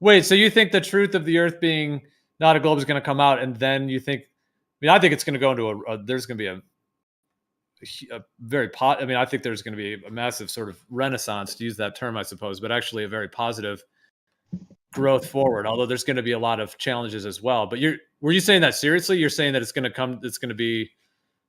Wait, so you think the truth of the Earth being not a globe is going to come out, and then you think? I mean, I think it's going to go into there's going to be a very I mean, I think there's going to be a massive sort of renaissance, to use that term, I suppose, but actually a very positive growth forward. Although there's going to be a lot of challenges as well. But were you saying that seriously? You're saying that it's going to come? It's going to be?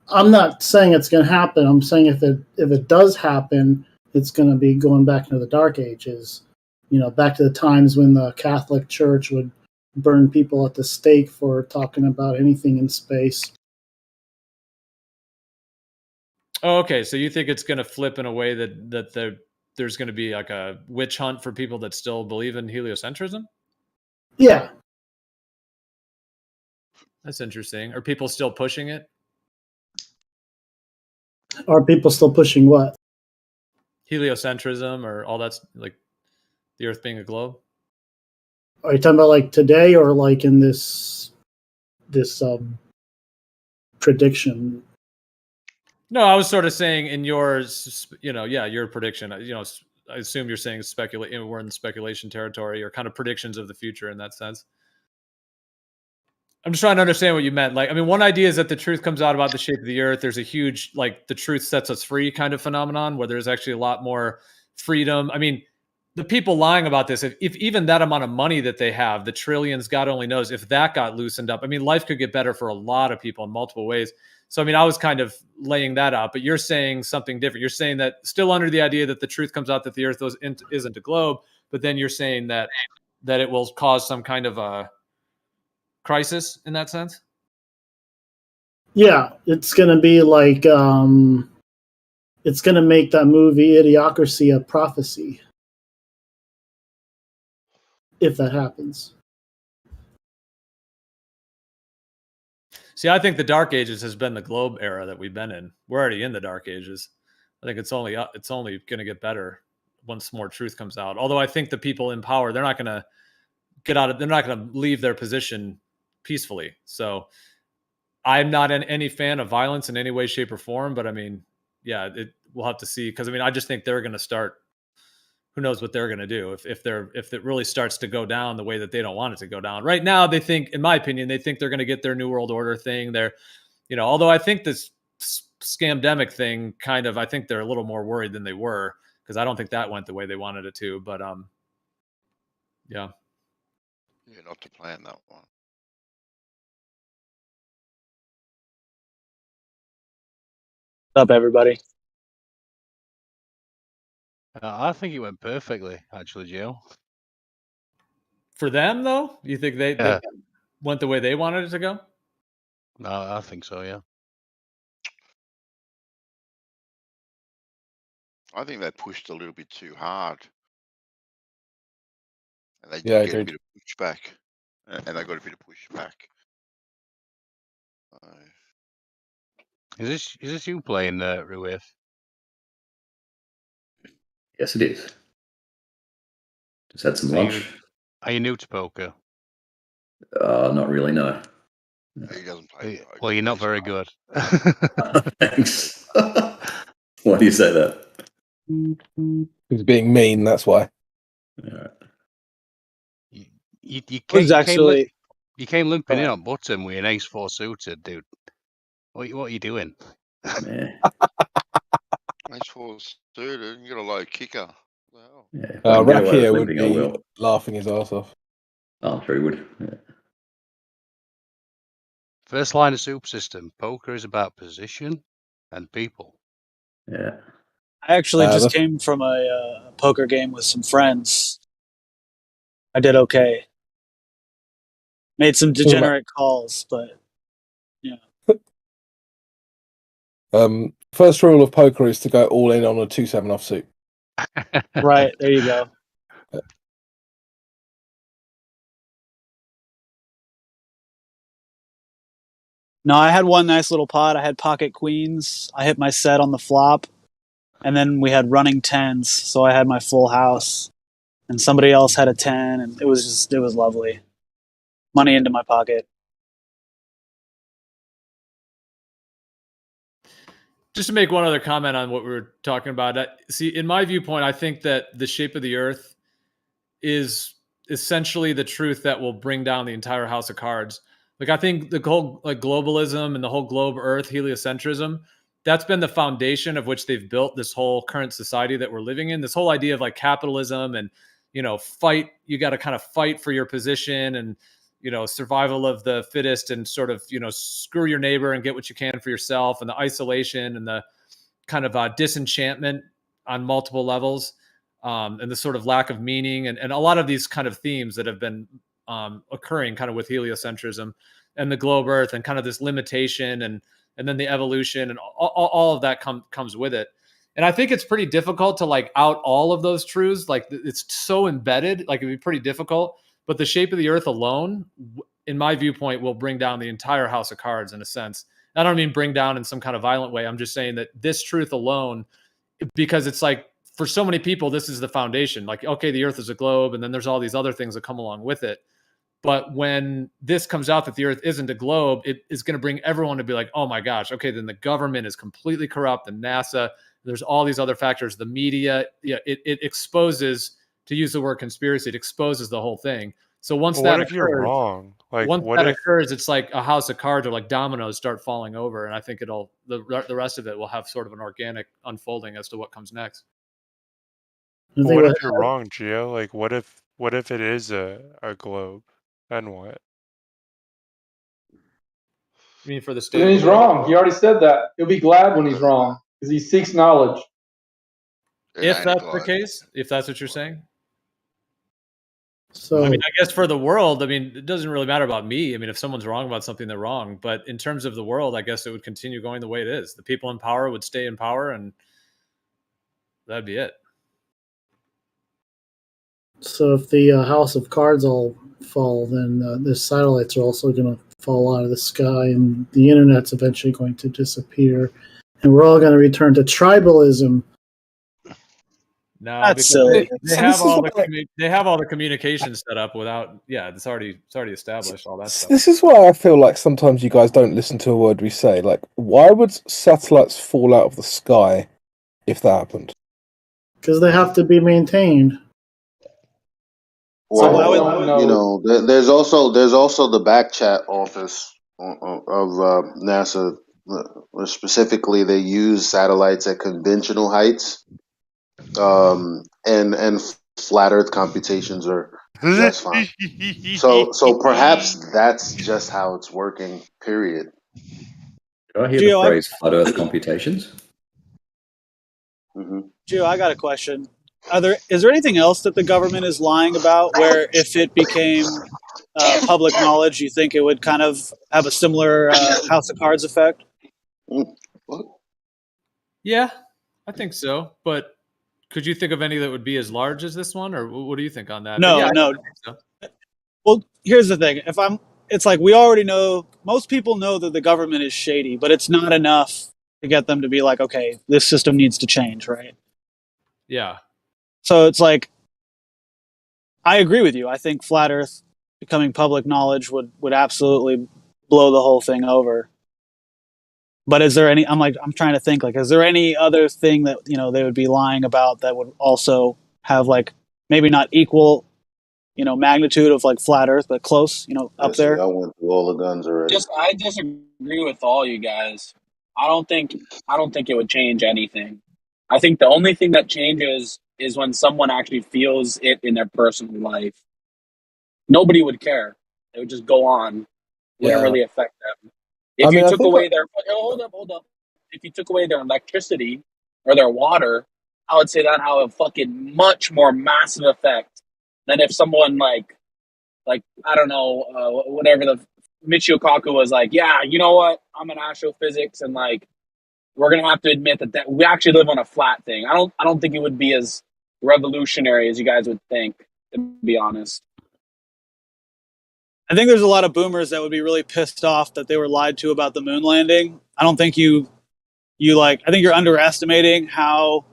I'm not saying it's going to happen. I'm saying if it does happen, it's going to be going back into the Dark Ages. You know, back to the times when the Catholic Church would burn people at the stake for talking about anything in space. Oh, okay. So you think it's going to flip in a way that there's going to be like a witch hunt for people that still believe in heliocentrism? Yeah. That's interesting. Are people still pushing it? Are people still pushing what? Heliocentrism, or all that's like the Earth being a globe? Are you talking about like today, or like in this prediction? No, I was sort of saying in yours, your prediction. I assume you're saying we're in speculation territory, or kind of predictions of the future in that sense. I'm just trying to understand what you meant. Like, I mean, one idea is that the truth comes out about the shape of the Earth. There's a huge, like, the truth sets us free kind of phenomenon where there's actually a lot more freedom. I mean, the people lying about this, if even that amount of money that they have, the trillions, God only knows, if that got loosened up, I mean, life could get better for a lot of people in multiple ways. So, I mean, I was kind of laying that out, but you're saying something different. You're saying that still under the idea that the truth comes out that the Earth isn't a globe, but then you're saying that it will cause some kind of a crisis in that sense? Yeah, it's going to be like it's going to make that movie Idiocracy a prophecy. If that happens. See, I think the Dark Ages has been the globe era that we've been in. We're already in the Dark Ages. I think it's only going to get better once more truth comes out. Although I think the people in power, they're not going to they're not going to leave their position peacefully. So I'm not any fan of violence in any way, shape, or form. But I mean, yeah, we'll have to see, because I mean, I just think they're going to start. Who knows what they're going to do if it really starts to go down the way that they don't want it to go down. Right now, they think, in my opinion, they think they're going to get their New World Order thing. They're, although I think this scamdemic thing I think they're a little more worried than they were, because I don't think that went the way they wanted it to. But yeah. Yeah, not to plan that one. What's up, everybody? I think it went perfectly, actually, Joe. For them, though? You think they went the way they wanted it to go? No, I think so, yeah. I think they pushed a little bit too hard. And they Yeah, did get a bit of pushback. And they got a bit of pushback. Is this you playing, Ruif? Yes, it is. Just had some lunch. Are you new to poker? Not really, no. He doesn't play. Well, you're not very good. Thanks. Why do you say that? He's being mean, that's why. Yeah. You came limping in on button with an ace-4 suited, dude. What are you doing? Yeah. Ace-4 suited, you got a low kicker. Wow. Yeah, Rakia would be laughing his ass off. I'm sure he would. Yeah. First line of soup system. Poker is about position and people. Yeah. I actually just came from a poker game with some friends. I did okay. Made some degenerate calls, but yeah. First rule of poker is to go all in on a 2-7 offsuit. Right, there you go. No, I had one nice little pot. I had pocket queens. I hit my set on the flop. And then we had running tens, so I had my full house. And somebody else had a 10, and it was lovely. Money into my pocket. Just to make one other comment on what we were talking about. See, in my viewpoint, I think that the shape of the Earth is essentially the truth that will bring down the entire house of cards. Like, I think the whole like globalism and the whole globe Earth heliocentrism, that's been the foundation of which they've built this whole current society that we're living in. This whole idea of like capitalism and, you know, fight, you got to kind of fight for your position, and, you know, survival of the fittest, and sort of, you know, screw your neighbor and get what you can for yourself, and the isolation and the kind of disenchantment on multiple levels, and the sort of lack of meaning, and a lot of these kind of themes that have been occurring kind of with heliocentrism and the globe Earth, and kind of this limitation, and then the evolution, and all of that comes with it. And I think it's pretty difficult to like out all of those truths. Like, it's so embedded, like it'd be pretty difficult. But the shape of the Earth alone, in my viewpoint, will bring down the entire house of cards in a sense. I don't mean bring down in some kind of violent way. I'm just saying that this truth alone, because it's like, for so many people, this is the foundation. Like, okay, the Earth is a globe, and then there's all these other things that come along with it. But when this comes out that the Earth isn't a globe, it is going to bring everyone to be like, oh my gosh, okay, then the government is completely corrupt, and NASA, there's all these other factors, the media, yeah, it exposes, to use the word conspiracy, it exposes the whole thing. So once that occurs, you're wrong? Like, once that occurs, it's like a house of cards, or like dominoes start falling over, and I think the rest of it will have sort of an organic unfolding as to what comes next. What if you're wrong, Gio? Like, what if it is a globe? Then what? I mean, for the state. And he's wrong. He already said that. He'll be glad when he's wrong because he seeks knowledge. If that's the case, if that's what you're saying. So I mean, I guess for the world, I mean, it doesn't really matter about me. I mean, if someone's wrong about something, they're wrong. But in terms of the world, I guess it would continue going the way it is. The people in power would stay in power, and that'd be it. So if the house of cards all fall, then the satellites are also going to fall out of the sky, and the internet's eventually going to disappear, and we're all going to return to tribalism. No, That's silly. They have all the communications set up without. Yeah, it's already established all that stuff. This is why I feel like sometimes you guys don't listen to a word we say. Like, why would satellites fall out of the sky if that happened? Because they have to be maintained. Well, you know, there's also the back chat office of NASA. Specifically, they use satellites at conventional heights, and flat Earth computations are just fine. So perhaps that's just how it's working. Period. Did I hear the phrase flat Earth computations? Mm-hmm. Gio, I got a question. Is there anything else that the government is lying about where if it became public knowledge, you think it would kind of have a similar House of Cards effect? Yeah, I think so. But could you think of any that would be as large as this one, or what do you think on that? No, yeah, no. I think so. Well, here's the thing. It's like we already know, most people know that the government is shady, but it's not enough to get them to be like, okay, this system needs to change, right? Yeah. So it's like, I agree with you. I think flat Earth becoming public knowledge would absolutely blow the whole thing over. But is there any? I'm trying to think. Like, is there any other thing that they would be lying about that would also have like maybe not equal, magnitude of like flat Earth, but close, up there? I went through all the guns already. I disagree with all you guys. I don't think it would change anything. I think the only thing that changes is when someone actually feels it in their personal life. Nobody would care. It would just go on. Wouldn't really affect them. If you took away their hold up. If you took away their electricity or their water, I would say that have a fucking much more massive effect than if someone like I don't know, whatever the Michio Kaku was like, yeah, you know what? I'm an astrophysics, and like we're gonna have to admit that we actually live on a flat thing. I don't think it would be as revolutionary as you guys would think, to be honest. I think there's a lot of boomers that would be really pissed off that they were lied to about the moon landing. I don't think I think you're underestimating how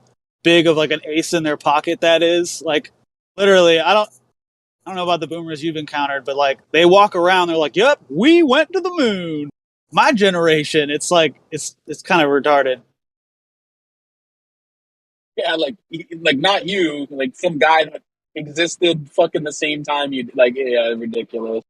big of like an ace in their pocket that is. Like, literally, I don't know about the boomers you've encountered, but like they walk around, they're like, "Yep, we went to the moon." My generation, it's like it's kind of retarded. Yeah, like not you, like some guy that existed fucking the same time you like. Yeah, ridiculous.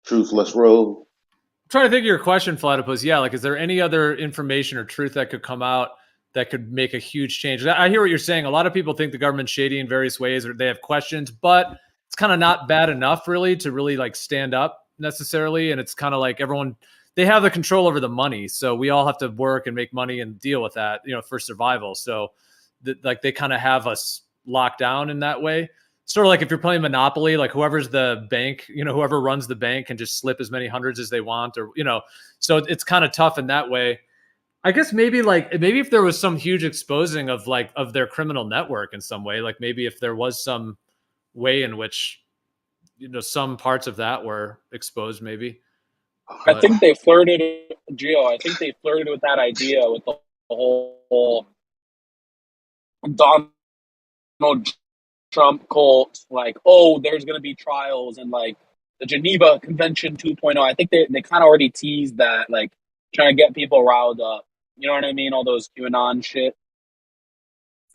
Truthless road. I'm trying to think of your question, Platypus. Yeah, like, is there any other information or truth that could come out that could make a huge change? I hear what you're saying. A lot of people think the government's shady in various ways, or they have questions, but it's kind of not bad enough, really, to really like stand up necessarily. And it's kind of like they have the control over the money, so we all have to work and make money and deal with that, for survival. So, like, they kind of have us locked down in that way. Sort of like if you're playing Monopoly, like whoever's the bank, whoever runs the bank can just slip as many hundreds as they want, or, so it's kind of tough in that way. I guess maybe if there was some huge exposing of their criminal network in some way, like maybe if there was some way in which, some parts of that were exposed, maybe. I think they flirted, Gio. I think they flirted with that idea with the whole Donald Trump cult, like, oh, there's going to be trials and like the Geneva Convention 2.0. I think they kind of already teased that, like trying to get people riled up. You know what I mean? All those QAnon shit.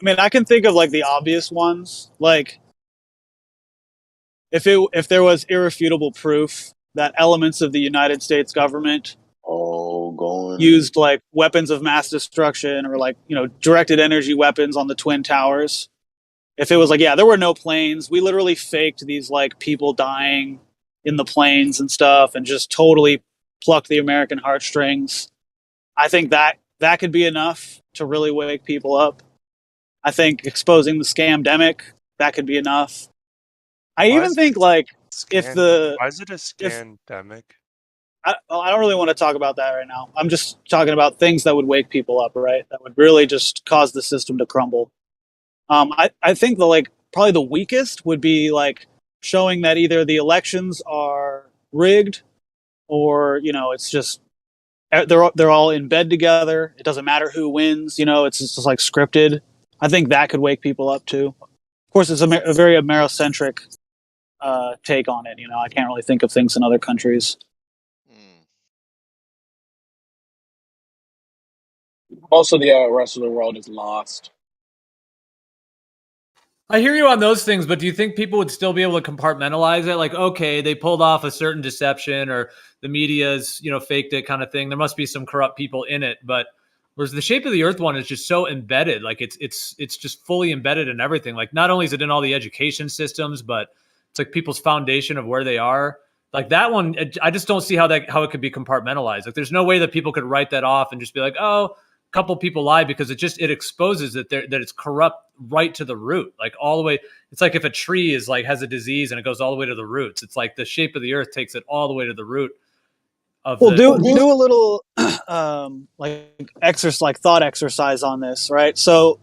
I mean, I can think of like the obvious ones, like if there was irrefutable proof that elements of the United States government used like weapons of mass destruction or like, directed energy weapons on the Twin Towers. If it was like, yeah, there were no planes, we literally faked these like people dying in the planes and stuff and just totally plucked the American heartstrings. I think that could be enough to really wake people up. I think exposing the scamdemic, that could be enough. I even think like why is it a scandemic? I don't really want to talk about that right now. I'm just talking about things that would wake people up, right? That would really just cause the system to crumble. I think probably the weakest would be like showing that either the elections are rigged or, it's just they're all in bed together. It doesn't matter who wins, it's just like scripted. I think that could wake people up too. Of course, it's a very Amerocentric take on it. I can't really think of things in other countries. Also, the rest of the world is lost. I hear you on those things, but do you think people would still be able to compartmentalize it? Like, okay, they pulled off a certain deception, or the media's, faked it, kind of thing. There must be some corrupt people in it, but whereas the Shape of the Earth one is just so embedded, like it's just fully embedded in everything. Like, not only is it in all the education systems, but it's like people's foundation of where they are. Like that one, I just don't see how it could be compartmentalized. Like, there's no way that people could write that off and just be like, oh, couple people lie, because it exposes that it's corrupt right to the root, like all the way. It's like if a tree is like has a disease and it goes all the way to the roots. It's like the Shape of the Earth takes it all the way to the root of. Well, do a little like thought exercise on this, right? So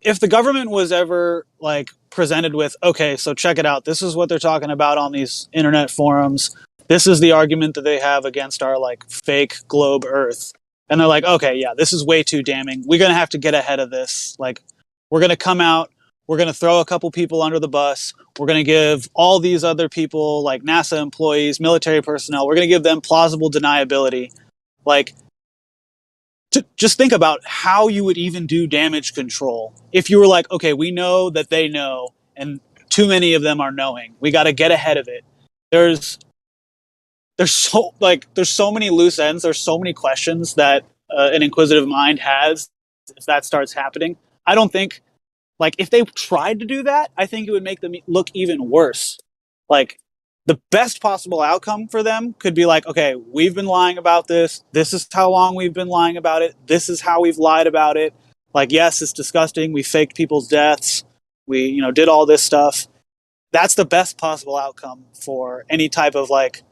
if the government was ever like presented with, okay, so check it out, this is what they're talking about on these internet forums, this is the argument that they have against our like fake globe Earth. And they're like, okay, yeah, this is way too damning. We're going to have to get ahead of this. Like, we're going to come out. We're going to throw a couple people under the bus. We're going to give all these other people, like NASA employees, military personnel, we're going to give them plausible deniability. Like, just think about how you would even do damage control. If you were like, okay, we know that they know, and too many of them are knowing. We got to get ahead of it. There's so many loose ends. There's so many questions that an inquisitive mind has if that starts happening. I don't think, like, if they tried to do that, I think it would make them look even worse. Like, the best possible outcome for them could be like, okay, we've been lying about this. This is how long we've been lying about it. This is how we've lied about it. Like, yes, it's disgusting. We faked people's deaths. We, did all this stuff. That's the best possible outcome for any type of like,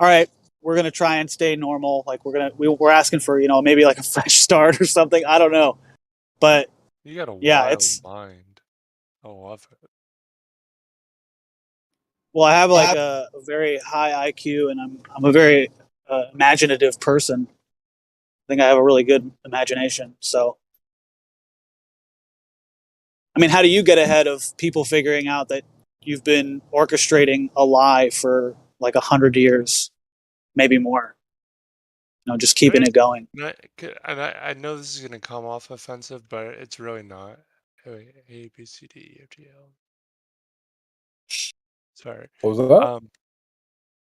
all right, we're going to try and stay normal. Like we're asking for, maybe like a fresh start or something. I don't know. But you got a wild mind. I love it. Well, I have like a very high IQ, and I'm a very imaginative person. I think I have a really good imagination. So, I mean, how do you get ahead of people figuring out that you've been orchestrating a lie for like 100 years, maybe more? Just keeping it going. I know this is going to come off offensive, but it's really not. A, B, C, D, E, F, G, L. Sorry. What was that?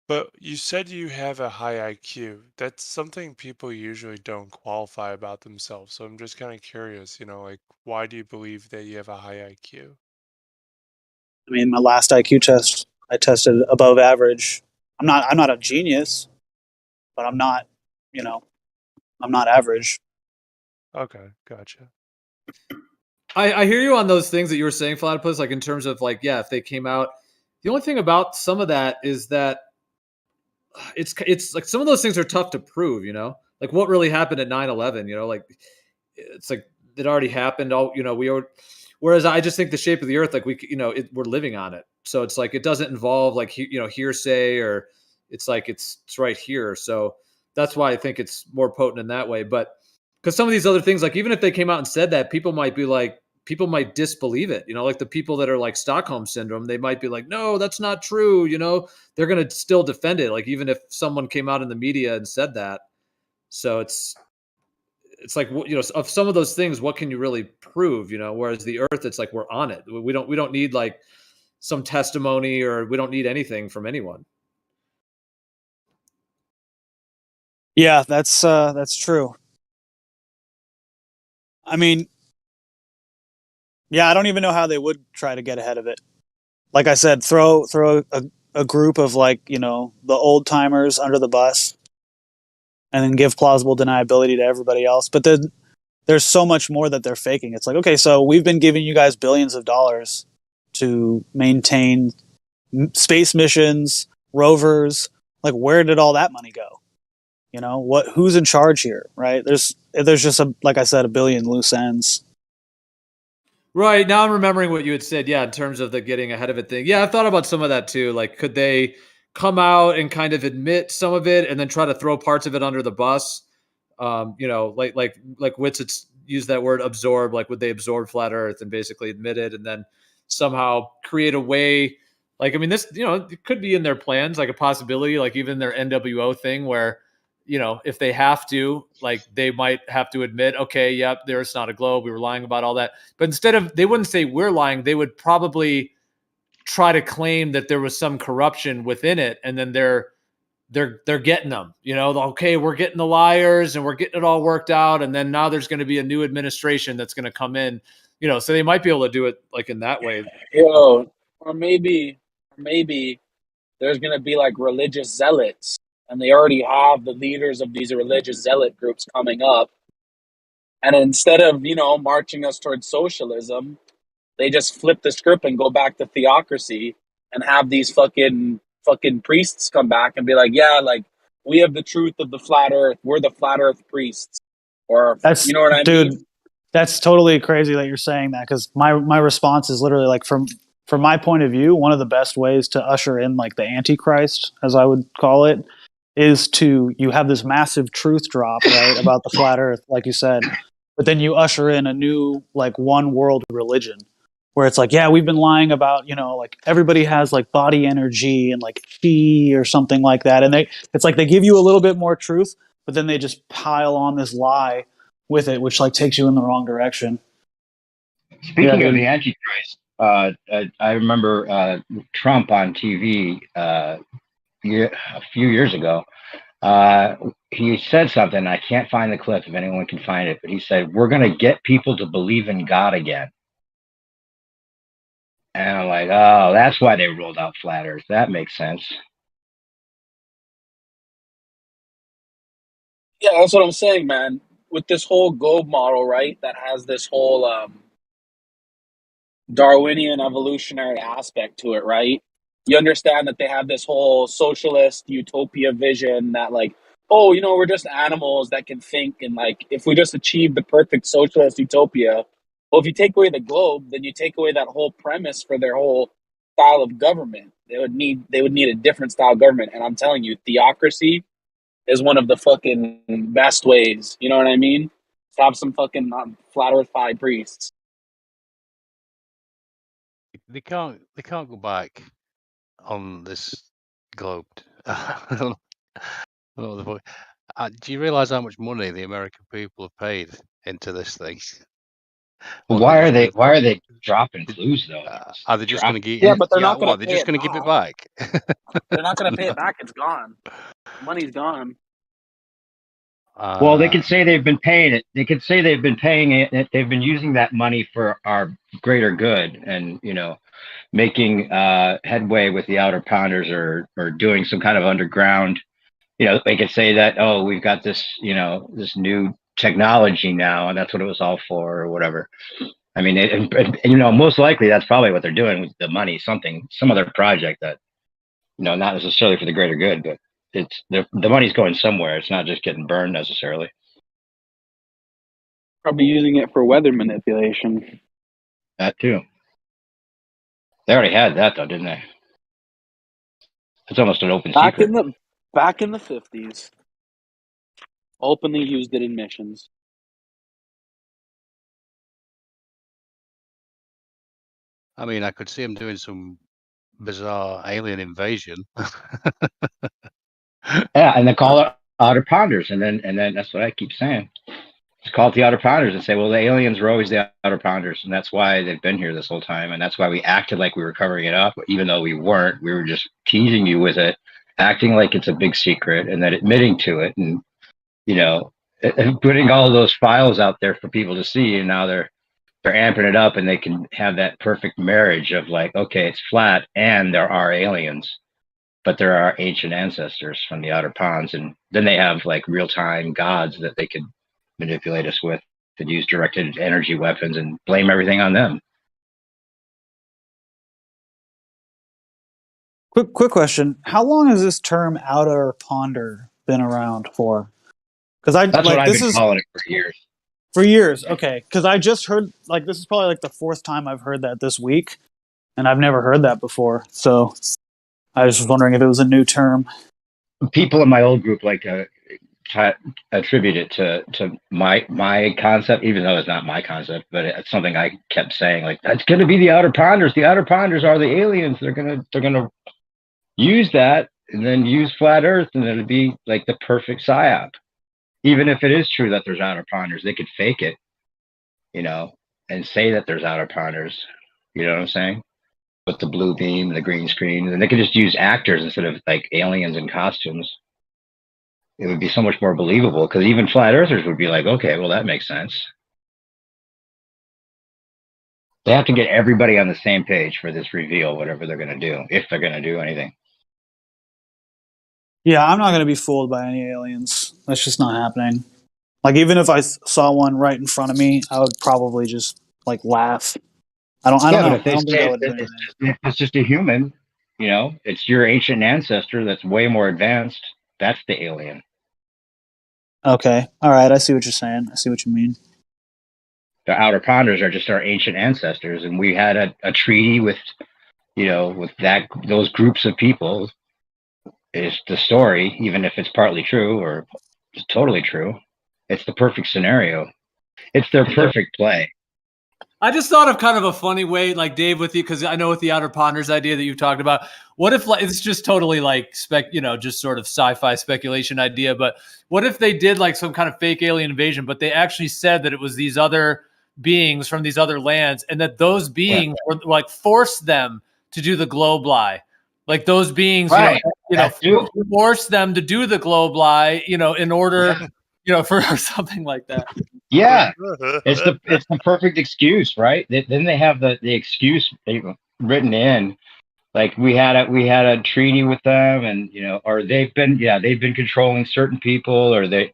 But you said you have a high IQ. That's something people usually don't qualify about themselves. So I'm just kind of curious, like, why do you believe that you have a high IQ? I mean, my last IQ test, I tested above average. I'm not a genius, but I'm not, I'm not average. Okay, gotcha. I hear you on those things that you were saying, Platypus, like in terms of like, yeah, if they came out. The only thing about some of that is that it's like some of those things are tough to prove, like what really happened at 9/11, like it's like it already happened. All we are. Whereas I just think the shape of the earth, like we're living on it, so it's like it doesn't involve like hearsay or it's like it's right here. So that's why I think it's more potent in that way. But because some of these other things, like even if they came out and said that, people might disbelieve it. Like the people that are like Stockholm syndrome, they might be like, no, that's not true. They're going to still defend it. Like even if someone came out in the media and said that. So it's like of some of those things, what can you really prove? Whereas the earth, it's like we're on it. We don't need like some testimony or we don't need anything from anyone. Yeah, that's true. I mean, yeah, I don't even know how they would try to get ahead of it. Like I said, throw a group of like the old timers under the bus, and then give plausible deniability to everybody else. But then there's so much more that they're faking. It's like, okay, so we've been giving you guys billions of dollars to maintain space missions, rovers. Like, where did all that money go? Who's in charge here, right? There's just like I said, a billion loose ends. Right. Now I'm remembering what you had said. Yeah. In terms of the getting ahead of it thing. Yeah. I've thought about some of that too. Like, could they come out and kind of admit some of it and then try to throw parts of it under the bus? Like Witz used that word absorb, like would they absorb flat earth and basically admit it and then somehow create a way, like, I mean, this, it could be in their plans, like a possibility, like even their NWO thing where, if they have to, like they might have to admit, okay, yep, there's not a globe. We were lying about all that. But instead of, they wouldn't say we're lying. They would probably try to claim that there was some corruption within it. And then they're getting them, okay, we're getting the liars and we're getting it all worked out. And then now there's going to be a new administration that's going to come in, so they might be able to do it like in that way. Or maybe there's going to be like religious zealots, and they already have the leaders of these religious zealot groups coming up. And instead of, marching us towards socialism, they just flip the script and go back to theocracy and have these fucking priests come back and be like, yeah, like we have the truth of the flat earth. We're the flat earth priests. Or, That's, you know what I dude, mean? that's totally crazy that you're saying that, because my response is literally like, from my point of view, one of the best ways to usher in like the Antichrist, as I would call it, is you have this massive truth drop, right, about the flat earth, like you said, but then you usher in a new like one world religion where it's like, yeah, we've been lying about, like everybody has like body energy and like chi or something like that. And it's like they give you a little bit more truth, but then they just pile on this lie with it, which like takes you in the wrong direction. Speaking of the Antichrist, I remember Trump on TV a few years ago. He said something. I can't find the clip if anyone can find it, but he said, we're going to get people to believe in God again. And I'm like, oh, that's why they rolled out flat earth. That makes sense. Yeah, that's what I'm saying, man. With this whole globe model, right, that has this whole Darwinian evolutionary aspect to it, right? You understand that they have this whole socialist utopia vision that, like, oh, we're just animals that can think, and like, if we just achieve the perfect socialist utopia, well, if you take away the globe, then you take away that whole premise for their whole style of government. They would need a different style of government, and I'm telling you, theocracy is one of the fucking best ways. You know what I mean? To have some fucking flat earth high priests. They can't go back on this globe. I don't know the point. Do you realize how much money the American people have paid into this thing? What, Why they're are just they? gonna Why are they dropping clues though? are they just Drop gonna give? Yeah, but they're Yeah, not going what? to They're pay just it gonna give it back. back. They're not going to pay it back. It's gone. Money's gone. Well, they could say they've been paying it. They could say they've been paying it. They've been using that money for our greater good, and making headway with the outer ponders, or doing some kind of underground. They could say that, oh, we've got this, this new technology now, and that's what it was all for, or whatever. I mean, most likely that's probably what they're doing with the money, some other project that, not necessarily for the greater good, but it's the money's going somewhere. It's not just getting burned necessarily. Probably using it for weather manipulation. That too. They already had that though, didn't they? It's almost an open secret. Back in the 50s, openly used it in missions. I mean, I could see them doing some bizarre alien invasion. Yeah, and they call it outer ponders, and then that's what I keep saying. Just call it the outer ponders and say, well, the aliens were always the outer ponders, and that's why they've been here this whole time, and that's why we acted like we were covering it up, even though we weren't. We were just teasing you with it, acting like it's a big secret, and then admitting to it, and putting all of those files out there for people to see, and now they're amping it up, and they can have that perfect marriage of like, okay, it's flat, and there are aliens, but there are ancient ancestors from the outer ponds, and then they have like real-time gods that they could manipulate us with, and use directed energy weapons and blame everything on them. Quick question: how long has this term "outer ponder" been around for? Because That's what I've been calling it for years. For years, okay. Because I just heard, this is probably the fourth time I've heard that this week, and I've never heard that before. So I was just wondering if it was a new term. People in my old group like to attribute it to my concept, even though it's not my concept, but it's something I kept saying, like, that's going to be the outer ponders. The outer ponders are the aliens. They're gonna use that, and then use flat Earth, and it'll be like the perfect psyop. Even if it is true that there's outer ponders, they could fake it, and say that there's outer ponders. You know what I'm saying? With the blue beam and the green screen, and they could just use actors instead of like aliens in costumes. It would be so much more believable, because even flat earthers would be like, okay, well, that makes sense. They have to get everybody on the same page for this reveal, whatever they're going to do, if they're going to do anything. Yeah, I'm not going to be fooled by any aliens. That's just not happening. Even if I saw one right in front of me, I would probably just laugh. I don't know. But if they say it's just a human, it's your ancient ancestor that's way more advanced. That's the alien. Okay. All right. I see what you're saying. I see what you mean. The outer ponders are just our ancient ancestors, and we had a treaty with, with those groups of people. Is the story, even if it's partly true or it's totally true. It's the perfect scenario. It's their perfect play. I just thought of kind of a funny way, like Dave, with you, because I know with the outer ponders idea that you've talked about, what if it's just totally just sort of sci-fi speculation idea, but what if they did some kind of fake alien invasion, but they actually said that it was these other beings from these other lands, and that those beings were forced them to do the globe lie. Like those beings, force them to do the globe lie, in order, for something like that. Yeah, it's the perfect excuse, right? Then they have the excuse written in, like we had a treaty with them, and or they've been controlling certain people, or it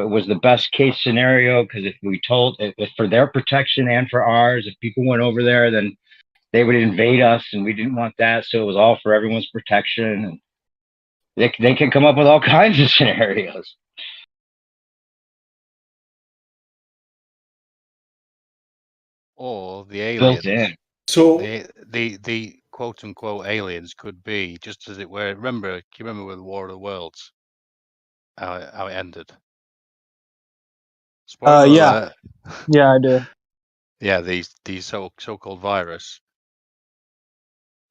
was the best case scenario, because if for their protection and for ours, if people went over there, then they would invade us, and we didn't want that, so it was all for everyone's protection. And they can come up with all kinds of scenarios. Or the aliens. Built in. So the quote unquote aliens could be just as it were. Do you remember with War of the Worlds? How it ended? Yeah. Yeah, I do. Yeah, the so-called virus.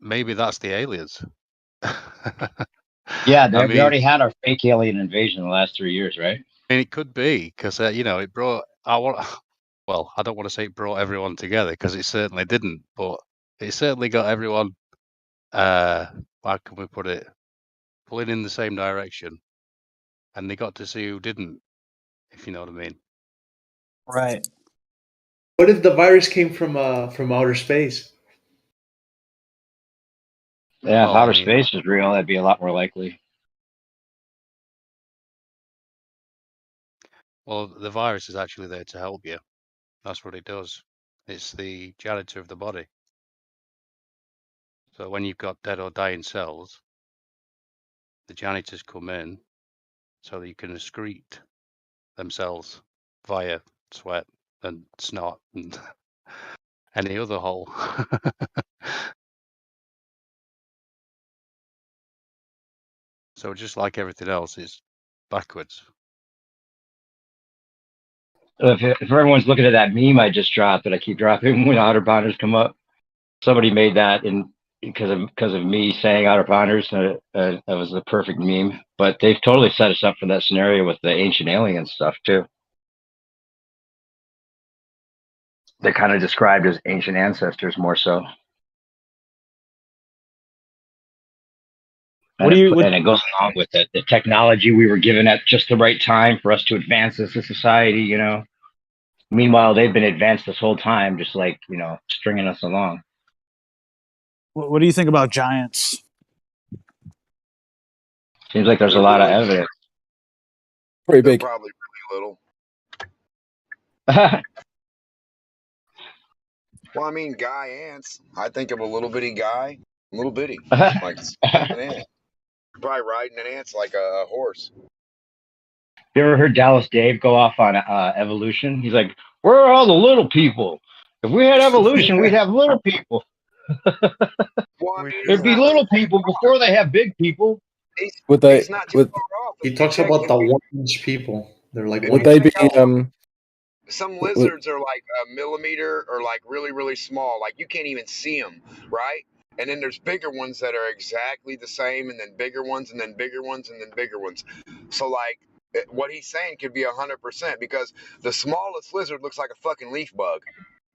Maybe that's the aliens. Yeah, we already had our fake alien invasion in the last 3 years, right? I mean, it could be, because it brought well, I don't want to say it brought everyone together because it certainly didn't, but it certainly got everyone, how can we put it, pulling in the same direction, and they got to see who didn't, if you know what I mean. Right. What if the virus came from outer space? Yeah, if Well, I outer mean, space is real, that'd be a lot more likely. well, the virus is actually there to help you. That's what it does. It's the janitor of the body. So when you've got dead or dying cells, the janitors come in so that you can excrete themselves via sweat and snot and any other hole. So just like everything else, it's backwards. If everyone's looking at that meme I just dropped that I keep dropping when outer bounders come up, somebody made that because of me saying outer bounders. That was the perfect meme. But they've totally set us up for that scenario with the ancient alien stuff too. They're kind of described as ancient ancestors more so. And it goes along with the technology we were given at just the right time for us to advance as a society, you know. Meanwhile, they've been advanced this whole time, just like, you know, stringing us along. What do you think about giants? Seems like there's a lot of evidence. Pretty They're big. probably really little. Well, I mean, guy ants. I think of a little bitty guy, little bitty, like an ant. Probably riding an ant's like a horse. You ever heard Dallas Dave go off on evolution? He's like, "Where are all the little people? If we had evolution, we'd have little people. Well, I mean, There'd be little people before they have big people." He's not too far off. He talks about the 1-inch people. They're like, Would they be Some lizards are like a millimeter or like really, really small. Like you can't even see them, right? And then there's bigger ones that are exactly the same, and then bigger ones, and then bigger ones, and then bigger ones. So like what he's saying could be 100% because the smallest lizard looks like a fucking leaf bug,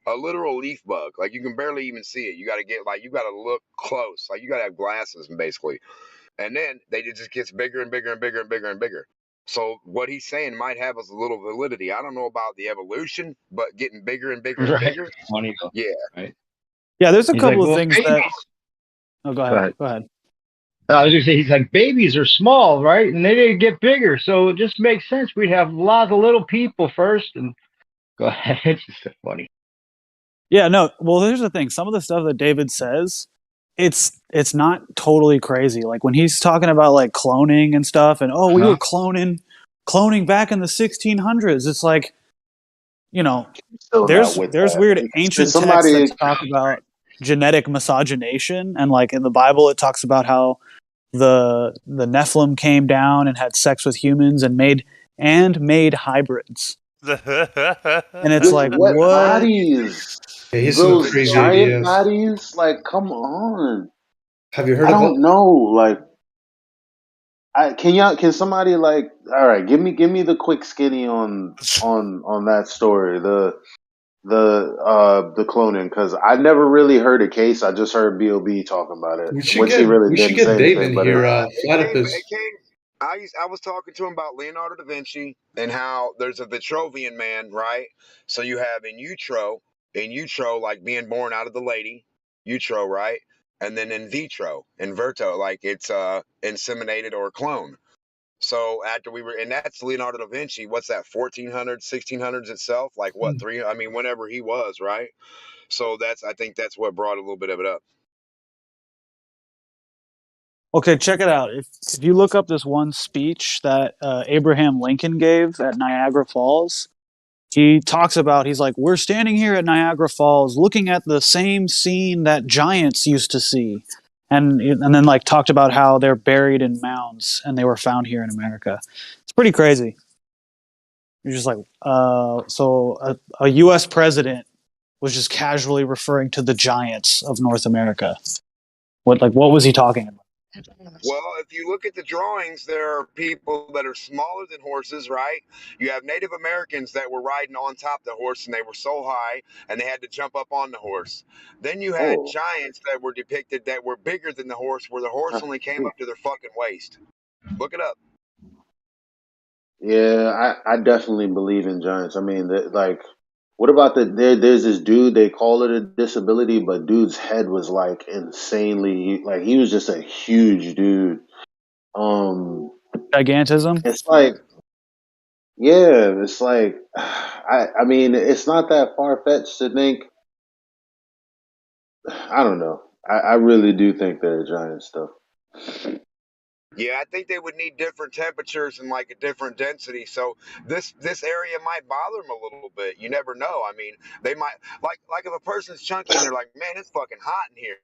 a literal leaf bug. Like you can barely even see it. You got to get like you got to look close. Like you got to have glasses, basically. And then it just gets bigger and bigger and bigger and bigger and bigger. So what he's saying might have a little validity. I don't know about the evolution, but getting bigger and bigger and bigger. Funny though. Yeah. Right. Yeah, there's a He's couple like, of well, things that. Oh, go ahead. Go ahead. I was going to say, he's like, babies are small, right? And they didn't get bigger. So it just makes sense. We'd have lots of little people first. And go ahead. It's just so funny. Yeah, no. Well, here's the thing. Some of the stuff that David says, it's not totally crazy. Like when he's talking about like cloning and stuff, and we were cloning back in the 1600s. It's like, you know, there's weird ancient texts that talk about genetic miscegenation, and like in the Bible, it talks about how the Nephilim came down and had sex with humans and made hybrids. And it's like, what? Bodies? Those crazy giant ideas. bodies? Like, come on. Have you heard I of don't know. Like, can somebody like, all right, give me the quick skinny on that story, the cloning, because I never really heard a case. I just heard B.O.B. talking about it. We should get Dave in here. I was talking to him about Leonardo da Vinci and how there's a Vitruvian man, right? So you have in utero, like being born out of the lady, utero, right? And then in verto, like it's inseminated or clone. So after and that's Leonardo da Vinci, what's that, 1400s, 1600s itself? Like what, whenever he was, right? So I think that's what brought a little bit of it up. Okay, check it out. If you look up this one speech that Abraham Lincoln gave at Niagara Falls, he talks about, he's like, we're standing here at Niagara Falls looking at the same scene that giants used to see. And then like talked about how they're buried in mounds and they were found here in America. It's pretty crazy. You're just like, so a U.S. president was just casually referring to the giants of North America. What was he talking about? Well, if you look at the drawings, there are people that are smaller than horses, right? You have Native Americans that were riding on top of the horse and they were so high and they had to jump up on the horse. Then you had Oh, giants that were depicted that were bigger than the horse, where the horse only came up to their fucking waist. Look it up. yeah, I definitely believe in giants. I mean, like, what about there's this dude, they call it a disability, but dude's head was like insanely, like he was just a huge dude. Gigantism. It's like, yeah, it's like, I mean, it's not that far fetched to think. I don't know. I really do think they're giant stuff. Yeah, I think they would need different temperatures and like a different density. So this area might bother them a little bit. You never know. I mean, they might like if a person's chunky and they're like, man, it's fucking hot in here.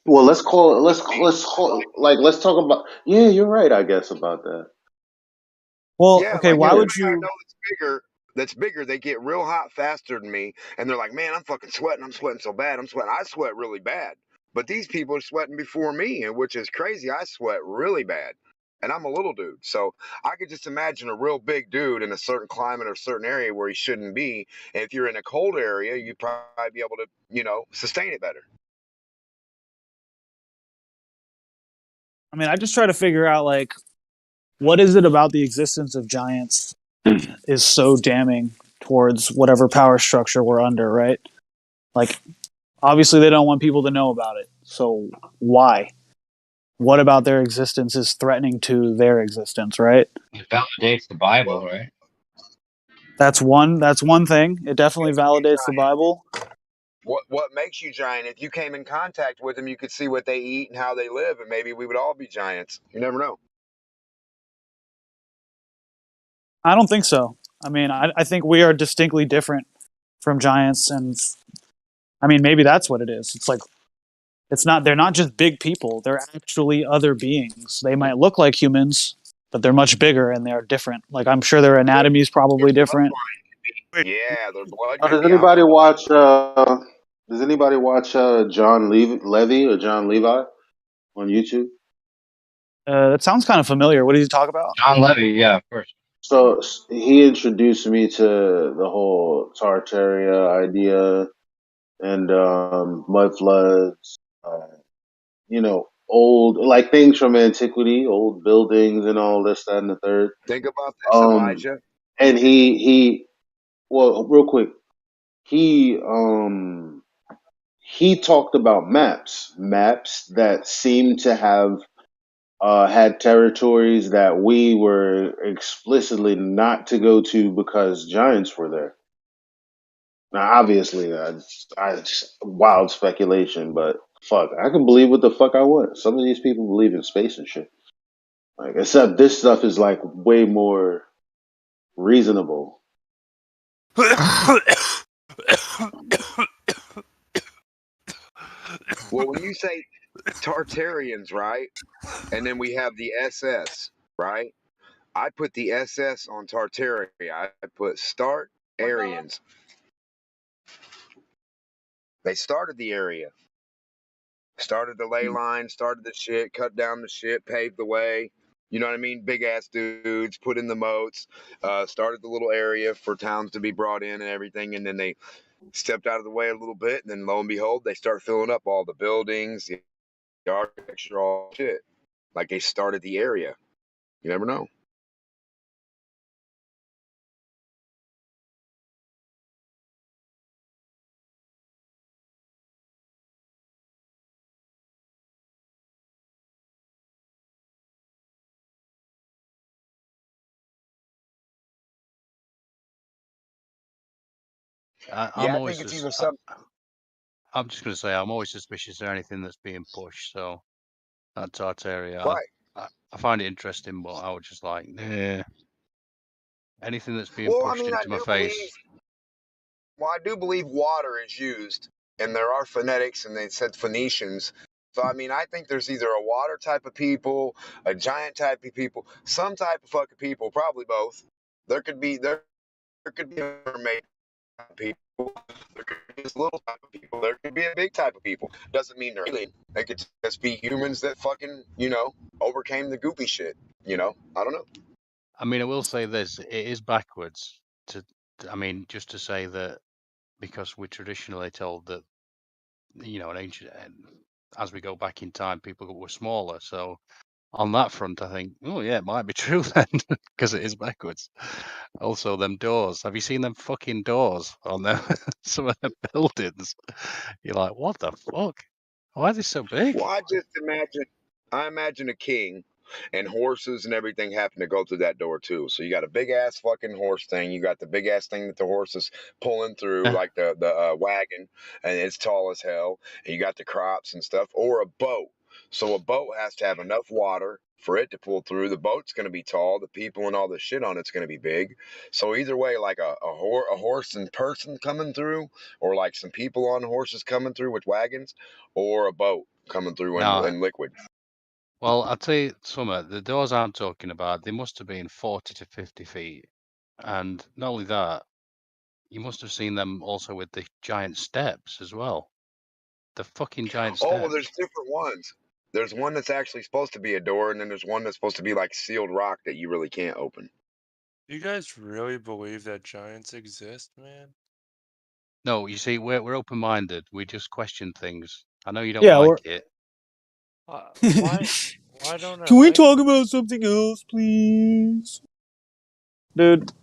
Well, let's talk about. Yeah, you're right. I guess about that. Well, Yeah, okay, like why Yeah. would anybody I you? know that's bigger, they get real hot faster than me, and they're like, man, I'm fucking sweating. I'm sweating so bad. I'm sweating. I sweat really bad. But these people are sweating before me, and which is crazy. I sweat really bad. And I'm a little dude. So I could just imagine a real big dude in a certain climate or certain area where he shouldn't be. And if you're in a cold area, you'd probably be able to, sustain it better. I mean, I just try to figure out like what is it about the existence of giants is so damning towards whatever power structure we're under, right? Like, obviously, they don't want people to know about it. So why? What about their existence is threatening to their existence, right? It validates the Bible, right? That's one thing. It definitely Makes you validates the giant. Bible. What makes you giant? If you came in contact with them, you could see what they eat and how they live, and maybe we would all be giants. You never know. I don't think so. I mean, I think we are distinctly different from giants, and I mean, maybe that's what it is. It's like it's not. They're not just big people. They're actually other beings. They might look like humans, but they're much bigger and they're different. Like I'm sure their anatomy is probably different. Yeah, their blood Oh, could be out. Does anybody watch John Levy or John Levi on YouTube? That sounds kind of familiar. What did you talk about? John Levy, yeah, of course. So he introduced me to the whole Tartaria idea and mud floods. Old like things from antiquity, old buildings and all this, that, and the third. Think about this, Um, Elijah. and well, real quick, he he talked about maps that seem to have had territories that we were explicitly not to go to because giants were there. Now, obviously, it's wild speculation, but fuck, I can believe what the fuck I want. Some of these people believe in space and shit. Like, except this stuff is like way more reasonable. Well, when you say Tartarians, right, and then we have the SS, right? I put the SS on Tartaria. I put start Aryans. They started the area, started the ley line, started the shit, cut down the shit, paved the way. You know what I mean? Big ass dudes put in the moats, started the little area for towns to be brought in and everything, and then they stepped out of the way a little bit, and then lo and behold, they start filling up all the buildings, the architecture, all shit. Like they started the area. You never know. I'm Yeah, I always think it's just. either some. I'm just going to say I'm always suspicious of anything that's being pushed. So that Tartaria, Right. I find it interesting, but I would just like, anything that's being Well, I pushed mean, I into my do face. believe water is used, and there are phonetics, and they said Phoenicians. So I mean, I think there's either a water type of people, a giant type of people, some type of fucking people, probably both. There could be a mermaid people. There could be this little type of people. There could be a big type of people. Doesn't mean they're alien. They could just be humans that fucking, overcame the goopy shit. I don't know. I mean, I will say this: it is backwards. Just to say that because we're traditionally told that, in ancient, as we go back in time, people were smaller. So on that front, I think, oh yeah, it might be true then, because it is backwards. Also, them doors. Have you seen them fucking doors on some of the buildings? You're like, what the fuck? Why are they so big? Well, I imagine a king and horses and everything having to go through that door too. So you got a big ass fucking horse thing. You got the big ass thing that the horse is pulling through, like the wagon, and it's tall as hell. And you got the crops and stuff, or a boat. So a boat has to have enough water for it to pull through. The boat's going to be tall. The people and all the shit on it's going to be big. So either way, like a horse and person coming through, or like some people on horses coming through with wagons, or a boat coming through in liquid. Well, I'll tell you something. The doors I'm talking about, they must have been 40 to 50 feet. And not only that, you must have seen them also with the giant steps as well. The fucking giant steps. Oh, well, there's different ones. There's one that's actually supposed to be a door, and then there's one that's supposed to be like sealed rock that you really can't open. You guys really believe that giants exist, man? No, you see, we're open-minded. We just question things. I know you don't Yeah, like it. Why don't I Can we like talk about something else, please? Dude.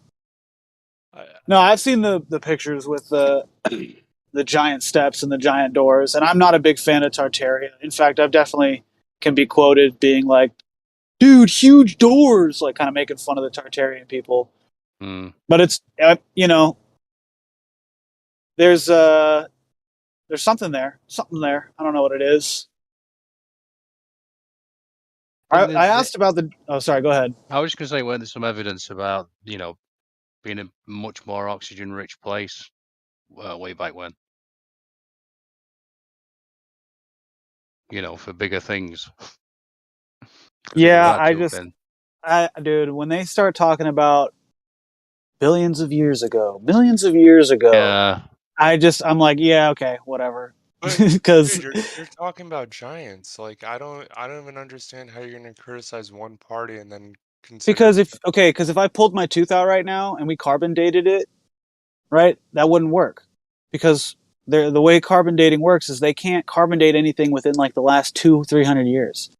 No, I've seen the pictures with the giant steps and the giant doors, and I'm not a big fan of Tartaria. In fact, I've definitely can be quoted being like, dude, huge doors, like kind of making fun of the Tartarian people. But it's, there's something there. I don't know what it is. I asked about the. Oh, sorry. Go ahead. I was just going to say, weren't there some evidence about, being a much more oxygen-rich place way back when? For bigger things. Yeah, dude, when they start talking about millions of years ago, yeah. I'm like, yeah, okay, whatever. Because you're talking about giants. Like, I don't even understand how you're going to criticize one party and then consider. Because if I pulled my tooth out right now and we carbon dated it, right, that wouldn't work. Because the way carbon dating works is they can't carbon date anything within like the last 200-300 years.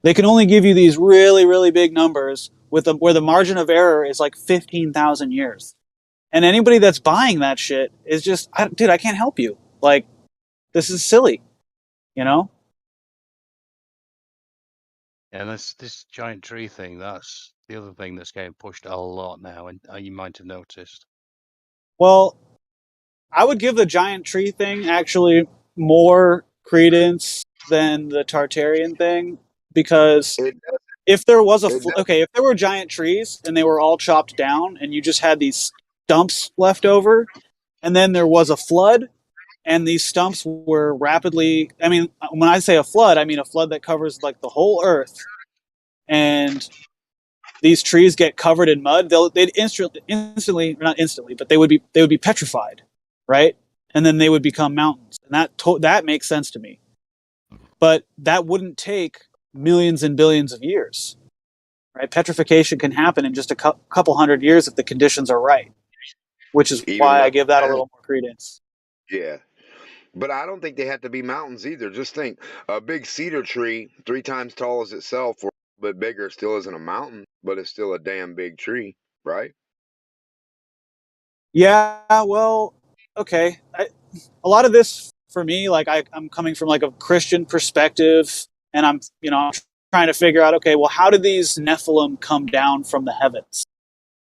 They can only give you these really, really big numbers where the margin of error is like 15,000 years. And anybody that's buying that shit is just, dude, I can't help you. Like, this is silly, Yeah, this giant tree thing, that's the other thing that's getting pushed a lot now, and you might have noticed. Well, I would give the giant tree thing actually more credence than the Tartarian thing, because if there was if there were giant trees and they were all chopped down and you just had these stumps left over, and then there was a flood and these stumps were rapidly, when I say a flood, I mean a flood that covers like the whole earth, and these trees get covered in mud, they'd instantly, not instantly, but they would be petrified, right? And then they would become mountains, and that makes sense to me. But that wouldn't take millions and billions of years, right? Petrification can happen in just a couple hundred years if the conditions are right, which is why I give that a little more credence. Yeah. But I don't think they have to be mountains either. Just think, a big cedar tree 3 times tall as itself, or a bit bigger, still isn't a mountain, but it's still a damn big tree, right? Yeah, well, okay. A lot of this for me, like I'm coming from like a Christian perspective, and I'm trying to figure out, okay, well, how did these Nephilim come down from the heavens?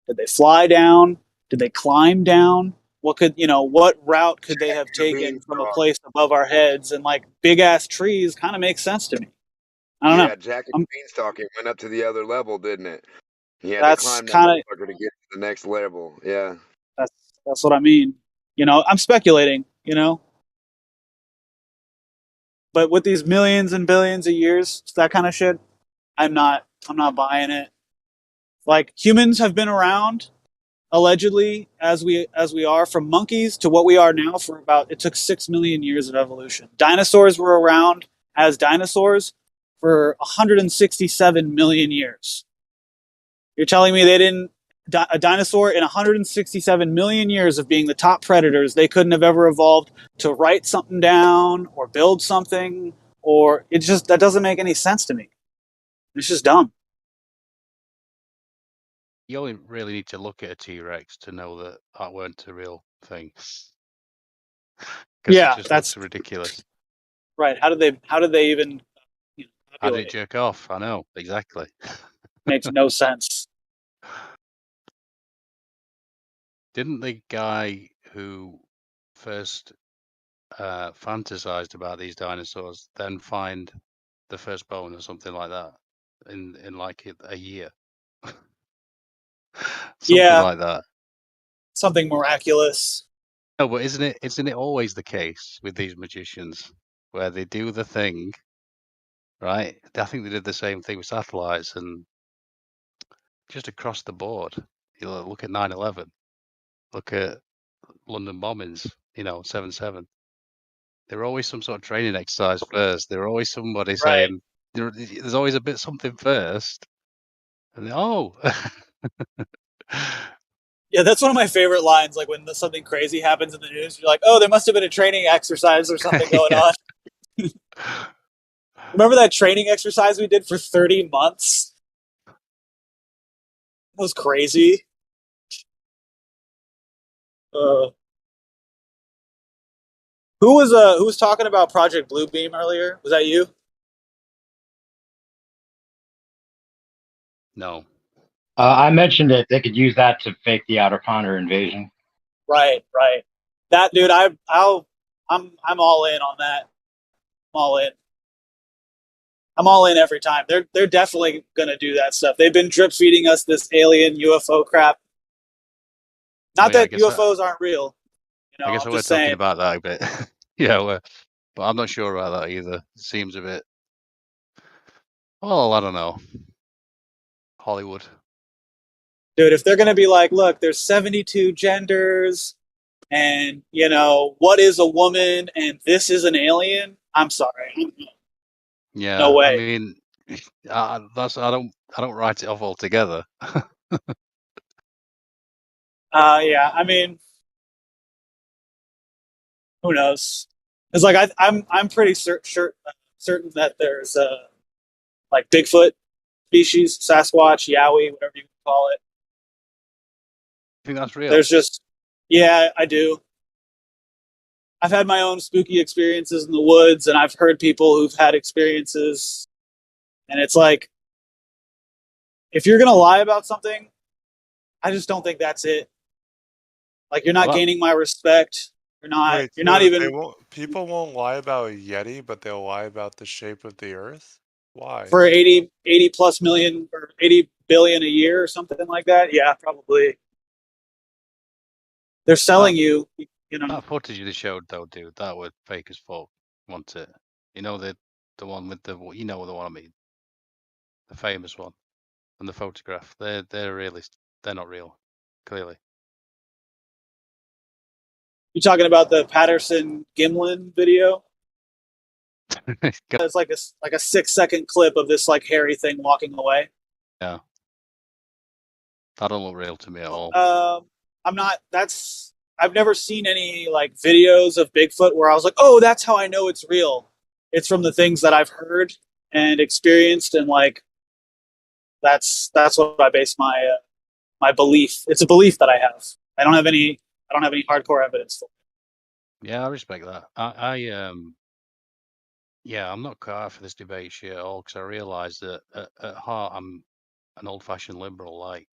Did they fly down? Did they climb down? What route could they have taken from a place above our heads? And like big ass trees kind of makes sense to me. I don't know. Yeah, Jack and Beanstalk, it went up to the other level, didn't it? He had That's to climb that kinda- motherfucker to get to the next level. Yeah. That's what I mean. I'm speculating, But with these millions and billions of years, that kind of shit, I'm not buying it. Like, humans have been around allegedly, as we are, from monkeys to what we are now, it took 6 million years of evolution. Dinosaurs were around as dinosaurs for 167 million years. You're telling me a dinosaur in 167 million years of being the top predators, they couldn't have ever evolved to write something down or build something, or that doesn't make any sense to me. It's just dumb. You only really need to look at a T-Rex to know that weren't a real thing. Because it just looks ridiculous. Right. How did they even How did it jerk off? I know, exactly. Makes no sense. Didn't the guy who first fantasized about these dinosaurs then find the first bone or something like that in like a year? Something like that. Something miraculous. No, but isn't it always the case with these magicians where they do the thing, right? I think they did the same thing with satellites and just across the board. You look at 9/11, look at London bombings, 7/7. There were always some sort of training exercise first. There were always somebody saying, there's always a bit something first. And Yeah, that's one of my favorite lines. Like when something crazy happens in the news, you're like, "Oh, there must have been a training exercise or something going on." Remember that training exercise we did for 30 months? That was crazy. Who was talking about Project Bluebeam earlier? Was that you? No. I mentioned it. They could use that to fake the Outer Ponder invasion. Right. That dude, I'm all in on that. I'm all in. I'm all in every time. They're definitely gonna do that stuff. They've been drip feeding us this alien UFO crap. Not that UFOs aren't real. I guess we're talking about that a bit. Yeah, but I'm not sure about that either. It seems a bit. Well, I don't know. Hollywood. Dude, if they're gonna be like, look, there's 72 genders, and what is a woman, and this is an alien. I'm sorry. Yeah, no way. I mean, I don't write it off altogether. Yeah, I mean, who knows? It's like I'm pretty certain that there's like Bigfoot species, Sasquatch, Yowie, whatever you call it. I think that's real. There's just, yeah, I do. I've had my own spooky experiences in the woods, and I've heard people who've had experiences, and it's like, if you're gonna lie about something, I just don't think that's it. Like, you're not gaining my respect. You're not. Wait, you're not even. People won't lie about a Yeti, but they'll lie about the shape of the Earth. Why? For 80 plus million or 80 billion a year or something like that. Yeah, probably. They're selling you. That footage you showed though, dude, that was fake as fuck. Want it? The one with the the one I mean, the famous one, and the photograph. They're not real, clearly. You talking about the Patterson Gimlin video? It's like a 6-second clip of this like hairy thing walking away. Yeah, that don't look real to me at all. I'm not. I've never seen any like videos of Bigfoot where I was like, oh, that's how I know it's real. It's from the things that I've heard and experienced, and like that's what I base my belief. It's a belief that I have. I don't have any hardcore evidence for it. Yeah, I respect that. I'm not cut out for this debate shit at all, because I realise that at heart I'm an old-fashioned liberal. Like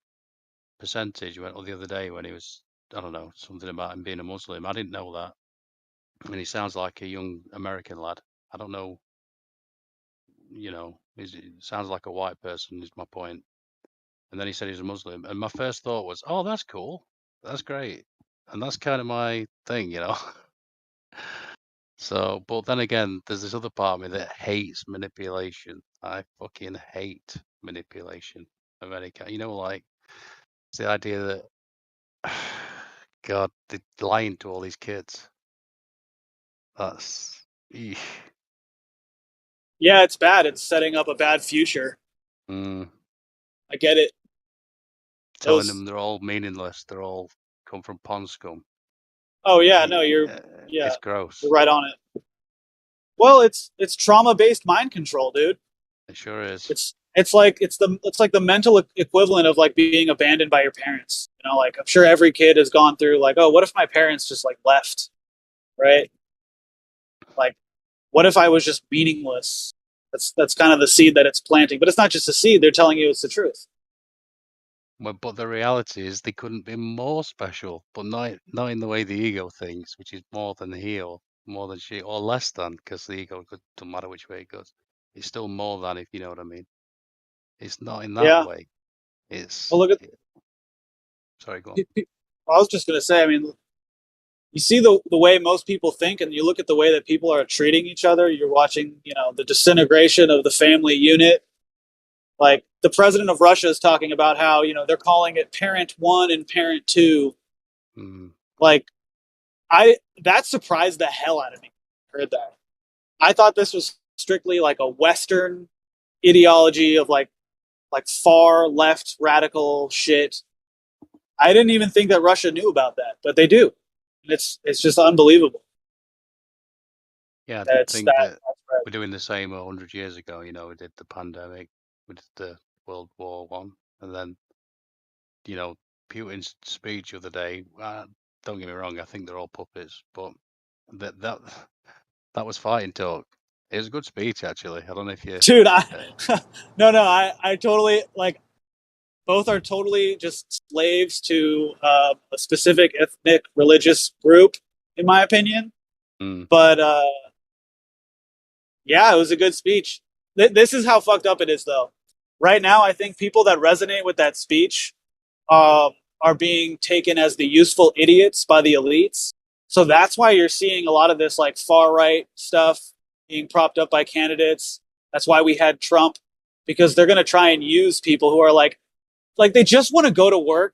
Percentage went on the other day when he was, I don't know, something about him being a Muslim. I didn't know that. And he sounds like a young American lad. I don't know, he sounds like a white person is my point. And then he said he's a Muslim. And my first thought was, oh, that's cool. That's great. And that's kind of my thing, So, but then again, there's this other part of me that hates manipulation. I fucking hate manipulation of any kind. Like, it's the idea that God, they're lying to all these kids. That's eesh. Yeah, it's bad. It's setting up a bad future. Mm. I get it. Telling Those. them they're all meaningless. They're all come from pond scum. Oh yeah, no, you're It's gross. you're right on it. Well, it's trauma-based mind control, dude. It sure is. It's like the mental equivalent of like being abandoned by your parents. You know, like I'm sure every kid has gone through like, oh, what if my parents just like left, right? Like, what if I was just meaningless? That's kind of the seed that it's planting, but it's not just a seed. They're telling you it's the truth. Well, but the reality is they couldn't be more special, but not in the way the ego thinks, which is more than he or more than she or less than, because the ego doesn't matter which way it goes. It's still more than, if you know what I mean. It's not in that Yeah. way. It's Well, look at. Sorry, go on. I was just gonna say. I mean, you see the way most people think, and you look at the way that people are treating each other. You're watching, you know, the disintegration of the family unit. Like the president of Russia is talking about how, you know, they're calling it parent 1 and parent 2. Mm. Like that surprised the hell out of me. I heard that. I thought this was strictly like a Western ideology of like far left radical shit. I didn't even think that Russia knew about that, but they do. It's just unbelievable. Yeah, I did That's think that. that That's right. we're doing the same 100 years ago. You know, we did the pandemic, we did the World War One, and then, you know, Putin's speech the other day. Don't get me wrong, I think they're all puppets, but that was fighting talk. It was a good speech, actually. I don't know if you. Dude, I totally like. Both are totally just slaves to a specific ethnic religious group, in my opinion. Mm. But yeah, it was a good speech. This is how fucked up it is, though. Right now, I think people that resonate with that speech are being taken as the useful idiots by the elites. So that's why you're seeing a lot of this like far right stuff being propped up by candidates. That's why we had Trump, because they're going to try and use people who are like they just want to go to work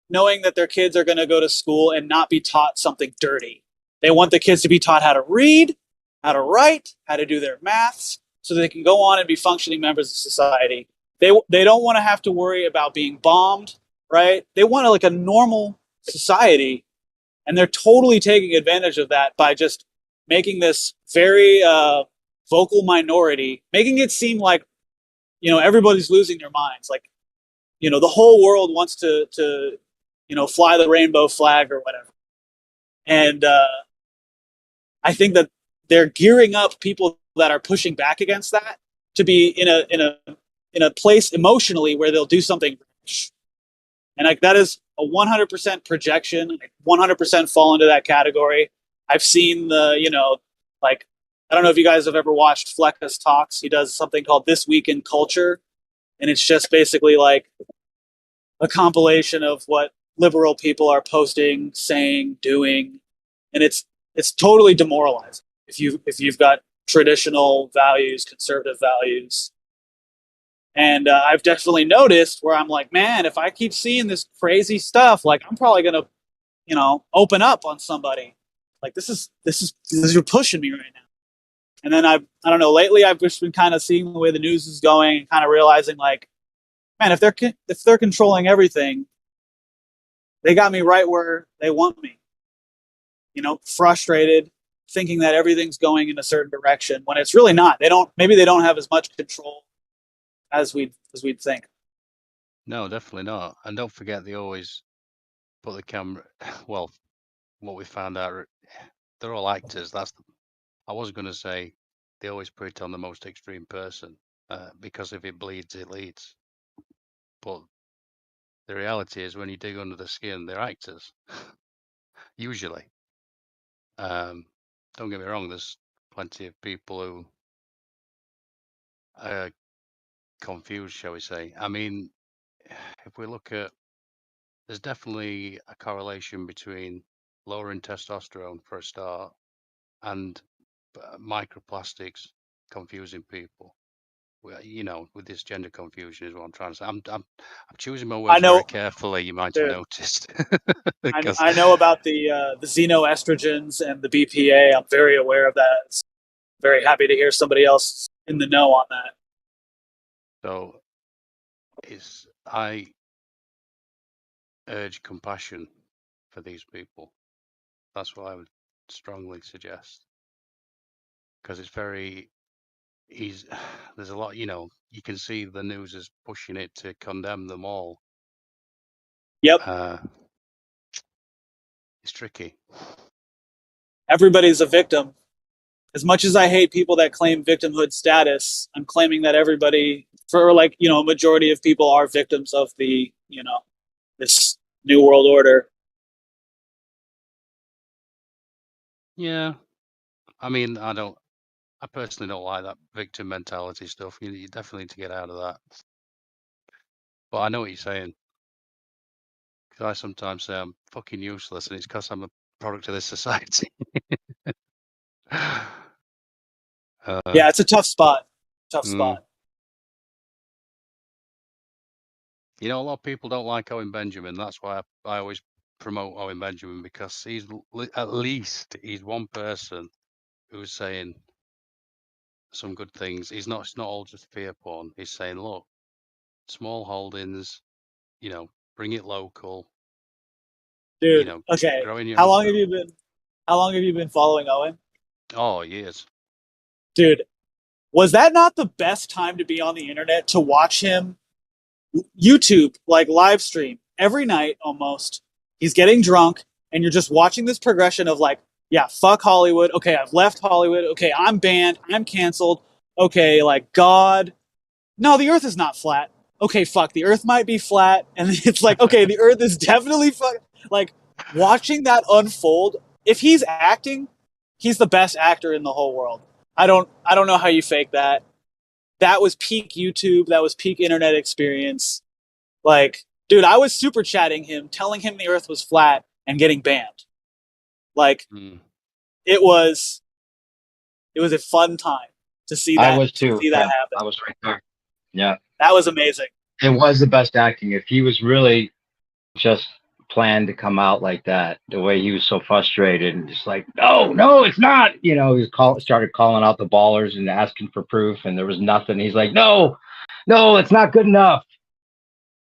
knowing that their kids are going to go to school and not be taught something dirty. They want the kids to be taught how to read, how to write, how to do their maths, so they can go on and be functioning members of society. They don't want to have to worry about being bombed, right? They want like a normal society, and they're totally taking advantage of that by just making this very vocal minority, making it seem like, you know, everybody's losing their minds. Like, you know, the whole world wants to you know, fly the rainbow flag or whatever. And I think that they're gearing up people that are pushing back against that to be in a place emotionally where they'll do something. And like that is a 100% projection. 100% fall into that category. I've seen the, you know, like, I don't know if you guys have ever watched Flecka's talks. He does something called This Week in Culture, and it's just basically like a compilation of what liberal people are posting, saying, doing, and it's totally demoralizing if you've got traditional values, conservative values. And I've definitely noticed where I'm like, man, if I keep seeing this crazy stuff, like I'm probably gonna, you know, open up on somebody. Like this is you're pushing me right now. And then I don't know. Lately, I've just been kind of seeing the way the news is going and kind of realizing like, man, if they're controlling everything, they got me right where they want me. You know, frustrated, thinking that everything's going in a certain direction when it's really not. Maybe they don't have as much control as we'd think. No, definitely not. And don't forget, they always put the camera. Well, what we found out, they're all actors. I was going to say they always put it on the most extreme person, because if it bleeds, it leads. But the reality is, when you dig under the skin, they're actors, usually. Don't get me wrong, there's plenty of people who are confused, shall we say. I mean, if we look at, there's definitely a correlation between lowering testosterone for a start and microplastics confusing people. you know, with this gender confusion is what I'm trying to say. I'm choosing my I words know, very carefully. You might have dude. noticed. I, Because I know about the xenoestrogens and the BPA. I'm very aware of that. Very happy to hear somebody else in the know on that. so I urge compassion for these people. That's what I would strongly suggest, because it's very there's a lot, you know, you can see the news is pushing it to condemn them all. Yep. It's tricky. Everybody's a victim. As much as I hate people that claim victimhood status, I'm claiming that everybody, for like, you know, a majority of people are victims of the, you know, this new world order. Yeah. I mean, I personally don't like that victim mentality stuff. You definitely need to get out of that. But I know what you're saying. Because I sometimes say I'm fucking useless, and it's because I'm a product of this society. Yeah, it's a tough spot. Tough spot. You know, a lot of people don't like Owen Benjamin. That's why I always promote Owen Benjamin, because he's at least he's one person who's saying some good things. It's not all just fear porn. He's saying, look, small holdings, you know, bring it local. Dude, You know, okay. growing your How own long have food. you been following Owen? Oh, years. Dude, was that not the best time to be on the internet to watch him YouTube, like live stream every night almost? He's getting drunk, and you're just watching this progression of like, yeah, fuck Hollywood. Okay, I've left Hollywood. Okay, I'm banned. I'm canceled. Okay, like God. No, the earth is not flat. Okay, fuck, the earth might be flat. And it's like, okay, the earth is definitely like watching that unfold. If he's acting, he's the best actor in the whole world. I don't know how you fake that. That was peak YouTube. That was peak internet experience. Like, dude, I was super chatting him, telling him the earth was flat and getting banned. Like, it was a fun time to see I that was too. Yeah, happen. I was right there. Yeah, that was amazing. It was the best acting. If he was really just planned to come out like that, the way he was so frustrated and just like, no, it's not. You know, he started calling out the ballers and asking for proof, and there was nothing. He's like, no, it's not good enough.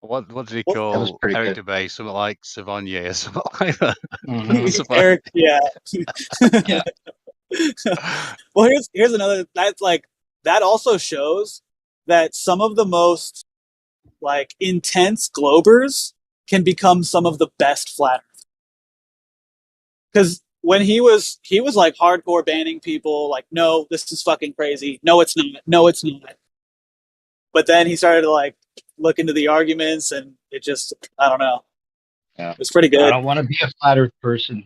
What did he call Eric DeBay? Something like Savonier or something like that. Eric, yeah. Yeah. Well, here's another. That's like, that also shows that some of the most like intense globers can become some of the best flat earth. Because when he was like hardcore banning people, like, no, this is fucking crazy. No, it's not. No, it's not. But then he started to like look into the arguments, and it just, I don't know. Yeah. It was pretty good. I don't want to be a flat earth person.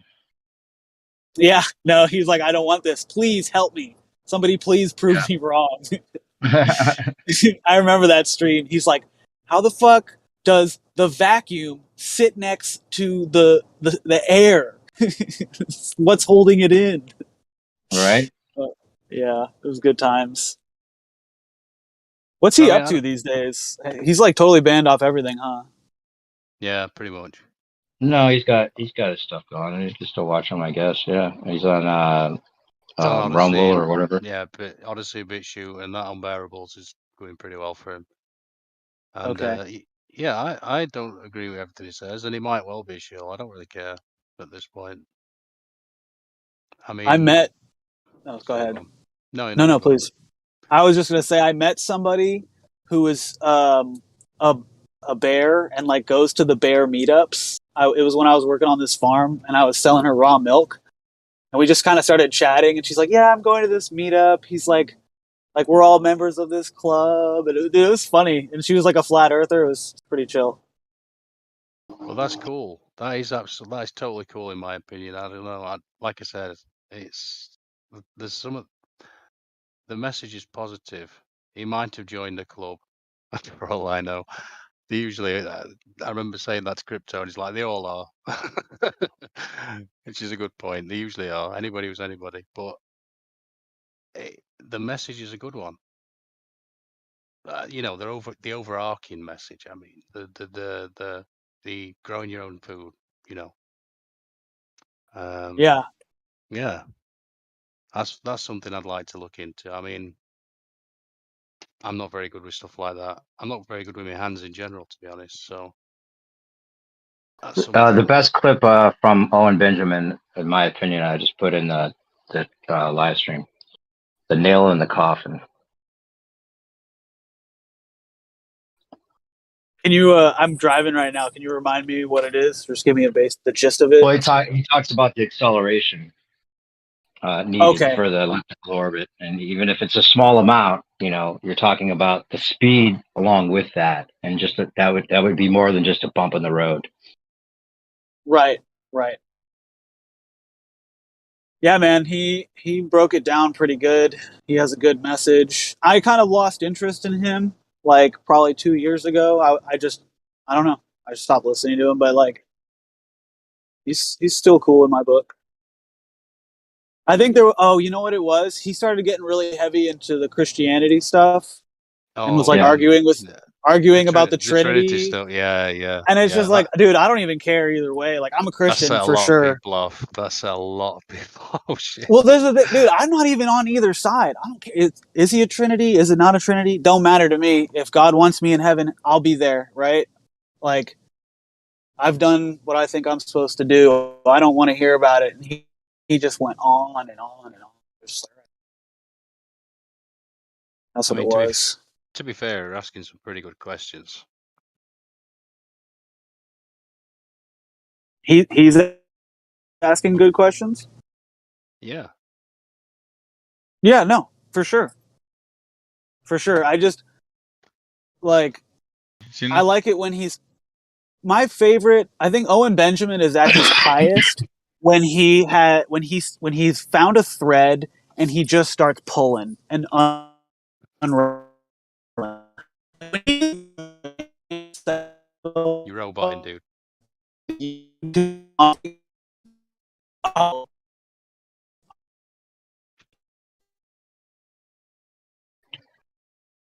Yeah, no, he's like, I don't want this. Please help me. Somebody please prove me wrong. I remember that stream. He's like, how the fuck does the vacuum sit next to the air? What's holding it in? Right. Yeah, it was good times. What's he up to these days? He's like totally banned off everything, huh? Yeah, pretty much. No, he's got his stuff going. You can still watch him, I guess. Yeah, he's on Rumble or whatever. Yeah, but Odyssey, BitChute, and that Unbearables is going pretty well for him. And okay. Yeah, I don't agree with everything he says, and he might well be shill. I don't really care at this point. I mean, I met. Oh, go ahead. No, please. I was just gonna say, I met somebody who was a bear and like goes to the bear meetups. It was when I was working on this farm, and I was selling her raw milk, and we just kind of started chatting. And she's like, "Yeah, I'm going to this meetup." He's like we're all members of this club, and it was funny. And she was like a flat earther. It was pretty chill. Well, that's cool. That is totally cool in my opinion. I don't know. Like I said, there's some of the message is positive. He might have joined the club, for all I know. They usually, I remember saying that to Crypto, and he's like, they all are, which is a good point. They usually are. Anybody who's anybody, but the message is a good one. you know, the overarching message. I mean, the growing your own food. You know, Yeah. yeah, that's something I'd like to look into. I mean, I'm not very good with stuff like that. I'm not very good with my hands in general, to be honest. So that's The something. best clip from Owen Benjamin, in my opinion, I just put in the live stream. The nail in the coffin. Can you? I'm driving right now. Can you remind me what it is? Just give me the gist of it. Well, he talks about the acceleration needed Okay. for the elliptical orbit, and even if it's a small amount, you know, you're talking about the speed along with that, and just that would be more than just a bump in the road. Right. Right. Yeah, man. He broke it down pretty good. He has a good message. I kind of lost interest in him like probably 2 years ago. I don't know. I just stopped listening to him, but like he's still cool in my book. I think you know what it was? He started getting really heavy into the Christianity stuff and was Oh like Yeah. arguing about the the Trinity Trinity. stuff. Yeah. And it's just like, dude, I don't even care either way. Like, I'm a That Christian set a for lot of sure. people off. That set a lot of people. Oh shit. Well, there's dude, I'm not even on either side. I don't care. Is he a Trinity? Is it not a Trinity? Don't matter to me. If God wants me in heaven, I'll be there, right? Like, I've done what I think I'm supposed to do. I don't want to hear about it. And he just went on and on and on. That's I what it mean, was. to be fair, you're asking some pretty good questions. He's asking good questions. Yeah. Yeah, no, for sure. For sure. I just like I like it when he's my favorite. I think Owen Benjamin is at his highest when he's found a thread and he just starts pulling and unraveling. You're roboting, dude.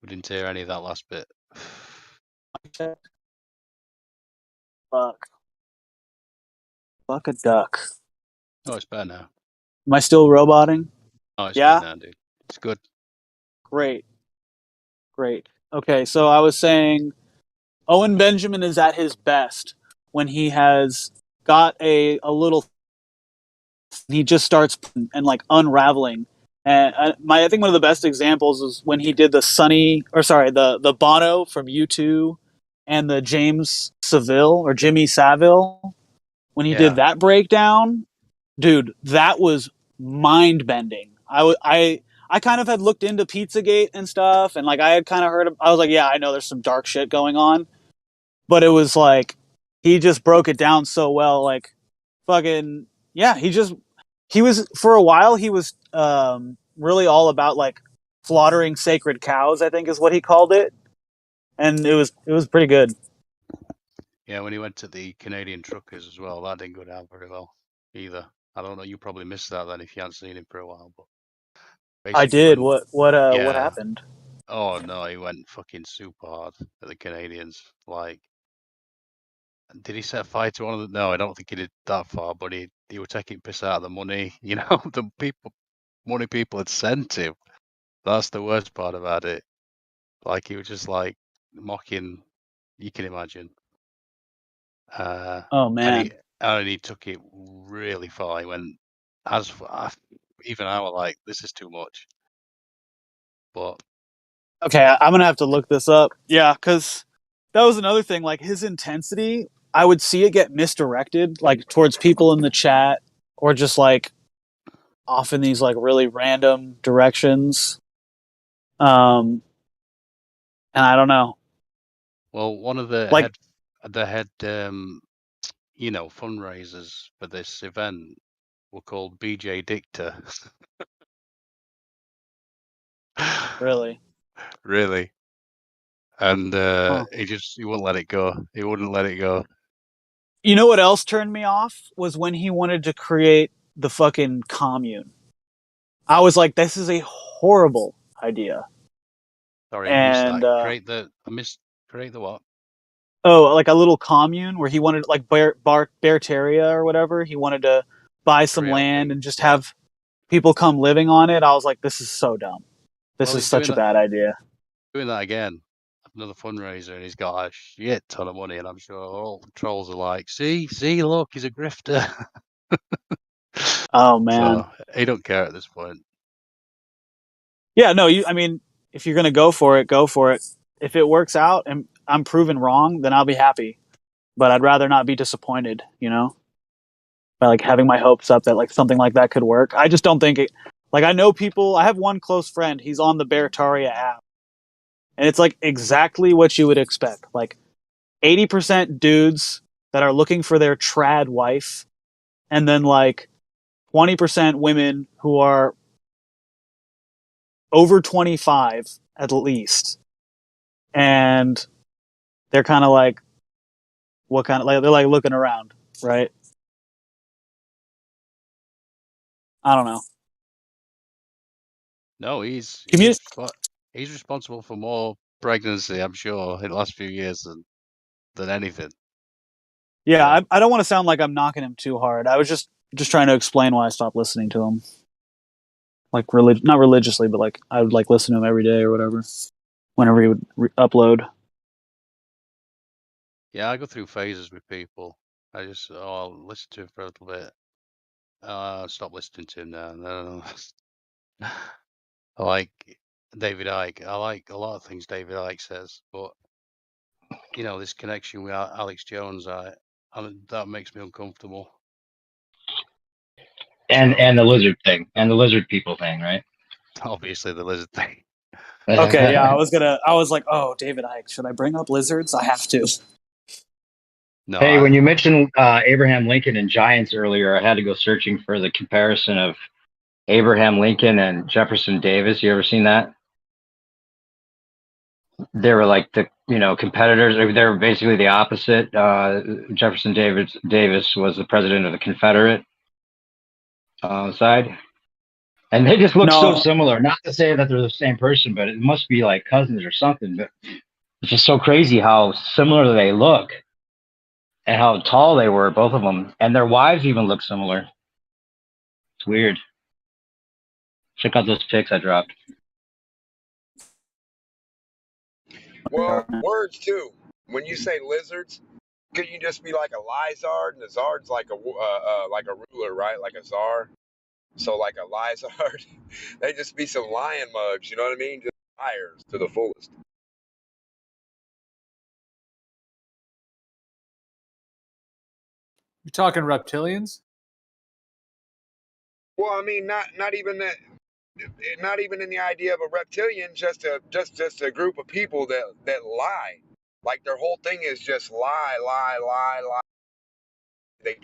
We didn't hear any of that last bit. Fuck a duck. Oh, it's better now. Am I still roboting? Oh, it's Yeah. good now, dude. It's good. Great. Okay, so I was saying Owen Benjamin is at his best when he has got a little. He just starts and like unraveling. And I think one of the best examples is when he did the Bono from U2 and the Jimmy Savile. When he did that breakdown, dude, that was mind bending. I kind of had looked into Pizzagate and stuff, and like I had kind of heard. I was like, yeah, I know there's some dark shit going on, but it was like he just broke it down so well. Like, fucking yeah, he was for a while. He was really all about like slaughtering sacred cows. I think is what he called it, and it was pretty good. Yeah, when he went to the Canadian truckers as well, that didn't go down very well either. I don't know. You probably missed that then if you hadn't seen him for a while. But I did. What happened? Oh no, he went fucking super hard at the Canadians. Like, did he set fire to one of them? No, I don't think he did that far. But he were taking piss out of the money. You know, the money people had sent him. That's the worst part about it. Like he was just like mocking. You can imagine. Oh man. And he took it really far. He went even I was like, this is too much. But okay, I'm gonna have to look this up. Yeah, because that was another thing. Like his intensity, I would see it get misdirected, like towards people in the chat, or just like off in these like really random directions. And I don't know. Well, one of the like head fundraisers for this event were called BJ Dicta. Really? Really. And he wouldn't let it go. He wouldn't let it go. You know what else turned me off was when he wanted to create the fucking commune. I was like, this is a horrible idea. Sorry, I missed and that. Create the what? like a little commune where he wanted, like Beartaria or whatever. He wanted to buy some land and just have people come living on it. I was like, this is so dumb. This is such a bad idea. Doing that again, another fundraiser, and he's got a shit ton of money, and I'm sure all the trolls are like, see, look, he's a grifter. Oh man. So he don't care at this point. Yeah, no, I mean, if you're gonna go for it, go for it. If it works out and I'm proven wrong, then I'll be happy. But I'd rather not be disappointed, you know, by like having my hopes up that like something like that could work. I just don't think it. Like I know people. I have one close friend. He's on the Beartaria app, and it's like exactly what you would expect. Like 80% dudes that are looking for their trad wife, and then like 20% women who are over 25 at least, and they're kind of like, what kind of, like, they're like looking around, right? I don't know. No, he's responsible for more pregnancy, I'm sure, in the last few years than anything. Yeah, I don't want to sound like I'm knocking him too hard. I was just trying to explain why I stopped listening to him. Like not religiously, but like I would like listen to him every day or whatever, whenever he would upload. Yeah, I go through phases with people. I'll listen to him for a little bit. Stop listening to him now. No. I like David Icke. I like a lot of things David Icke says, but you know, this connection with Alex Jones, that makes me uncomfortable. And the lizard thing, and the lizard people thing, right? Obviously, the lizard thing. Okay, yeah, I was like, oh, David Icke, should I bring up lizards? I have to. No. Hey, when you mentioned Abraham Lincoln and giants earlier, I had to go searching for the comparison of Abraham Lincoln and Jefferson Davis. You ever seen that? They were like the competitors. They were basically the opposite. Jefferson Davis was the president of the Confederate side, and they just look so similar. Not to say that they're the same person, but it must be like cousins or something. But it's just so crazy how similar they look and how tall they were, both of them, and their wives even look similar. It's weird. Check out those pics I dropped. Well, words too. When you say lizards, could you just be like a lizard? And a zard's like a ruler, right? Like a czar. So like a lizard, they just be some lion mugs. You know what I mean? Just liars to the fullest. You talking reptilians? Well, I mean, not even that. Not even in the idea of a reptilian, just a group of people that lie. Like their whole thing is just lie. They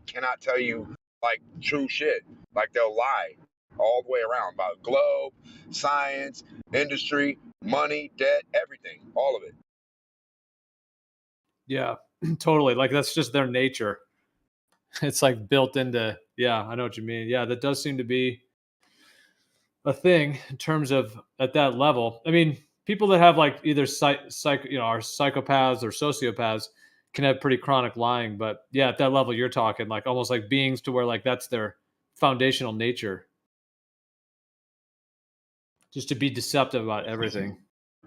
cannot tell you like true shit. Like they'll lie all the way around about globe, science, industry, money, debt, everything, all of it. Yeah, totally. Like that's just their nature. It's like built into. Yeah, I know what you mean. Yeah, that does seem to be a thing in terms of at that level. I mean, people that have like either are psychopaths or sociopaths can have pretty chronic lying, but yeah, at that level you're talking like almost like beings to where like that's their foundational nature, just to be deceptive about everything.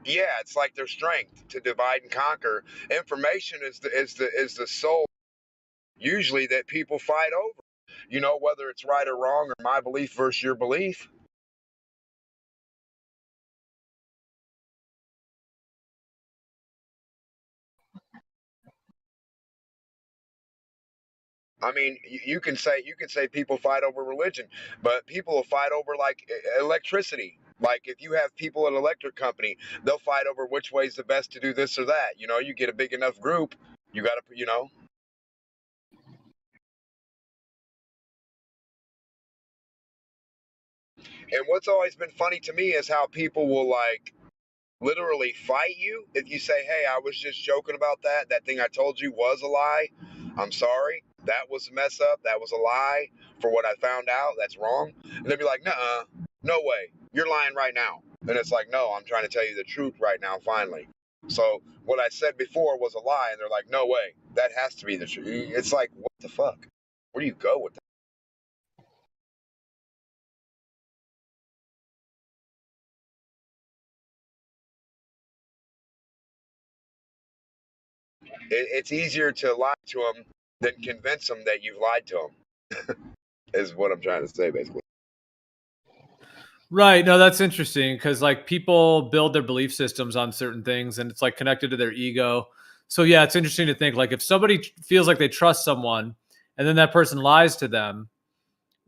Yeah, it's like their strength to divide and conquer. Information is the soul usually that people fight over. You know, whether it's right or wrong or my belief versus your belief. I mean, you can say people fight over religion, but people will fight over like electricity. Like if you have people at an electric company, they'll fight over which way's the best to do this or that. You know, you get a big enough group, you got to, you know. And what's always been funny to me is how people will like literally fight you if you say, hey, I was just joking about that. That thing I told you was a lie. I'm sorry. That was a mess up. That was a lie for what I found out. That's wrong. And they'll be like, nuh-uh, no way. You're lying right now. And it's like, no, I'm trying to tell you the truth right now, finally. So what I said before was a lie, and they're like, no way, that has to be the truth. It's like, what the fuck? Where do you go with that? It's easier to lie to them than convince them that you've lied to them, is what I'm trying to say, basically. Right. No, that's interesting because like people build their belief systems on certain things and it's like connected to their ego. So yeah, it's interesting to think like if somebody feels like they trust someone and then that person lies to them,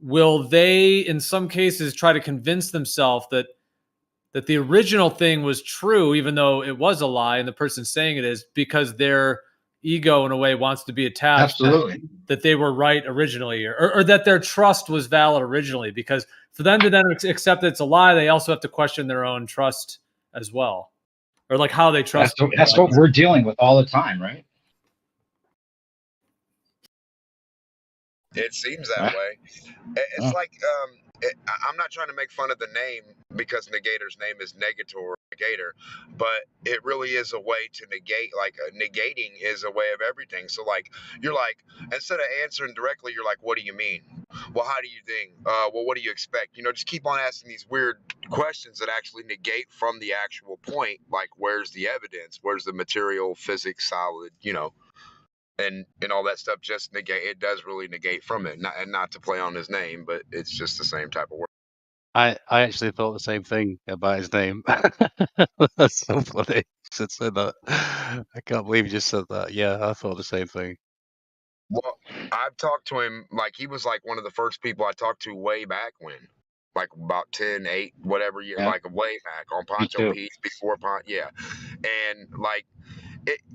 will they in some cases try to convince themselves that the original thing was true even though it was a lie and the person saying it is because their ego in a way wants to be attached Absolutely. that they were right originally or that their trust was valid originally, because for them to then accept that it's a lie, they also have to question their own trust as well, or like how they trust. That's what we're dealing with all the time, right? It seems that way. It's like, I'm not trying to make fun of the name because Negator's name is Negator, Negator, but it really is a way to negate, like negating is a way of everything. So like, you're like, instead of answering directly, you're like, what do you mean? Well, how do you think? Well, what do you expect? You know, just keep on asking these weird questions that actually negate from the actual point. Like, where's the evidence? Where's the material, physics, solid, you know? And all that stuff just negate. It does really negate from it, not to play on his name, but it's just the same type of work. I actually thought the same thing about his name. That's so funny. You said that. I can't believe you just said that. Yeah, I thought the same thing. Well, I've talked to him, like he was like one of the first people I talked to way back when, like about 10, 8, whatever year, Yeah. like way back on Poncho Peace before yeah. And like,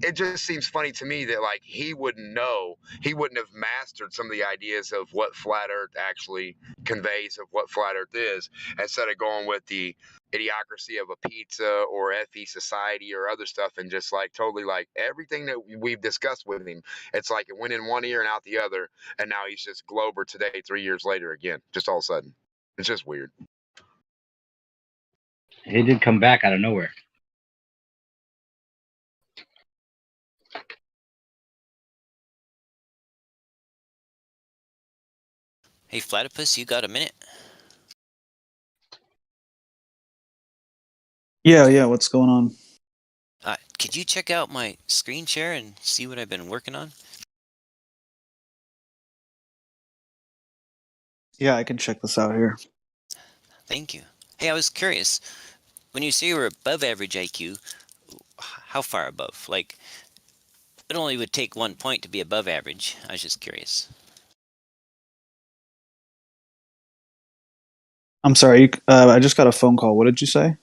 it just seems funny to me that like he wouldn't have mastered some of the ideas of what flat earth actually conveys, of what flat earth is, instead of going with the idiocracy of a pizza or FE society or other stuff, and just like totally like everything that we've discussed with him, it's like it went in one ear and out the other, and now he's just Glober today 3 years later again, just all of a sudden. It's just weird. He did come back out of nowhere. Hey, Platypus, you got a minute? Yeah, what's going on? Could you check out my screen share and see what I've been working on? Yeah, I can check this out here. Thank you. Hey, I was curious. When you say you were above average IQ, how far above? Like, it only would take 1 point to be above average. I was just curious. I'm sorry, I just got a phone call. What did you say?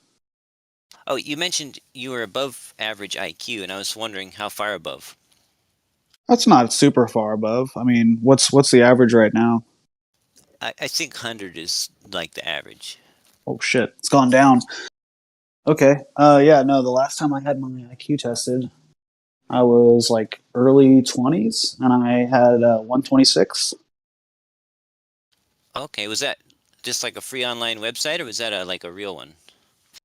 Oh, you mentioned you were above average IQ, and I was wondering how far above. That's not super far above. I mean, what's the average right now? I think 100 is like the average. Oh shit, it's gone down. Okay. Yeah, no, the last time I had my IQ tested, I was like early 20s, and I had 126. Okay, was that just like a free online website, or was that like a real one?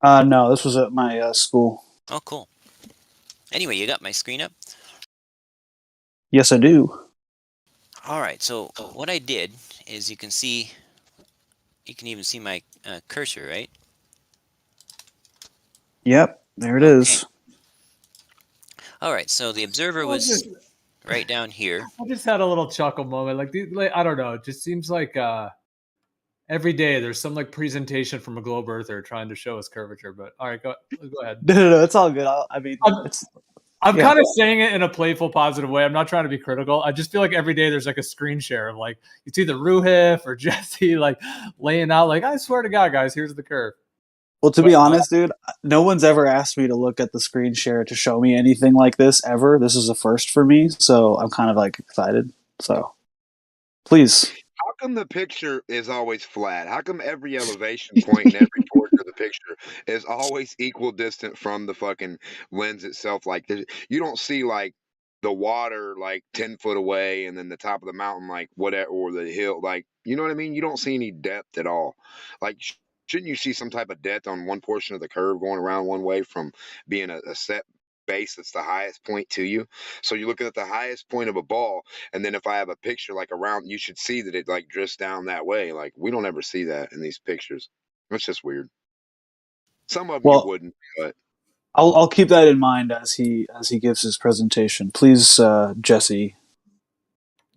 No, this was at my school. Oh, cool. Anyway, you got my screen up? Yes, I do. All right, so what I did is you can even see my cursor, right? Yep, there it is. All right, so the observer was right down here. I just had a little chuckle moment. Like I don't know. It just seems like every day there's some like presentation from a globe earther trying to show us curvature. But all right, go ahead. No, it's all good. I'm kind of saying it in a playful, positive way. I'm not trying to be critical. I just feel like every day there's like a screen share of like it's either Ruhif or Jesse like laying out like, I swear to God, guys, here's the curve. Well, to be honest, dude, no one's ever asked me to look at the screen share to show me anything like this ever. This is a first for me, so I'm kind of like excited. So, please. How come the picture is always flat? How come every elevation point in every portion of the picture is always equal distant from the fucking lens itself? Like, you don't see like the water like 10 foot away and then the top of the mountain like whatever, or the hill, like, you know what I mean? You don't see any depth at all. Like, shouldn't you see some type of depth on one portion of the curve going around one way from being a set base that's the highest point to you? So you look at the highest point of a ball, and then if I have a picture like around, you should see that it like drifts down that way. Like we don't ever see that in these pictures. That's just weird. Some of them you Well, wouldn't, but I'll keep that in mind as he gives his presentation. Please, Jesse.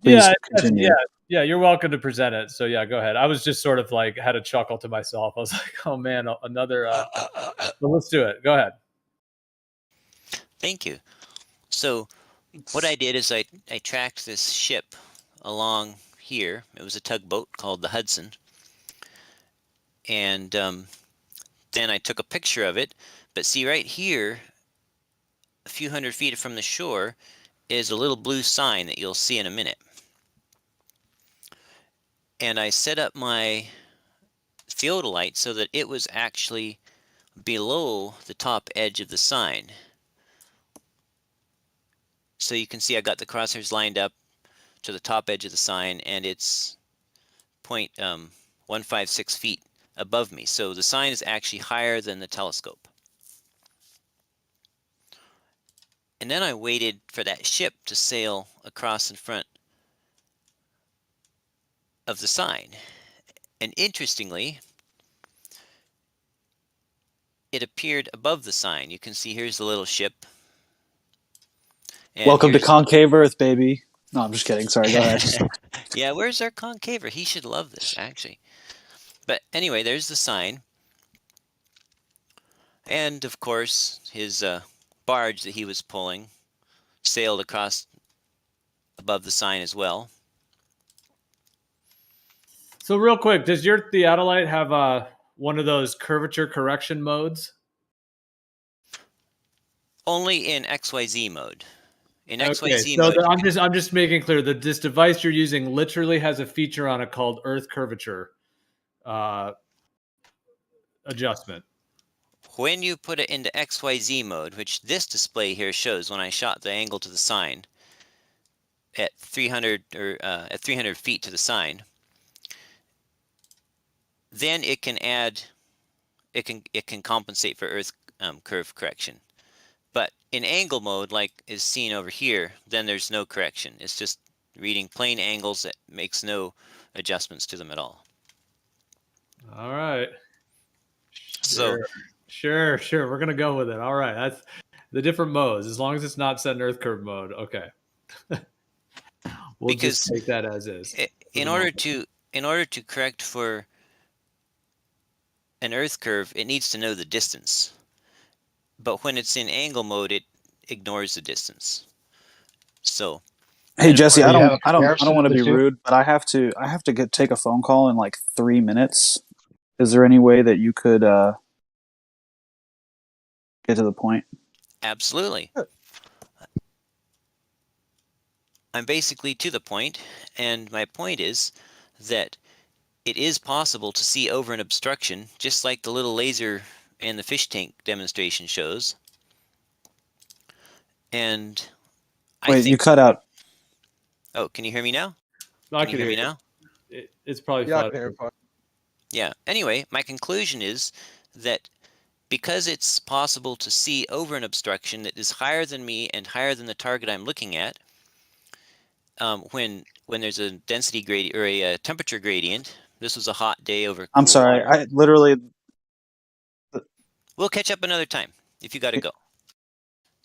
Please continue. Yeah, you're welcome to present it. So yeah, go ahead. I was just sort of like had a chuckle to myself. I was like, oh man, another. But let's do it. Go ahead. Thank you. So what I did is I tracked this ship along here. It was a tugboat called the Hudson. And then I took a picture of it. But see right here, a few hundred feet from the shore, is a little blue sign that you'll see in a minute. And I set up my theodolite so that it was actually below the top edge of the sign. So you can see I got the crosshairs lined up to the top edge of the sign, and it's 0.156 feet above me. So the sign is actually higher than the telescope. And then I waited for that ship to sail across in front of the sign. And interestingly, it appeared above the sign. You can see here's the little ship. And welcome to Concave Earth, baby. No, I'm just kidding. Sorry, go ahead. Yeah, where's our concaver? He should love this, actually. But anyway, there's the sign. And, of course, his barge that he was pulling sailed across above the sign as well. So real quick, does your theodolite have one of those curvature correction modes? Only in XYZ mode. In Okay, XYZ so mode, I'm just making clear that this device you're using literally has a feature on it called Earth curvature adjustment. when you put it into XYZ mode, which this display here shows when I shot the angle to the sign at 300 feet to the sign, then it can add, it can compensate for Earth curve correction. But in angle mode, like is seen over here, then there's no correction. It's just reading plain angles that makes no adjustments to them at all. All right. So sure. We're gonna go with it. All right. That's the different modes. As long as it's not set in Earth curve mode. Okay. We'll just take that as is. In order to correct for an Earth curve, it needs to know the distance. But when it's in angle mode, it ignores the distance. So, hey Jesse, I don't want to be rude, but I have to take a phone call in like 3 minutes. Is there any way that you could get to the point? Absolutely. I'm basically to the point, and my point is that it is possible to see over an obstruction, just like the little laser and the fish tank demonstration shows. And wait, you cut out. Oh, can you hear me now? No, can you hear me now? It's probably I can hear it fine. Yeah. Anyway, my conclusion is that because it's possible to see over an obstruction that is higher than me and higher than the target I'm looking at, when there's a density gradient or a temperature gradient. This was a hot day over. I'm sorry. Water. I literally. We'll catch up another time if you got to go.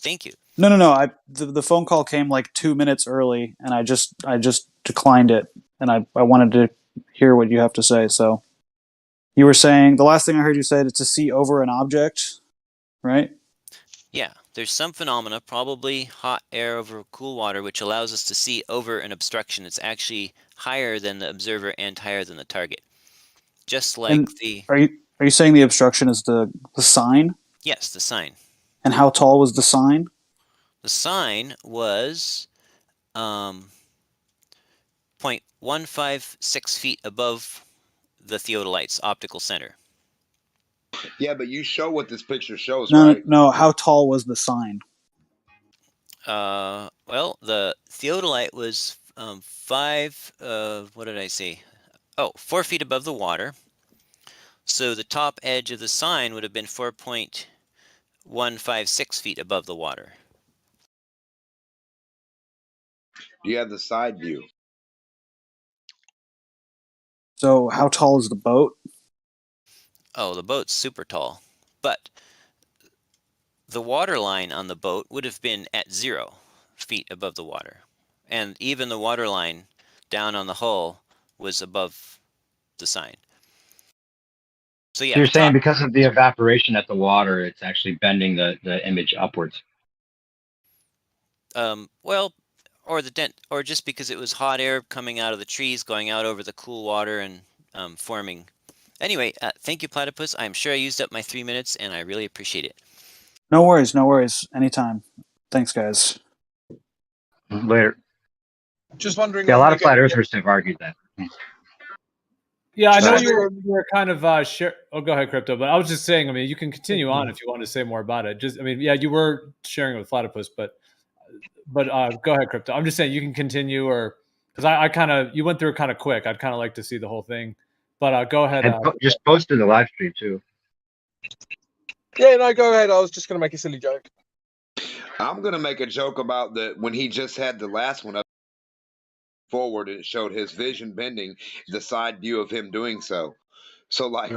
Thank you. No. The phone call came like 2 minutes early, and I just declined it, and I wanted to hear what you have to say. So, you were saying the last thing I heard you say is to see over an object, right? Yeah, there's some phenomena, probably hot air over cool water, which allows us to see over an obstruction. It's actually higher than the observer and higher than the target. Just like Are you saying the obstruction is the sign? Yes, the sign. And how tall was the sign? The sign was 0.156 feet above the theodolite's optical center. yeah, but you show what this picture shows, No, right? no. How tall was the sign? Well, the theodolite was 4 feet above the water. So the top edge of the sign would have been 4.156 feet above the water. You have the side view. So how tall is the boat? Oh, the boat's super tall. But the water line on the boat would have been at 0 feet above the water. And even the water line down on the hull was above the sign. So yeah, You're the saying top, because of the evaporation at the water, it's actually bending the image upwards. well, or the dent, or just because it was hot air coming out of the trees, going out over the cool water and forming. Anyway, thank you, Platypus. I'm sure I used up my 3 minutes, and I really appreciate it. No worries, no worries. Anytime. Thanks, guys. Later. Just wondering Yeah, a when lot we of get flat earthers have argued that. Yeah, I Just know wondering you were kind of Oh, go ahead, Crypto. But I was just saying. I mean, you can continue on if you want to say more about it. Just, I mean, yeah, you were sharing it with Platypus, but go ahead, Crypto. I'm just saying you can continue, or because I kind of you went through it kind of quick. I'd kind of like to see the whole thing, but go ahead. And just post in the live stream too. Yeah, no, go ahead. I was just going to make a silly joke. I'm gonna make a joke about when he just had the last one up forward and it showed his vision bending, the side view of him doing so. So like,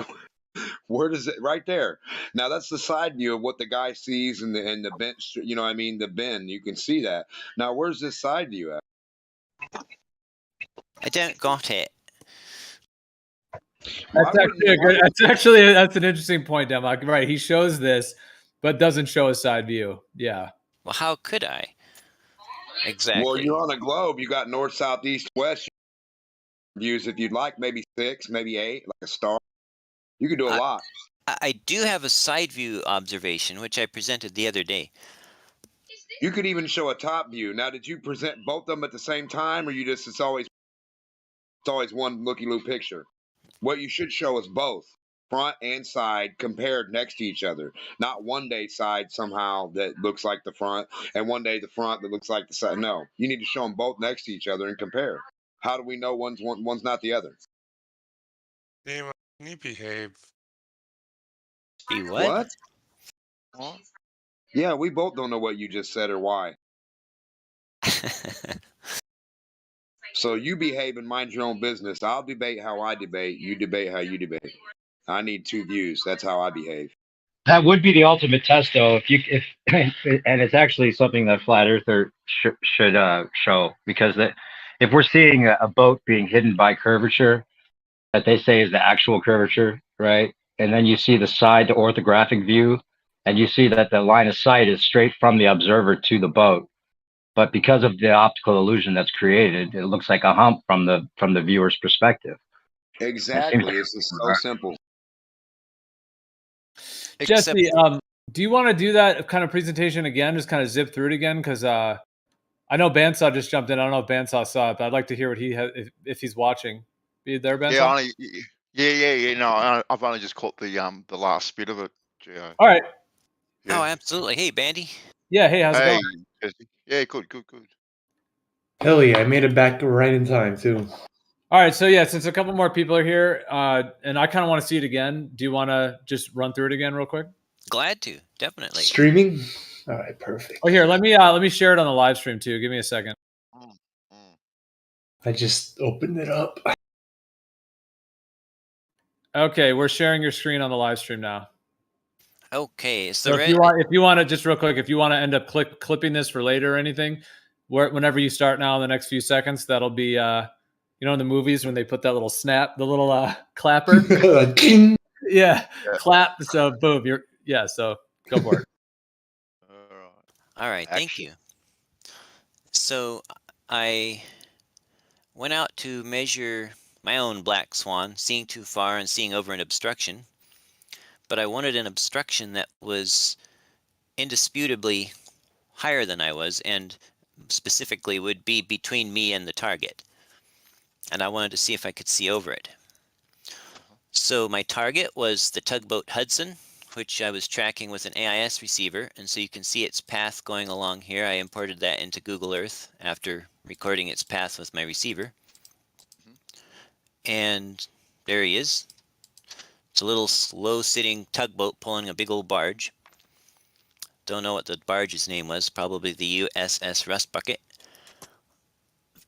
where does it right there? Now that's the side view of what the guy sees in the bench. You know what I mean? The bend. You can see that. Now where's this side view at? I don't got it. That's an interesting point, Demok. Right, he shows this, but doesn't show a side view. Yeah. Well, how could I? Exactly. Well, you're on a globe. You got north, south, east, west views if you'd like. Maybe 6, maybe 8, like a star. You could do a lot. I do have a side view observation, which I presented the other day. You could even show a top view. Now, did you present both of them at the same time, or you just it's always one looky-loo picture? What you should show is both front and side compared next to each other, not one day side somehow that looks like the front and one day the front that looks like the side. No, you need to show them both next to each other and compare. How do we know one's not the other? Nemo, can you behave? Be what? What? Yeah, we both don't know what you just said or why. So you behave and mind your own business. I'll debate how I debate. You debate how you debate. I need 2 views. That's how I behave. That would be the ultimate test, though. If and it's actually something that flat earther should show, because if we're seeing a boat being hidden by curvature that they say is the actual curvature, right? And then you see the side orthographic view, and you see that the line of sight is straight from the observer to the boat. But because of the optical illusion that's created, it looks like a hump from the viewer's perspective. Exactly. It's just so simple. Jesse, do you want to do that kind of presentation again? Just kind of zip through it again, because I know Bandsaw just jumped in. I don't know if Bandsaw saw it, but I'd like to hear what he has if he's watching. Are you there, Bandsaw? Yeah. No, I've only just caught the last bit of it. Gio. All right. Yeah. Oh, absolutely. Hey, Bandy. Yeah. Hey, how's it going? Jesse. Yeah, good. Hell yeah, I made it back right in time too. All right, so yeah, since a couple more people are here, and I kind of want to see it again, do you want to just run through it again real quick? Glad to, definitely. Streaming? All right, perfect. Oh, here, let me share it on the live stream too. Give me a second. I just opened it up. Okay, we're sharing your screen on the live stream now. Okay, So if you want to just real quick, if you want to end up clipping this for later or anything, whenever you start now in the next few seconds, that'll be you know, in the movies when they put that little snap, the little clapper. Yeah, clap. So boom, so go for it. All right, thank you. So I went out to measure my own black swan, seeing too far and seeing over an obstruction. But I wanted an obstruction that was indisputably higher than I was, and specifically would be between me and the target. And I wanted to see if I could see over it. So my target was the tugboat Hudson, which I was tracking with an AIS receiver, and so you can see its path going along here. I imported that into Google Earth after recording its path with my receiver. And there he is. It's a little slow-sitting tugboat pulling a big old barge. Don't know what the barge's name was. Probably the USS Rust Bucket.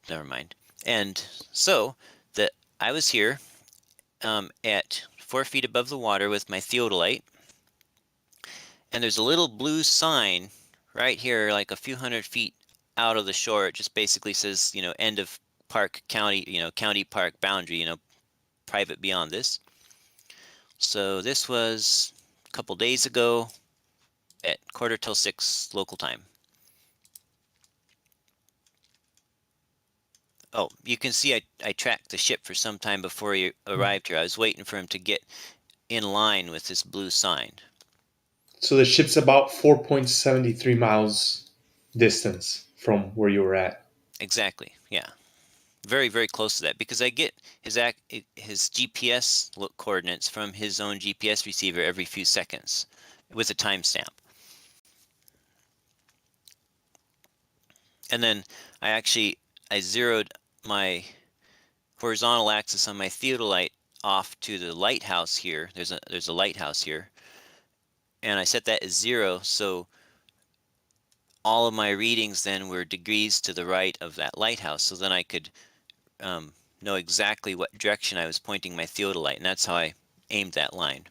Never mind. And so I was here at 4 feet above the water with my theodolite, and there's a little blue sign right here, like a few hundred feet out of the shore. It just basically says, you know, end of park county, you know, county park boundary, you know, private beyond this. So this was a couple days ago at 5:45 local time. Oh, you can see I tracked the ship for some time before he arrived here. I was waiting for him to get in line with this blue sign. So the ship's about 4.73 miles distance from where you were at. Exactly, yeah. Very, very close to that, because I get his GPS coordinates from his own GPS receiver every few seconds with a timestamp. And then I zeroed my horizontal axis on my theodolite off to the lighthouse here. There's a lighthouse here, and I set that as 0, so all of my readings then were degrees to the right of that lighthouse, so then I could know exactly what direction I was pointing my theodolite, and that's how I aimed that line.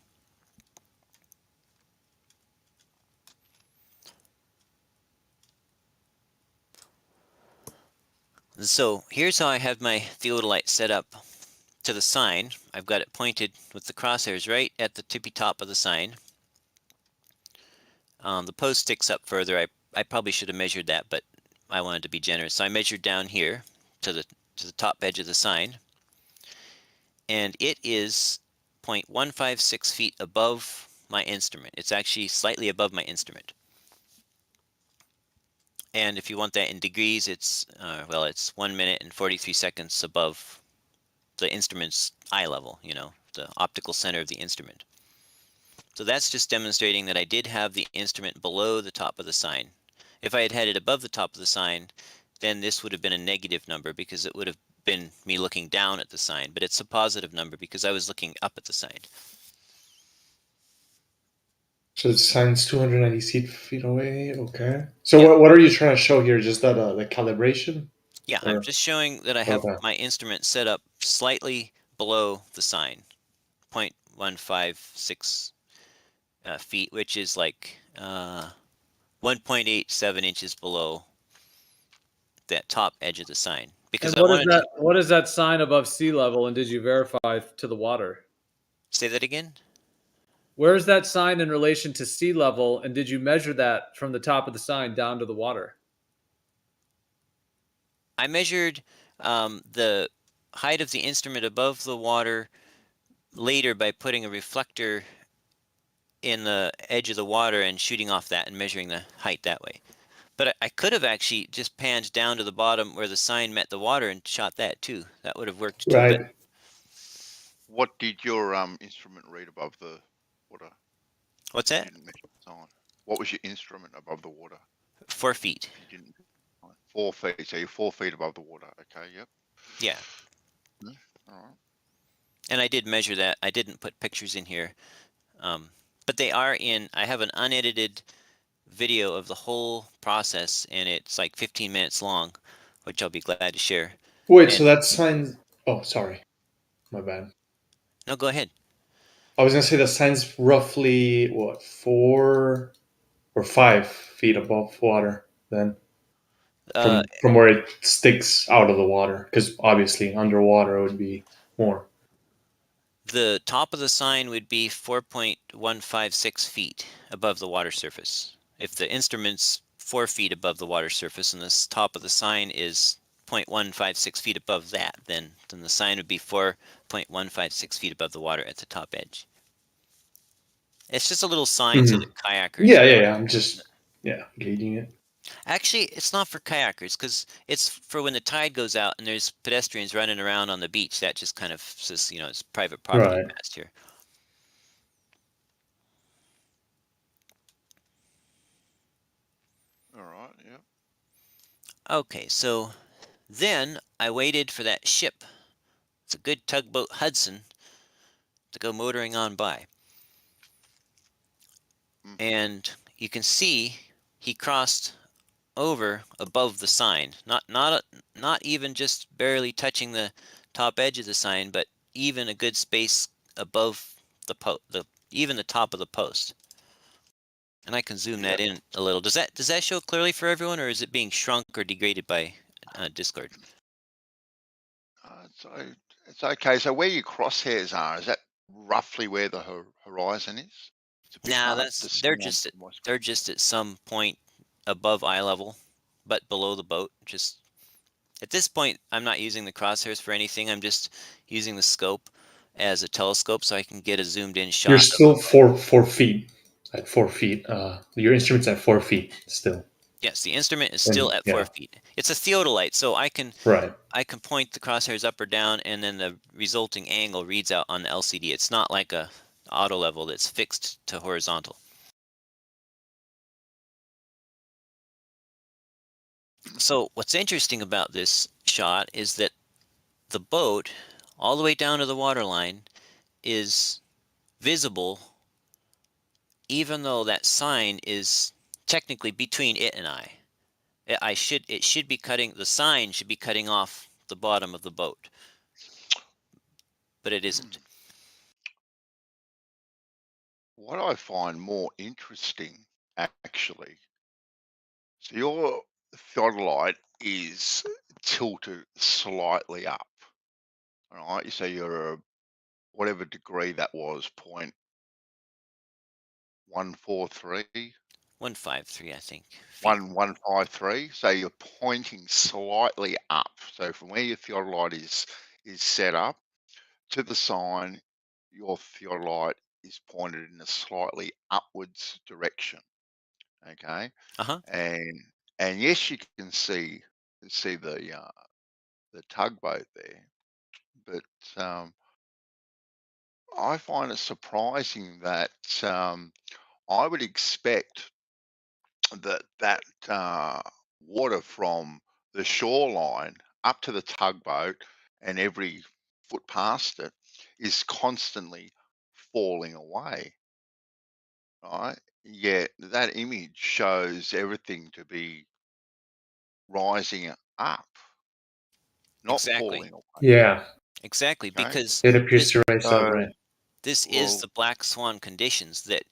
So here's how I have my theodolite set up to the sign. I've got it pointed with the crosshairs right at the tippy top of the sign. The post sticks up further. I probably should have measured that, but I wanted to be generous. So I measured down here to the top edge of the sign, and it is 0.156 feet above my instrument. It's actually slightly above my instrument. And if you want that in degrees, it's well, it's 1 minute and 43 seconds above the instrument's eye level, you know, the optical center of the instrument. So that's just demonstrating that I did have the instrument below the top of the sign. If I had had it above the top of the sign, then this would have been a negative number because it would have been me looking down at the sign, but it's a positive number because I was looking up at the sign. So the sign's 290 feet away. Okay. So what are you trying to show here? Just that the calibration? Yeah, I'm just showing that I have my instrument set up slightly below the sign, 0.156 feet, which is like 1.87 inches below that top edge of the sign. Because what is that sign above sea level, and did you verify to the water? Say that again? Where is that sign in relation to sea level, and did you measure that from the top of the sign down to the water? I measured the height of the instrument above the water later by putting a reflector in the edge of the water and shooting off that and measuring the height that way. But I could have actually just panned down to the bottom where the sign met the water and shot that too. That would have worked too. Right. But What did your instrument read above the water? What's that? What was your instrument above the water? 4 feet. You didn't. 4 feet. So you're 4 feet above the water. Okay. Yep. Yeah. All right. And I did measure that. I didn't put pictures in here, but they are in. I have an unedited video of the whole process, and it's like 15 minutes long, which I'll be glad to share. Wait, so that sign... Oh, sorry. My bad. No, go ahead. I was going to say the sign's roughly, 4 or 5 feet above water then? From where it sticks out of the water, because obviously underwater it would be more. The top of the sign would be 4.156 feet above the water surface. If the instrument's 4 feet above the water surface and the top of the sign is 0.156 feet above that, then the sign would be 4.156 feet above the water at the top edge. It's just a little sign so that kayakers... Yeah. I'm just, gauging it. Actually, it's not for kayakers, because it's for when the tide goes out and there's pedestrians running around on the beach. That just kind of says, you know, it's private property past here. All right, yeah. Okay, so then I waited for that ship. It's a good tugboat, Hudson, to go motoring on by. And you can see he crossed over above the sign, not even just barely touching the top edge of the sign, but even a good space above even the top of the post. And I can zoom that in a little. Does that show clearly for everyone, or is it being shrunk or degraded by Discord? It's okay. So where your crosshairs are, is that roughly where the horizon is? It's a bit Nah, hard to see they're on just my screen. they're just at some point above eye level, but below the boat. Just at this point, I'm not using the crosshairs for anything. I'm just using the scope as a telescope so I can get a zoomed in shot. You're still 4 feet. At 4 feet. Your instrument's at 4 feet still. Yes, the instrument is still at 4 feet. It's a theodolite, so I can point the crosshairs up or down, and then the resulting angle reads out on the LCD. It's not like a auto level that's fixed to horizontal. So what's interesting about this shot is that the boat, all the way down to the waterline, is visible, even though that sign is technically between it and I. It should be cutting, the sign should be cutting off the bottom of the boat, but it isn't. What I find more interesting, actually, so your theodolite is tilted slightly up. All right, so you're a, whatever degree that was, 0.143. 153, I think. 153. So you're pointing slightly up. So from where your theodolite is set up to the sign, your theodolite is pointed in a slightly upwards direction. Okay. And yes, you can see the tugboat there, but I find it surprising that I would expect that water from the shoreline up to the tugboat and every foot past it is constantly falling away. Right? Yet that image shows everything to be rising up, not falling away. Yeah. Exactly, Okay? because It appears to rise up, right? this is the black swan conditions, that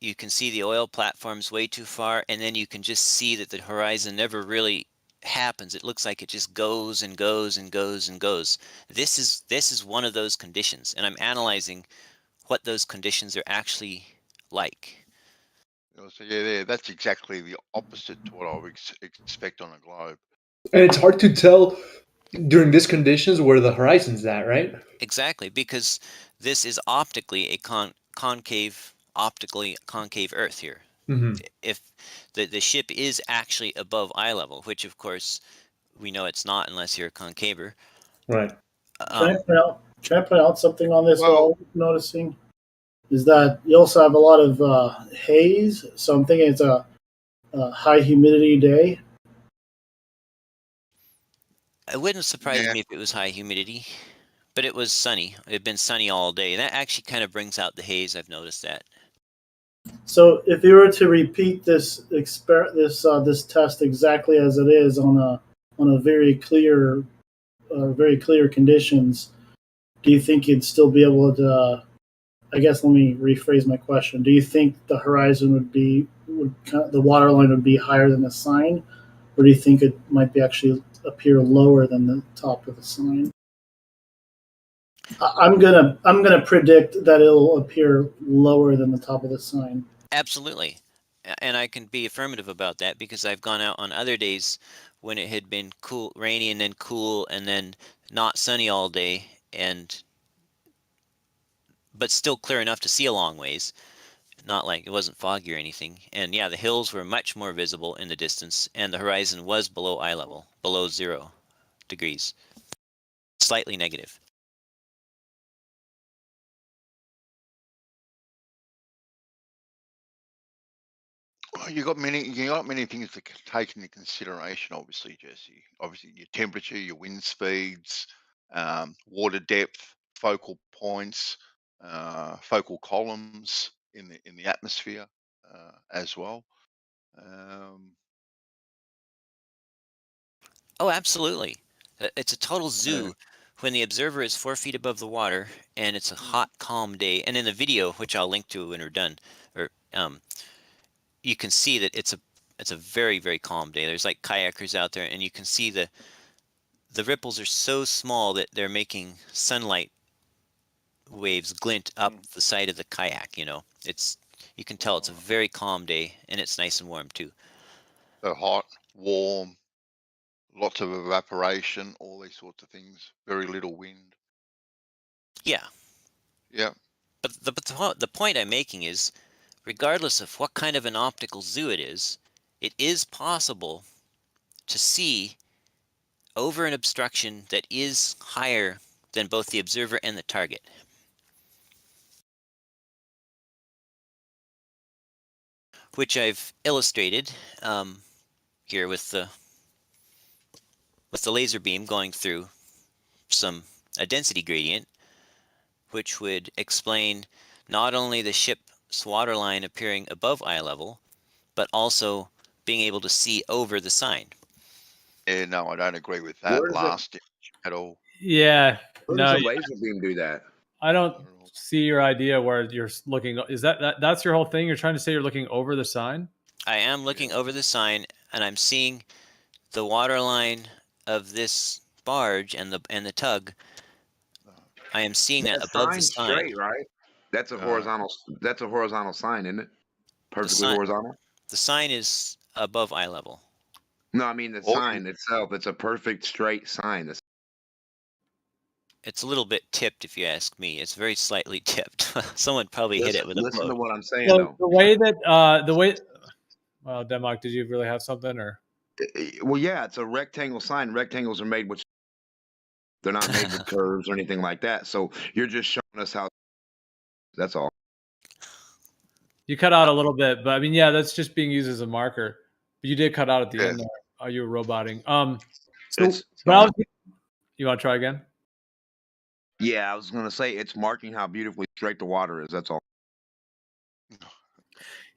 you can see the oil platforms way too far, and then you can just see that the horizon never really happens. It looks like it just goes and goes and goes and goes. This is one of those conditions, and I'm analyzing what those conditions are actually like. So yeah, that's exactly the opposite to what I would expect on a globe. And it's hard to tell during these conditions where the horizon's at, right? Exactly, because this is optically a optically concave Earth here. If the ship is actually above eye level, which of course we know it's not unless you're a concaver. Right. Can I point out something on this? What I'm noticing is that you also have a lot of haze. So I'm thinking it's a high humidity day. It wouldn't surprise me if it was high humidity, but it was sunny. It had been sunny all day, and that actually kind of brings out the haze. I've noticed that. So if you were to repeat this this test exactly as it is on a very clear conditions, do you think you'd still be able to? I guess let me rephrase my question. Do you think the horizon the waterline would be higher than the sign, or do you think it might be actually appear lower than the top of the sign? I'm gonna predict that it'll appear lower than the top of the sign. Absolutely, and I can be affirmative about that because I've gone out on other days when it had been cool, rainy, and then cool, and then not sunny all day, but still clear enough to see a long ways. Not like it wasn't foggy or anything. And yeah, the hills were much more visible in the distance, and the horizon was below eye level, below 0 degrees, slightly negative. Well, you got many things to take into consideration. Obviously, Jesse. Obviously, your temperature, your wind speeds, water depth, focal points, focal columns in the atmosphere as well. Oh, absolutely. It's a total zoo when the observer is 4 feet above the water and it's a hot, calm day. And in the video, which I'll link to when we're done, or you can see that it's a very, very calm day. There's like kayakers out there, and you can see the ripples are so small that they're making sunlight waves glint up the side of the kayak. You know, you can tell it's a very calm day, and it's nice and warm too. So hot, warm, lots of evaporation, all these sorts of things. Very little wind. Yeah. Yeah. But the point I'm making is, regardless of what kind of an optical zoo it is possible to see over an obstruction that is higher than both the observer and the target. Which I've illustrated here with the laser beam going through a density gradient, which would explain not only the ship's waterline appearing above eye level, but also being able to see over the sign. Yeah, no, I don't agree with that last image at all. Yeah, Where no, does the laser beam do that? I don't see your idea where you're looking. Is that's your whole thing? You're trying to say you're looking over the sign? I am looking over the sign, and I'm seeing the waterline of this barge and the tug. I am seeing that above the sign's sign. straight, right? That's a horizontal. That's a horizontal sign, isn't it? Perfectly horizontal. The sign is above eye level. No, I mean the sign itself. It's a perfect straight sign. It's a little bit tipped, if you ask me. It's very slightly tipped. Someone probably hit it with a boat. Listen to what I'm saying, Well, though. the way that well, Denmark, did you really have something or? Well, yeah, it's a rectangle sign. Rectangles are made with. They're not made with curves or anything like that. So you're just showing us how. That's all. You cut out a little bit, but I mean, yeah, that's just being used as a marker. But you did cut out at the end there. Oh, you were roboting. You want to try again? Yeah, I was gonna say it's marking how beautifully straight the water is. That's all.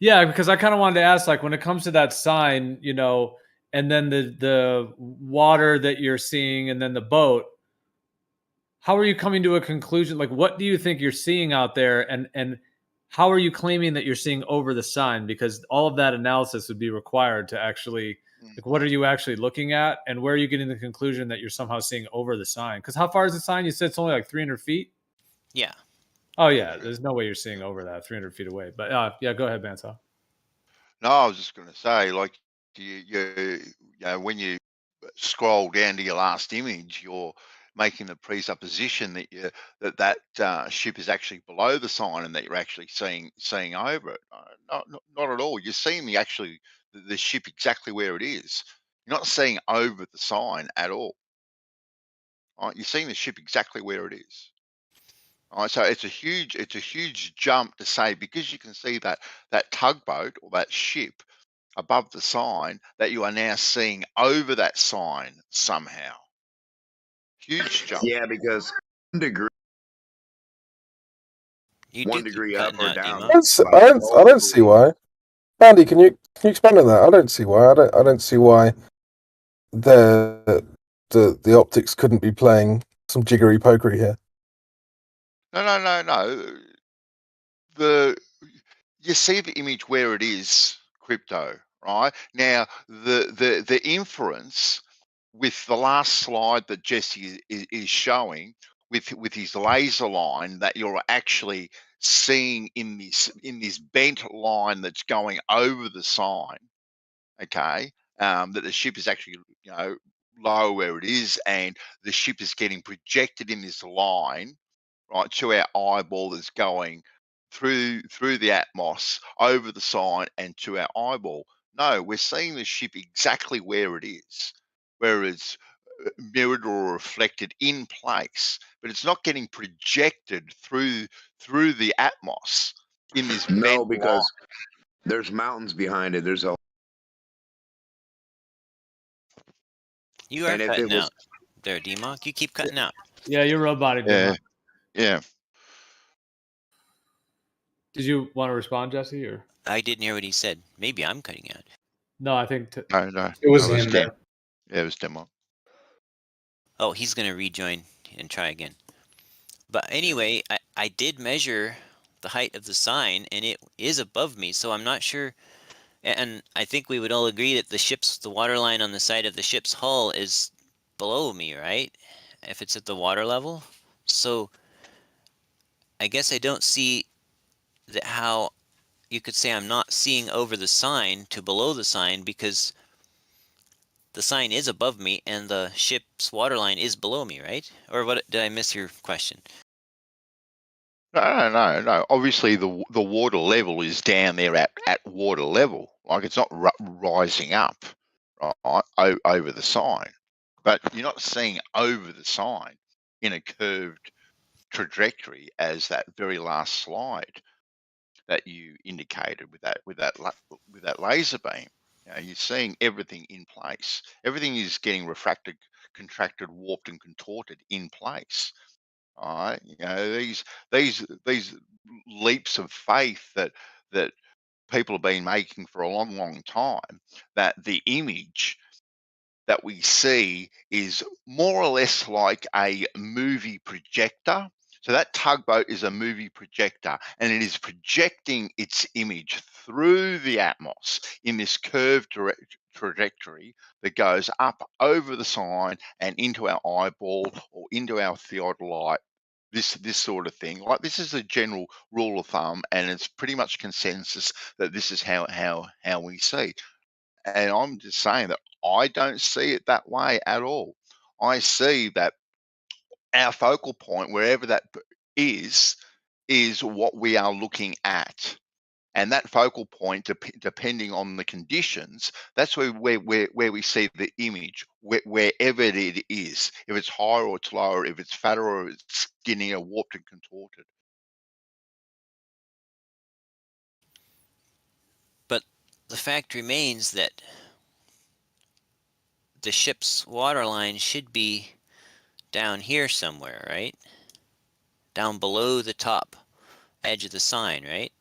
Yeah, because I kind of wanted to ask, like, when it comes to that sign, you know, and then the water that you're seeing, and then the boat. How are you coming to a conclusion? Like, what do you think you're seeing out there, and how are you claiming that you're seeing over the sign? Because all of that analysis would be required to actually, like, what are you actually looking at, and where are you getting the conclusion that you're somehow seeing over the sign? Because how far is the sign? You said it's only like 300 feet. Yeah. Oh yeah, there's no way you're seeing over that 300 feet away. But yeah, go ahead, Bansaw. No, I was just going to say, like, you know, when you scroll down to your last image, you're making the presupposition that that ship is actually below the sign and that you're actually seeing over it. Not at all. You're seeing the ship exactly where it is. You're not seeing over the sign at all. Right? You're seeing the ship exactly where it is. All right, so it's a huge jump to say, because you can see that tugboat or that ship above the sign, that you are now seeing over that sign somehow. Huge jump. Yeah, because 1 degree. One degree up or down. I don't see why. Andy, can you expand on that? I don't see why. I don't see why the optics couldn't be playing some jiggery pokery here. No. You see the image where it is, Crypto, right? Now the inference with the last slide that Jesse is showing with his laser line, that you're actually seeing in this bent line that's going over the sign, okay, that the ship is actually, you know, low where it is, and the ship is getting projected in this line, right, to our eyeball, that's going through the atmos, over the sign, and to our eyeball. No, we're seeing the ship exactly where it is, where it's mirrored or reflected in place, but it's not getting projected through the atmos in this No, bent because line. there's mountains behind it. There's a. You are cutting out there, D-Monk. You keep cutting out. Yeah, you're robotic. Yeah. Did you want to respond, Jesse? Or I didn't hear what he said. Maybe I'm cutting out. no? I think No, It was no, him there. Yeah, it was Demo. Oh, he's gonna rejoin and try again. But anyway, I did measure the height of the sign, and it is above me. So I'm not sure. And I think we would all agree that the water line on the side of the ship's hull is below me, right? If it's at the water level. So I guess I don't see that how you could say I'm not seeing over the sign to below the sign, because the sign is above me and the ship's water line is below me, right? Or what? Did I miss your question? No. Obviously, the water level is down there at water level. Like, it's not rising up, right, over the sign. But you're not seeing over the sign in a curved trajectory as that very last slide that you indicated with that laser beam. You're seeing everything in place. Everything is getting refracted, contracted, warped, and contorted in place. All right, these leaps of faith that people have been making for a long time, that the image that we see is more or less like a movie projector. So that tugboat is a movie projector, and it is projecting its image through the atmos in this curved trajectory that goes up over the sign and into our eyeball or into our theodolite. This sort of thing. Like, this is a general rule of thumb, and it's pretty much consensus that this is how we see. And I'm just saying that I don't see it that way at all. I see that our focal point, wherever that is what we are looking at. And that focal point, depending on the conditions, that's where we see the image, wherever it is. If it's higher or it's lower, if it's fatter or it's skinnier, warped and contorted. But the fact remains that the ship's water line should be down here somewhere, right? Down below the top edge of the sign, right?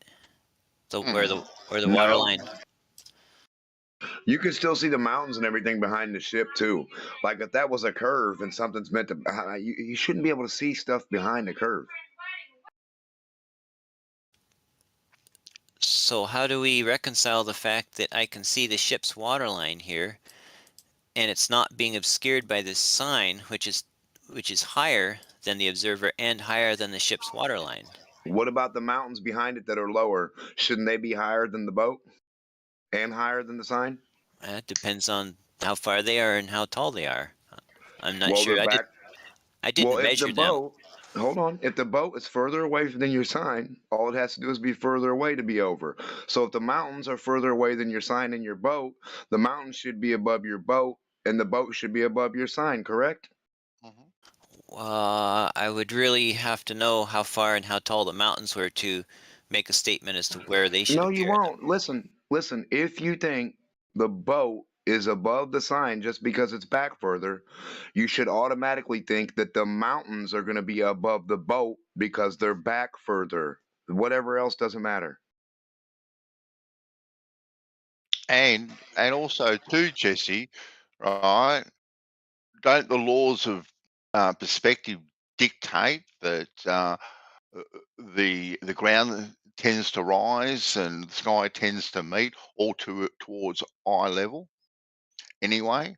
So where the water No. line. You can still see the mountains and everything behind the ship too. Like, if that was a curve and something's meant to, you shouldn't be able to see stuff behind the curve. So how do we reconcile the fact that I can see the ship's water line here, and it's not being obscured by this sign, which is higher than the observer and higher than the ship's water line? What about the mountains behind it that are lower? Shouldn't they be higher than the boat and higher than the sign? It depends on how far they are and how tall they are. I'm not Well, sure. they're back. I didn't Well, if the measure them. boat, hold on, if the boat is further away than your sign, all it has to do is be further away to be over. So if the mountains are further away than your sign and your boat, the mountains should be above your boat and the boat should be above your sign, correct? I would really have to know how far and how tall the mountains were to make a statement as to where they should No, appear. you won't. Listen. If you think the boat is above the sign just because it's back further, you should automatically think that the mountains are going to be above the boat because they're back further. Whatever else doesn't matter. And also too, Jesse, right? Don't the laws of perspective dictate that the ground tends to rise and the sky tends to meet all towards eye level anyway?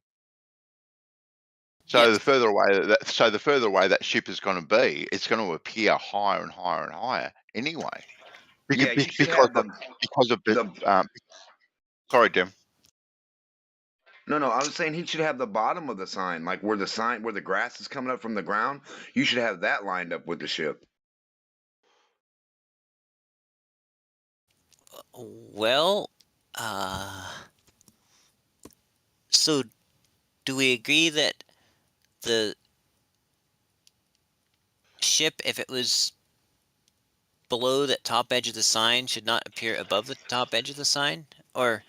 So Yes. the further away that ship is going to be, it's going to appear higher and higher and higher anyway. Yeah, you should have sorry, Dim. No, I was saying he should have the bottom of the sign, like where the grass is coming up from the ground. You should have that lined up with the ship. Well, so do we agree that the ship, if it was below that top edge of the sign, should not appear above the top edge of the sign? Or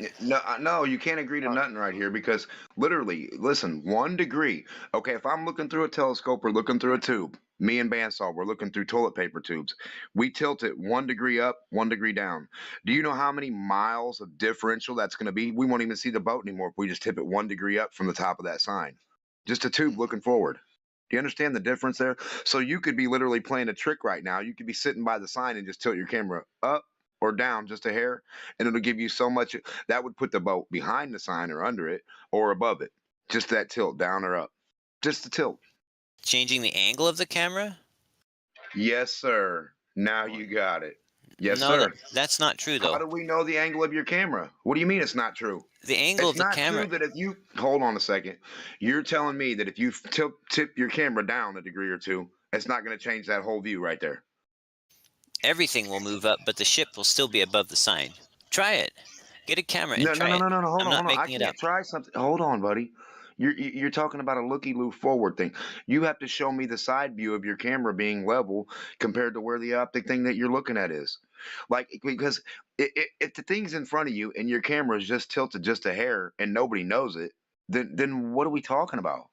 No, you can't agree to nothing right here because literally, listen, 1 degree. Okay, if I'm looking through a telescope or looking through a tube, Me and Bandsaw, we're looking through toilet paper tubes. We tilt it 1 degree up, 1 degree down. Do you know how many miles of differential that's going to be? We won't even see the boat anymore if we just tip it 1 degree up from the top of that sign. Just a tube looking forward. Do you understand the difference there? So you could be literally playing a trick right now. You could be sitting by the sign and just tilt your camera up or down just a hair, and it'll give you so much. That would put the boat behind the sign or under it or above it. Just that tilt, down or up. Just the tilt. Changing the angle of the camera? Yes, sir. Now you got it. Yes, No, sir. that's not true, How though. do we know the angle of your camera? What do you mean it's not true? The angle It's of the not camera. true that if you hold on a second, you're telling me that if you tip your camera down a degree or two, it's not going to change that whole view right there. Everything will move up, but the ship will still be above the sign. Try it. Get a camera and No, try it. hold I'm on, not hold on. I making it up. can't try something. Hold on, buddy. You're talking about a looky-loo forward thing. You have to show me the side view of your camera being level compared to where the optic thing that you're looking at is. Like, because if the thing's in front of you and your camera is just tilted just a hair and nobody knows it, then what are we talking about?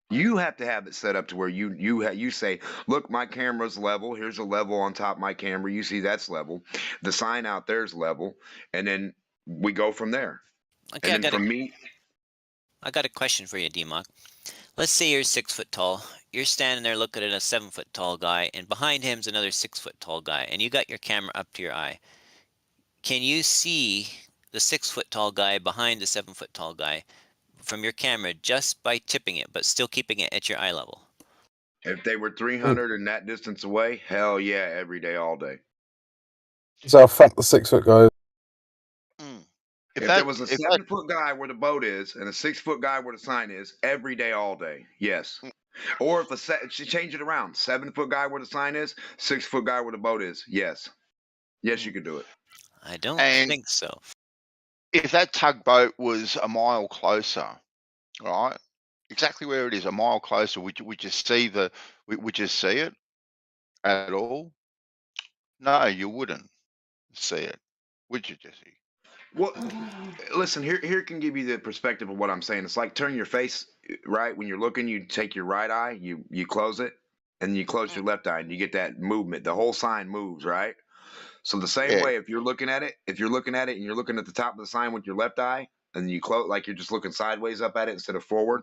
You have to have it set up to where you say, look, my camera's level. Here's a level on top of my camera. You see that's level. The sign out there's level, and then we go from there. Okay, and then from me, I got a question for you, D-Mock. Let's say you're 6 foot tall. You're standing there looking at a 7 foot tall guy, and behind him's another 6 foot tall guy, and you got your camera up to your eye. Can you see the 6 foot tall guy behind the 7 foot tall guy from your camera just by tipping it, but still keeping it at your eye level? if they were 300 and that distance away, hell yeah, every day, all day. So how fat the 6 foot guy is. If there was a 7 foot guy where the boat is and a 6 foot guy where the sign is, every day, all day, yes. Or if change it around, 7 foot guy where the sign is, 6 foot guy where the boat is, yes. Yes, you could do it. I don't think so. If that tugboat was a mile closer, right? Exactly where it is, a mile closer, would you see would you see it at all? No, you wouldn't see it, would you, Jesse? Well, listen, here can give you the perspective of what I'm saying. It's like turn your face, right? When you're looking, you take your right eye, you close it, and you close your left eye, and you get that movement. The whole sign moves, right? So the same way, if you're looking at it and you're looking at the top of the sign with your left eye, and you close like you're just looking sideways up at it instead of forward.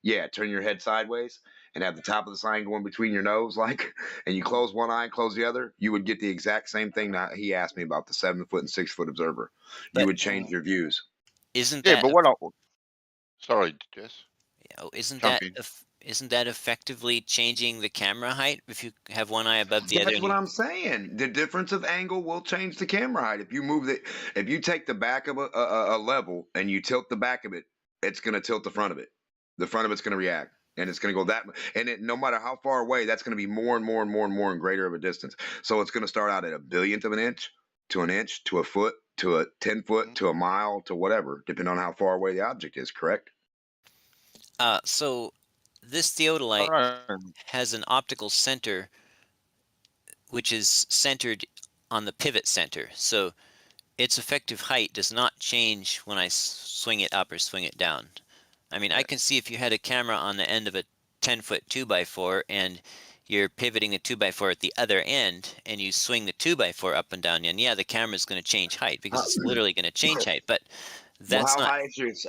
Yeah, turn your head sideways and have the top of the sign going between your nose, like, and you close one eye and close the other, you would get the exact same thing that he asked me about the 7 foot and 6 foot observer. You would change your views. Isn't Yeah, that but what? Sorry, Jess. isn't Jump that effectively changing the camera height if you have one eye above the other? That's what I'm saying. The difference of angle will change the camera height. If you take the back of a level and you tilt the back of it, it's going to tilt the front of it. The front of it's going to react, and it's going to go no matter how far away, that's going to be more and more and more and more and greater of a distance. So it's going to start out at a billionth of an inch to a foot to a 10 foot to a mile to whatever, depending on how far away the object is. Correct? So this theodolite has an optical center, which is centered on the pivot center. So its effective height does not change when I swing it up or swing it down. I mean, I can see if you had a camera on the end of a 10-foot 2x4 and you're pivoting the 2x4 at the other end and you swing the 2x4 up and down, and yeah, the camera's going to change height because it's literally going to change height. But that's how not.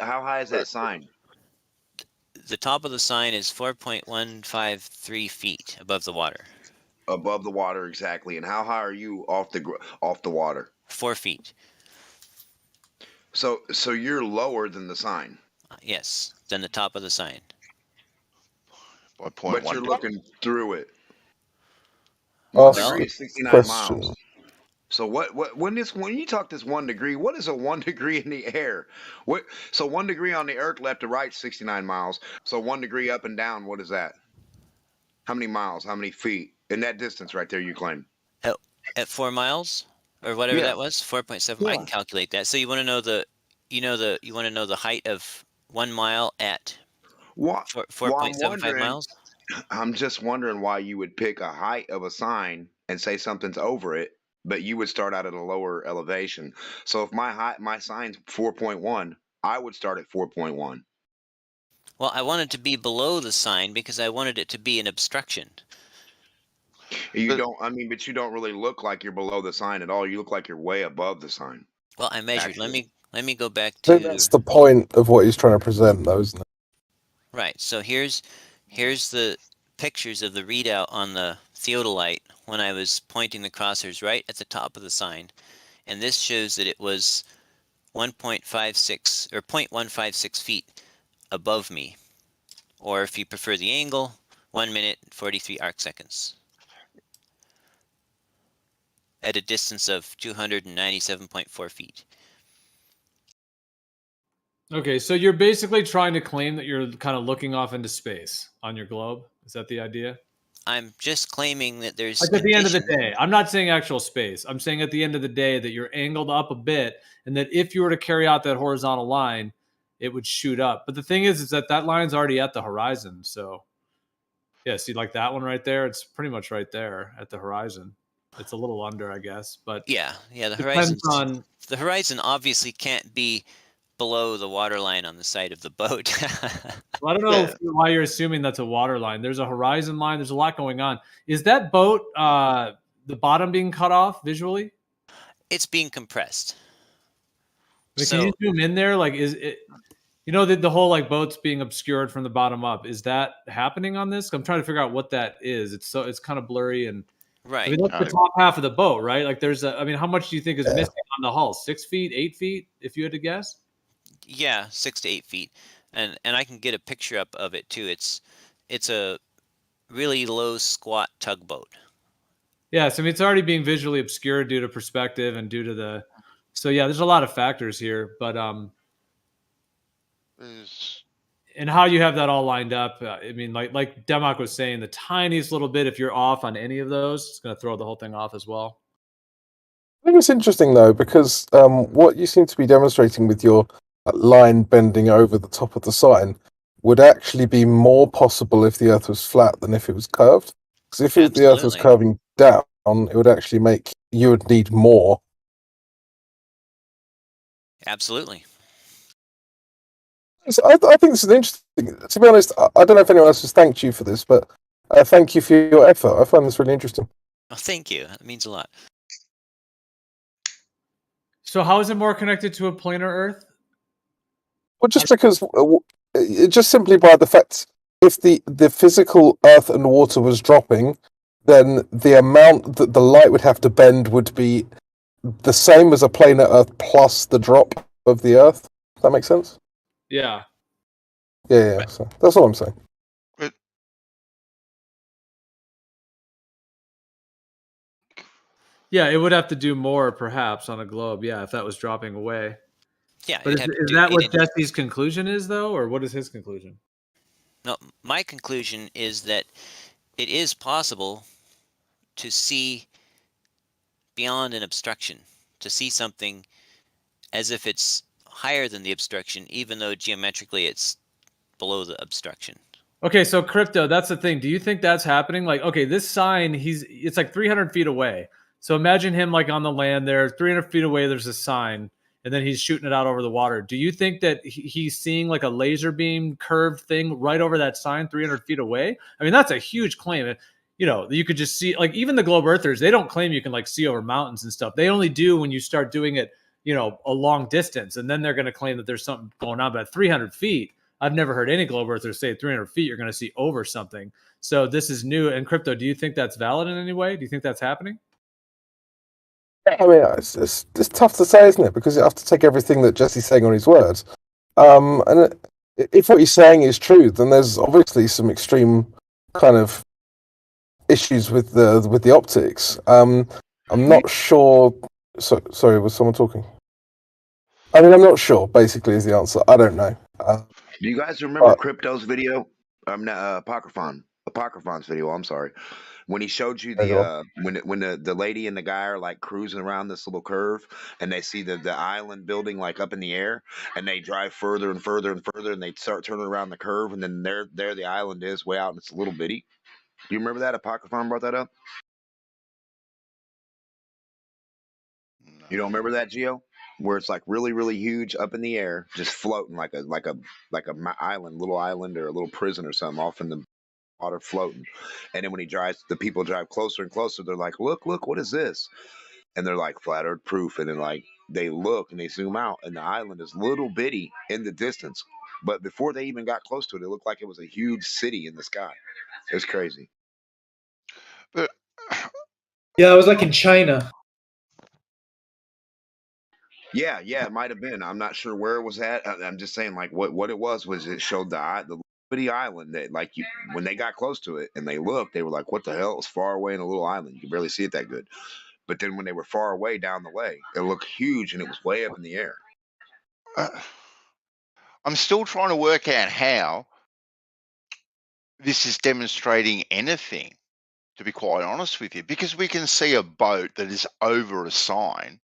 How high is that sign? The top of the sign is 4.153 feet above the water. Above the water, exactly. And how high are you off the water? 4 feet. So you're lower than the sign. Yes, than the top of the sign. But you're looking through it. Well, 1 degree is 69 question. miles. So when you talk this 1 degree, what is a 1 degree in the air? So 1 degree on the earth left to right, 69 miles. So 1 degree up and down, what is that? How many miles? How many feet? In that distance right there, you claim. At 4 miles or whatever that was, 4.7. I can calculate that. So you want to know the height of 1 mile at 4.75 miles? I'm just wondering why you would pick a height of a sign and say something's over it, but you would start out at a lower elevation. So if my sign's 4.1, I would start at 4.1. Well, I wanted to be below the sign because I wanted it to be an obstruction. You don't. I mean, but you don't really look like you're below the sign at all. You look like you're way above the sign. Well, I measured. Actually. Let me go back I think to. that's the point of what he's trying to present, though, isn't it? Right. So here's the pictures of the readout on the theodolite when I was pointing the crosshairs right at the top of the sign, and this shows that it was 1.56 or 0.156 feet above me, or if you prefer the angle, 1 minute 43 arc seconds at a distance of 297.4 feet. Okay, so you're basically trying to claim that you're kind of looking off into space on your globe. Is that the idea? I'm just claiming that there's like at the end of the day. I'm not saying actual space. I'm saying at the end of the day that you're angled up a bit, and that if you were to carry out that horizontal line, it would shoot up. But the thing is that line's already at the horizon. So, yeah, see, like that one right there, it's pretty much right there at the horizon. It's a little under, I guess, but yeah, the horizon obviously can't be below the water line on the side of the boat. Well, I don't know why you're assuming that's a water line. There's a horizon line. There's a lot going on. Is that boat the bottom being cut off visually? It's being compressed. I mean, can you zoom in there? Like, is it? You know, the whole like boats being obscured from the bottom up. Is that happening on this? I'm trying to figure out what that is. It's kind of blurry and. Right. I mean, that's the top half of the boat, right? Like, I mean, how much do you think is missing on the hull? 6 feet, 8 feet, if you had to guess? Yeah, 6 to 8 feet, and I can get a picture up of it too. It's a really low squat tugboat. Yeah, so I mean, it's already being visually obscured due to perspective and due to the. So yeah, there's a lot of factors here, but and how you have that all lined up. I mean, like Demok was saying, the tiniest little bit, if you're off on any of those, it's going to throw the whole thing off as well. I think it's interesting though, because what you seem to be demonstrating with your line bending over the top of the sign would actually be more possible if the Earth was flat than if it was curved. Because if the Earth was curving down, it would actually you would need more. Absolutely. So I think this is interesting. To be honest, I don't know if anyone else has thanked you for this, but thank you for your effort. I find this really interesting. Oh, thank you. That means a lot. So how is it more connected to a planar Earth? Well, just because, just simply by the fact, if the physical Earth and water was dropping, then the amount that the light would have to bend would be the same as a planar Earth plus the drop of the Earth. Does that make sense? Yeah. Yeah. So that's all I'm saying. Yeah, it would have to do more, perhaps, on a globe. Yeah, if that was dropping away. Yeah, but is that what Jesse's conclusion is, though, or what is his conclusion? No, my conclusion is that it is possible to see beyond an obstruction, to see something as if it's higher than the obstruction, even though geometrically it's below the obstruction. Okay, so Crypto, that's the thing. Do you think that's happening? Like, okay, this sign, it's like 300 feet away. So imagine him like on the land there, 300 feet away, there's a sign, and then he's shooting it out over the water. Do you think that he's seeing like a laser beam curved thing right over that sign 300 feet away? I mean, that's a huge claim. You know, you could just see, like, even the globe earthers, they don't claim you can like see over mountains and stuff. They only do when you start doing it, you know, a long distance, and then they're going to claim that there's something going on. But at 300 feet, I've never heard any globe earthers say 300 feet you're going to see over something. So this is new. And Crypto, do you think that's valid in any way? Do you think that's happening? I mean, it's tough to say, isn't it? Because you have to take everything that Jesse's saying on his words. And if what he's saying is true, then there's obviously some extreme kind of issues with the optics. I'm not sure. Sorry, was someone talking? I mean, I'm not sure. Basically, is the answer. I don't know. Do you guys remember Crypto's video? Apocryphon's video. I'm sorry. When he showed you the when the lady and the guy are like cruising around this little curve, and they see the island building like up in the air, and they drive further and further and further, and they start turning around the curve, and then there the island is way out, and it's a little bitty. Do you remember that? Apocryphon brought that up. You don't remember that, Gio? where it's like really, really huge up in the air, just floating like a island, little island or a little prison or something off in the water floating. And then when the people drive closer and closer. They're like, look, what is this? And they're like flat earth proof. And then like they look and they zoom out, and the island is little bitty in the distance. But before they even got close to it, it looked like it was a huge city in the sky. It was crazy. But Yeah, it was like in China. Yeah, it might have been. I'm not sure where it was at. I'm just saying, like, what it was it showed the bitty island that, like, when they got close to it and they looked, they were like, what the hell? It was far away in a little island. You could barely see it that good. But then when they were far away down the way, it looked huge and it was way up in the air. I'm still trying to work out how this is demonstrating anything, to be quite honest with you, because we can see a boat that is over a sign.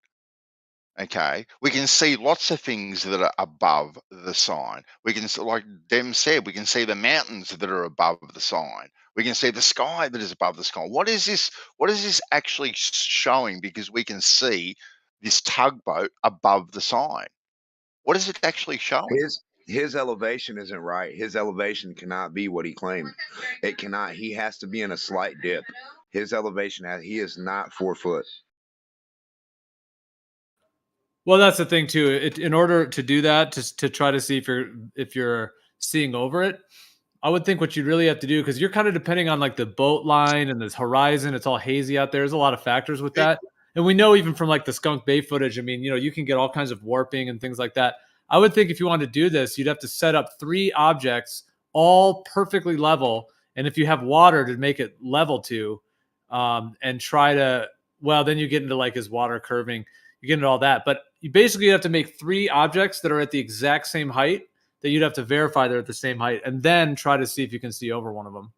Okay, we can see lots of things that are above the sign. We can, like Dem said, we can see the mountains that are above the sign. We can see the sky that is above the sky. What is this? What is this actually showing? Because we can see this tugboat above the sign. What is it actually showing? His elevation isn't right. His elevation cannot be what he claimed. It cannot. He has to be in a slight dip. His elevation, he is not 4 foot. Well, that's the thing too. In order to do that, to try to see if you're seeing over it, I would think what you really have to do, because you're kind of depending on like the boat line and this horizon. It's all hazy out there. There's a lot of factors with that, and we know even from like the Skunk Bay footage. I mean, you can get all kinds of warping and things like that. I would think if you wanted to do this, you'd have to set up 3 objects all perfectly level, and if you have water, to make it level to, and try to. Well, then you get into like, is water curving? You get into all that, but you basically have to make 3 objects that are at the exact same height, that you'd have to verify they're at the same height, and then try to see if you can see over one of them.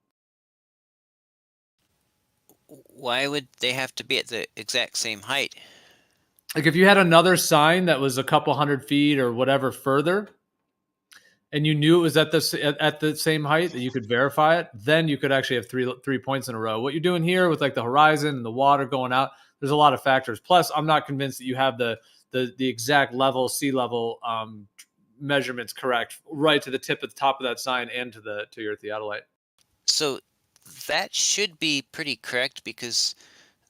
Why would they have to be at the exact same height? Like if you had another sign that was a couple hundred feet or whatever further, and you knew it was at the same height that you could verify it, then you could actually have three points in a row. What you're doing here with like the horizon and the water going out, there's a lot of factors. Plus, I'm not convinced that you have the exact level, sea level measurements correct, right to the top of that sign and to your theodolite. So that should be pretty correct, because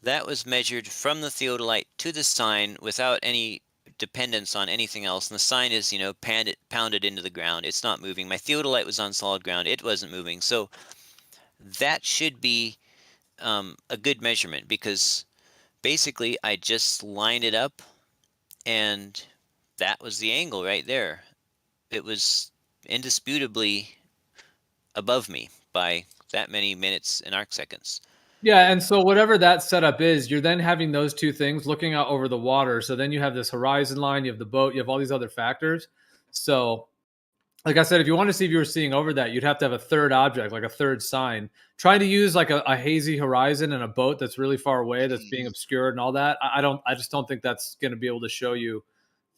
that was measured from the theodolite to the sign without any dependence on anything else. And the sign is, pounded into the ground. It's not moving. My theodolite was on solid ground. It wasn't moving. So that should be a good measurement, because basically I just lined it up and that was the angle right there. It was indisputably above me by that many minutes and arc seconds. Yeah, and so whatever that setup is, you're then having those 2 things looking out over the water. So then you have this horizon line, you have the boat, you have all these other factors. So like I said, if you want to see if you were seeing over that, you'd have to have a third object, like a third sign. Trying to use like a hazy horizon and a boat that's really far away, that's being obscured and all that, I just don't think that's going to be able to show you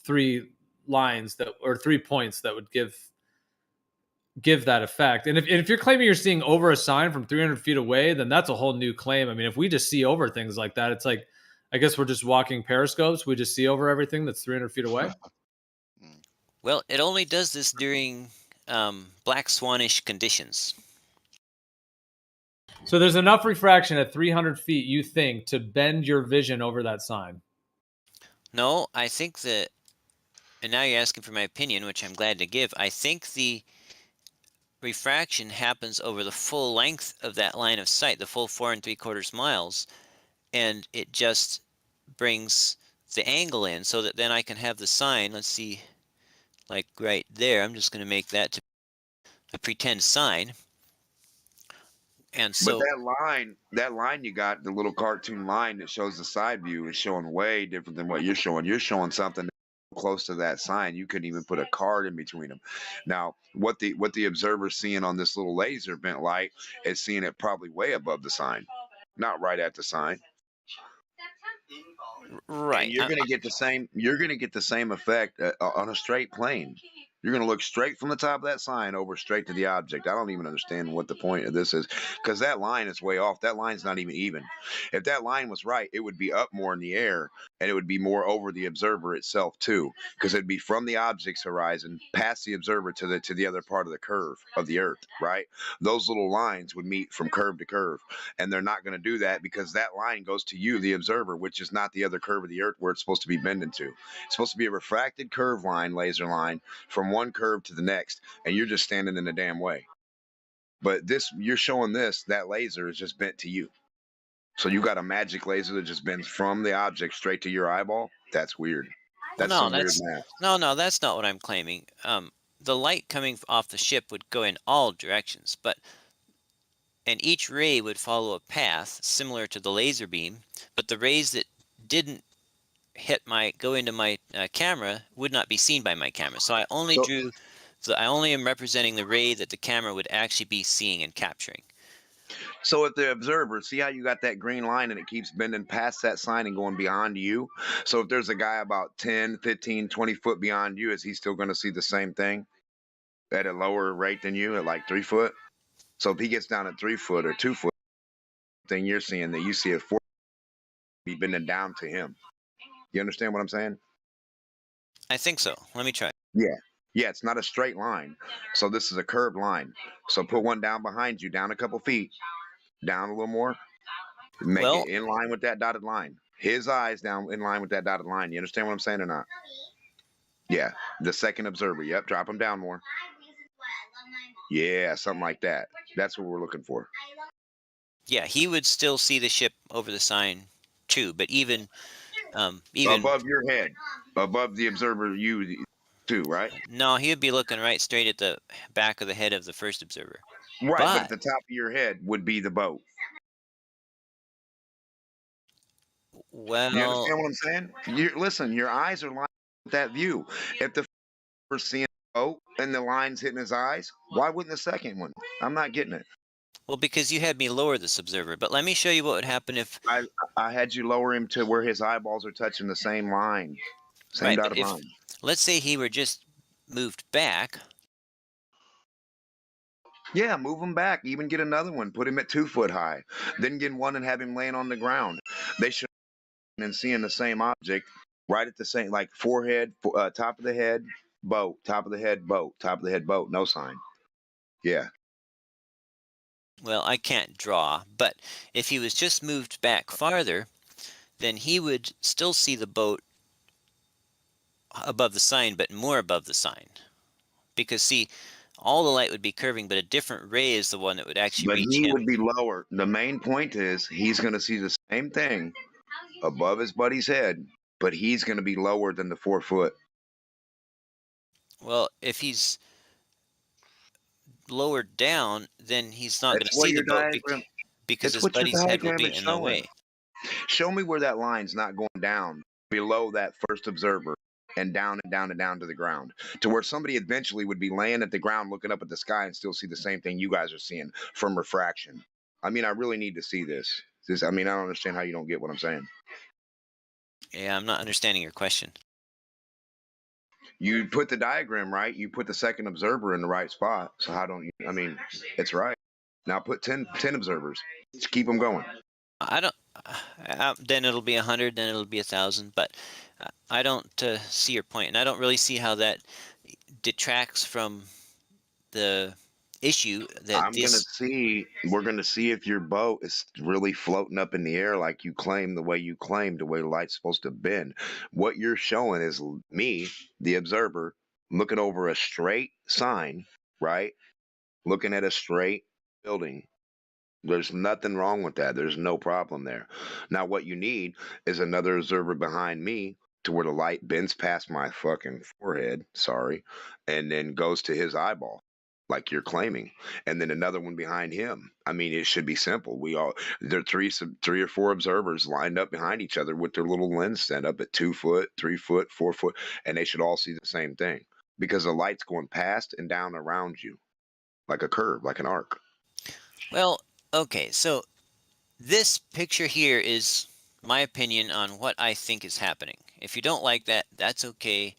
3 lines or 3 points that would give that effect. And if you're claiming you're seeing over a sign from 300 feet away, then that's a whole new claim. I mean, if we just see over things like that, it's like, I guess we're just walking periscopes. We just see over everything that's 300 feet away. Well, it only does this during black swanish conditions. So there's enough refraction at 300 feet, you think, to bend your vision over that sign? No, I think that, and now you're asking for my opinion, which I'm glad to give. I think the refraction happens over the full length of that line of sight, the full 4 3/4 miles, and it just brings the angle in so that then I can have the sign. Let's see, like right there, I'm just going to make that to a pretend sign. And so, but that line you got, the little cartoon line that shows the side view, is showing way different than what you're showing. You're showing something close to that sign. You couldn't even put a card in between them. Now, what the observer's seeing on this little laser bent light is seeing it probably way above the sign, not right at the sign. Right. And you're going to get the same. You're going to get the same effect on a straight plane. You're going to look straight from the top of that sign over straight to the object. I don't even understand what the point of this is, because that line is way off. That line's not even. If that line was right, it would be up more in the air. and it would be more over the observer itself too, because it'd be from the object's horizon past the observer to the other part of the curve of the Earth, right? Those little lines would meet from curve to curve, and they're not going to do that because that line goes to you, the observer, which is not the other curve of the Earth where it's supposed to be bending to. It's supposed to be a refracted curve line, laser line, from one curve to the next, and you're just standing in the damn way. But this, you're showing this, that laser is just bent to you. So you got a magic laser that just bends from the object straight to your eyeball? That's weird. That's Well, some weird math. no, that's not what I'm claiming. The light coming off the ship would go in all directions, and each ray would follow a path similar to the laser beam, but the rays that didn't go into my camera would not be seen by my camera. So I only am representing the ray that the camera would actually be seeing and capturing. So if the observer, see how you got that green line and it keeps bending past that sign and going beyond you? So if there's a guy about 10, 15, 20 foot beyond you, is he still going to see the same thing at a lower rate than you at like 3 foot? So if he gets down at 3 foot or 2 foot, thing you're seeing that you see at 4 be bending down to him. You understand what I'm saying? I think so. Let me try. Yeah. Yeah, it's not a straight line. So this is a curved line. So put one down behind you, down a couple feet, down a little more. Make it in line with that dotted line. His eyes down in line with that dotted line. You understand what I'm saying or not? Yeah, the second observer. Yep, drop him down more. Yeah, something like that. That's what we're looking for. Yeah, he would still see the ship over the sign too, but even above your head, above the observer, you too, right? No, he would be looking right straight at the back of the head of the first observer. Right, but at the top of your head would be the boat. Well, you understand what I'm saying? Listen, your eyes are lined with that view. If the first seeing the boat and the lines hitting his eyes, why wouldn't the second one? I'm not getting it. Well, because you had me lower this observer, but let me show you what would happen if I had you lower him to where his eyeballs are touching the same line, same dotted line. Let's say he were just moved back. Yeah, move him back. Even get another one. Put him at 2 foot high. Then get one and have him laying on the ground. They should and seeing the same object right at the same, like forehead, top of the head, boat, top of the head, boat, top of the head, boat. No sign. Yeah. Well, I can't draw, but if he was just moved back farther, then he would still see the boat above the sign, but more above the sign. Because see, all the light would be curving, but a different ray is the one that would actually reach him. But he would be lower. The main point is he's going to see the same thing above his buddy's head, but he's going to be lower than the 4 foot. Well, if he's lowered down, then he's not going to see the boat because his buddy's head will be in the way. Show me where that line's not going down below that first observer and down and down and down to the ground, to where somebody eventually would be laying at the ground looking up at the sky and still see the same thing you guys are seeing from refraction. I mean, I really need to see this. I mean, I don't understand how you don't get what I'm saying. Yeah, I'm not understanding your question. You put the diagram right. You put the second observer in the right spot. So how don't you? I mean, it's right. Now put 10 observers. Let's keep them going. I don't. Then it'll be 100. Then it'll be 1,000. But I don't see your point, and I don't really see how that detracts from the issue that we're gonna see if your boat is really floating up in the air like you claim, the way the light's supposed to bend. What you're showing is me, the observer, looking over a straight sign, right? Looking at a straight building. There's nothing wrong with that. There's no problem there. Now what you need is another observer behind me to where the light bends past my fucking forehead, and then goes to his eyeball, like you're claiming, and then another one behind him. I mean, it should be simple. There are three or four observers lined up behind each other with their little lens stand up at 2 foot, 3 foot, 4 foot, and they should all see the same thing because the light's going past and down around you, like a curve, like an arc. Well, okay, so this picture here is my opinion on what I think is happening. If you don't like that, that's okay.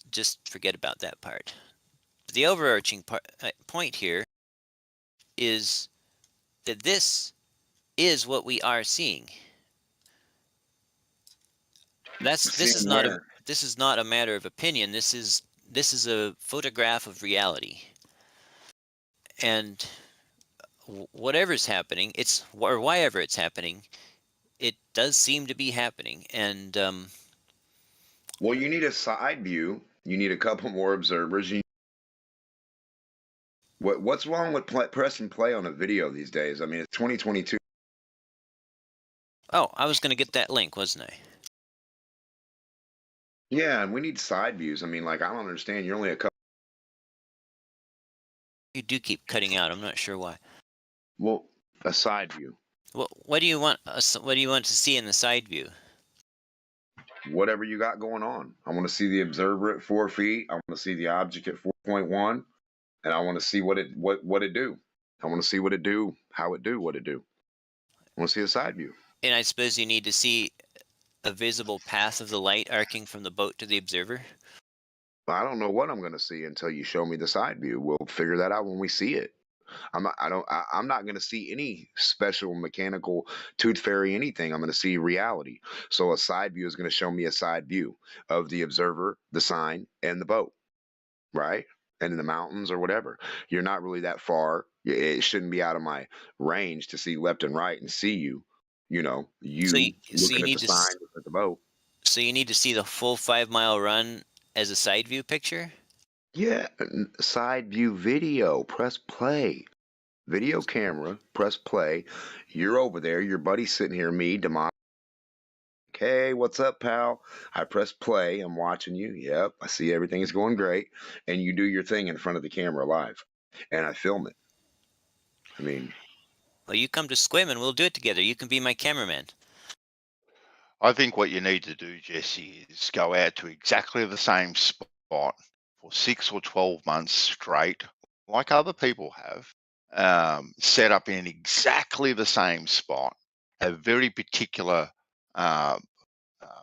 Just forget about that part. The overarching point here is that this is what we are seeing. This is not a matter of opinion. This is a photograph of reality. And whatever's happening, or why ever it's happening, it does seem to be happening. And well, you need a side view. You need a couple more observers. What's wrong with press and play on a video these days? I mean, it's 2022. Oh, I was going to get that link, wasn't I? Yeah, and we need side views. I mean, like, I don't understand. You're only a couple. You do keep cutting out. I'm not sure why. Well, a side view. Well, what do you want? What do you want to see in the side view? Whatever you got going on. I want to see the observer at 4 feet. I want to see the object at 4.1, and I want to see what it do. I want to see what it do, how it do, what it do. I want to see a side view. And I suppose you need to see a visible path of the light arcing from the boat to the observer. I don't know what I'm going to see until you show me the side view. We'll figure that out when we see it. I'm not going to see any special mechanical tooth fairy anything. I'm going to see reality. So a side view is going to show me a side view of the observer, the sign, and the boat, right? And in the mountains or whatever. You're not really that far. It shouldn't be out of my range to see left and right and see you. You know, looking at the sign at the boat. So you need to see the full 5-mile run as a side view picture? Yeah, side view video. Press play. Video camera. Press play. You're over there. Your buddy's sitting here. Me, Demon. Hey, what's up, pal? I press play. I'm watching you. Yep, I see everything is going great. And you do your thing in front of the camera live. And I film it. I mean... Well, you come to Squim and we'll do it together. You can be my cameraman. I think what you need to do, Jesse, is go out to exactly the same spot for 6 or 12 months straight, like other people have, set up in exactly the same spot, have very particular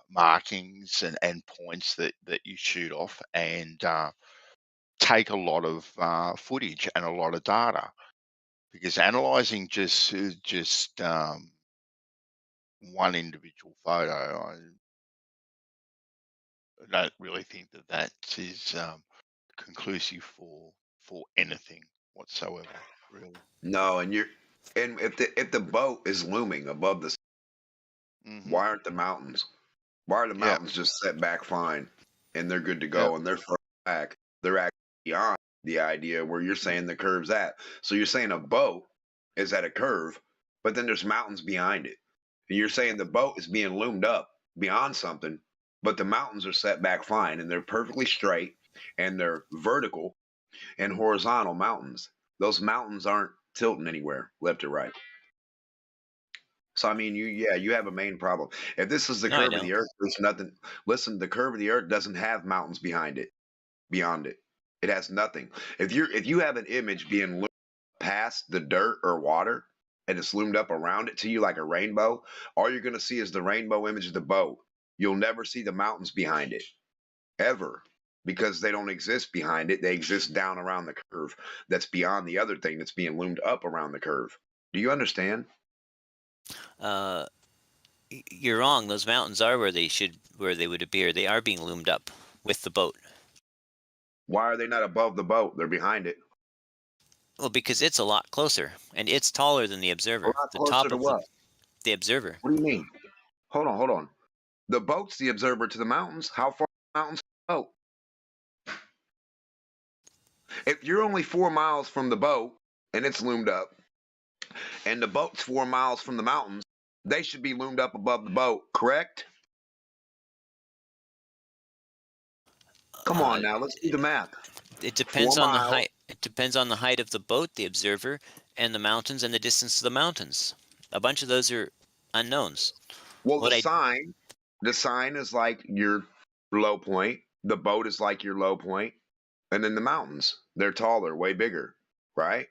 markings and points that you shoot off, and take a lot of footage and a lot of data, because analyzing just one individual photo, I don't really think that is conclusive for anything whatsoever, really. No, and if the boat is looming above the, why aren't the mountains? Why are the mountains just set back fine and they're good to go and they're further back? They're actually beyond the idea where you're saying the curve's at. So you're saying a boat is at a curve, but then there's mountains behind it. And you're saying the boat is being loomed up beyond something, but the mountains are set back fine and they're perfectly straight and they're vertical and horizontal mountains. Those mountains aren't tilting anywhere, left or right. So I mean, you have a main problem. If this is the curve of the earth, there's nothing. Listen, the curve of the earth doesn't have mountains behind it, beyond it. It has nothing. If you have an image being loomed past the dirt or water, and it's loomed up around it to you like a rainbow, all you're going to see is the rainbow image of the boat. You'll never see the mountains behind it, ever, because they don't exist behind it. They exist down around the curve. That's beyond the other thing that's being loomed up around the curve. Do you understand? You're wrong. Those mountains are where they would appear. They are being loomed up with the boat. Why are they not above the boat? They're behind it. Well, because it's a lot closer, and it's taller than the observer. The top of what? The observer. What do you mean? Hold on. The boat's the observer to the mountains. How far are the mountains from the boat? If you're only 4 miles from the boat and it's loomed up, and the boat's 4 miles from the mountains, they should be loomed up above the boat, correct? Come on now, let's do the math. It depends on the height. It depends on the height of the boat, the observer, and the mountains, and the distance to the mountains. A bunch of those are unknowns. Well, the sign is like your low point. The boat is like your low point, and then the mountains, they're taller, way bigger, right?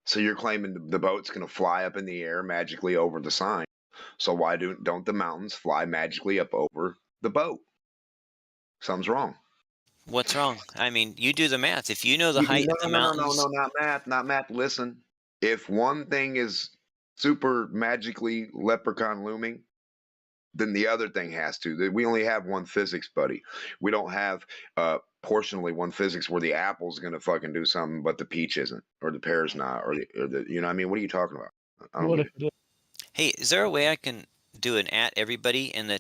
So you're claiming the boat's going to fly up in the air magically over the sign. So why don't the mountains fly magically up over the boat? Something's wrong. What's wrong? I mean, you do the math. If you know the height of the mountains... No, not math. Listen, if one thing is super magically leprechaun looming, then the other thing has to. We only have one physics, buddy. We don't have portionally one physics where the apple's going to fucking do something, but the peach isn't, or the pear's not, or the you know what I mean? What are you talking about? I don't What get if it. it is? Hey, is there a way I can do an @ everybody in the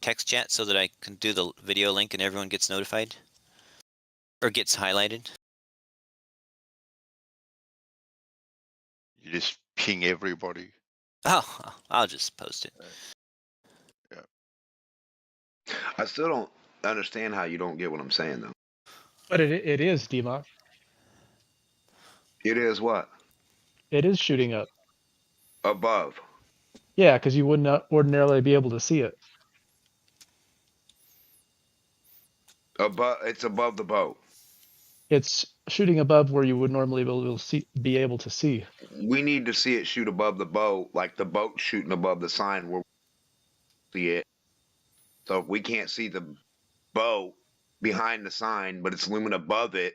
text chat so that I can do the video link and everyone gets notified? Or gets highlighted? You just ping everybody. Oh, I'll just post it. Yeah. I still don't understand how you don't get what I'm saying, though. But it is, D-Mock. It is what? It is shooting up. Above. Yeah, because you wouldn't ordinarily be able to see it. Above. It's above the boat. It's shooting above where you would normally be able to see. We need to see it shoot above the boat, like the boat shooting above the sign where we see it. So if we can't see the boat behind the sign, but it's looming above it,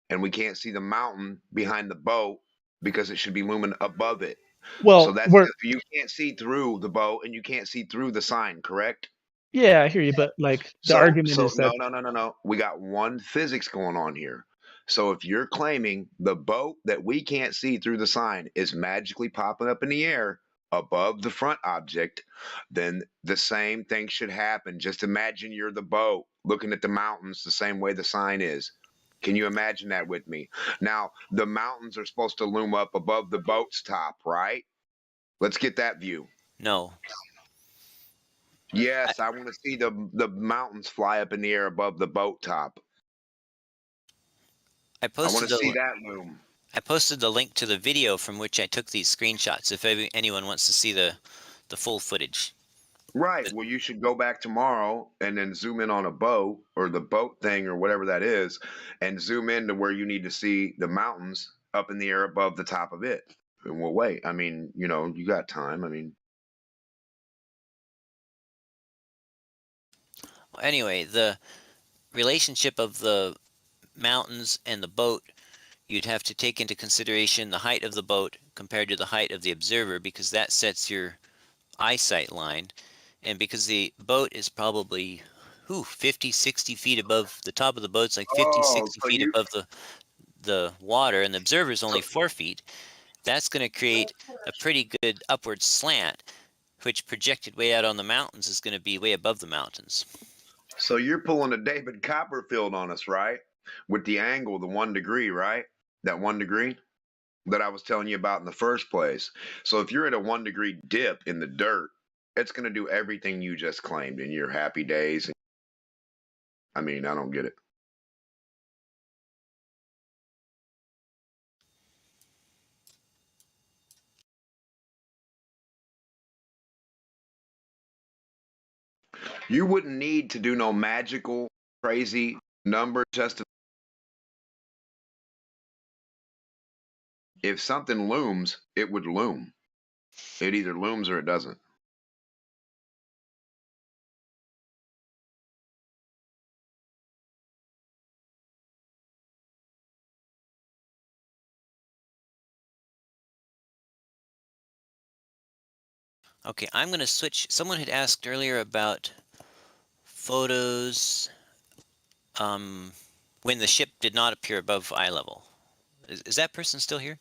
and we can't see the mountain behind the boat because it should be looming above it. Well, so that's you can't see through the boat and you can't see through the sign, correct? Yeah, I hear you, but like the argument is that no. We got one physics going on here. So if you're claiming the boat that we can't see through the sign is magically popping up in the air above the front object, then the same thing should happen. Just imagine you're the boat looking at the mountains the same way the sign is. Can you imagine that with me? Now, the mountains are supposed to loom up above the boat's top, right? Let's get that view. No. Yes, I want to see the mountains fly up in the air above the boat top. I want to see that loom. I posted the link to the video from which I took these screenshots if anyone wants to see the full footage. Right. Well, you should go back tomorrow and then zoom in on a boat or the boat thing or whatever that is and zoom in to where you need to see the mountains up in the air above the top of it. And we'll wait. I mean, you know, you got time. I mean, anyway, the relationship of the mountains and the boat, you'd have to take into consideration the height of the boat compared to the height of the observer, because that sets your eyesight line. And because the boat is probably 50, 60 feet above the top of the boat's like 50, 60 feet above the water, and the observer is only 4 feet, that's going to create a pretty good upward slant, which projected way out on the mountains is going to be way above the mountains. So you're pulling a David Copperfield on us, right? With the angle, the 1 degree, right? That 1 degree that I was telling you about in the first place. So if you're at a 1 degree dip in the dirt, it's going to do everything you just claimed in your happy days. I mean, I don't get it. You wouldn't need to do no magical, crazy number just to. If something looms, it would loom. It either looms or it doesn't. Okay, I'm going to switch. Someone had asked earlier about photos when the ship did not appear above eye level. Is that person still here?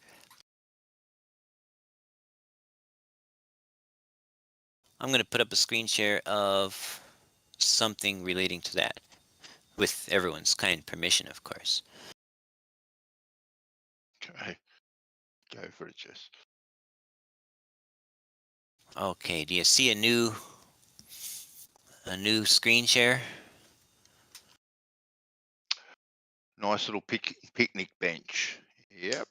I'm going to put up a screen share of something relating to that, with everyone's kind permission, of course. Okay. Go for it, Jess. Okay, do you see a new screen share? Nice little picnic bench. Yep.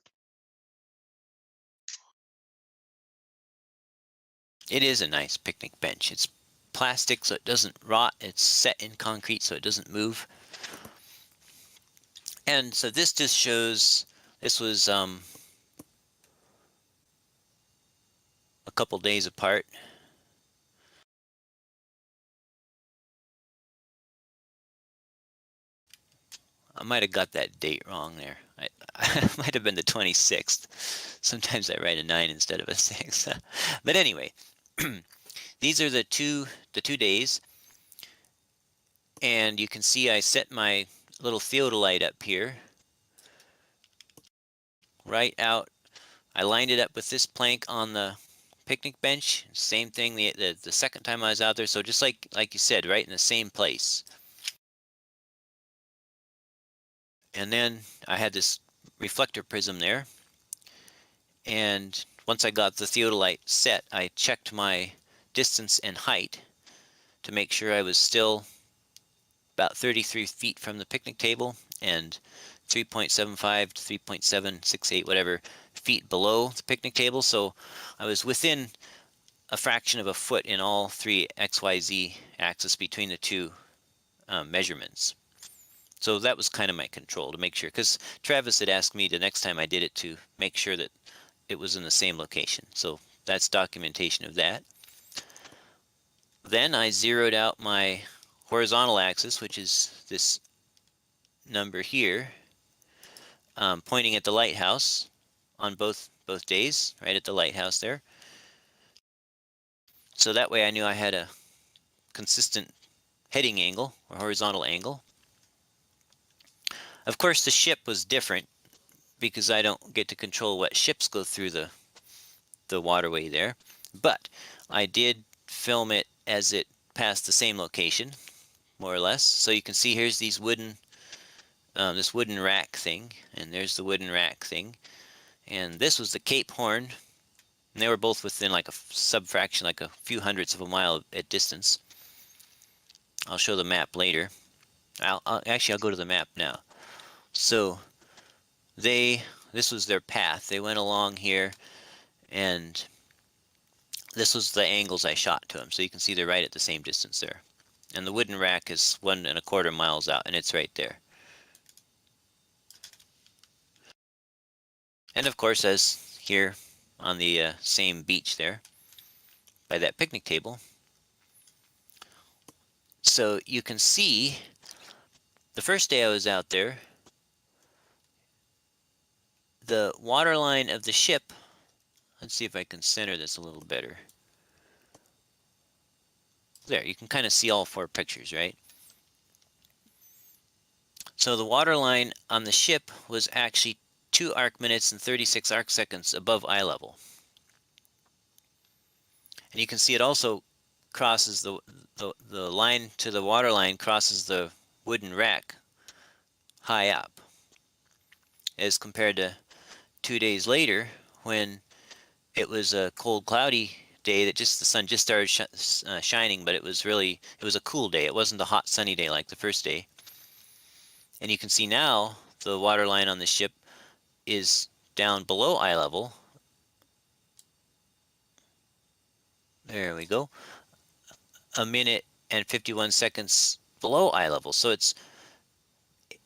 It is a nice picnic bench. It's plastic so it doesn't rot. It's set in concrete so it doesn't move. And so this just shows, this was a couple days apart. I might have got that date wrong there. I might have been the 26th. Sometimes I write a 9 instead of a 6. But anyway, these are the two days, and you can see I set my little theodolite up here, right out. I lined it up with this plank on the picnic bench. Same thing the second time I was out there. So just like you said, right in the same place. And then I had this reflector prism there. And once I got the theodolite set, I checked my distance and height to make sure I was still about 33 feet from the picnic table and 3.75 to 3.768 whatever feet below the picnic table. So I was within a fraction of a foot in all three XYZ axis between the two measurements. So that was kind of my control to make sure, because Travis had asked me the next time I did it to make sure that it was in the same location. So that's documentation of that. Then I zeroed out my horizontal axis, which is this number here, pointing at the lighthouse on both days, right at the lighthouse there. So that way I knew I had a consistent heading angle or horizontal angle. Of course, the ship was different because I don't get to control what ships go through the waterway there, but I did film it as it passed the same location, more or less. So you can see here's these wooden, this wooden rack thing, and there's the wooden rack thing, and this was the Cape Horn, and they were both within like a subfraction, like a few hundredths of a mile at distance. I'll show the map later. Actually, I'll go to the map now. So this was their path. They went along here, and this was the angles I shot to them. So you can see they're right at the same distance there. And the wooden rack is 1.25 miles out, and it's right there. And of course, as here on the same beach there, by that picnic table. So you can see the first day I was out there, the water line of the ship, let's see if I can center this a little better. There, you can kind of see all four pictures, right? So the water line on the ship was actually 2 arc minutes and 36 arc seconds above eye level. And you can see it also crosses the line to the water line, crosses the wooden rack high up, as compared to 2 days later when it was a cold, cloudy day that the sun just started shining, but it was a cool day. It wasn't a hot, sunny day like the first day. And you can see now the water line on the ship is down below eye level. There we go. 1 minute and 51 seconds below eye level. So it's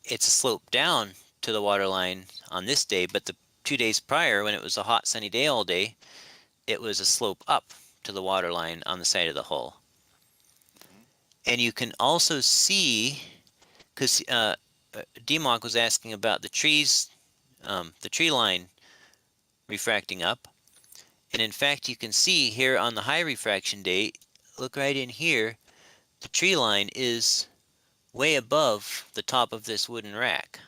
a slope down to the water line on this day, but the 2 days prior, when it was a hot, sunny day all day, it was a slope up to the water line on the side of the hull. And you can also see, because DMOC was asking about the trees, the tree line refracting up. And in fact, you can see here on the high refraction day, look right in here, the tree line is way above the top of this wooden rack.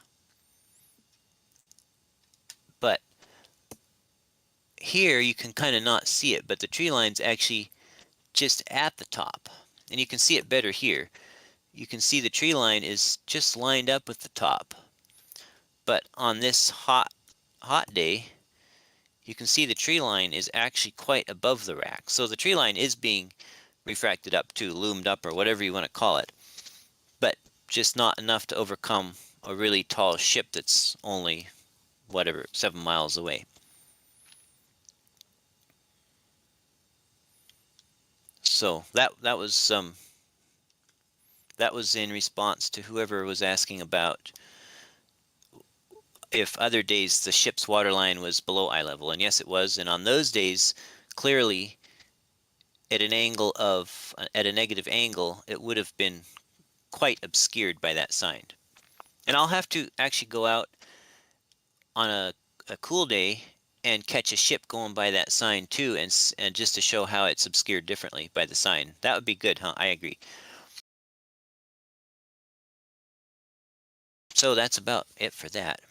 But here you can kind of not see it, but the tree line's actually just at the top. And you can see it better here. You can see the tree line is just lined up with the top. But on this hot day, you can see the tree line is actually quite above the rack. So the tree line is being refracted up too, loomed up, or whatever you want to call it. But just not enough to overcome a really tall ship that's only, whatever, 7 miles away. So that was in response to whoever was asking about if other days the ship's water line was below eye level, and yes, it was. And on those days, clearly, at a negative angle, it would have been quite obscured by that sign. And I'll have to actually go out on a cool day and catch a ship going by that sign too, and just to show how it's obscured differently by the sign. That would be good, huh? I agree. So that's about it for that.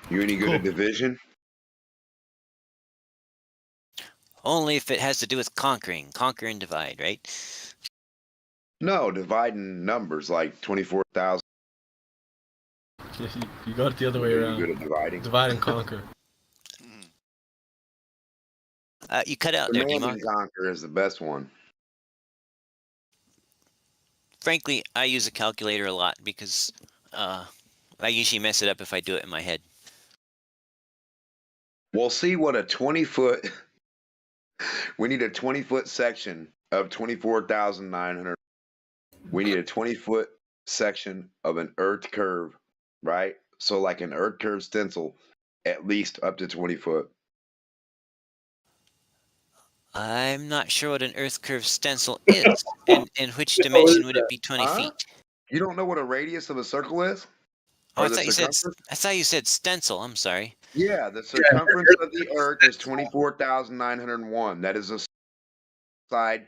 You any good at division? Only if it has to do with conquering. Conquer and divide, right? No, dividing numbers like 24,000. You got it the other way Are around. you good at dividing? Divide and conquer. You cut out there, Command Demon. and conquer is the best one. Frankly, I use a calculator a lot because I usually mess it up if I do it in my head. We'll see what a 20-foot. We need a 20-foot section of 24,900. We need a 20-foot section of an earth curve, right? So like an earth curve stencil, at least up to 20 foot. I'm not sure what an Earth curve stencil is, and in which dimension would it be 20 feet? You don't know what a radius of a circle is? Oh, Or I the thought you said. circumference? I thought you said stencil. I'm sorry. Yeah, the circumference of the Earth is 24,901. That is a side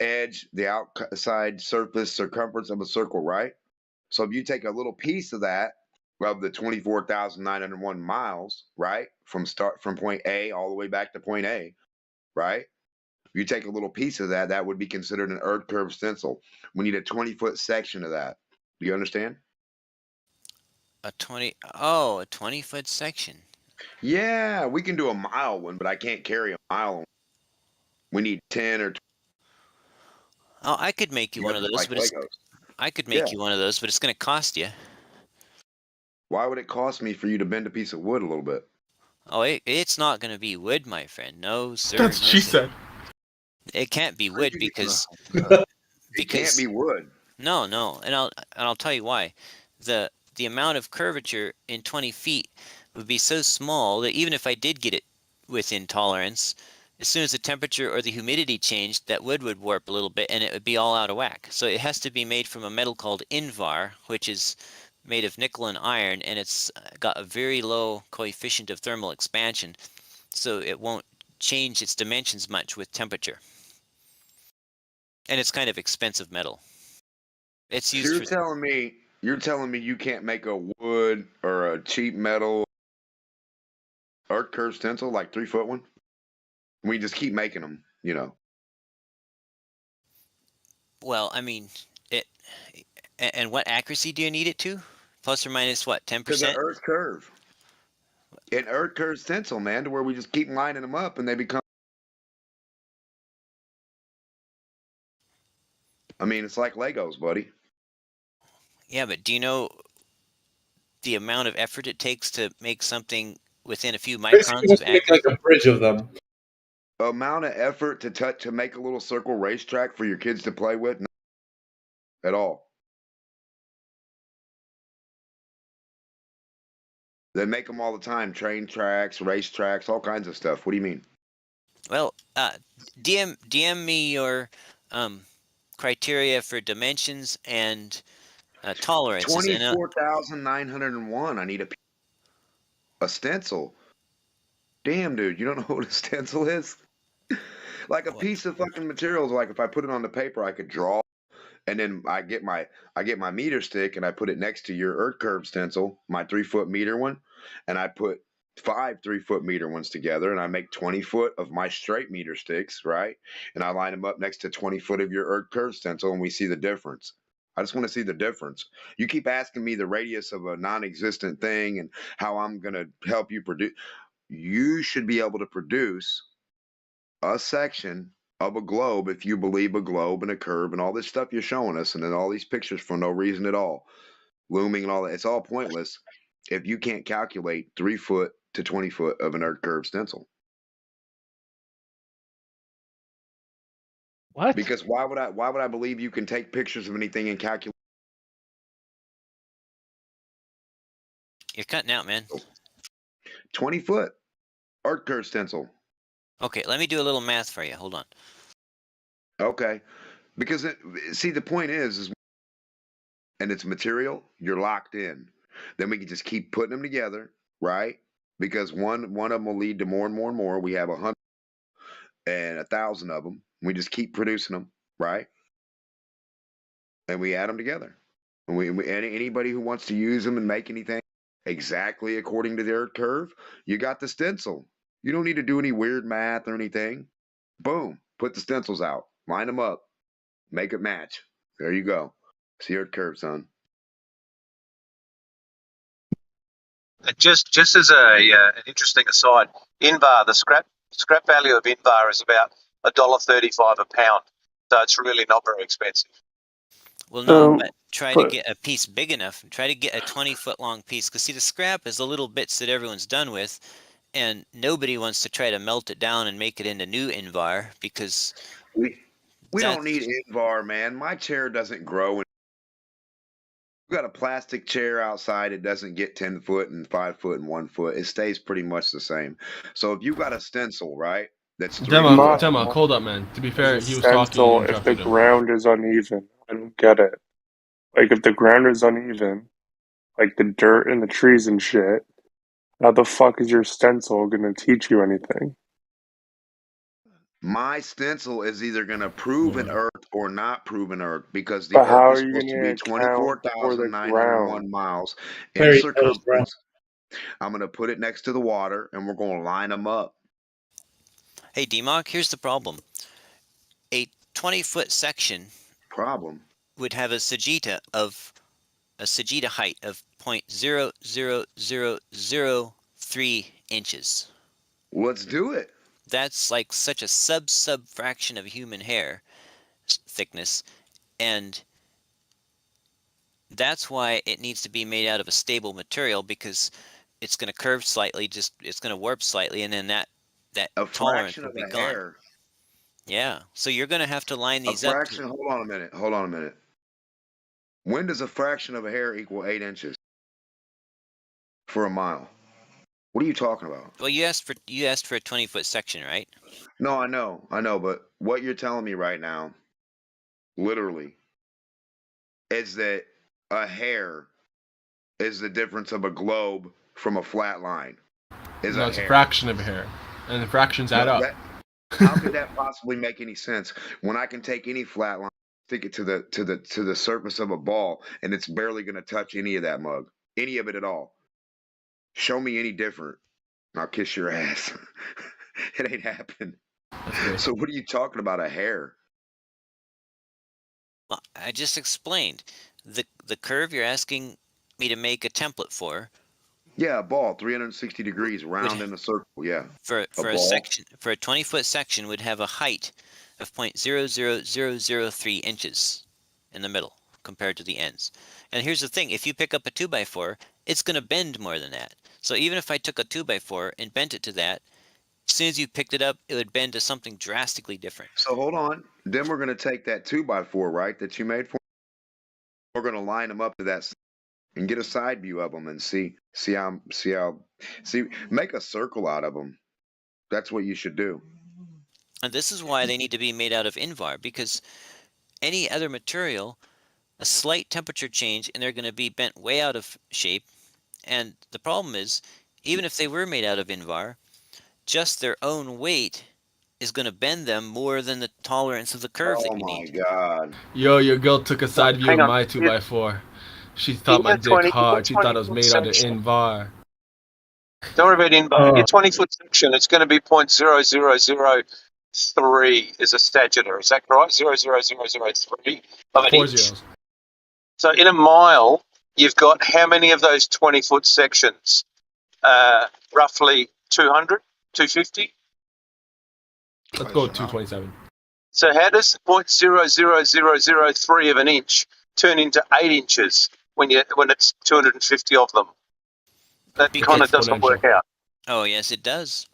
edge, the outside surface circumference of a circle, right? So if you take a little piece of that, of the 24,901 miles, right, from point A all the way back to point A, right? If you take a little piece of that, that would be considered an earth curve stencil. We need a 20-foot section of that. Do you understand? A 20-foot section. Yeah, we can do a mile one, but I can't carry a mile. We need 10 or 20. Oh, I could make you one of those, like but Legos. I could make you one of those, but it's going to cost you. Why would it cost me for you to bend a piece of wood a little bit? Oh, it's not going to be wood, my friend. No, sir. That's what she said. It can't be wood because it can't be wood. No, and I'll tell you why. The amount of curvature in 20 feet would be so small that even if I did get it within tolerance, as soon as the temperature or the humidity changed, that wood would warp a little bit and it would be all out of whack. So it has to be made from a metal called Invar, which is made of nickel and iron, and it's got a very low coefficient of thermal expansion, so it won't change its dimensions much with temperature. And it's kind of expensive metal. It's used You're telling me you can't make a wood or a cheap metal earth curve stencil, like 3-foot one? We just keep making them, you know. Well, I mean, and what accuracy do you need it to? Plus or minus what, 10%? To the earth curve. An earth curve stencil, man, to where we just keep lining them up and they become. I mean, it's like Legos, buddy. Yeah, but do you know the amount of effort it takes to make something within a few microns of accuracy? Like a bridge of them. Amount of effort to make a little circle racetrack for your kids to play with? Not at all. They make them all the time. Train tracks, race tracks, all kinds of stuff. What do you mean? Well, DM me your criteria for dimensions and tolerances. 24,901. I need a stencil. Damn, dude, you don't know what a stencil is? Like a piece of fucking materials. Like if I put it on the paper, I could draw, and then I get my meter stick and I put it next to your earth curve stencil, my 3-foot meter one, and I put 5 3-foot meter ones together, and I make 20 foot of my straight meter sticks, right? And I line them up next to 20 foot of your earth curve stencil, and we see the difference. I just want to see the difference. You keep asking me the radius of a non-existent thing and how I'm going to help you produce. You should be able to produce a section of a globe if you believe a globe and a curve and all this stuff you're showing us, and then all these pictures for no reason at all, looming and all that. It's all pointless if you can't calculate 3-foot to 20 foot of an earth curve stencil. What? Because why would I believe you can take pictures of anything and calculate? You're cutting out, man. 20 foot earth curve stencil. Okay, let me do a little math for you. Hold on. Okay, because see, the point is and it's material, you're locked in. Then we can just keep putting them together, right? Because one of them will lead to more and more and more. We have 100 and 1,000 of them. We just keep producing them, right? And we add them together. And anybody who wants to use them and make anything exactly according to their curve, you got the stencil. You don't need to do any weird math or anything. Boom, put the stencils out, line them up, make it match. There you go. See your curve, son. Just as an interesting aside, Invar, the scrap value of Invar is about $1.35 a pound, so it's really not very expensive. Well, no, but try to get a piece big enough. Try to get a 20-foot long piece, because see, the scrap is the little bits that everyone's done with, and nobody wants to try to melt it down and make it into new Invar, because we don't need Invar, man. My chair doesn't grow. You got a plastic chair outside, it doesn't get 10 foot and 5 foot and 1 foot. It stays pretty much the same. So if you got a stencil, right? That's Demo, hold up, man. To be fair, he was talking. You If the interrupted him. ground is uneven, I don't get it. Like, if the ground is uneven, like the dirt and the trees and shit, how the fuck is your stencil gonna teach you anything? My stencil is either going to prove an Earth or not prove an Earth, because the But how Earth is are you supposed to gonna be account for the 24,901 ground? miles in Very circumference. I'm going to put it next to the water, and we're going to line them up. Hey, DMOC, here's the problem. A 20-foot section would have a Sagitta height of 0.00003 inches. Let's do it. That's like such a sub fraction of human hair thickness, and that's why it needs to be made out of a stable material, because it's going to curve slightly, it's going to warp slightly, and then that tolerance will be gone. Hair. Yeah, so you're going to have to line these up. Hold on a minute. When does a fraction of a hair equal 8 inches for a mile? What are you talking about? Well, you asked for a 20-foot section, right? No, I know, but what you're telling me right now, literally, is that a hair is the difference of a globe from a flat line. It's a fraction of a hair, and the fractions add up. How could that possibly make any sense when I can take any flat line, stick it to the surface of a ball, and it's barely going to touch any of that mug, any of it at all? Show me any different, and I'll kiss your ass. It ain't happened. So what are you talking about, a hair? Well, I just explained the curve you're asking me to make a template for. Yeah, a ball, 360 degrees, round in a circle. Yeah. For a section, for a 20-foot section, would have a height of 0.00003 inches in the middle compared to the ends. And here's the thing: if you pick up a 2x4, it's going to bend more than that. So even if I took a 2x4 and bent it to that, as soon as you picked it up, it would bend to something drastically different. So hold on. Then we're going to take that 2x4, right, that you made for. We're going to line them up to that and get a side view of them and see make a circle out of them. That's what you should do. And this is why they need to be made out of Invar, because any other material, a slight temperature change and they're going to be bent way out of shape. And the problem is, even if they were made out of Invar, just their own weight is going to bend them more than the tolerance of the curve that you need. Oh my God. Yo, your girl took a side view of my 2x4. She thought my dick hard. She thought it was made out of Invar. Don't worry about Invar. Your 20-foot section, it's going to be 0.0003 is a stature. Is that right? 0.0003 of an 4 inch. zeros. So in a mile, you've got how many of those 20-foot sections? Roughly 200, 250? Let's go with 227. So how does 0.00003 of an inch turn into 8 inches when it's 250 of them? That kind of doesn't work out. Oh, yes, it does.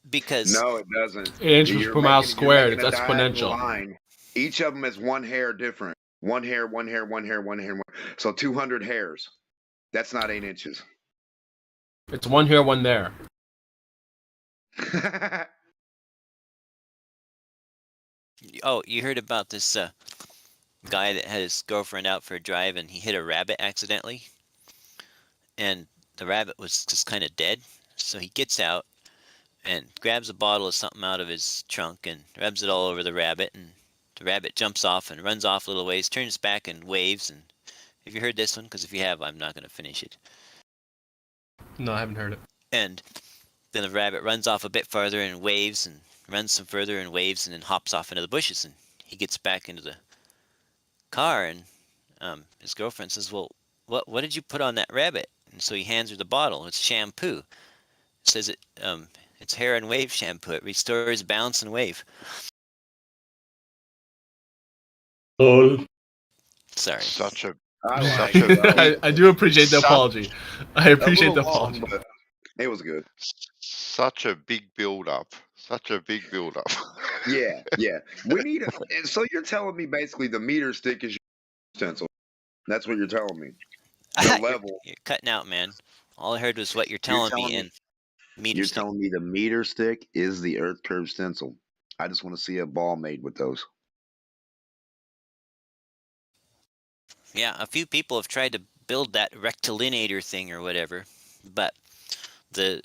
Because no, it doesn't. 8 inches per mile squared. It's exponential. Line. Each of them is one hair different. One hair. So 200 hairs. That's not 8 inches. It's one here, one there. Oh, you heard about this guy that had his girlfriend out for a drive, and he hit a rabbit accidentally, and the rabbit was just kind of dead. So he gets out and grabs a bottle of something out of his trunk and rubs it all over the rabbit, and the rabbit jumps off and runs off a little ways, turns back and waves. And have you heard this one? Because if you have, I'm not going to finish it. No, I haven't heard it. And then the rabbit runs off a bit farther and waves, and runs some further and waves, and then hops off into the bushes. And he gets back into the car, and his girlfriend says, "Well, what did you put on that rabbit?" And so he hands her the bottle. It's shampoo. It says it's hair and wave shampoo. It restores bounce and wave. Sorry. Such a I do appreciate the apology. I appreciate the apology. Long, but it was good. Such a big build up. Such a big build up. Yeah. We need a. And so you're telling me basically the meter stick is your stencil. That's what you're telling me. The level. You're cutting out, man. All I heard was what you're telling me. And you're telling me the meter stick is the Earth curve stencil. I just want to see a ball made with those. Yeah, a few people have tried to build that rectilineator thing or whatever, but the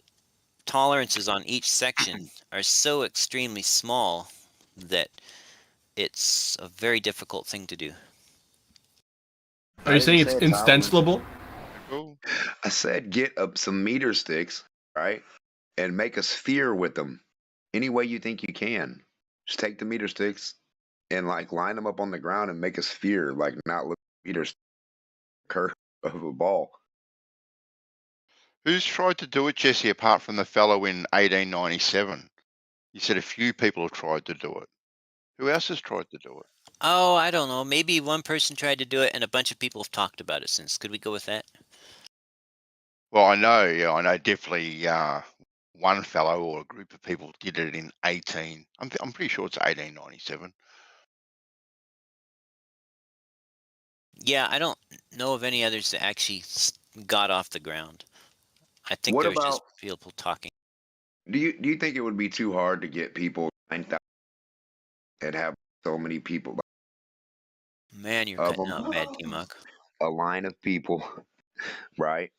tolerances on each section are so extremely small that it's a very difficult thing to do. Are you saying it's instencilable? I said get up some meter sticks, right, and make a sphere with them any way you think you can. Just take the meter sticks and like line them up on the ground and make a sphere, like not look meters curve of a ball. Who's tried to do it, Jesse, apart from the fellow in 1897? You said a few people have tried to do it. Who else has tried to do it? Oh, I don't know. Maybe one person tried to do it and a bunch of people have talked about it since. Could we go with that? Well, I know definitely one fellow or a group of people did it in I'm pretty sure it's 1897. Yeah, I don't know of any others that actually got off the ground. I think What there was just about- people talking. Do you think it would be too hard to get people 9,000 and have so many people? Man, you're cutting out bad, D-Muck. A line of people, right?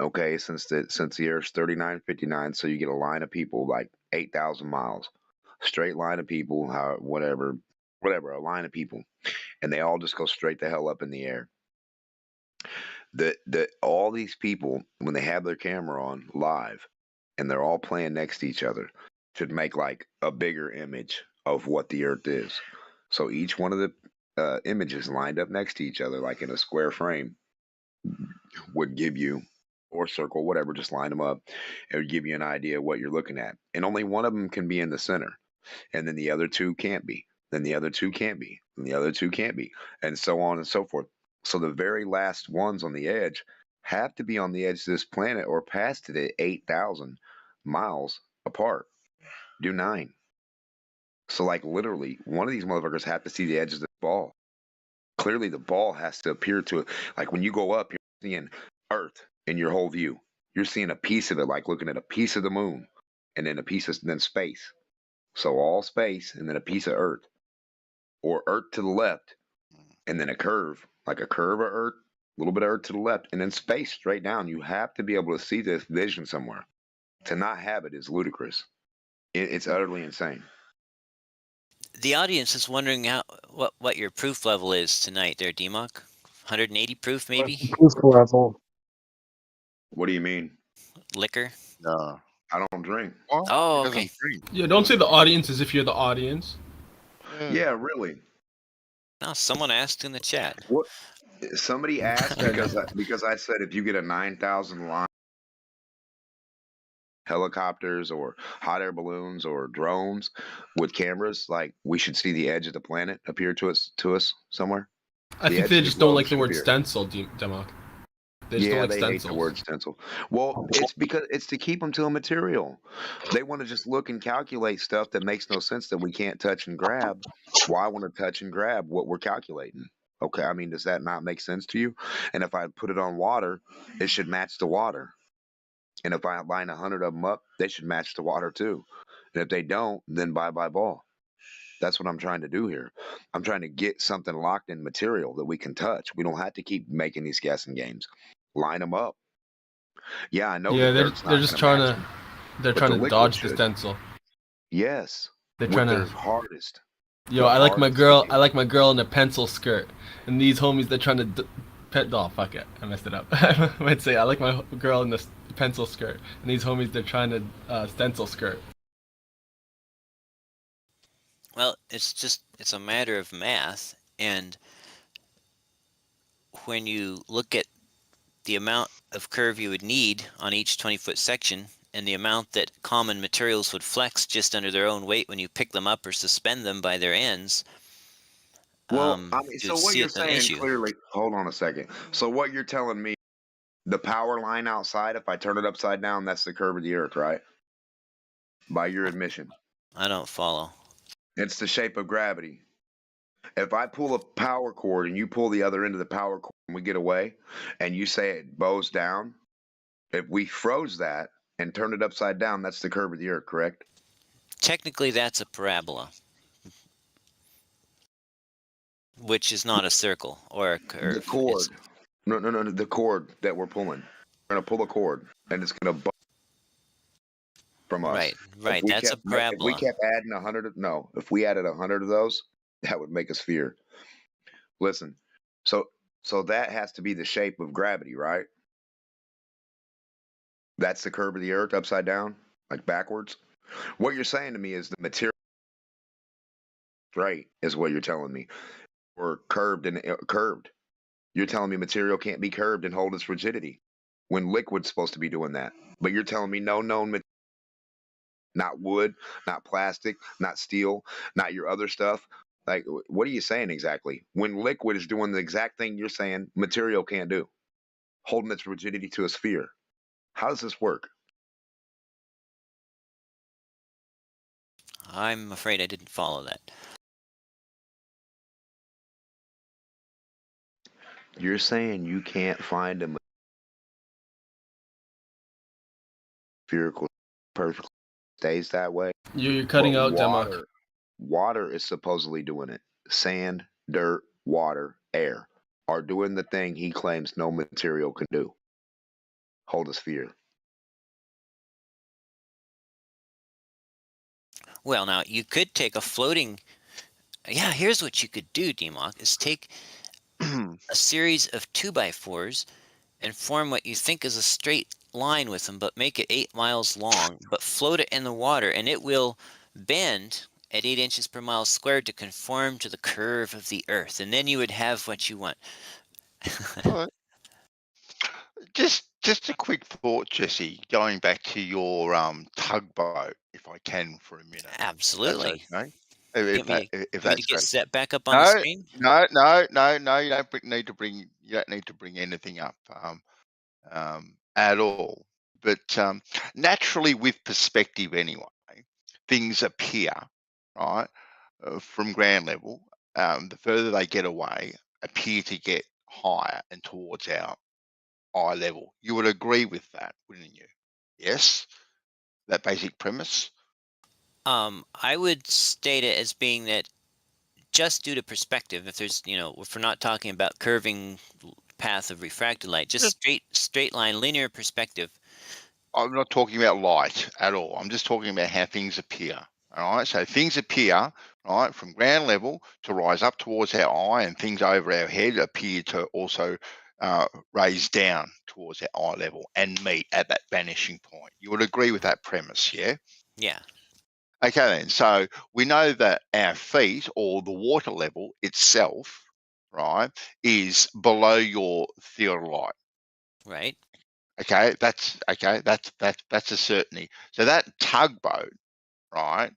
Okay, since the Earth's 3959, so you get a line of people like 8,000 miles, straight line of people, whatever, a line of people, and they all just go straight the hell up in the air. All these people, when they have their camera on live, and they're all playing next to each other, should make like a bigger image of what the Earth is. So each one of the images lined up next to each other, like in a square frame, would give you, or circle, whatever, just line them up. It would give you an idea of what you're looking at. And only one of them can be in the center. And then the other two can't be. Then the other two can't be. And the other two can't be. And so on and so forth. So the very last ones on the edge have to be on the edge of this planet or past it at 8,000 miles apart. Do 9. So like literally one of these motherfuckers have to see the edge of the ball. Clearly the ball has to appear to it. Like when you go up, you're seeing Earth in your whole view. You're seeing a piece of it, like looking at a piece of the moon, and then a piece of then space. So all space and then a piece of Earth, or Earth to the left, and then a curve, like a curve of Earth, a little bit of Earth to the left, and then space straight down. You have to be able to see this vision somewhere. To not have it is ludicrous. It's utterly insane. The audience is wondering what your proof level is tonight there, D-Muck. 180 proof, maybe? Proof level. What do you mean? Liquor? No. I don't drink. Oh, okay. Yeah, don't say the audience as if you're the audience. Yeah, really. No, someone asked in the chat. What? Somebody asked because I said if you get a 9,000 line helicopters or hot air balloons or drones with cameras, like we should see the edge of the planet appear to us somewhere. I think they just don't like the word stencil, Demok. They just don't like stencils. Hate the word stencil. Well, it's because it's to keep them to a material. They want to just look and calculate stuff that makes no sense that we can't touch and grab. Why want to touch and grab what we're calculating? Okay, I mean, does that not make sense to you? And if I put it on water, it should match the water. And if I line 100 of them up, they should match the water too. And if they don't, then bye ball. That's what I'm trying to do here. I'm trying to get something locked in material that we can touch. We don't have to keep making these guessing games. Line them up. Yeah, I know Yeah, the dirt's they're not just going to trying match to them, they're but trying the to liquid dodge the should. stencil. Yes, They're with trying their to. hardest. Yo, The I like my hardest girl. I steel. like my girl in a pencil skirt, and these homies they're trying to. Oh fuck it, I messed it up. I might say I like my girl in the pencil skirt, and these homies they're trying to stencil skirt. Well, it's a matter of math, and when you look at the amount of curve you would need on each 20-foot section and the amount that common materials would flex just under their own weight when you pick them up or suspend them by their ends, Well, I mean, you so would what see you're it an saying issue. clearly, hold on a second. So what you're telling me, the power line outside, if I turn it upside down, that's the curve of the earth, right? By your admission. I don't follow. It's the shape of gravity. If I pull a power cord and you pull the other end of the power cord and we get away and you say it bows down, if we froze that and turned it upside down, that's the curve of the earth, correct? Technically, that's a parabola, which is not a circle or a curve. The cord. No, the cord that we're pulling. We're going to pull a cord and it's going to bow from us. Right. That's a If we parabola. kept adding 100, if we added 100 of those, that would make us fear. Listen, so that has to be the shape of gravity, right? That's the curve of the earth upside down, like backwards. What you're saying to me is the material, right, is what you're telling me. Or curved and curved. You're telling me material can't be curved and hold its rigidity when liquid's supposed to be doing that. But you're telling me no known material, not wood, not plastic, not steel, not your other stuff. Like, what are you saying exactly? When liquid is doing the exact thing you're saying material can't do, holding its rigidity to a sphere. How does this work? I'm afraid I didn't follow that. You're saying you can't find a spherical perfectly stays that way? You're cutting out, water, water is supposedly doing it. Sand, dirt, water, air are doing the thing he claims no material can do. Hold a sphere. Well, now you could take a floating. Yeah, here's what you could do, DMOC, is take a series of 2x4s and form what you think is a straight line with them, but make it 8 miles long, but float it in the water, and it will bend at 8 inches per mile squared to conform to the curve of the earth, and then you would have what you want. Just a quick thought, Jesse, going back to your tugboat, if I can for a minute. Absolutely. That's okay. If That's to get okay. set back up on the screen? No. You don't need to bring anything up at all. But naturally, with perspective, anyway, things appear right from ground level. The further they get away, appear to get higher and towards our eye level. You would agree with that, wouldn't you? Yes, that basic premise. I would state it as being that just due to perspective, if there's, if we're not talking about curving path of refracted light, just straight line, linear perspective. I'm not talking about light at all. I'm just talking about how things appear. All right. So things appear, right, from ground level to rise up towards our eye, and things over our head appear to also raise down towards our eye level and meet at that vanishing point. You would agree with that premise, yeah? Yeah. Okay, then. So we know that our feet, or the water level itself, right, is below your theodolite. Right. Okay, that's a certainty. So that tugboat, right,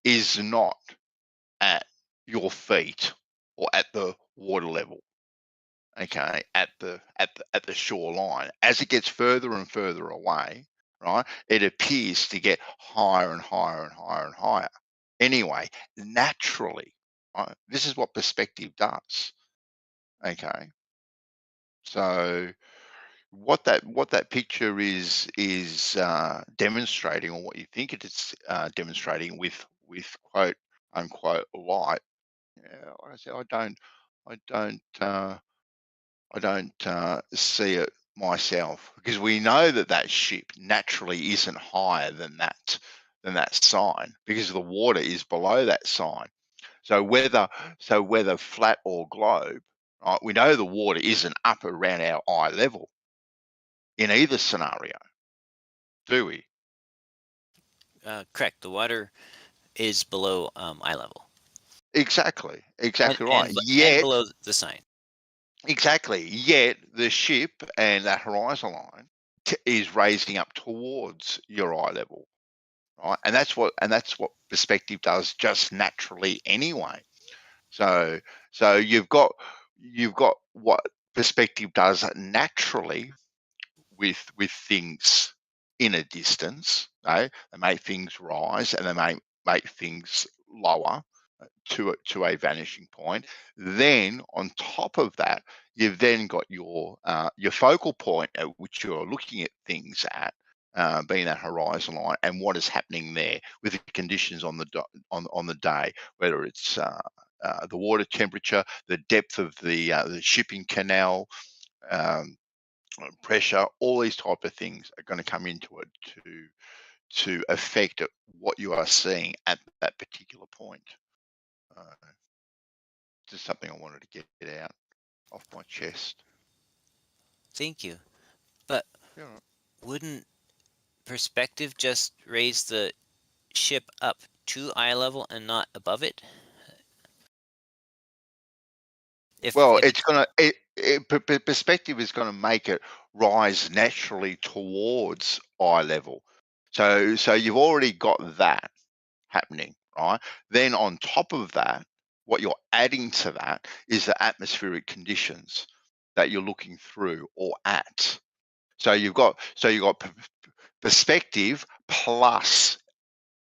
is not at your feet or at the water level. Okay, at the shoreline. As it gets further and further away, right, it appears to get higher and higher and higher and higher. Anyway, naturally, right, this is what perspective does. Okay, so what that picture is demonstrating, or what you think it is demonstrating with quote unquote light, Yeah, like I said, I don't see it myself, because we know that that ship naturally isn't higher than that sign, because the water is below that sign. So whether flat or globe, right, we know the water isn't up around our eye level in either scenario, do we? Correct. The water is below eye level. Exactly And, right. and Yet, below the sign. exactly. Yet the ship and that horizon line is raising up towards your eye level, right? And that's what perspective does just naturally anyway. So you've got what perspective does naturally with things in a distance. They make things rise and they make things lower to a vanishing point. Then on top of that, you've then got your focal point at which you're looking at things at, being that horizon line, and what is happening there with the conditions on the day, whether it's the water temperature, the depth of the shipping canal, pressure, all these type of things are going to come into it to affect what you are seeing at that particular point. Just something I wanted to get out off my chest. Thank you. But wouldn't perspective just raise the ship up to eye level and not above it? It's gonna perspective is gonna make it rise naturally towards eye level. So you've already got that happening, right? Then on top of that, what you're adding to that is the atmospheric conditions that you're looking through or at. So you've got perspective plus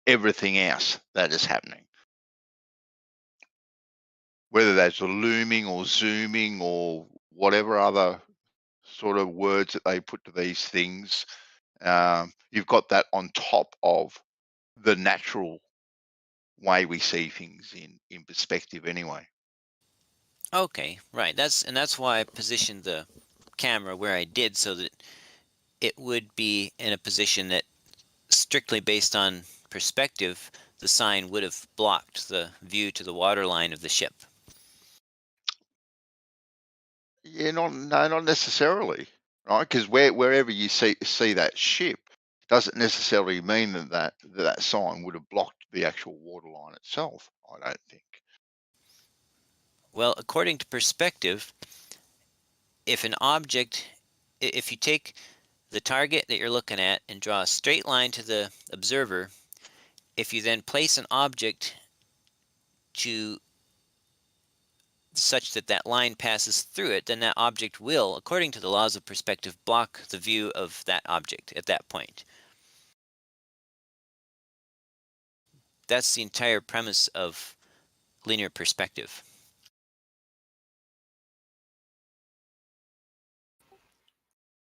everything else that is happening, whether that's looming or zooming or whatever other sort of words that they put to these things. You've got that on top of the natural way we see things in perspective anyway. Okay, right. That's why I positioned the camera where I did, so that it would be in a position that, strictly based on perspective, the sign would have blocked the view to the waterline of the ship. Yeah, not necessarily, right? Because wherever you see that ship doesn't necessarily mean that sign would have blocked the actual waterline itself. I don't think. Well, according to perspective, if you take the target that you're looking at and draw a straight line to the observer, if you then place an object to such that that line passes through it, then that object will, according to the laws of perspective, block the view of that object at that point. That's the entire premise of linear perspective.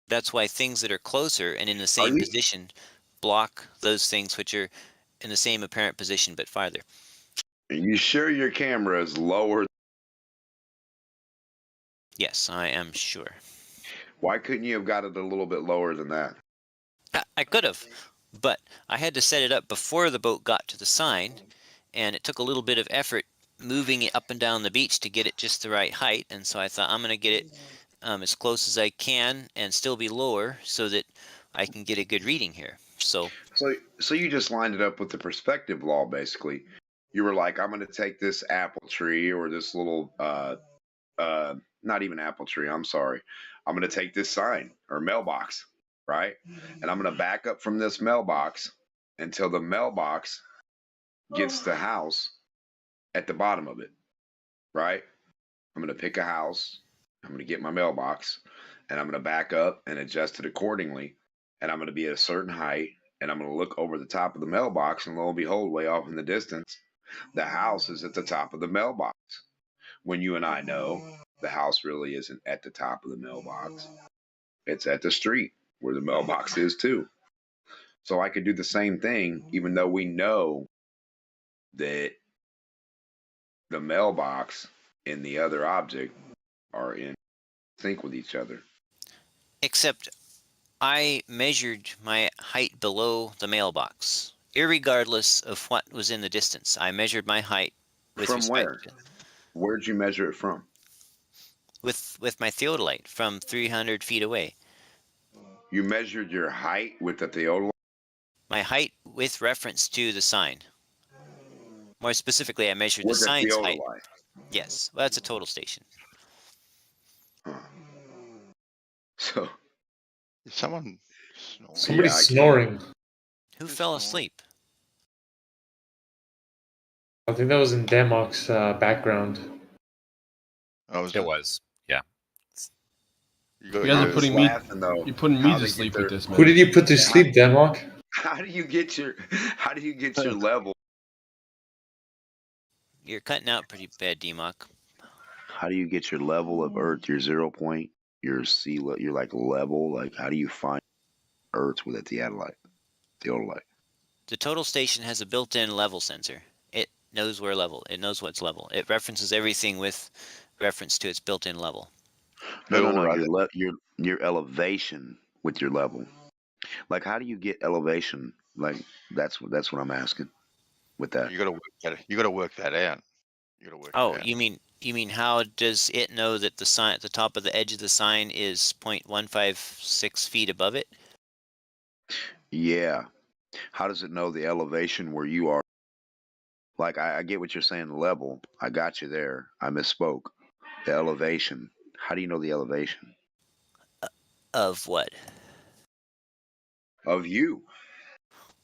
That's why things that are closer and in the same position block those things which are in the same apparent position but farther. Are you sure your camera is lower? Yes, I am sure. Why couldn't you have got it a little bit lower than that? I could have, but I had to set it up before the boat got to the sign, and it took a little bit of effort moving it up and down the beach to get it just the right height, and so I thought I'm going to get it as close as I can and still be lower so that I can get a good reading here. So you just lined it up with the perspective law, basically. You were like, I'm going to take this apple tree or this little, not even apple tree, I'm sorry. I'm going to take this sign or mailbox, right? And I'm going to back up from this mailbox until the mailbox gets the house at the bottom of it, right? I'm going to pick a house. I'm going to get my mailbox and I'm going to back up and adjust it accordingly. And I'm going to be at a certain height and I'm going to look over the top of the mailbox, and lo and behold, way off in the distance, the house is at the top of the mailbox. When you and I know the house really isn't at the top of the mailbox. It's at the street where the mailbox is too. So I could do the same thing, even though we know that the mailbox and the other object are in sync with each other. Except I measured my height below the mailbox, irregardless of what was in the distance. I measured my height with From respect where? to, Where'd you measure it from? with my theodolite from 300 feet away. You measured your height with the theodolite? My height with reference to the sign. More specifically, I measured the With a sign's height. theodolite. Yes, well, that's a total station. So, Is someone snoring? Somebody's snoring. Who fell asleep? I think that was in Demok's background. Oh, It was, yeah. You guys are putting me. You're putting me to sleep with this, man. Who did you put to sleep, Demok? How do you get your level? You're cutting out pretty bad, Demok. How do you get your level of Earth, your 0 point, your sea level, your like level? Like, how do you find Earth with a theodolite? The total station has a built-in level sensor. It knows where level. It knows what's level. It references everything with reference to its built-in level. No. Your elevation with your level. Like, how do you get elevation? Like, that's what I'm asking. With that, You got to work that. You got to work that out. You got to work. Oh, it out. you mean how does it know that the sign at the top of the edge of the sign is 0.156 feet above it? yeah. How does it know the elevation where you are? Like, I get what you're saying. The level. I got you there. I misspoke. The elevation. How do you know the elevation? Of what? Of you.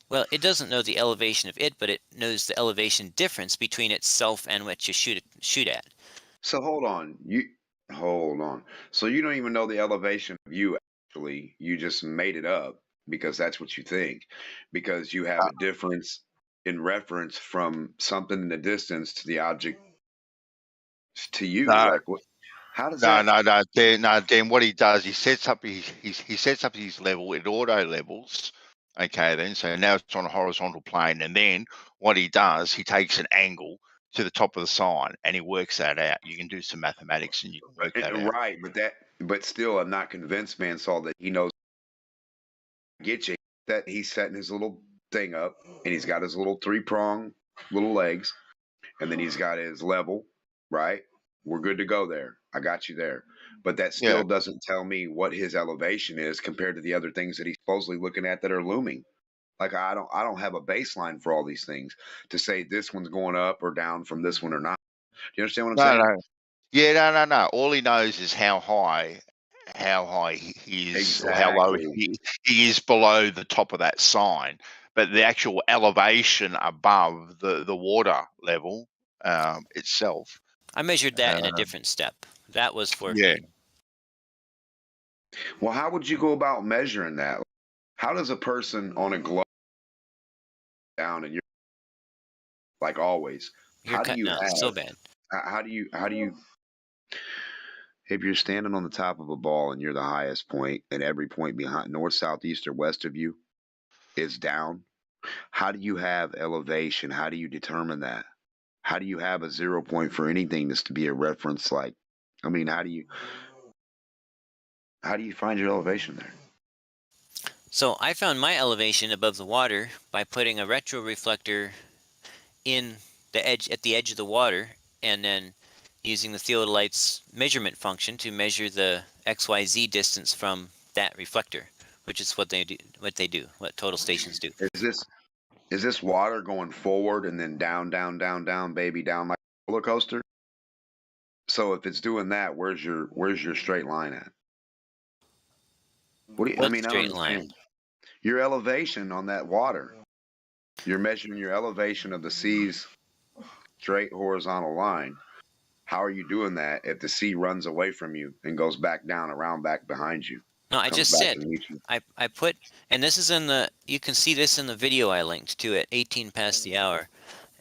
Well, it doesn't know the elevation of it, but it knows the elevation difference between itself and what you shoot at. So hold on. So you don't even know the elevation of you actually. You just made it up because that's what you think. Because you have a difference in reference from something in the distance to the object to you. No. Like what? How does that? No. Dan, what he does, he sets up his level. It auto levels. Okay, then so now it's on a horizontal plane, and then what he does, he takes an angle to the top of the sign, and he works that out. You can do some mathematics, and you can work that out. Right, but still, I'm not convinced, man. Saul, that he knows. Get you that he's setting his little thing up, and he's got his little 3-prong little legs, and then he's got his level. Right, we're good to go there. I got you there, but that still doesn't tell me what his elevation is compared to the other things that he's supposedly looking at that are looming. Like I don't have a baseline for all these things to say this one's going up or down from this one or not. Do you understand what I'm saying? No. Yeah, no. All he knows is how high he is, or how low he is below the top of that sign. But the actual elevation above the water level itself. I measured that in a different step. That was 4 Yeah. feet. Well, how would you go about measuring that? How does a person on a globe down and you're like always? You're how do cutting you out have so bad. how do you if you're standing on the top of a ball and you're the highest point and every point behind north, south, east, or west of you is down, how do you have elevation? How do you determine that? How do you have a 0 point for anything that's to be a reference? Like, I mean, how do you find your elevation there? So I found my elevation above the water by putting a retroreflector in the edge at the edge of the water, and then using the theodolite's measurement function to measure the XYZ distance from that reflector, which is what they do. What total stations do. Is this water going forward and then down, baby, down like a roller coaster? So if it's doing that, where's your straight line at? What do you? What I mean, straight I don't line? understand. Your elevation on that water. You're measuring your elevation of the sea's straight horizontal line. How are you doing that if the sea runs away from you and goes back down, around back behind you? No, I just said I put, and this is in the. You can see this in the video I linked to at 18 past the hour.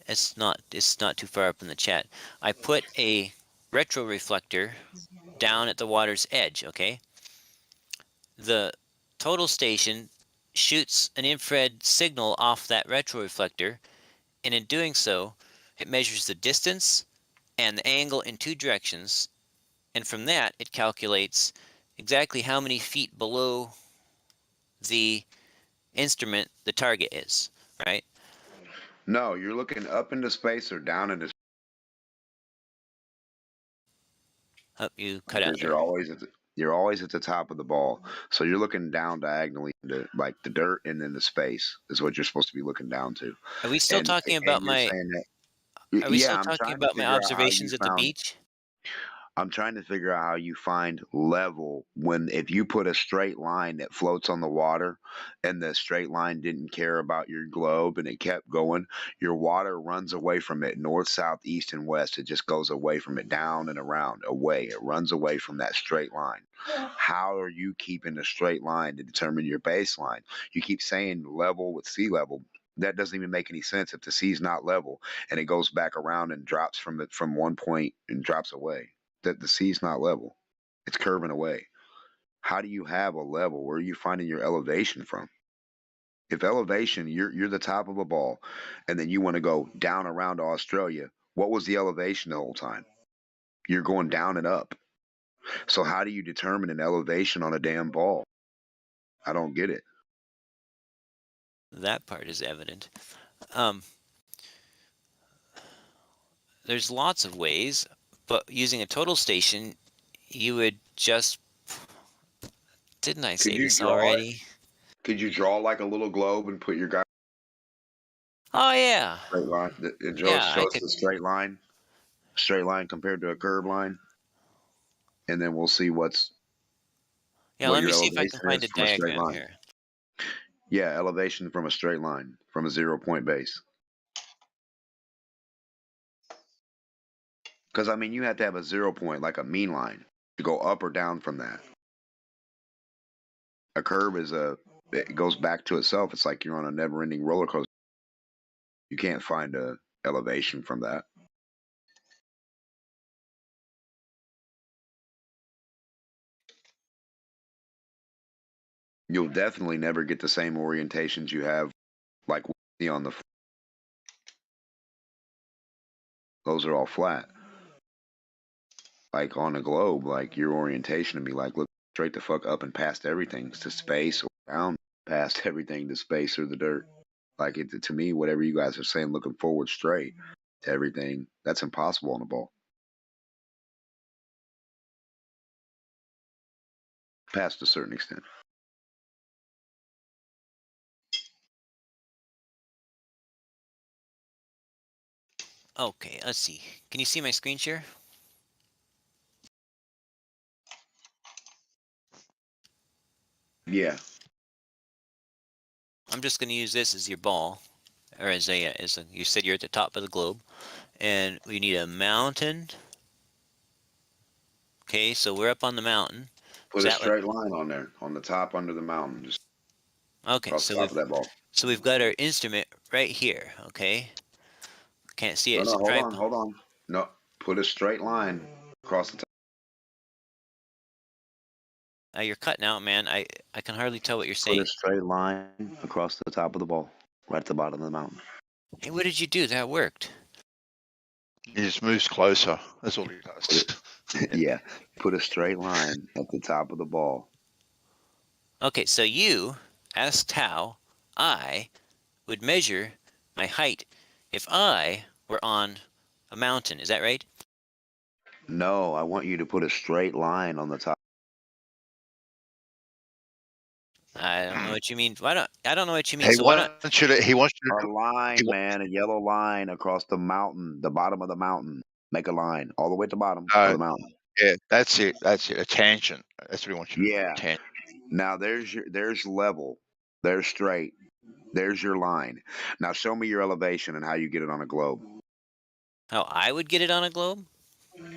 It's not too far up in the chat. I put a retroreflector down at the water's edge. Okay. The total station shoots an infrared signal off that retroreflector, and in doing so, it measures the distance and the angle in 2 directions, and from that it calculates exactly how many feet below the instrument the target is, right? No, you're looking up into space or down into. You cut out Because there. you're always at the top of the ball, so you're looking down diagonally into like the dirt and then the space is what you're supposed to be looking down to. Are we still talking about you're my? saying that. Are we Yeah, still I'm talking trying to about my figure out how you observations at the found. beach? I'm trying to figure out how you find level when if you put a straight line that floats on the water and the straight line didn't care about your globe and it kept going, your water runs away from it north, south, east, and west. It just goes away from it, down and around, away. It runs away from that straight line. How are you keeping a straight line to determine your baseline? You keep saying level with sea level. That doesn't even make any sense if the sea's not level and it goes back around and drops from one point and drops away. That the sea's not level. It's curving away. How do you have a level? Where are you finding your elevation from? If elevation, you're the top of a ball, and then you want to go down around to Australia, what was the elevation the whole time? You're going down and up. So how do you determine an elevation on a damn ball? I don't get it. That part is evident. There's lots of ways, but using a total station, you would just. Didn't I say this already? Could you draw like a little globe and put your guy? Oh yeah. Straight line. It shows the straight line. Straight line compared to a curved line. And then we'll see what's. Yeah, let me see if I can find a diagram here. Yeah, elevation from a straight line, from a 0-point base. Because, I mean, you have to have a 0 point, like a mean line, to go up or down from that. A curve it goes back to itself. It's like you're on a never-ending roller coaster. You can't find a elevation from that. You'll definitely never get the same orientations you have, like we see on the. Those are all flat. Like on a globe, like your orientation would be like, look straight the fuck up and past everything to space, or down past everything to space or the dirt. Like to me, whatever you guys are saying, looking forward straight to everything, that's impossible on a ball. Past a certain extent. Okay, let's see. Can you see my screen share? Yeah. I'm just going to use this as your ball, or as a, you said you're at the top of the globe, and we need a mountain. Okay, so we're up on the mountain. Put a straight line on there, on the top under the mountain. Just okay, across the top of that ball. So we've got our instrument right here, okay? Can't see it. No, hold on. No, put a straight line across the top. You're cutting out, man. I can hardly tell what you're saying. Put a straight line across the top of the ball, right at the bottom of the mountain. Hey, what did you do? That worked. He just moves closer. That's all he does. Yeah, put a straight line at the top of the ball. Okay, so you asked how I would measure my height if I were on a mountain. Is that right? No, I want you to put a straight line on the top. I don't know what you mean. I don't know what you mean. He So wants you to. He wants you to. A line, man, a yellow line across the mountain, the bottom of the mountain. Make a line all the way at the bottom of the mountain. Yeah, that's it. That's it. A tangent. That's what he wants you to do. Yeah. Tangent. Now there's level. There's straight. There's your line. Now show me your elevation and how you get it on a globe. How I would get it on a globe?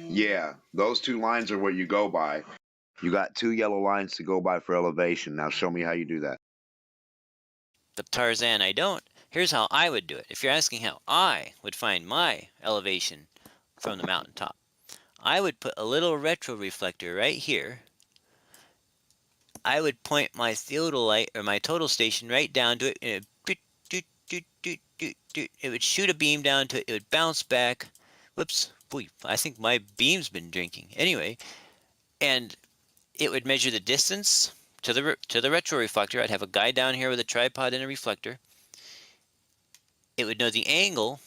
Yeah, those two lines are what you go by. You got 2 yellow lines to go by for elevation. Now show me how you do that. But Tarzan, I don't. Here's how I would do it. If you're asking how I would find my elevation from the mountaintop, I would put a little retro reflector right here. I would point my theodolite or my total station right down to it, and it would shoot a beam down to it. It would bounce back. Whoops, boy, I think my beam's been drinking. Anyway, and it would measure the distance to the retro reflector. I'd have a guy down here with a tripod and a reflector. It would know the angle,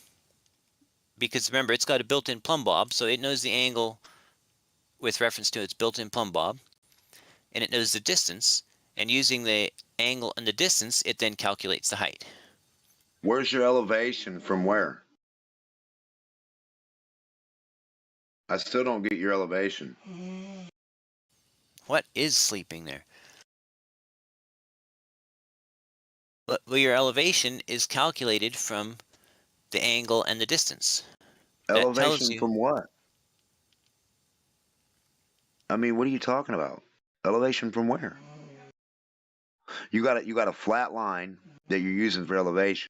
because remember, it's got a built-in plumb bob, so it knows the angle with reference to its built-in plumb bob, and it knows the distance, and using the angle and the distance, it then calculates the height. Where's your elevation from where? I still don't get your elevation. What is sleeping there? Well, your elevation is calculated from the angle and the distance. That tells Elevation you. from what? I mean, what are you talking about? Elevation from where? You got a flat line that you're using for elevation,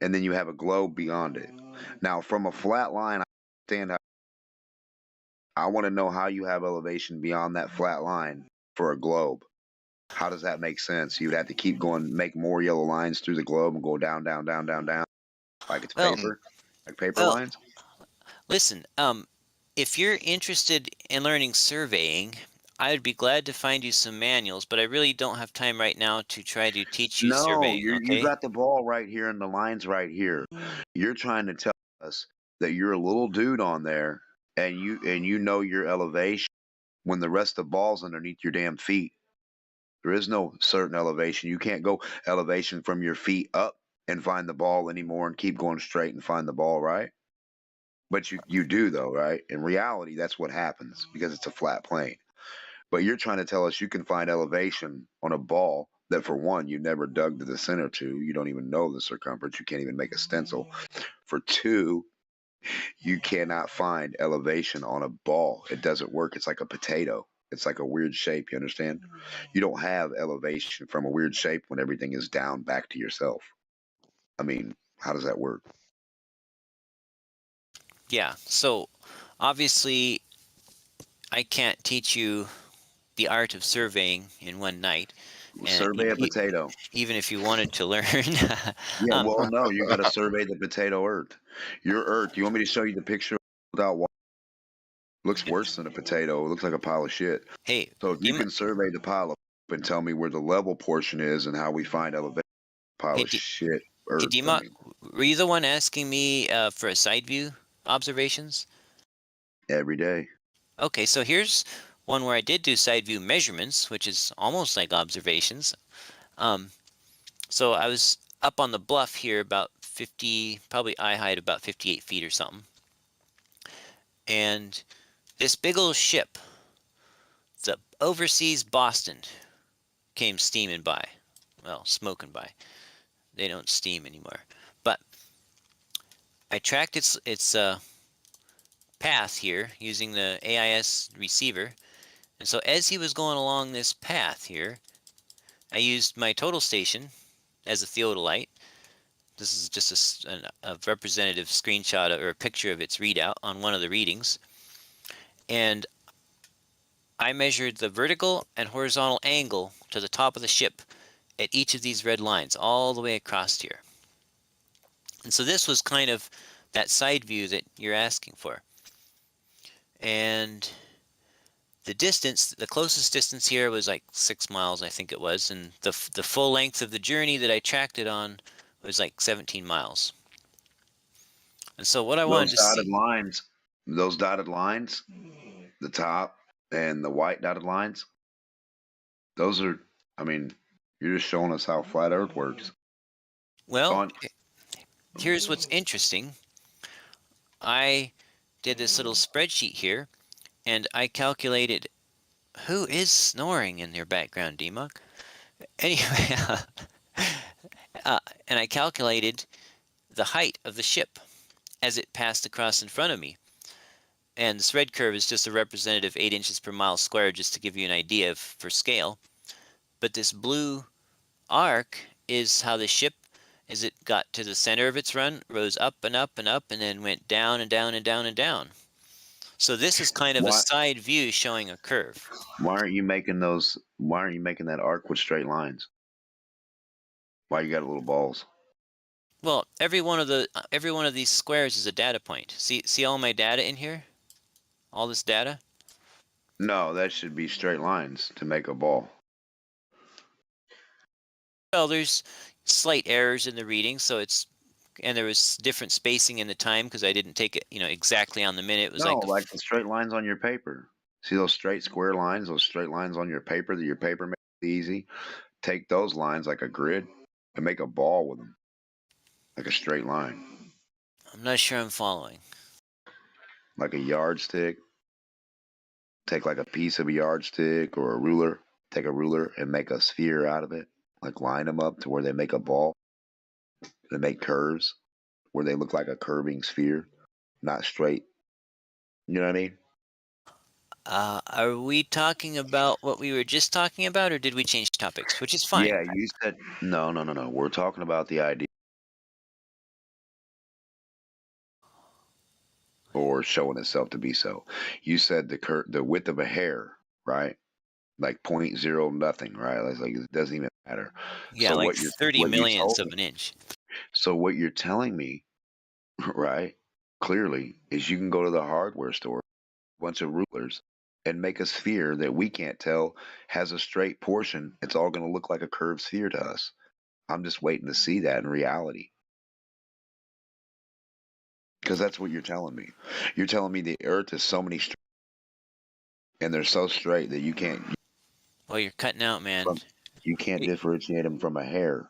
and then you have a globe beyond it. Now, from a flat line, I understand how. I want to know how you have elevation beyond that flat line for a globe. How does that make sense? You would have to keep going, make more yellow lines through the globe and go down, down, down, down, down, like it's paper, like paper lines. Listen, if you're interested in learning surveying, I would be glad to find you some manuals, but I really don't have time right now to try to teach you No, surveying, you okay? got the ball right here and the lines right here. You're trying to tell us that you're a little dude on there, and you know your elevation when the rest of the ball's underneath your damn feet. There is no certain elevation. You can't go elevation from your feet up and find the ball anymore and keep going straight and find the ball, right? But you do though, right? In reality, that's what happens because it's a flat plane. But you're trying to tell us you can find elevation on a ball that, for one, you never dug to the center to. You don't even know the circumference. You can't even make a stencil. For two, you cannot find elevation on a ball. It doesn't work. It's like a potato. It's like a weird shape. You understand? You don't have elevation from a weird shape when everything is down back to yourself. I mean, how does that work? Yeah, so obviously I can't teach you the art of surveying in one night. Survey a potato. Even if you wanted to learn. Yeah, well, no, you got to survey the potato earth. Your earth. You want me to show you the picture without water? Looks worse than a potato. It looks like a pile of shit. Hey, so if you can survey the pile of and tell me where the level portion is and how we find elevation, pile of shit. Earth, Hey, D-Mock, were you the one asking me for a side view observations? Every day. Okay, so here's one where I did do side view measurements, which is almost like observations. So I was up on the bluff here about 50, probably eye height about 58 feet or something. And this big old ship, the Overseas Boston, came steaming by. Well, smoking by. They don't steam anymore. But I tracked its path here using the AIS receiver. And so as he was going along this path here, I used my total station as a theodolite. This is just a representative screenshot or a picture of its readout on one of the readings. And I measured the vertical and horizontal angle to the top of the ship at each of these red lines all the way across here. And so this was kind of that side view that you're asking for. And the distance, the closest distance here was like 6 miles, I think it was. And the full length of the journey that I tracked it on was like 17 miles. And so what I wanted to see... Those dotted lines, the top and the white dotted lines, those are, I mean, you're just showing us how flat Earth works. Well, here's what's interesting. I did this little spreadsheet here, and I calculated... Who is snoring in your background, D-Muck? Anyway, and I calculated the height of the ship as it passed across in front of me. And this red curve is just a representative 8 inches per mile squared, just to give you an idea for scale. But this blue arc is how the ship, as it got to the center of its run, rose up and up and up, and then went down and down and down and down. So this is kind of a side view showing a curve. Why aren't you making those? Why aren't you making that arc with straight lines? Why you got little balls? Well, every one of these squares is a data point. See all my data in here? All this data? No, that should be straight lines to make a ball. Well, there's slight errors in the reading, so and there was different spacing in the time because I didn't take it, exactly on the minute. It was No, like the straight lines on your paper. See those straight square lines, those straight lines on your paper that your paper makes easy? Take those lines like a grid and make a ball with them, like a straight line. I'm not sure I'm following. Like a yardstick. Take like a piece of a yardstick or a ruler. Take a ruler and make a sphere out of it. Like line them up to where they make a ball. They make curves where they look like a curving sphere, not straight. You know what I mean? Are we talking about what we were just talking about, or did we change topics? Which is fine. Yeah, you said no. We're talking about the idea or showing itself to be so. You said the width of a hair, right? Like 0.0 nothing, right? Like it doesn't even matter. Yeah, So like what 30 millionths of me, an inch. So what you're telling me, right? Clearly, is you can go to the hardware store, a bunch of rulers, and make a sphere that we can't tell has a straight portion. It's all going to look like a curved sphere to us. I'm just waiting to see that in reality. Because that's what you're telling me. You're telling me the Earth is so many and they're so straight that you can't. Well, you're cutting out, man. You can't differentiate them from a hair.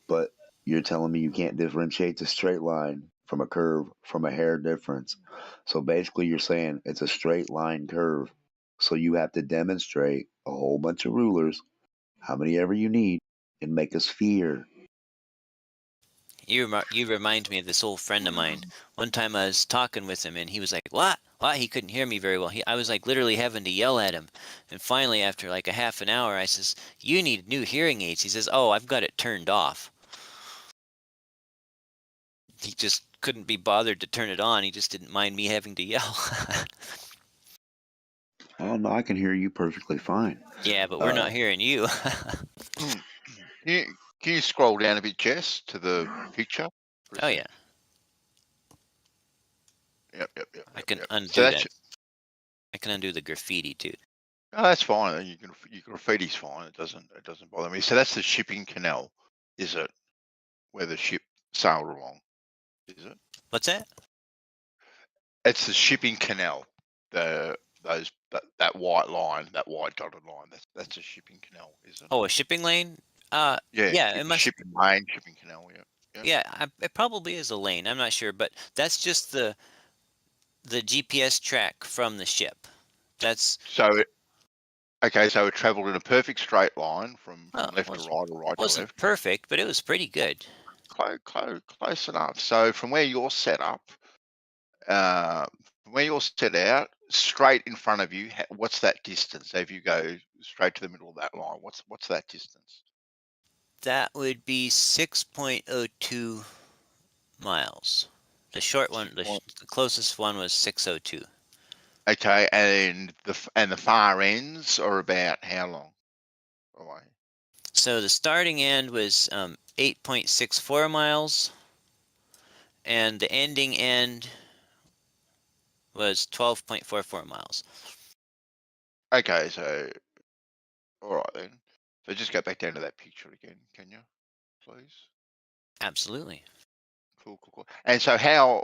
But you're telling me you can't differentiate the straight line from a curve from a hair difference. So basically, you're saying it's a straight line curve. So you have to demonstrate a whole bunch of rulers, how many ever you need, and make a sphere. You remind me of this old friend of mine. One time I was talking with him, and he was like, "What? What?" He couldn't hear me very well. I was like literally having to yell at him. And finally, after like a half an hour, I says, "You need new hearing aids." He says, "Oh, I've got it turned off." He just couldn't be bothered to turn it on. He just didn't mind me having to yell. Oh no, I can hear you perfectly fine. Yeah, but we're not hearing you. Can you scroll down a bit, Jess, to the picture? Oh yeah. Yep. I can undo So that. I can undo the graffiti too. Oh, that's fine. Your graffiti's fine. It doesn't bother me. So that's the shipping canal, is it? Where the ship sailed along, is it? What's that? It's the shipping canal. That white line, that white dotted line. That's a shipping canal, is it? Oh, a shipping lane? Yeah. It must. Shipping lane, shipping canal. Yeah. Yeah, it probably is a lane. I'm not sure, but that's just the GPS track from the ship. That's okay. So it travelled in a perfect straight line from left to right or right to wasn't left. perfect, but it was pretty good. Close enough. So from where you're set up, from where you're set out, straight in front of you, what's that distance? So if you go straight to the middle of that line, what's that distance? That would be 6.02 miles. The short one, the closest one was 602. Okay, and the far ends are about how long away? So the starting end was 8.64 miles, and the ending end was 12.44 miles. Okay, so all right then. So just go back down to that picture again, can you, please? Absolutely. Cool. And so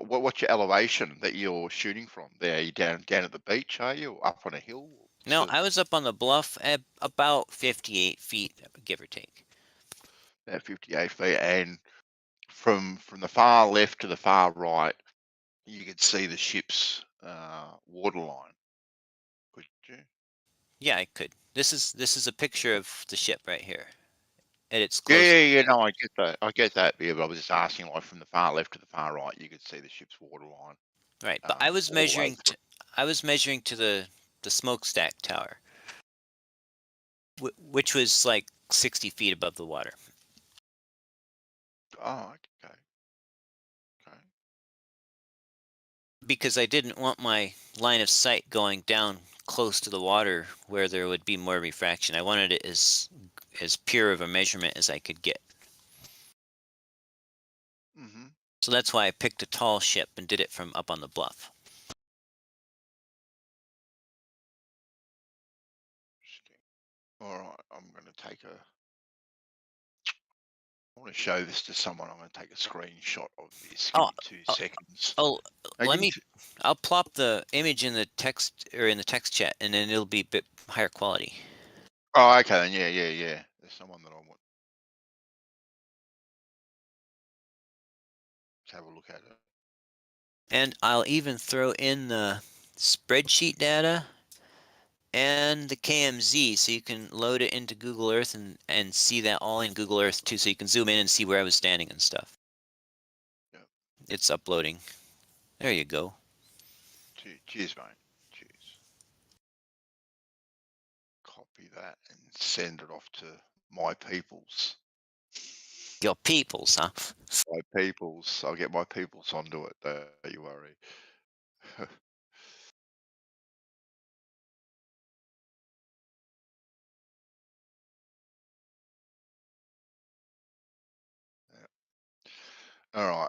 what's your elevation that you're shooting from? There, are you down at the beach, are you, or up on a hill? No, I was up on the bluff at about 58 feet, give or take. At 58 feet, and from the far left to the far right, you could see the ship's waterline. Could you? Yeah, I could. This is a picture of the ship right here. At its Yeah, closest. no, I get that. Yeah, but I was just asking, like, from the far left to the far right, you could see the ship's waterline. Right, but I was measuring. To the smokestack tower, which was like 60 feet above the water. Oh, okay. Because I didn't want my line of sight going down close to the water where there would be more refraction. I wanted it as pure of a measurement as I could get. So that's why I picked a tall ship and did it from up on the bluff. All right, I'm going to take a. I want to show this to someone. I'm going to take a screenshot of this. Give me 2 seconds. Let me. I'll plop the image in the text or in the text chat, and then it'll be a bit higher quality. Oh, okay then. Yeah. There's someone that I want. Let's have a look at it. And I'll even throw in the spreadsheet data and the KMZ, so you can load it into Google Earth and see that all in Google Earth too, so you can zoom in and see where I was standing and stuff. Yep. It's uploading. There you go. Cheers, mate. Cheers. Copy that and send it off to my peoples. Your peoples, huh? My peoples. I'll get my peoples onto it. Don't you worry. All right.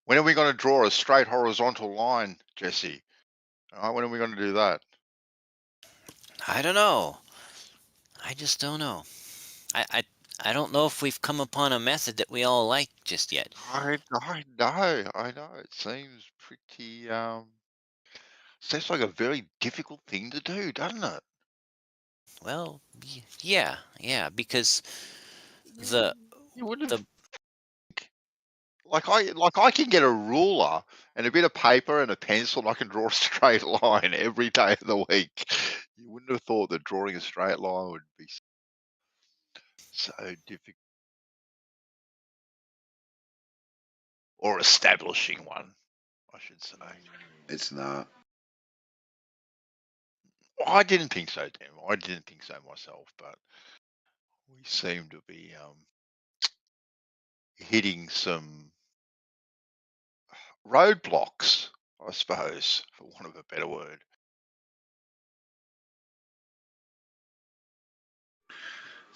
When are we going to draw a straight horizontal line, Jesse? All right. When are we going to do that? I don't know. I just don't know. I don't know if we've come upon a method that we all like just yet. I know. It seems pretty. Seems like a very difficult thing to do, doesn't it? Well, yeah, because the like I can get a ruler and a bit of paper and a pencil and I can draw a straight line every day of the week. You wouldn't have thought that drawing a straight line would be so difficult. Or establishing one, I should say. It's not. Well, I didn't think so, Tim. I didn't think so myself, but we seem to be hitting some roadblocks, I suppose, for want of a better word.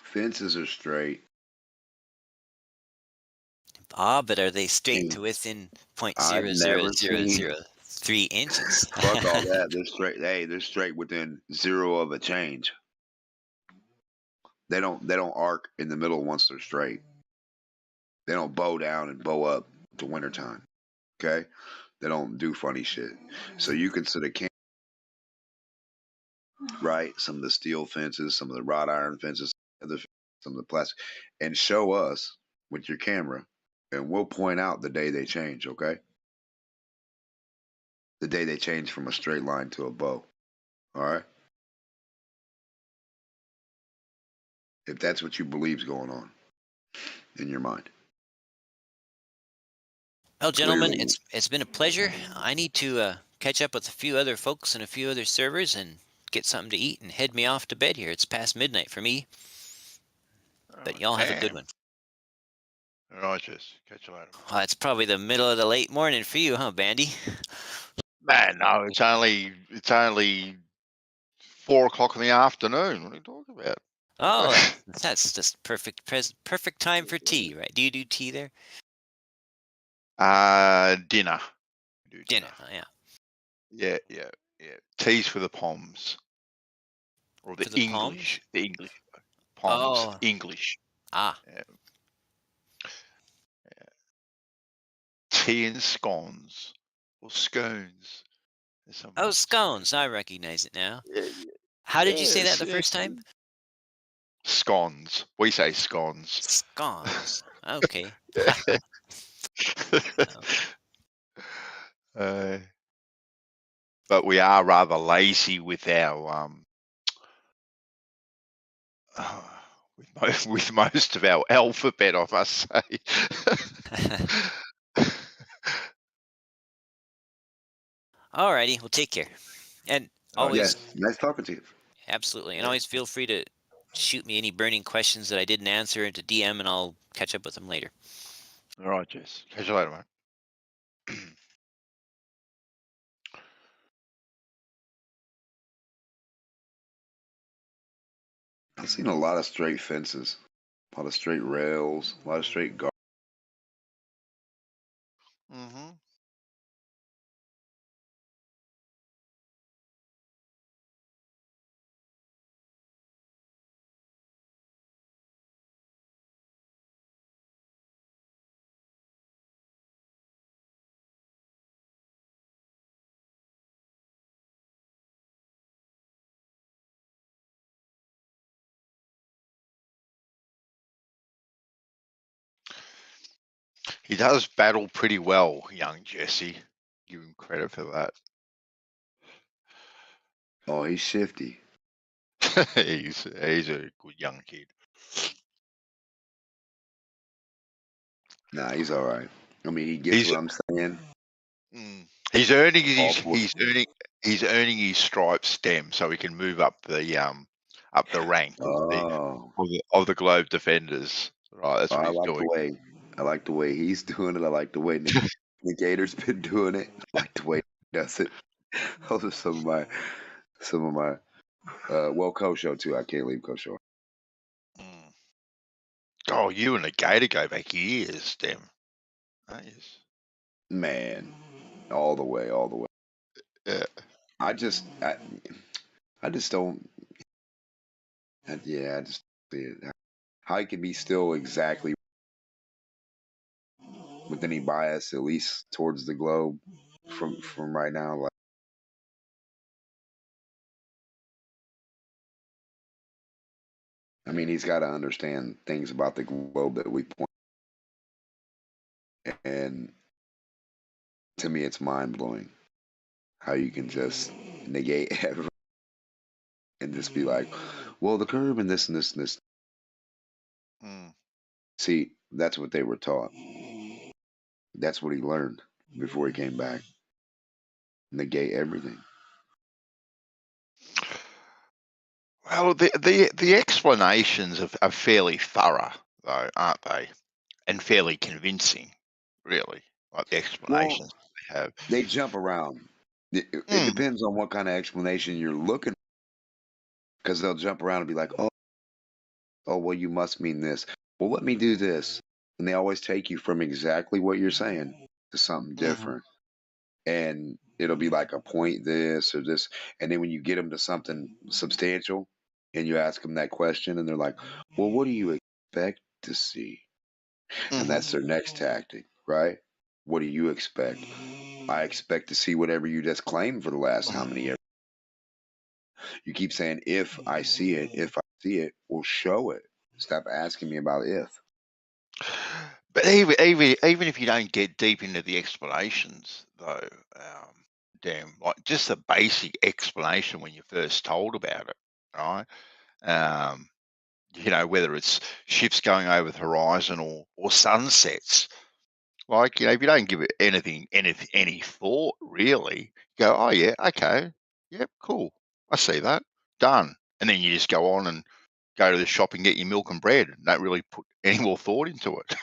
Fences are straight. But are they straight to within I've never seen. 0.00003 inches? Fuck all that. They're straight. Hey, they're straight within zero of a change. They don't arc in the middle once they're straight. They don't bow down and bow up to wintertime. Okay? They don't do funny shit. So you consider right? Some of the steel fences, some of the wrought iron fences, some of the plastic, and show us with your camera, and we'll point out the day they change, okay? The day they change from a straight line to a bow. All right? If that's what you believe is going on in your mind. Well, gentlemen, it's been a pleasure. I need to catch up with a few other folks and a few other servers and get something to eat and head me off to bed here. It's past midnight for me. But y'all have a good one. Righteous. Catch you later. Well, it's probably the middle of the late morning for you, huh, Bandy? Man, no, it's only 4 o'clock in the afternoon. What are you talking about? Oh, that's just perfect time for tea, right? Do you do tea there? Dinner. Dinner, yeah. Yeah. Teas for the Poms. Or the English. Poms? The English. Poms. Oh. English. Ah. Yeah. Tea and scones. Or scones. Oh, scones. I recognize it now. Yeah. How did you say that the first time? Scones. We say scones. Scones. Okay. But we are rather lazy with our with most of our alphabet, I must say. Alrighty, well, take care, and always. Yes, nice talking to you. Absolutely, and always feel free to shoot me any burning questions that I didn't answer into DM, and I'll catch up with them later. All right, Jess. Catch you later, mate. I've seen a lot of straight fences, a lot of straight rails, a lot of straight guards. He does battle pretty well, young Jesse. Give him credit for that. Oh, he's shifty. he's a good young kid. Nah, he's all right. I mean, he gets what I'm saying. He's earning his stripe stem so he can move up the rank of the globe defenders. Right, that's what he's doing. I like the way he's doing it. I like the way Negator's been doing it. I like the way he does it. Those are some of my well, Kosho too. I can't leave Kosho. Oh, you and the Gator go back years, damn. Nice. Man, all the way. Yeah. I just don't. I just see it. How he can be still exactly with any bias, at least towards the globe, from right now. Like, I mean, he's got to understand things about the globe that we point. And to me, it's mind blowing how you can just negate everything and just be like, well, the curve and this and this and this. See, that's what they were taught. That's what he learned before he came back. Negate everything. Well, the explanations are fairly thorough, though, aren't they? And fairly convincing, really. Like the explanations they have. They jump around. It depends on what kind of explanation you're looking for. Because they'll jump around and be like, oh, well, you must mean this. Well, let me do this. And they always take you from exactly what you're saying to something different. And it'll be like a point this or this. And then when you get them to something substantial and you ask them that question and they're like, well, what do you expect to see? And that's their next tactic, right? What do you expect? I expect to see whatever you just claimed for the last how many years. You keep saying, if I see it, well, show it. Stop asking me about if. But even if you don't get deep into the explanations, though, like just the basic explanation when you're first told about it, right? Whether it's ships going over the horizon or sunsets, like if you don't give it any thought, really, you go, oh yeah, okay, yep, cool, I see that, done, and then you just go on and go to the shop and get your milk and bread and don't really put any more thought into it.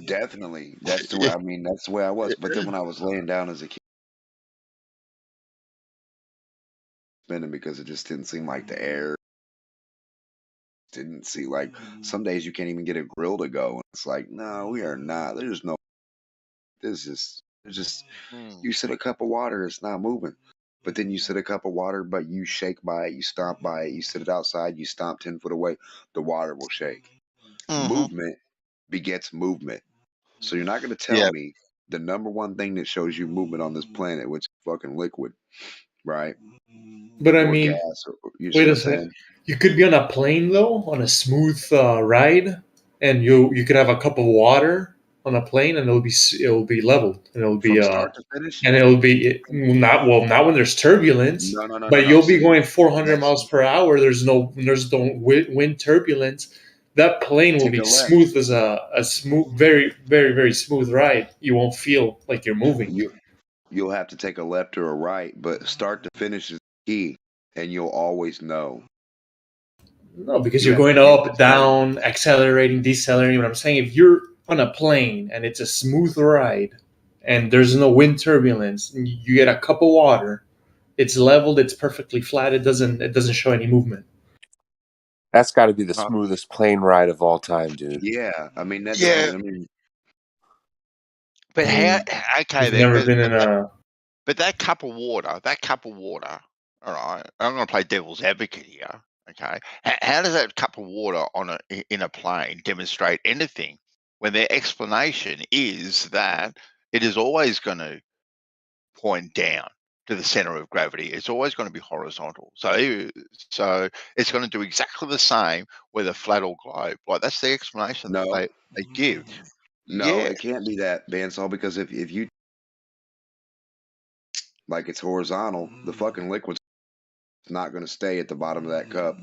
Definitely. That's the way, that's the way I was. But then when I was laying down as a kid, spinning because it just didn't seem like the air didn't see like some days you can't even get a grill to go. And it's like, no, we are not. There's just you sit a cup of water, it's not moving. But then you sit a cup of water, but you shake by it, you stomp by it, you sit it outside, you stomp 10 foot away, the water will shake. Movement begets movement. So you're not going to tell me the number one thing that shows you movement on this planet, which is fucking liquid, right? But I or mean, gas, you wait a second. You could be on a plane though, on a smooth ride, and you could have a cup of water on a plane, and it'll be leveled, and it'll be from start to finish, and it'll be not when there's turbulence, but you'll be going 400 miles per hour. There's no wind turbulence. That plane will be smooth as a smooth, very, very, very smooth ride. You won't feel like you're moving. You'll have to take a left or a right, but start to finish is key, and you'll always know. No, because you're going up, down, accelerating, decelerating. What I'm saying, if you're on a plane and it's a smooth ride and there's no wind turbulence, and you get a cup of water, it's leveled, it's perfectly flat, it doesn't show any movement. That's got to be the smoothest plane ride of all time, dude. Yeah, I mean that's But okay, you've never been in but that cup of water, all right, I'm going to play devil's advocate here. Okay, how does that cup of water in a plane demonstrate anything when their explanation is that it is always going to point down to the center of gravity? It's always going to be horizontal. So it's going to do exactly the same whether flat or globe. Like that's the explanation that they give. No, Yeah. it can't be that, bandsaw, because if you like it's horizontal, the fucking liquid's not going to stay at the bottom of that cup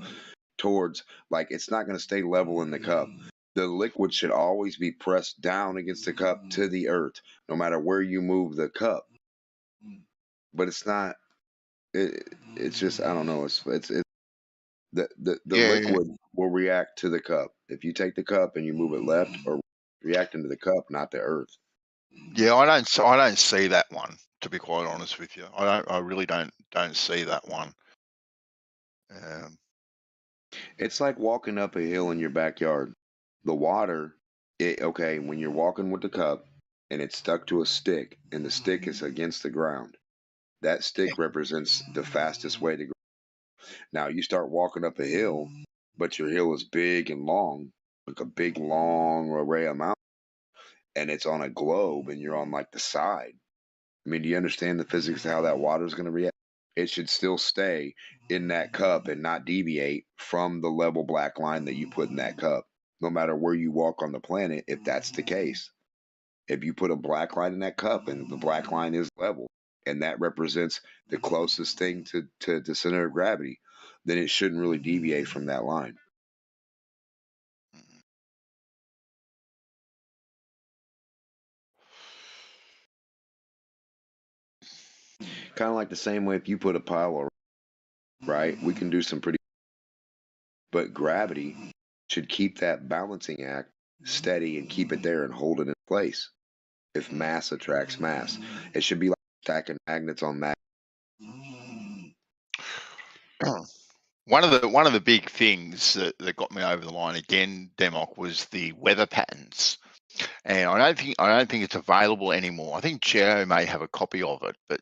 towards, like, it's not going to stay level in the cup. The liquid should always be pressed down against the cup to the earth, no matter where you move the cup. But it's not. It's just, I don't know. It's the Yeah. liquid will react to the cup. If you take the cup and you move it left, or reacting to the cup, not the earth. Yeah, I don't see that one, to be quite honest with you. I really don't see that one. It's like walking up a hill in your backyard. The water, okay, when you're walking with the cup and it's stuck to a stick and the stick is against the ground, that stick represents the fastest way to go. Now you start walking up a hill, but your hill is big and long, like a big long array of mountains, and it's on a globe and you're on like the side. I mean, do you understand the physics of how that water is going to react? It should still stay in that cup and not deviate from the level black line that you put in that cup, no matter where you walk on the planet, if that's the case. If you put a black line in that cup and the black line is level, and that represents the closest thing to the center of gravity, then it shouldn't really deviate from that line. Kind of like the same way if you put a pile of, right? We can do some pretty, but gravity should keep that balancing act steady and keep it there and hold it in place. If mass attracts mass, it should be like stacking magnets on magnets. One of the big things that got me over the line again, Demok, was the weather patterns, and I don't think it's available anymore. I think Geo may have a copy of it, but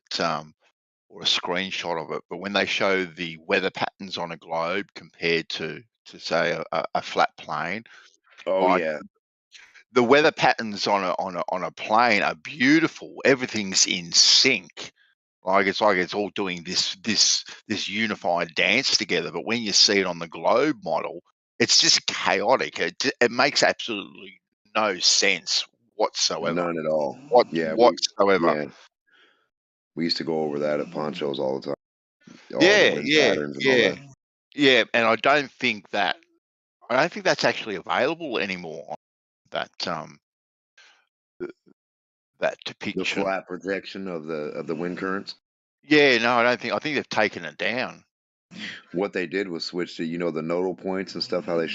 or a screenshot of it. But when they show the weather patterns on a globe compared to say a flat plane, Oh like yeah, the weather patterns on a plane are beautiful. Everything's in sync. Like it's all doing this unified dance together. But when you see it on the globe model, it's just chaotic. It makes absolutely no sense whatsoever. none at all. Whatsoever. Yeah, we used to go over that at Ponchos all the time, all the Yeah, wind yeah, patterns and all yeah, that. yeah. And I don't think that's actually available anymore. That that The depiction. flat projection of the wind currents. Yeah, no, I don't think. I think they've taken it down. What they did was switch to, the nodal points and stuff. How they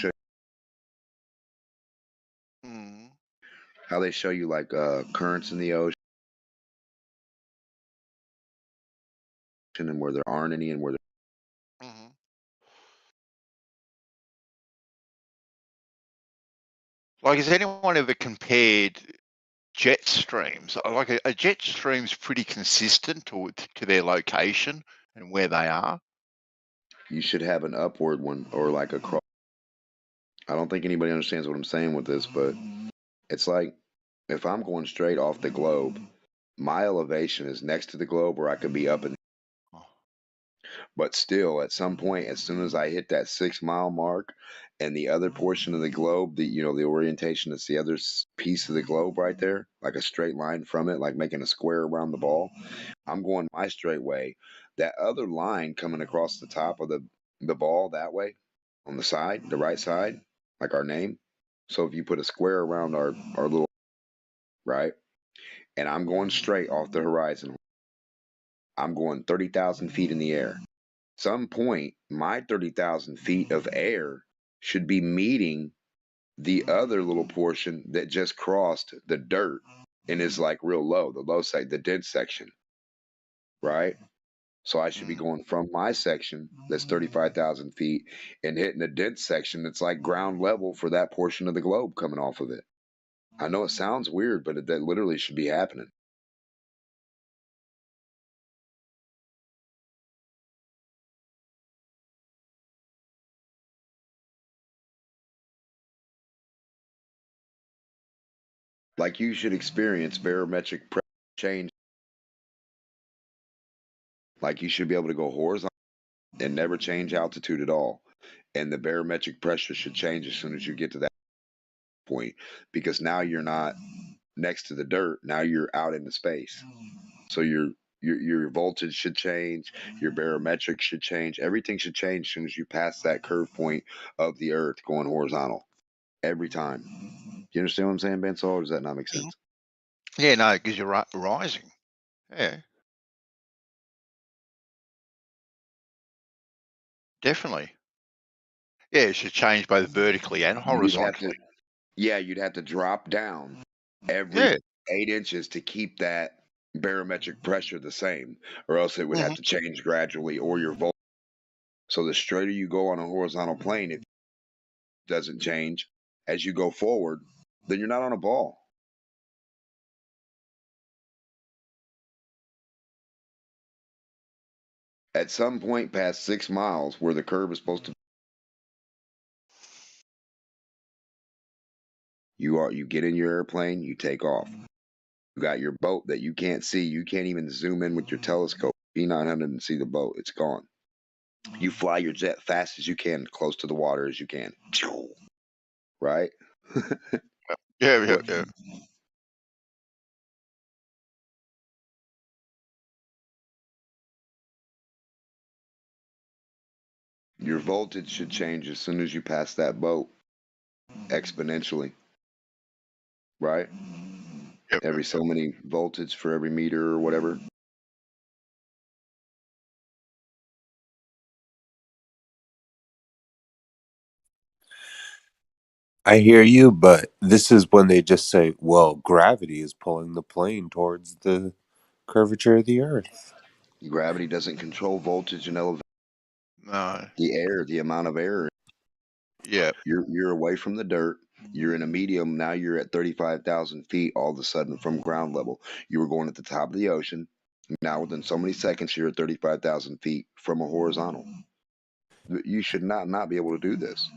show you like currents in the ocean and where there aren't any and where there. Like, has anyone ever compared jet streams? Like a jet stream's pretty consistent to their location and where they are. You should have an upward one or like a cross. I don't think anybody understands what I'm saying with this, but it's like if I'm going straight off the globe, my elevation is next to the globe where I could be up in. But still, at some point, as soon as I hit that 6 mile mark and the other portion of the globe, the orientation is the other piece of the globe right there, like a straight line from it, like making a square around the ball, I'm going my straight way. That other line coming across the top of the ball that way on the side, the right side, like our name. So if you put a square around our little, right, and I'm going straight off the horizon, I'm going 30,000 feet in the air. Some point, my 30,000 feet of air should be meeting the other little portion that just crossed the dirt and is like real low, the low side, the dead section, right? So I should be going from my section that's 35,000 feet and hitting the dead section that's like ground level for that portion of the globe coming off of it. I know it sounds weird, but that literally should be happening. Like you should experience barometric pressure change. Like you should be able to go horizontal and never change altitude at all. And the barometric pressure should change as soon as you get to that point, because now you're not next to the dirt. Now you're out into space. So your voltage should change. Your barometric should change. Everything should change as soon as you pass that curve point of the Earth going horizontal. Every time. Do you understand what I'm saying, Ben Sol, or does that not make sense? Yeah, no, because you're rising. Yeah. Definitely. Yeah, it should change both vertically and horizontally. You'd have to drop down every 8 inches to keep that barometric pressure the same, or else it would have to change gradually, or your voltage. So the straighter you go on a horizontal plane, if it doesn't change as you go forward, then you're not on a ball. At some point past 6 miles, where the curve is supposed to be, you get in your airplane, you take off. You got your boat that you can't see. You can't even zoom in with your telescope B900 and see the boat. It's gone. You fly your jet fast as you can, close to the water as you can. Right? Yeah. Your voltage should change as soon as you pass that boat, exponentially. Right? Every so many voltage for every meter or whatever. I hear you, but this is when they just say, well, gravity is pulling the plane towards the curvature of the Earth. Gravity doesn't control voltage and elevation. No. The amount of air. Yeah. You're away from the dirt. You're in a medium. Now you're at 35,000 feet all of a sudden from ground level. You were going at the top of the ocean. Now within so many seconds, you're at 35,000 feet from a horizontal. You should not be able to do this.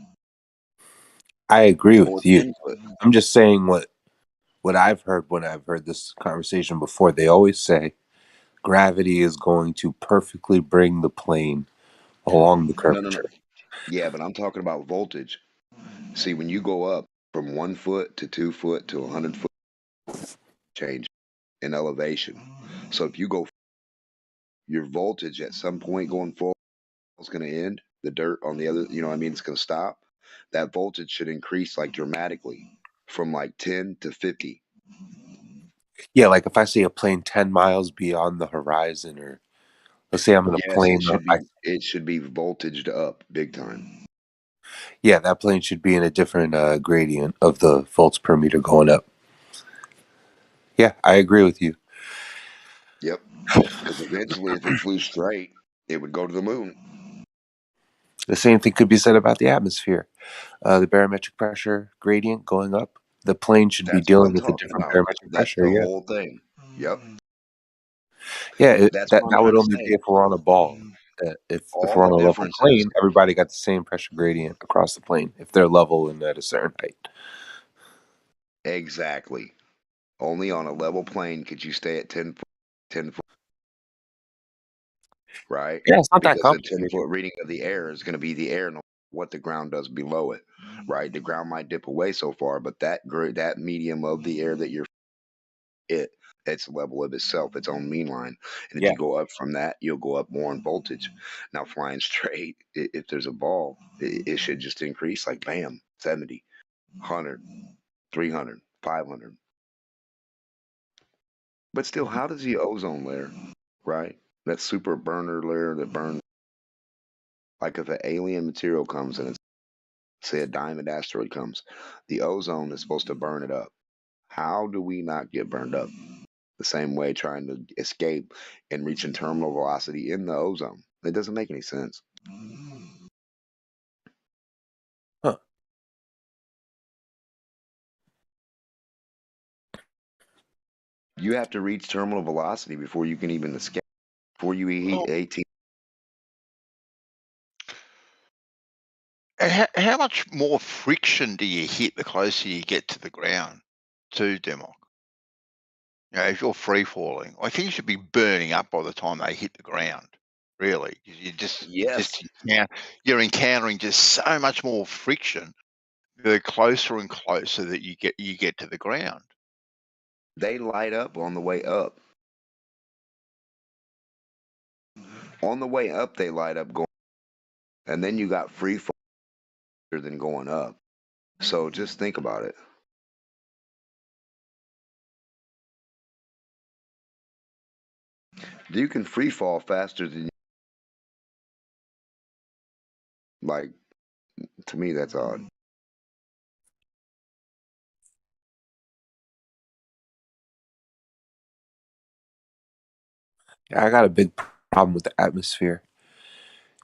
I agree Or with you. 10 foot. I'm just saying what I've heard when I've heard this conversation before. They always say gravity is going to perfectly bring the plane along the curvature. No. Yeah, but I'm talking about voltage. See, when you go up from 1 foot to 2 foot to 100 foot, change in elevation. So if you go, your voltage at some point going forward is going to end. The dirt on the other, it's going to stop. That voltage should increase like dramatically from like 10 to 50. Yeah, like if I see a plane 10 miles beyond the horizon, or let's say I'm in a plane. It should be voltaged up big time. Yeah, that plane should be in a different gradient of the volts per meter going up. Yeah, I agree with you. Yep. Because eventually, if it flew straight, it would go to the moon. The same thing could be said about the atmosphere. The barometric pressure gradient going up. The plane should be dealing with a different barometric pressure. That's the whole thing. Yep. Yeah, That's that what I'm would trying to only say. be if we're on a ball. If All we're on the a level differences. plane, everybody got the same pressure gradient across the plane if they're level and at a certain height. Exactly. Only on a level plane could you stay at 10 foot. Right? Yeah, it's not that because complicated. The 10-foot reading of the air is going to be the air, no what the ground does below it. Right? The ground might dip away so far, but that medium of the air that you're it's level of itself, its own mean line. And if you go up from that, you'll go up more in voltage. Now, flying straight, if there's a ball, it should just increase like bam, 70, 100, 300, 500. But still, how does the ozone layer, right? That super burner layer that burns, like if an alien material comes and it's, say, a diamond asteroid comes, the ozone is supposed to burn it up. How do we not get burned up? The same way trying to escape and reaching terminal velocity in the ozone. It doesn't make any sense. Huh. You have to reach terminal velocity before you can even escape. Before you hit 18. How much more friction do you hit the closer you get to the ground, to Demok? If you're free falling, I think you should be burning up by the time they hit the ground. Really, you you're encountering just so much more friction the closer and closer that you get to the ground. They light up on the way up. On the way up, they light up going, and then you got free fall than going up. So just think about it. You can free fall faster than, like, to me, that's odd. I got a big problem with the atmosphere.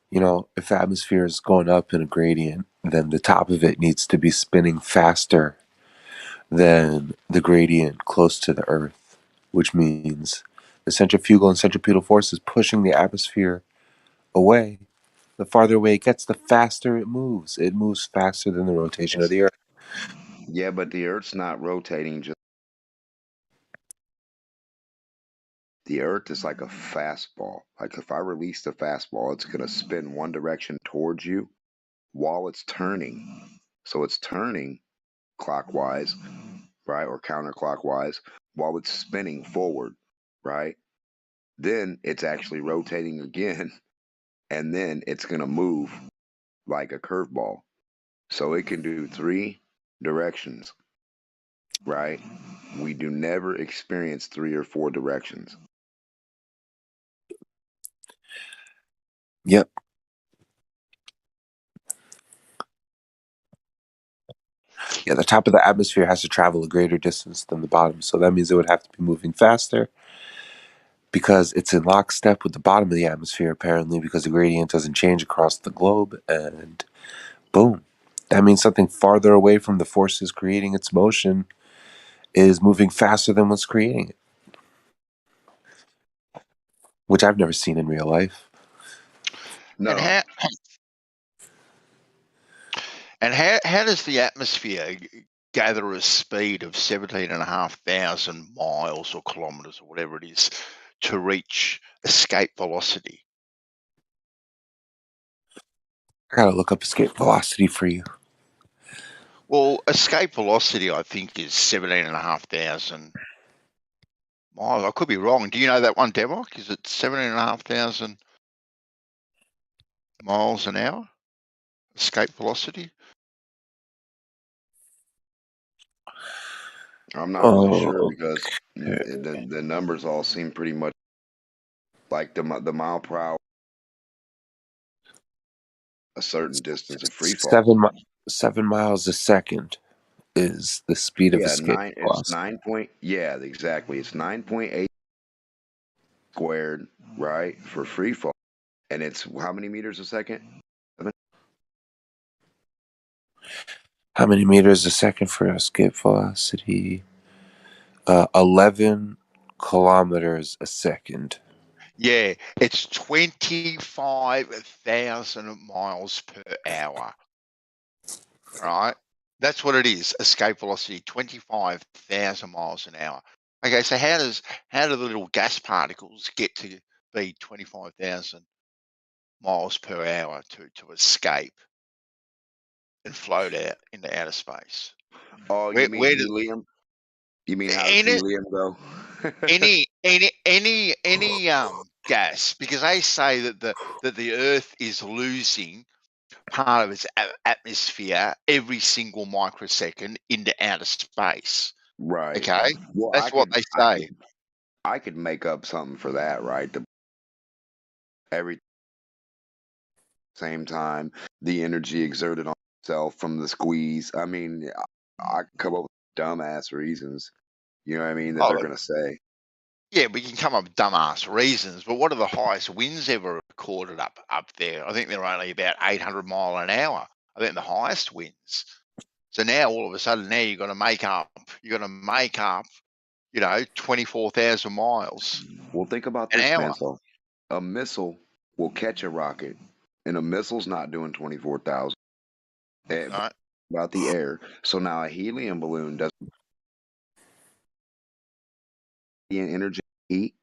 You know, if the atmosphere is going up in a gradient, then the top of it needs to be spinning faster than the gradient close to the Earth, which means the centrifugal and centripetal force is pushing the atmosphere away. The farther away it gets, the faster it moves. It moves faster than the rotation of the Earth. Yeah, but the Earth's not rotating. Just the Earth is like a fastball. Like if I release the fastball, it's gonna spin one direction towards you while it's turning. So it's turning clockwise, right, or counterclockwise while it's spinning forward, right? Then it's actually rotating again, and then it's gonna move like a curveball. So it can do 3 directions, right? We do never experience 3 or 4 directions. Yep. Yeah, the top of the atmosphere has to travel a greater distance than the bottom, so that means it would have to be moving faster because it's in lockstep with the bottom of the atmosphere, apparently, because the gradient doesn't change across the globe, and boom. That means something farther away from the forces creating its motion is moving faster than what's creating it, which I've never seen in real life. No. And how does the atmosphere gather a speed of 17,500 miles or kilometers or whatever it is to reach escape velocity? I gotta look up escape velocity for you. Well, escape velocity, I think, is 17,500 miles. I could be wrong. Do you know that one, Demok? Is it 17,500 miles an hour? Escape velocity? I'm not really sure because the numbers all seem pretty much like the mile per hour, a certain distance of free fall. 7 miles a second is the speed of Yeah, escape it's velocity. exactly. It's 9.8 squared, right, for free fall, and it's how many meters a second? How many meters a second for escape velocity? 11 kilometers a second. Yeah, it's 25,000 miles per hour. Right? That's what it is. Escape velocity, 25,000 miles an hour. Okay, so how do the little gas particles get to be 25,000 miles per hour to escape and float out into outer space? Oh, you mean helium? You mean how does helium go? any gas, because they say that the Earth is losing part of its atmosphere every single microsecond into outer space. Right. Okay, Well, that's what they say. I could make up something for that, right? Every same time, the energy exerted on itself from the squeeze. I mean, I come up with dumbass reasons. You know what I mean? That they're Oh, gonna say. yeah, we can come up with dumbass reasons, but what are the highest winds ever recorded up there? I think they're only about 800 mile an hour. I think the highest winds. So now all of a sudden, now you're going to make up. 24,000 miles. Well, think about An this, hour. Pencil. A missile will catch a rocket, and a missile's not doing 24,000. Right. About the air. So now a helium balloon doesn't energy heat.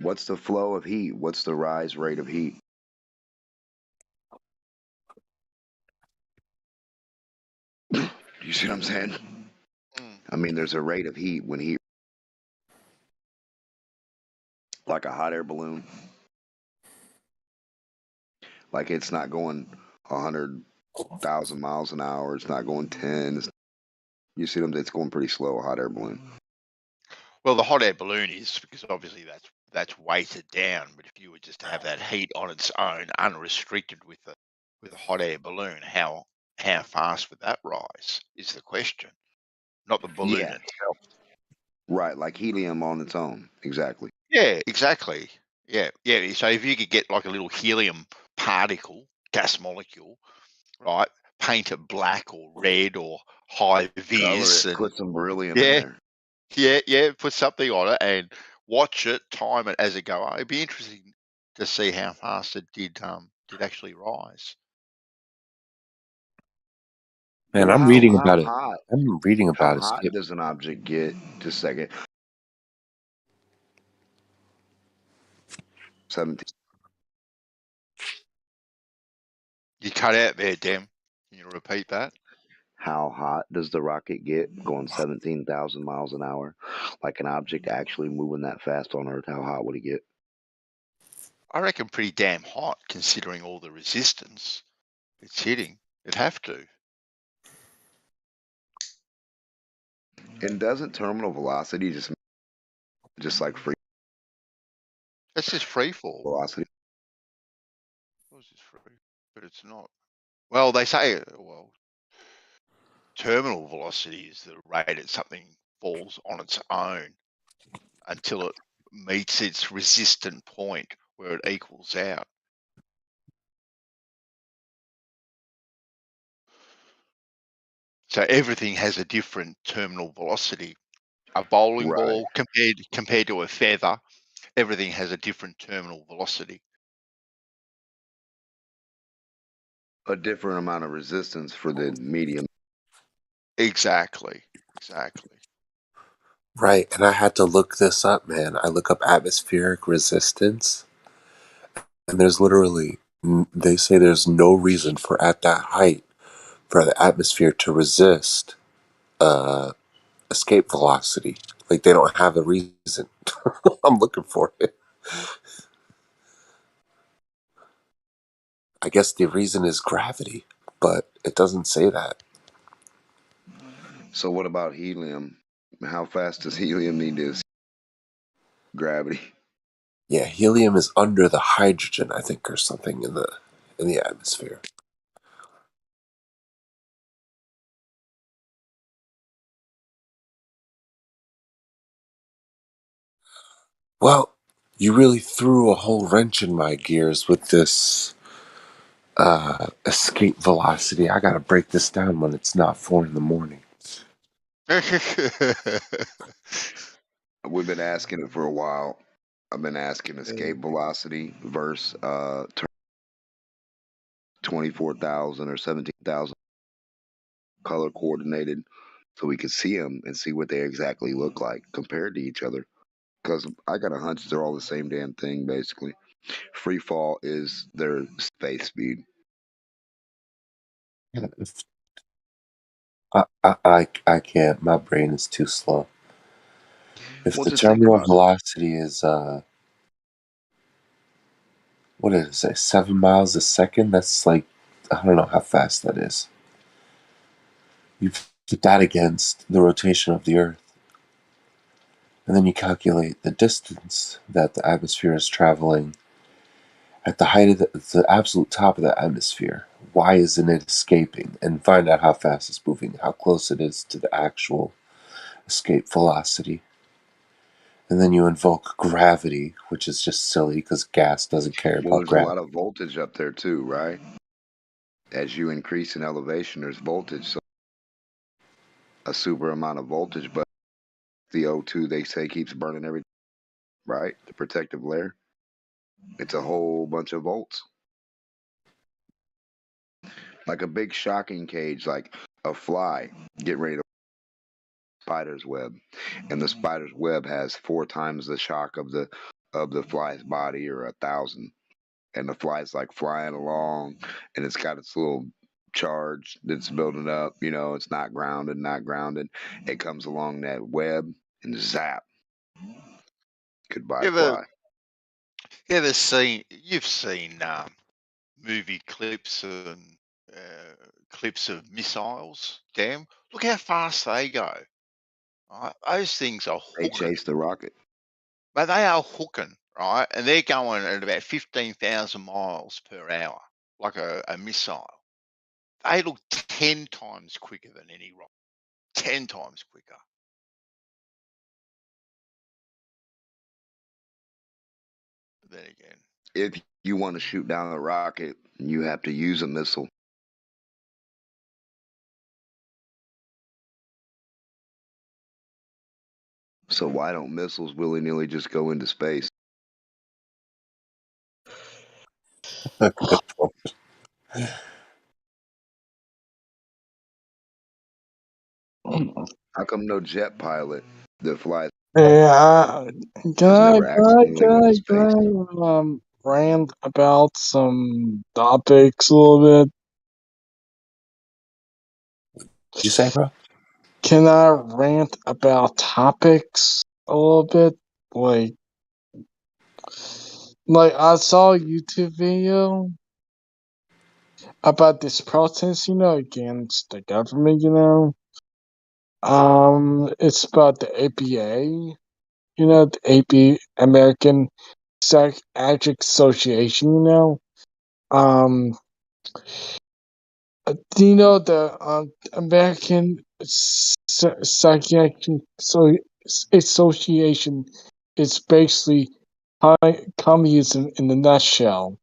What's the flow of heat? What's the rise rate of heat? You see what I'm saying? I mean, there's a rate of heat when heat, like a hot air balloon, like it's not going 100,000 miles an hour. It's not going 10. You see them? It's going pretty slow. A hot air balloon. Well, the hot air balloon is because obviously that's weighted down. But if you were just to have that heat on its own, unrestricted with a hot air balloon, how fast would that rise? Is the question, not the balloon Yeah. itself. Right, like helium on its own. Exactly. Yeah, exactly. Yeah. So if you could get like a little helium particle, gas molecule, right, paint it black or red or high Color vis, it. and Put some beryllium in there. put something on it and watch it, time it as it go. It'd be interesting to see how fast it did actually rise. Man, Well, I'm reading how about it. hot? I'm reading How about hot escape. does an object get? Just a second. 17. You cut out there, Dem. Can you repeat that? How hot does the rocket get going 17,000 miles an hour? Like an object actually moving that fast on Earth, how hot would it get? I reckon pretty damn hot, considering all the resistance it's hitting. It'd have to. And doesn't terminal velocity just like free That's just free fall. velocity? What's this free? But it's not. Well, they say, terminal velocity is the rate that something falls on its own until it meets its resistant point where it equals out. So everything has a different terminal velocity. A bowling Right. ball compared to a feather, everything has a different terminal velocity. A different amount of resistance for the medium. Exactly. Right, and I had to look this up, man. I look up atmospheric resistance, and there's literally, they say there's no reason for at that height for the atmosphere to resist escape velocity. Like they don't have a reason. I'm looking for it. I guess the reason is gravity, but it doesn't say that. So what about helium? How fast does helium need to gravity? Yeah, helium is under the hydrogen, I think, or something in the atmosphere. Well, you really threw a whole wrench in my gears with this escape velocity. I gotta break this down when it's not 4 a.m. We've been asking it for a while. I've been asking escape velocity versus 24,000 or 17,000 color coordinated, so we could see them and see what they exactly look like compared to each other. Because I got a hunch they're all the same damn thing, basically. Free fall is their space speed. I can't. My brain is too slow. If Well, the just think terminal about it. velocity is what did it say? 7 miles a second. That's like, I don't know how fast that is. You put that against the rotation of the Earth, and then you calculate the distance that the atmosphere is traveling at the height of the absolute top of the atmosphere. Why isn't it escaping? And find out how fast it's moving, how close it is to the actual escape velocity. And then you invoke gravity, which is just silly because gas doesn't care Well, about there's a lot gravity. of voltage up there too, right? As you increase in elevation, there's voltage, so a super amount of voltage, but the O2 they say keeps burning everything, right? The protective layer. It's a whole bunch of volts. Like a big shocking cage, like a fly getting ready to spider's web. And the spider's web has 4 times the shock of the fly's body, or 1,000. And the fly's like flying along, and it's got its little charge that's building up. You know, it's not grounded, not grounded. It comes along that web and zap. Goodbye, fly. You've seen movie clips and clips of missiles. Damn, look how fast they go. Right? Those things are They hooking. chase the rocket. But they are hooking, right? And they're going at about 15,000 miles per hour, like a missile. They look 10 times quicker than any rocket. 10 times quicker. Then again, If you want to shoot down a rocket, you have to use a missile. So why don't missiles willy-nilly just go into space? Good point. How come no jet pilot that flies? Yeah, Never accidentally went to space. rant about some topics a little bit. What'd you say, bro? Can I rant about topics a little bit? Like I saw a YouTube video about this protest, against the government, it's about the APA, the AP, American Psychiatric Association, do you know the American Psychiatric Association is basically communism in a nutshell?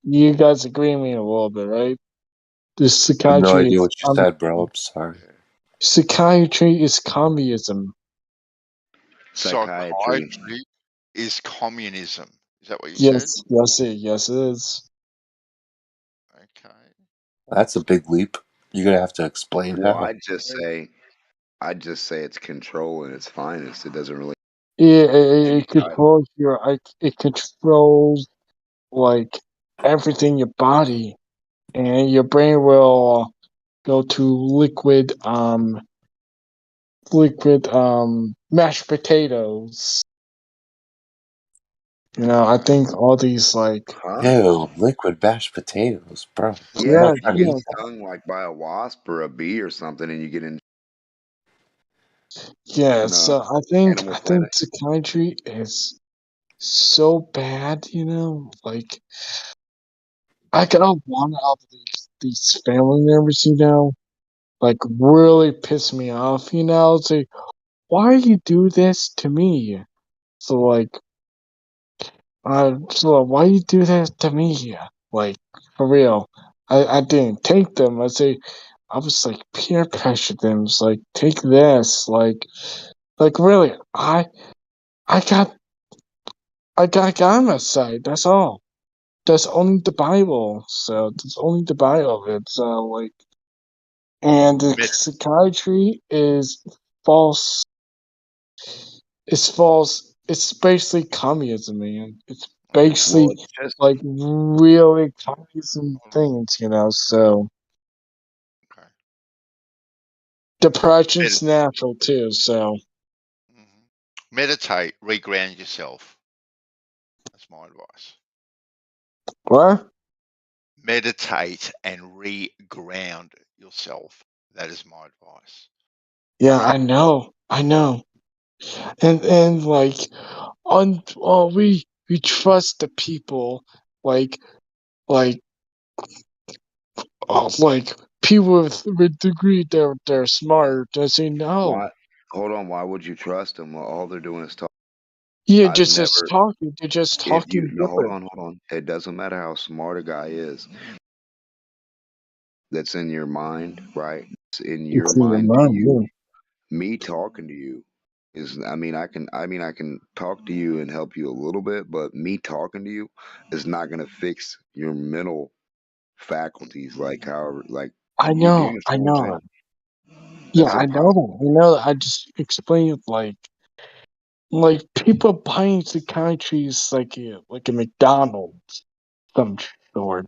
You guys agree with me a little bit, right? The I have no psychiatry idea is what you said, bro. I'm sorry. psychiatry is communism. Psychiatry. Psychiatry is communism. Is that what you said? Yes, it is. Okay. That's a big leap. You're gonna have to explain Well, how. I'd just say it's control in its finest. It doesn't really. Yeah, Any it controls it controls like everything in your body, and your brain will go to liquid mashed potatoes. I think all these Ew, liquid mashed potatoes, bro. I'm Yeah, not you trying get to eat that. stung like by a wasp or a bee or something, and you get in. yeah. in So I Animal think Planet. psychiatry is so bad. Like I got one of these family members. Like really piss me off. It's like, why you do this to me? So why you do that to me? Like, for real. I didn't take them. I was like peer pressured them. It's like, take this. Like really, I got God on my side. That's all. That's only the Bible. So that's only the Bible. It's and the psychiatry is false. It's false. It's basically communism, man. It's basically Well, it's just like really communism things, So depression's natural too. So Meditate, reground yourself. That's my advice. what? Meditate and reground yourself. That is my advice. Yeah, I know, and we trust the people, like like like people with degree. They're smart. I say no. why. Hold on. Why would you trust them? Well, all they're doing is talking. Yeah, I've just never. talking. They're just If you talking no, different. hold on. It doesn't matter how smart a guy is. That's in your mind, right? It's in your It's in your mind to mind, you. yeah. Me talking to you is. I can talk to you and help you a little bit, but me talking to you is not going to fix your mental faculties. Like how, like I you do you know, I understand what I'm know. saying? Yeah, That's I know impossible. that. I know that. I just explained like people buying psychiatry is like a McDonald's, some or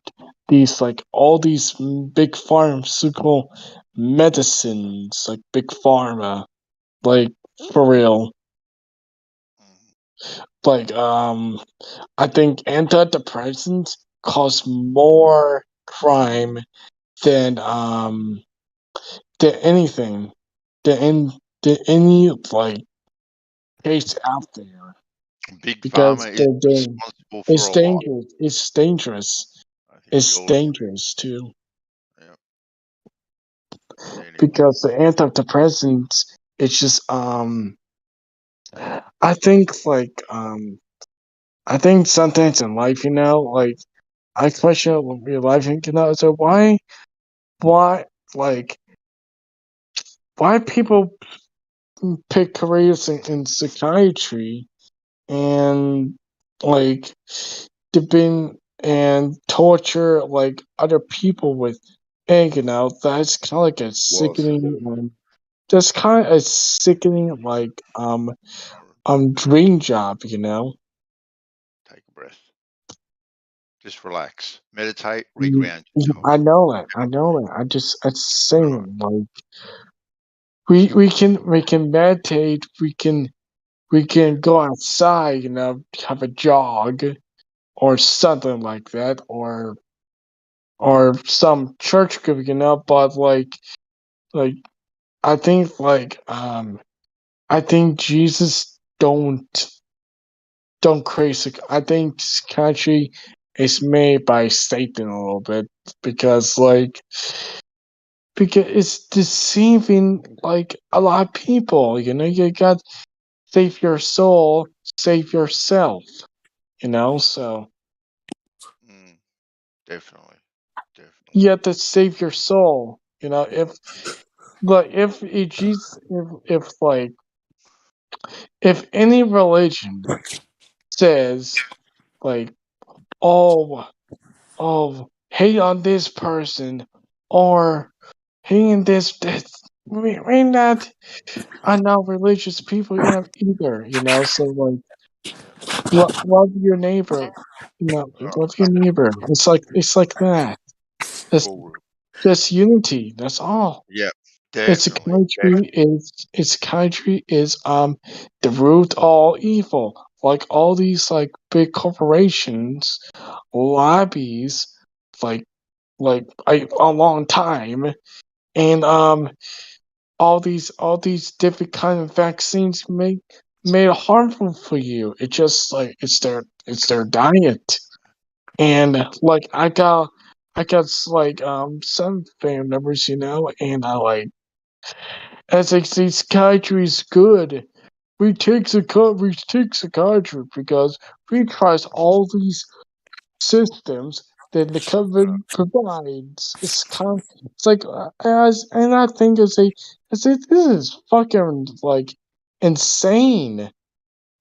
these like all these big pharmaceutical medicines, like big pharma, like for real. Like I think antidepressants cause more crime than anything, than any like case out there, Big because Pharma is they're doing responsible for it's a lot. dangerous. It's dangerous. I think we It's all agree. dangerous too, Yeah. But anyway, because the antidepressants, it's just I think like I think sometimes in life, like I question your life, so why like why people pick careers in psychiatry and like been and torture like other people with that's kind of like a sickening that's kind of a sickening like dream job, take a breath. Just relax. Meditate. Reground yourself. I know that. It's saying like we can meditate, we can go outside, have a jog or something like that, or some church group, but like I think I think Jesus don't crazy. I think this country is made by Satan a little bit, because it's deceiving like a lot of people. You got save your soul, save yourself. So Definitely. you have to save your soul. If Jesus, if like if any religion says like, oh hate on this person, or hating this we're not are not religious people, either. So like love your neighbor, love your neighbor. It's like that. That's Cool. just unity. That's all. Yeah. It's a Definitely. country is the root of all evil. Like all these like big corporations, lobbies, like a long time, and all these different kind of vaccines made it harmful for you. It's just like it's their diet, and like I got like some family members, and I like as like this psychiatry is good. We take psychiatry because we tries all these systems that the government provides. It's like and I think this is fucking like insane.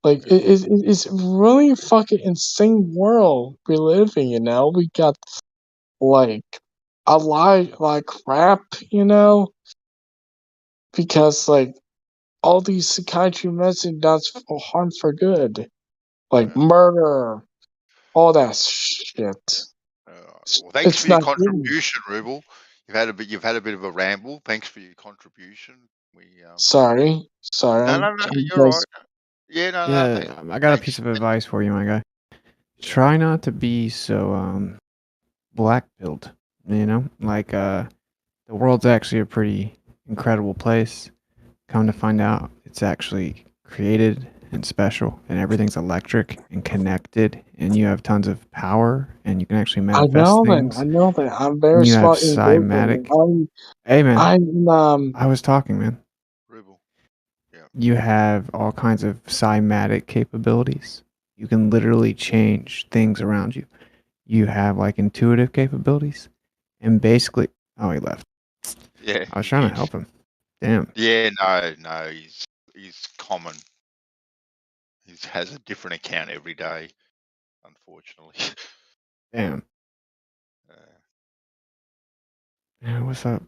Like it's really a fucking insane world we live in. We got like a lot like crap, because like all these psychiatry medicine does for harm for good, like murder, all that shit. Well, thanks It's for your not good. contribution, Ruble. You've had a bit of a ramble. Thanks for your contribution. We Sorry, no, you're right. because Yeah, no, Yeah, I got a piece of advice for you, my guy. Try not to be so black-pilled. Like the world's actually a pretty incredible place. Come to find out, it's actually created and special, and everything's electric and connected, and you have tons of power, and you can actually I manifest know things. that I'm And very you have smart in cymatic. Hey, man. I'm I was talking, man. Ruble. Yeah. You have all kinds of cymatic capabilities. You can literally change things around you. You have like intuitive capabilities, and basically, oh, he left. Yeah, I was he trying did. to help him. Damn. Yeah, no, he's common. He has a different account every day, unfortunately. Damn. Yeah, what's up?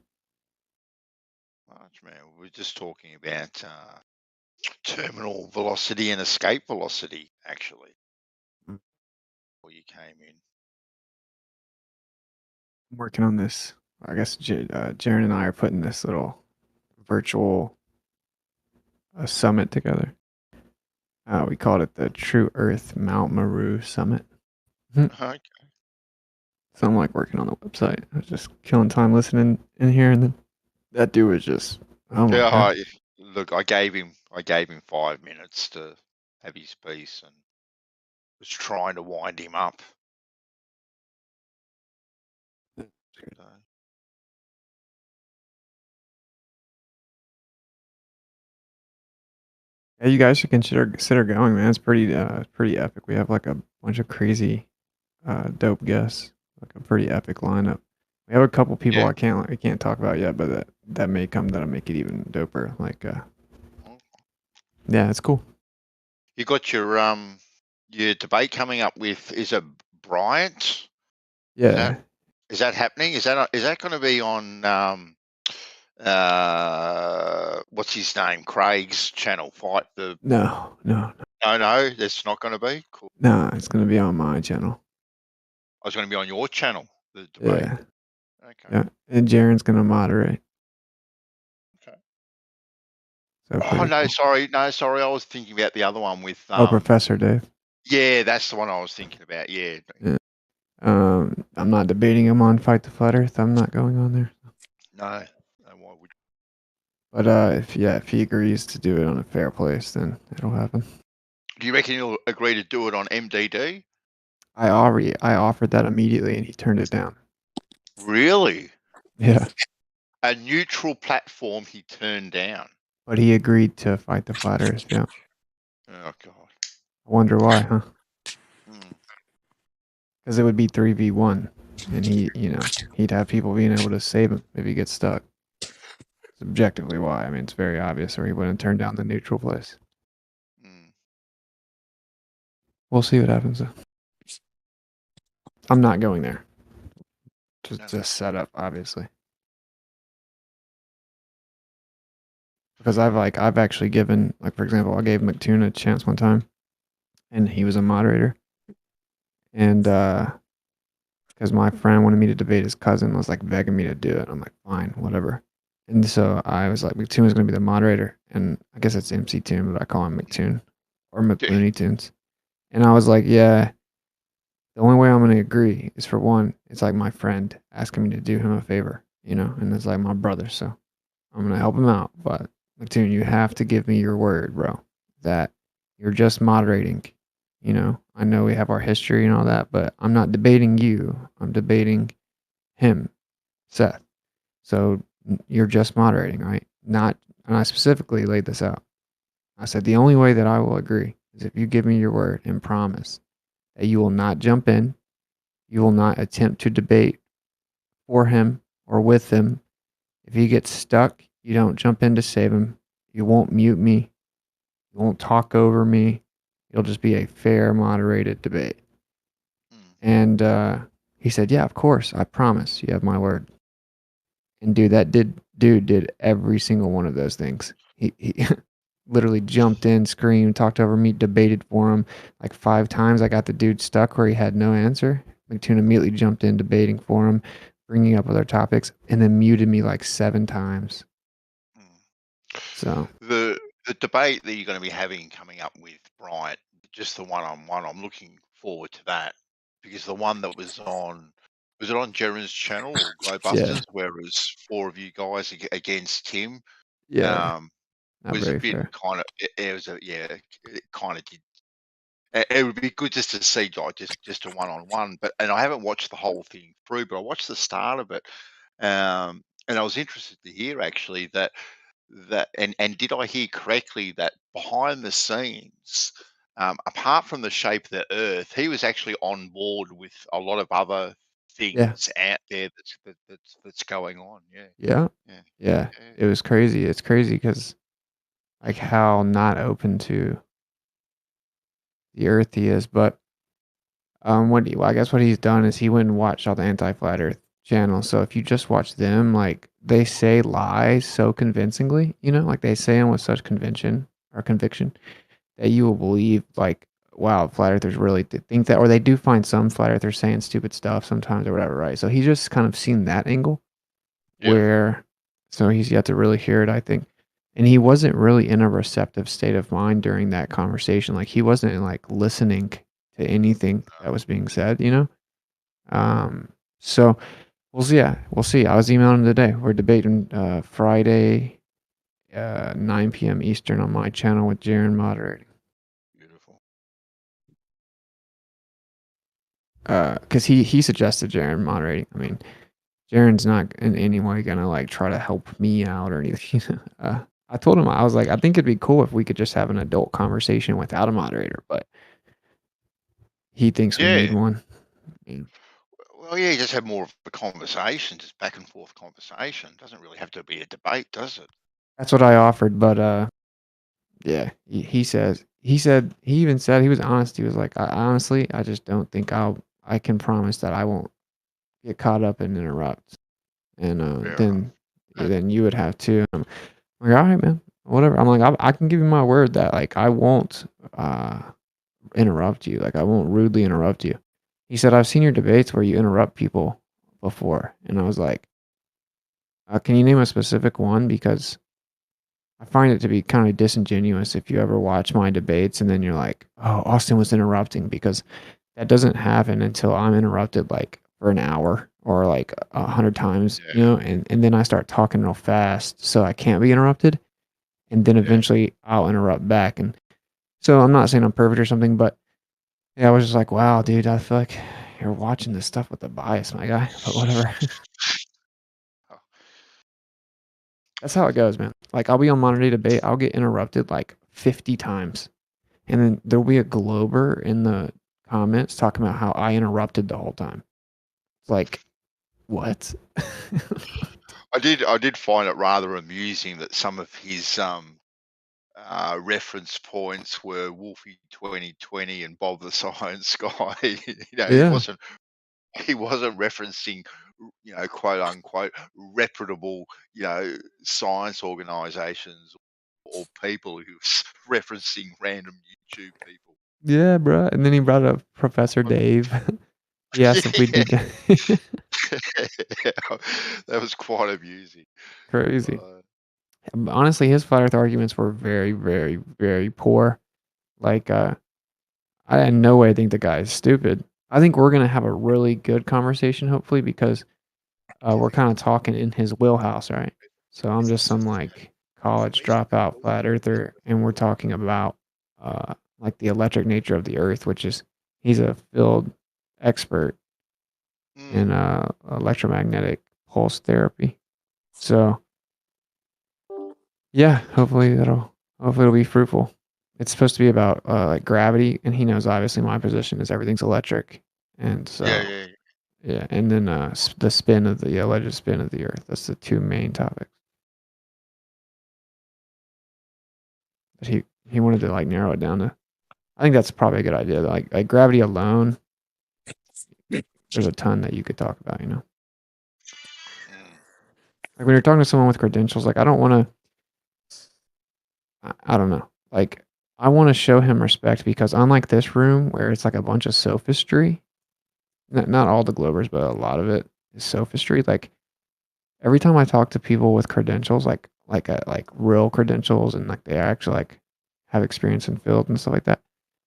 Much, man. We're just talking about terminal velocity and escape velocity, actually. Before you came in. I'm working on this. I guess Jaren and I are putting this little virtual summit together. We called it the True Earth Mount Meru Summit. Okay. So I'm like working on the website. I was just killing time listening in here, and then that dude was just, oh my Yeah, god. look, I gave him 5 minutes to have his piece and was trying to wind him up. So, Yeah, you guys should consider going, man. It's pretty epic. We have like a bunch of crazy dope guests, like a pretty epic lineup. We have a couple people Yeah. I can't talk about yet, but that may come that'll make it even doper. Like yeah, it's cool. You got your debate coming up with, is it Bryant? Yeah. Is that happening? Is that going to be on what's his name? Craig's channel? Fight the No, that's not going to be cool. no, it's gonna be on my channel. I was going to be on your channel. The debate. Yeah. Okay. Yeah, and Jaren's gonna moderate. Okay. So Oh pretty no, cool. sorry. I was thinking about the other one with Oh, Professor Dave. Yeah, that's the one I was thinking about. Yeah. Yeah. I'm not debating him on Fight the Flat Earth. I'm not going on there. No. Why would? But if he agrees to do it on a fair place, then it'll happen. Do you reckon he'll agree to do it on MDD? I offered that immediately, and he turned it down. Really? Yeah. A neutral platform he turned down. But he agreed to Fight the Flat Earth. Yeah. Oh god. I wonder why, huh? Because it would be 3v1, and he'd have people being able to save him if he gets stuck. It's objectively why. I mean, it's very obvious, or he wouldn't turn down the neutral place. We'll see what happens, though. I'm not going there. Just set up, obviously. Because I've actually given, like, for example, I gave McToon a chance one time, and he was a moderator. And because my friend wanted me to debate his cousin, was like begging me to do it. I'm like, fine, whatever. And so I was like, McToon is going to be the moderator, and I guess it's MC Toon, but I call him McToon or McLooney Tunes. And I was like, yeah, the only way I'm going to agree is for one, it's like my friend asking me to do him a favor, and it's like my brother, so I'm going to help him out. But McToon, you have to give me your word, bro, that you're just moderating. I know we have our history and all that, but I'm not debating you. I'm debating him, Seth. So you're just moderating, right? And I specifically laid this out. I said, the only way that I will agree is if you give me your word and promise that you will not jump in, you will not attempt to debate for him or with him. If he gets stuck, you don't jump in to save him. You won't mute me. You won't talk over me. It'll just be a fair, moderated debate. And he said, yeah, of course. I promise. You have my word. And dude did every single one of those things. He literally jumped in, screamed, talked over me, debated for him like 5 times. I got the dude stuck where he had no answer. McToon immediately jumped in, debating for him, bringing up other topics, and then muted me like 7 times. So the debate that you're going to be having coming up with Bryant, just the one-on-one, I'm looking forward to that, because the one that was it on Jaren's channel or Glowbusters, where it was 4 of you guys against Tim? Yeah. Not was very a bit fair. kind of it kind of did. It would be good just to see like just a one-on-one, and I haven't watched the whole thing through, but I watched the start of it, and I was interested to hear actually that and did I hear correctly that behind the scenes, apart from the shape of the Earth, he was actually on board with a lot of other Yeah. things out there that's going on. Yeah. It was crazy. It's crazy because like how not open to the Earth he is. But I guess what he's done is he went and watched all the anti-flat Earth channels. So if you just watch them, like they say lies so convincingly, like they say them with such conviction that you will believe like wow, flat earthers really think that, or they do find some flat earthers saying stupid stuff sometimes or whatever, right? So he's just kind of seen that angle where, so he's yet to really hear it, I think. And he wasn't really in a receptive state of mind during that conversation. Like he wasn't like listening to anything that was being said, you know? So we'll see. Yeah, we'll see. I was emailing him today. We're debating Friday, 9 p.m. Eastern on my channel with Jaren moderating. Because he suggested Jaren moderating. I mean, Jaren's not in any way gonna like try to help me out or anything. I told him, I was like, I think it'd be cool if we could just have an adult conversation without a moderator, but he thinks we need one. Well, yeah, you just have more of a conversation, just back and forth conversation. Doesn't really have to be a debate, does it? That's what I offered, but yeah, he said he even said, he was honest. He was like, honestly, I just don't think I can promise that I won't get caught up and interrupt. And then you would have to. I'm like, all right, man, whatever. I'm like, I can give you my word that like I won't interrupt you. Like I won't rudely interrupt you. He said, I've seen your debates where you interrupt people before, and I was like, can you name a specific one? Because I find it to be kind of disingenuous if you ever watch my debates and then you're like, oh, Austin was interrupting, because that doesn't happen until I'm interrupted like for an hour or like 100 times, you know, and then I start talking real fast so I can't be interrupted. And then eventually I'll interrupt back. And so I'm not saying I'm perfect or something, but yeah, I was just like, wow, dude, I feel like you're watching this stuff with a bias, my guy, but whatever. That's how it goes, man. Like I'll be on modern day debate, I'll get interrupted like 50 times. And then there'll be a glober in the comments talking about how I interrupted the whole time. It's like, what? I did find it rather amusing that some of his reference points were Wolfie 2020 and Bob the Science Guy. You know, Yeah. he wasn't referencing, you know, quote unquote reputable, you know, science organizations or people. He was referencing random YouTube people. Yeah, bro. And then he brought up Professor Dave. He asked if we'd be done. That was quite amusing. Crazy. Honestly, his flat earth arguments were very, very, very poor. Like, I in no way think the guy is stupid. I think we're gonna have a really good conversation, hopefully, because we're kind of talking in his wheelhouse, right? So I'm just some like college dropout flat earther, and we're talking about like the electric nature of the earth, which is he's a field expert in electromagnetic pulse therapy. So yeah, hopefully it'll be fruitful. It's supposed to be about like gravity, and he knows obviously my position is everything's electric, and so yeah, and then the spin of the alleged spin of the earth. That's the two main topics. But he wanted to like narrow it down to. I think that's probably a good idea. Like gravity alone, there's a ton that you could talk about, you know. Like when you're talking to someone with credentials, like I don't want to. I don't know. Like I want to show him respect, because unlike this room where it's like a bunch of sophistry, not all the Globers, but a lot of it is sophistry. Like every time I talk to people with credentials, like real credentials, and like they actually like have experience in field and stuff like that,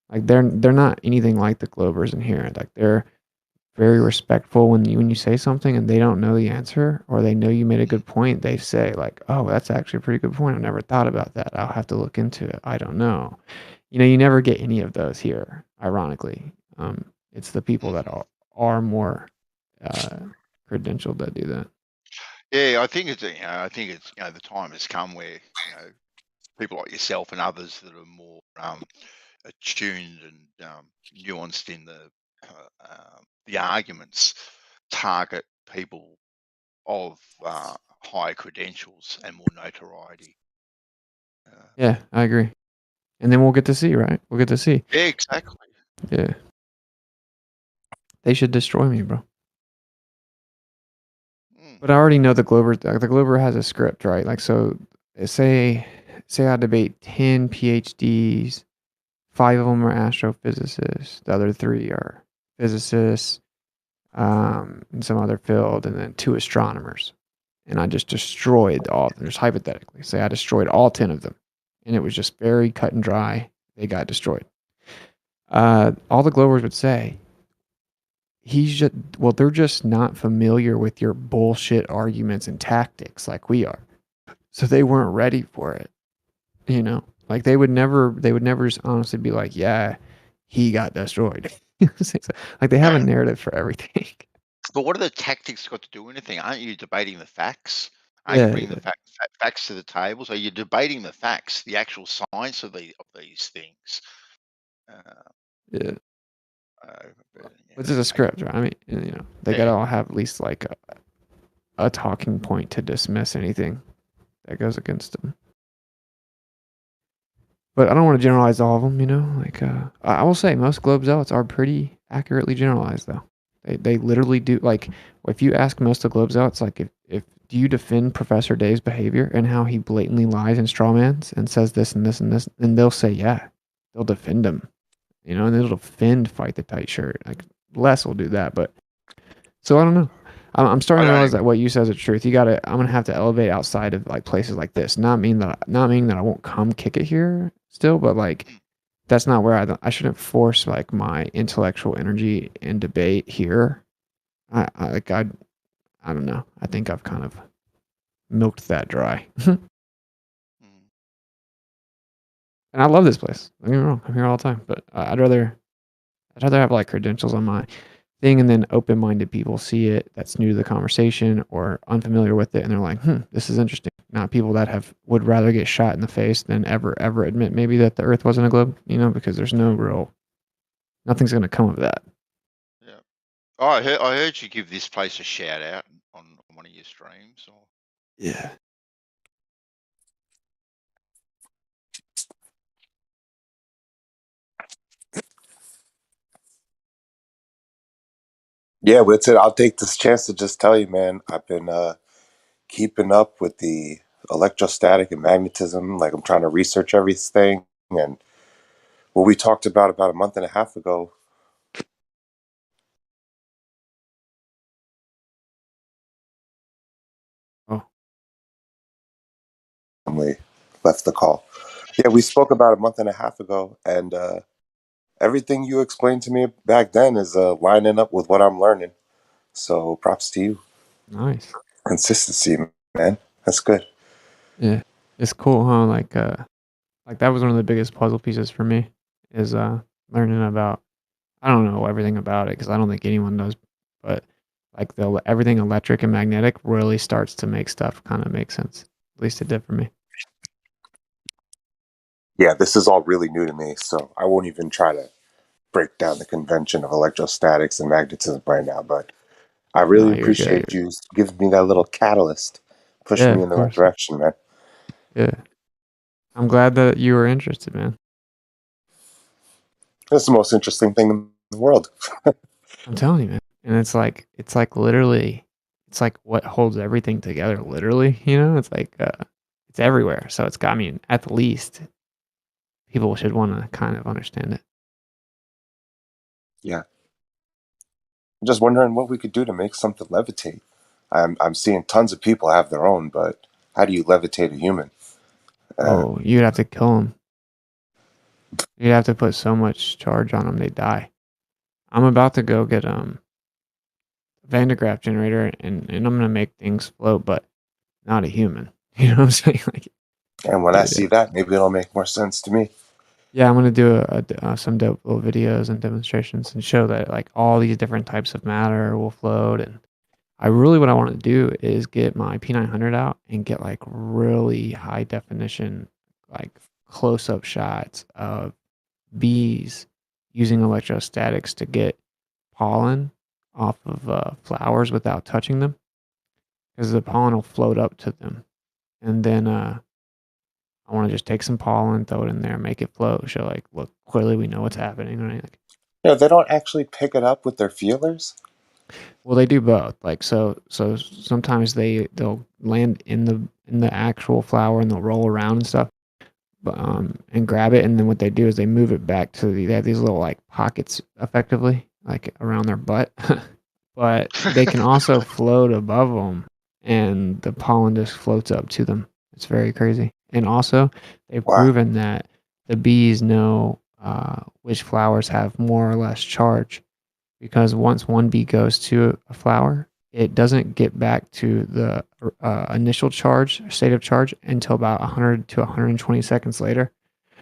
like they're not anything like the Globers in here. Like they're very respectful when you say something and they don't know the answer, or they know you made a good point. They say like, "Oh, that's actually a pretty good point. I've never thought about that. I'll have to look into it. I don't know." You know, you never get any of those here. Ironically, it's the people that are more credentialed that do that. Yeah, I think it's the time has come where, you know, people like yourself and others that are more attuned and nuanced in the arguments target people of higher credentials and more notoriety. Yeah, I agree. And then we'll get to see, right? We'll get to see. Yeah, exactly. Yeah. They should destroy me, bro. But I already know the Glober has a script, right? Like, so say I debate 10 PhDs 5 of them are astrophysicists. The other 3 are physicists in some other field, and then 2 astronomers. And I just destroyed all of them, just hypothetically. Say I destroyed all 10 of them. And it was just very cut and dry. They got destroyed. All the Globers would say, they're just not familiar with your bullshit arguments and tactics like we are. So they weren't ready for it. You know, like they would never just honestly be like, yeah, he got destroyed. Like they have a narrative for everything. But what are the tactics got to do anything? Aren't you debating the facts? Aren't you bringing the facts to the table? So you're debating the facts, the actual science of these things. Yeah. Which is a script, right? I mean, you know, they gotta all have at least like a talking point to dismiss anything that goes against them. But I don't want to generalize all of them, you know. Like I will say, most globe zealots are pretty accurately generalized, though. They literally do. Like, if you ask most of the globe zealots, like, if do you defend Professor Day's behavior and how he blatantly lies and strawmans and says this and this and this, and they'll say, yeah, they'll defend him, you know, and they'll defend Fight the Tight Shirt. Like, less will do that, but so I don't know. I'm starting to realize that what you said is the truth. I'm gonna have to elevate outside of like places like this. Not meaning that I won't come kick it here still, but like that's not where I shouldn't force like my intellectual energy and debate here. I don't know. I think I've kind of milked that dry. And I love this place. Don't get me wrong. I'm here all the time, but I'd rather have like credentials on my thing, and then open-minded people see it that's new to the conversation or unfamiliar with it, and they're like, this is interesting. Not people that would rather get shot in the face than ever admit maybe that the Earth wasn't a globe, you know, because there's nothing's going to come of that. Yeah. Oh, I heard you give this place a shout out on one of your streams. Or... Yeah. Yeah, that's it. I'll take this chance to just tell you, man, I've been keeping up with the electrostatic and magnetism. Like, I'm trying to research everything. And what we talked about a month and a half ago. Oh. Family left the call. Yeah, we spoke about a month and a half ago, and everything you explained to me back then is lining up with what I'm learning. So props to you. Nice. Consistency, man. That's good. Yeah. It's cool, huh? Like that was one of the biggest puzzle pieces for me is learning about, I don't know everything about it because I don't think anyone knows, but like everything electric and magnetic really starts to make stuff kind of make sense. At least it did for me. Yeah, this is all really new to me, so I won't even try to break down the convention of electrostatics and magnetism right now, but I really appreciate you giving me that little catalyst, pushing me in the right direction, man. Yeah. I'm glad that you were interested, man. That's the most interesting thing in the world. I'm telling you, man. And it's like literally, it's like what holds everything together, literally, you know? It's like, it's everywhere. So it's got me, at the least, people should want to kind of understand it. Yeah. I'm just wondering what we could do to make something levitate. I'm seeing tons of people have their own, but how do you levitate a human? You'd have to kill them. You'd have to put so much charge on them, they die. I'm about to go get a Van de Graaff generator, and I'm going to make things float, but not a human. You know what I'm saying? Like, and when I see that, maybe it'll make more sense to me. Yeah, I'm going to do some dope little videos and demonstrations and show that like all these different types of matter will float. And what I want to do is get my P900 out and get like really high definition, like close up shots of bees using electrostatics to get pollen off of flowers without touching them, because the pollen will float up to them. And then I want to just take some pollen, throw it in there, make it float, show like, look, clearly we know what's happening, right? Like, yeah, they don't actually pick it up with their feelers. Well, they do both. Like so sometimes they'll land in the actual flower and they'll roll around and stuff. and grab it, and then what they do is they move it back to they have these little like pockets, effectively, like around their butt. But they can also float above them, and the pollen just floats up to them. It's very crazy. And also, they've proven that the bees know which flowers have more or less charge, because once one bee goes to a flower, it doesn't get back to the initial charge, state of charge, until about 100 to 120 seconds later.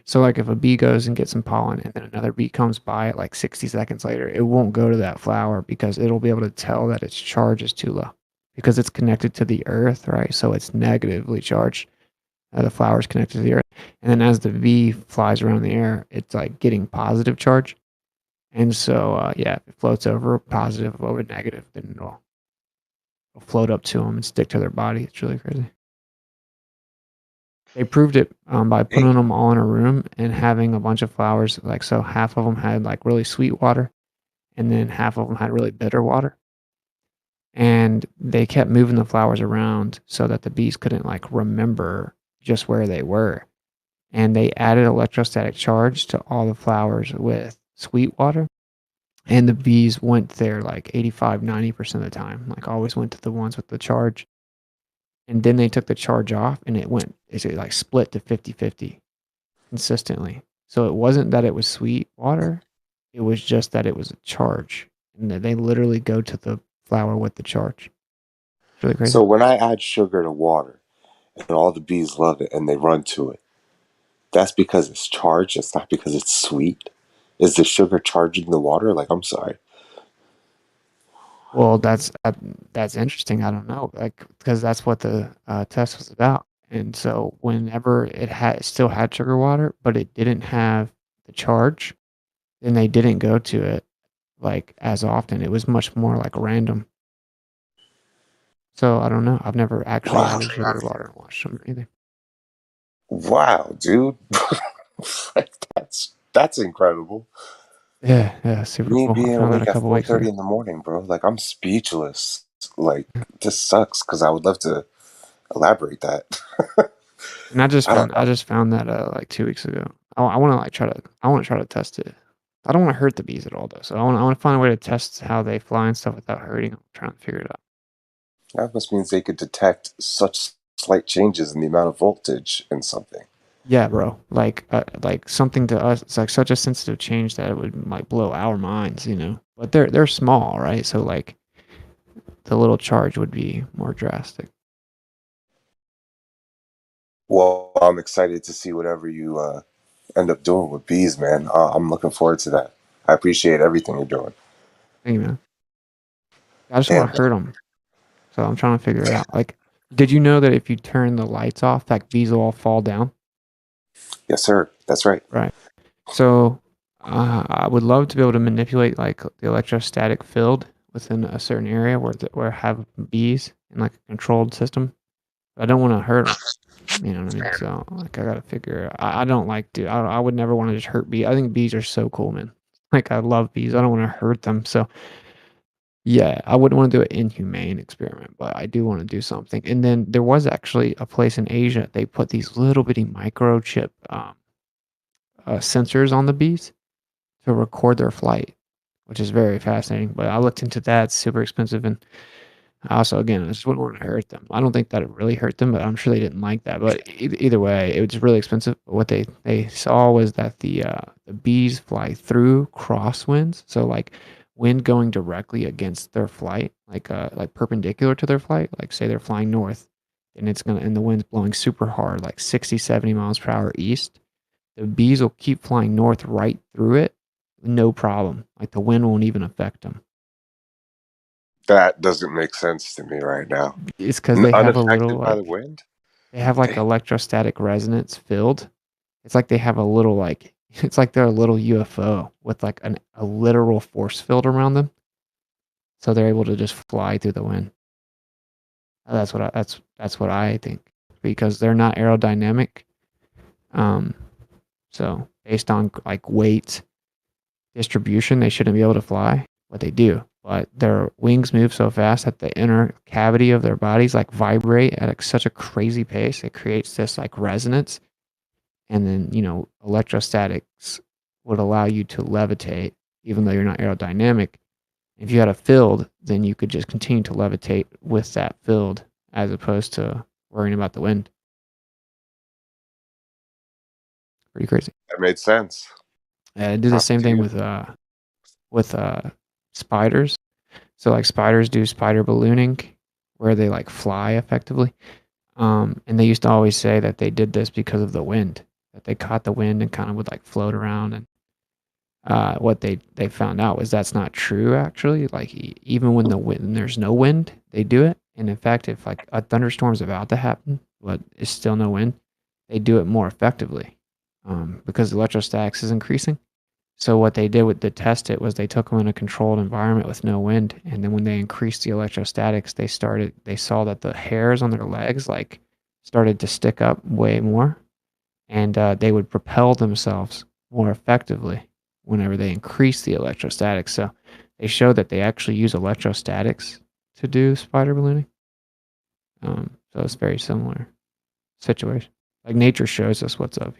So, like, if a bee goes and gets some pollen and then another bee comes by it like 60 seconds later, it won't go to that flower because it'll be able to tell that its charge is too low because it's connected to the earth, right? So it's negatively charged. The flower is connected to the earth. And then as the bee flies around the air, it's like getting positive charge. And so, yeah, if it floats over positive over negative, then it'll float up to them and stick to their body. It's really crazy. They proved it by putting them all in a room and having a bunch of flowers. Like, so half of them had like really sweet water, and then half of them had really bitter water. And they kept moving the flowers around so that the bees couldn't like remember just where they were. And they added electrostatic charge to all the flowers with sweet water. And the bees went there like 85, 90% of the time, like always went to the ones with the charge. And then they took the charge off, and it like split to 50-50 consistently. So it wasn't that it was sweet water, it was just that it was a charge. And they literally go to the flower with the charge. It's really crazy. So when I add sugar to water and all the bees love it and they run to it, that's because it's charged, it's not because it's sweet. Is the sugar charging the water? Like, I'm sorry. Well, that's interesting. I don't know, like, because that's what the test was about. And so whenever it still had sugar water, but it didn't have the charge, then they didn't go to it like as often. It was much more like random. So I don't know. I've never actually added sugar water and watched them or anything. Wow, dude. Like, that's incredible. Yeah, super Me cool. I being found that a awake at couple weeks ago. 4:30 in the morning, bro. Like, I'm speechless. Like, this sucks because I would love to elaborate that. And I just I don't found that like 2 weeks ago. I want to like I want to try to test it. I don't want to hurt the bees at all though. So I want to find a way to test how they fly and stuff without hurting them. Trying to figure it out. That must means they could detect such slight changes in the amount of voltage in something. Yeah, bro. Like something to us, it's like such a sensitive change that it would like blow our minds, you know. But they're small, right? So like the little charge would be more drastic. Well, I'm excited to see whatever you end up doing with bees, man. I'm looking forward to that. I appreciate everything you're doing. Thank you, man. I just want to hurt them. So I'm trying to figure it out. Like, did you know that if you turn the lights off, like bees will all fall down? Yes, sir. That's right. Right. So I would love to be able to manipulate like the electrostatic field within a certain area where have bees in like a controlled system. But I don't want to hurt them. You know what I mean? So like I gotta figure. I don't like to. I would never want to just hurt bees. I think bees are so cool, man. Like I love bees. I don't want to hurt them. So yeah, I wouldn't want to do an inhumane experiment, but I do want to do something. And then there was actually a place in Asia. They put these little bitty microchip sensors on the bees to record their flight, which is very fascinating. But I looked into that; it's super expensive, and also, again, I just wouldn't want to hurt them. I don't think that it really hurt them, but I'm sure they didn't like that. But either way, it was really expensive. But what they saw was that the bees fly through crosswinds, so like wind going directly against their flight, like perpendicular to their flight. Like say they're flying north, and the wind's blowing super hard, like 60, 70 miles per hour east. The bees will keep flying north right through it, no problem. Like the wind won't even affect them. That doesn't make sense to me right now. It's because they have a Unaffected little by like the wind? they have like electrostatic resonance field. It's like they have a little like it's like they're a little UFO with like a literal force field around them, so they're able to just fly through the wind. That's what I think, because they're not aerodynamic. So based on like weight distribution, they shouldn't be able to fly, but they do. But their wings move so fast that the inner cavity of their bodies like vibrate at such a crazy pace. It creates this like resonance, and then electrostatics would allow you to levitate, even though you're not aerodynamic. If you had a field, then you could just continue to levitate with that field, as opposed to worrying about the wind. Pretty crazy. That made sense. I do the Props same to thing you. with spiders. So like spiders do spider ballooning, where they like fly effectively. And they used to always say that they did this because of the wind, that they caught the wind and kind of would like float around. And what they found out was that's not true actually. Like even when there's no wind, they do it. And in fact, if like a thunderstorm is about to happen, but it's still no wind, they do it more effectively because electrostatics is increasing. So what they did to test it was they took them in a controlled environment with no wind, and then when they increased the electrostatics, they saw that the hairs on their legs like started to stick up way more, and they would propel themselves more effectively whenever they increased the electrostatics. So they showed that they actually use electrostatics to do spider ballooning. So it's very similar situation. Like nature shows us what's up,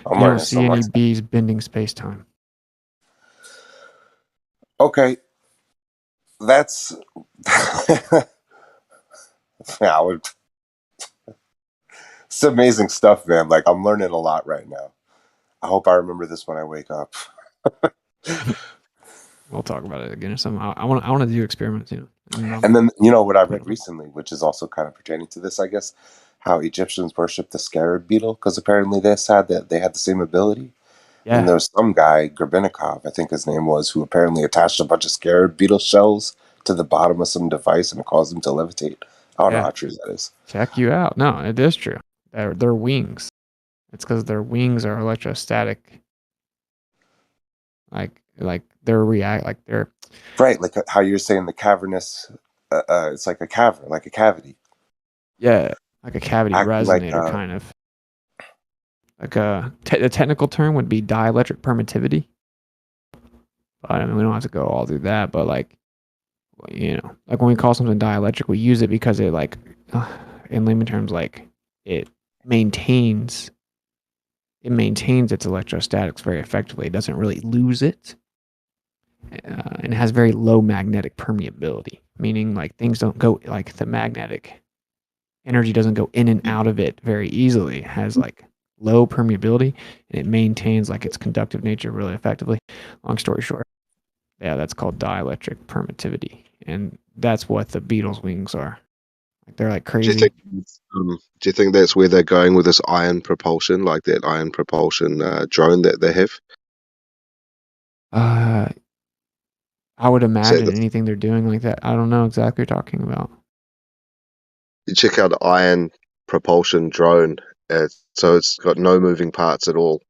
I'm You don't learning see so any much. bees bending space time. Okay, that's yeah. It's amazing stuff, man. Like I'm learning a lot right now. I hope I remember this when I wake up. We'll talk about it again or something. I want to do experiments, And then what I read recently, which is also kind of pertaining to this, I guess, how Egyptians worship the scarab beetle because apparently they said that they had the same ability. And there Yeah, was some guy, Grabenikov, I think his name was, who apparently attached a bunch of scarab beetle shells to the bottom of some device and it caused them to levitate. I don't know yeah. how true that is. Check you out. No, it is true. Their wings. It's because their wings are electrostatic. Like they're like they're Right, like how you're saying the cavernous, it's like a cavern, like a cavity. yeah, like a cavity Acting like, resonator kind of. Like the technical term would be dielectric permittivity. But I mean, we don't have to go all through that. But like like when we call something dielectric, we use it because it like in layman terms, like it maintains its electrostatics very effectively. It doesn't really lose it, and it has very low magnetic permeability, meaning like things don't go like the magnetic energy doesn't go in and out of it very easily. It has like low permeability, and it maintains like its conductive nature really effectively. Long story short, yeah, that's called dielectric permittivity, and that's what the beetle's wings are. Like they're like Do you crazy. think? Do you think that's where they're going with this ion propulsion, like that ion propulsion drone that they have? I would So imagine anything they're doing like that. I don't know exactly what you're talking about. you check out the ion propulsion drone. So it's got no moving parts at all,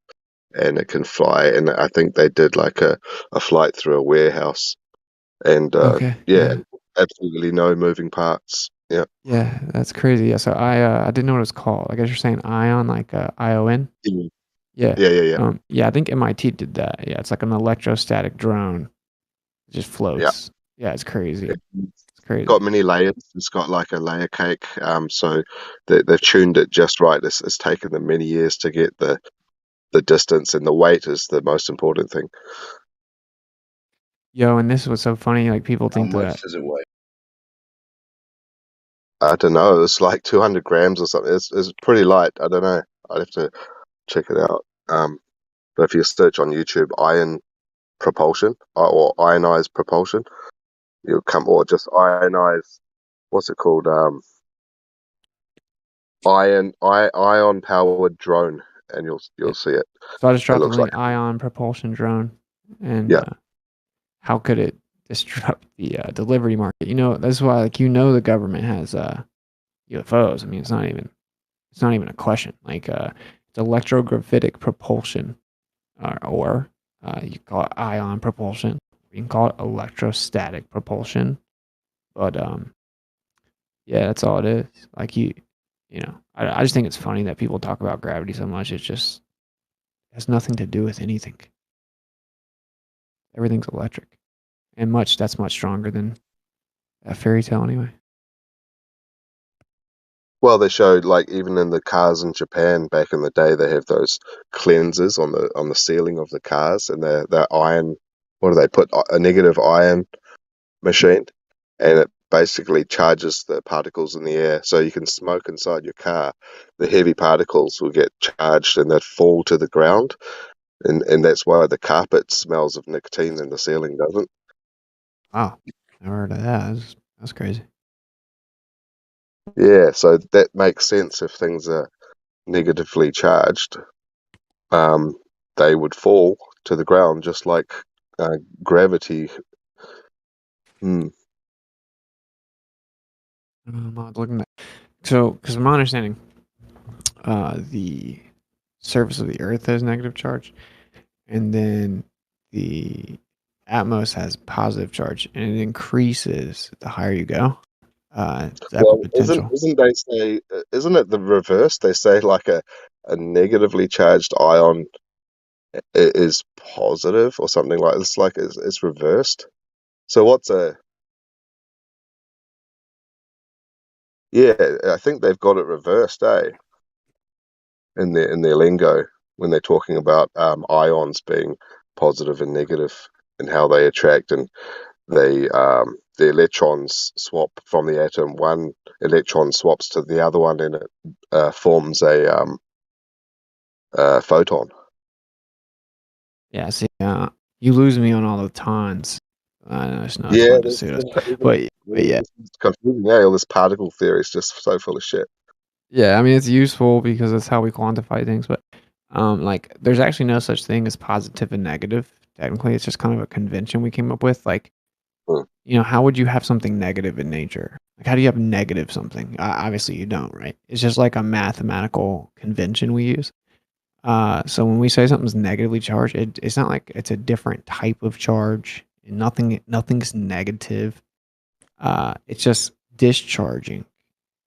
and it can fly. And I think they did like a flight through a warehouse, and Okay, yeah, yeah. absolutely no moving parts. Yeah. Yeah, that's crazy. Yeah, so I didn't know what it was called. I guess you're saying ion, like ION. Mm. Yeah. Yeah. Yeah, I think MIT did that. Yeah, it's like an electrostatic drone. It just Yeah. floats. Yeah, it's crazy. It's crazy. Got many layers. It's got like a layer cake. So they've tuned it just right. It's taken them many years to get the distance, and the weight is the most important thing. Yo, and this was so funny. Like people How think much that. does it weigh? I don't know. It's like 200 grams or something. It's pretty light. I don't know. I'd have to check it out. But if you search on YouTube, ion propulsion or ionized propulsion, you'll come, or just ionized. What's it called? Ion powered drone, and you'll see it. So I just It dropped the looks like link ion propulsion drone, and yeah. how could it disrupt the delivery market? That's why like the government has UFOs. I mean, it's not even a question. Like it's electrogravitic propulsion, or you can call it ion propulsion. You can call it electrostatic propulsion. But yeah, that's all it is. Like I just think it's funny that people talk about gravity so much. It just has nothing to do with anything. Everything's electric, and that's much stronger than a fairy tale anyway. Well, they showed like even in the cars in Japan back in the day, they have those cleansers on the ceiling of the cars, and they're iron. What do they put? A negative ion machine, and it basically charges the particles in the air, so you can smoke inside your car. The heavy particles will get charged and they'd fall to the ground, and that's why the carpet smells of nicotine and the ceiling doesn't. Wow, never heard of that. That's crazy. Yeah, so that makes sense. If things are negatively charged, they would fall to the ground just like gravity. Hmm. I'm not looking at. So, because my understanding, the surface of the Earth has negative charge, and then the Atmos has positive charge, and it increases the higher you go. It's Well, equipotential. isn't it the reverse? They say like a negatively charged ion is positive or something like this. Like it's reversed. So what's a yeah? I think they've got it reversed, in their lingo when they're talking about ions being positive and negative and how they attract, and the electrons swap from the atom. One electron swaps to the other one, and it forms a photon. Yeah, see, you lose me on all the tons. I know it's not Yeah, fun to see us, but yeah, it's confusing. Yeah, all this particle theory is just so full of shit. yeah. I mean, it's useful because that's how we quantify things. But like, there's actually no such thing as positive and negative. Technically, it's just kind of a convention we came up with. Like, you know, how would you have something negative in nature? Like, how do you have negative something? Obviously, you don't, right? It's just like a mathematical convention we use. So when we say something's negatively charged, it's not like it's a different type of charge. Nothing's negative. It's just discharging.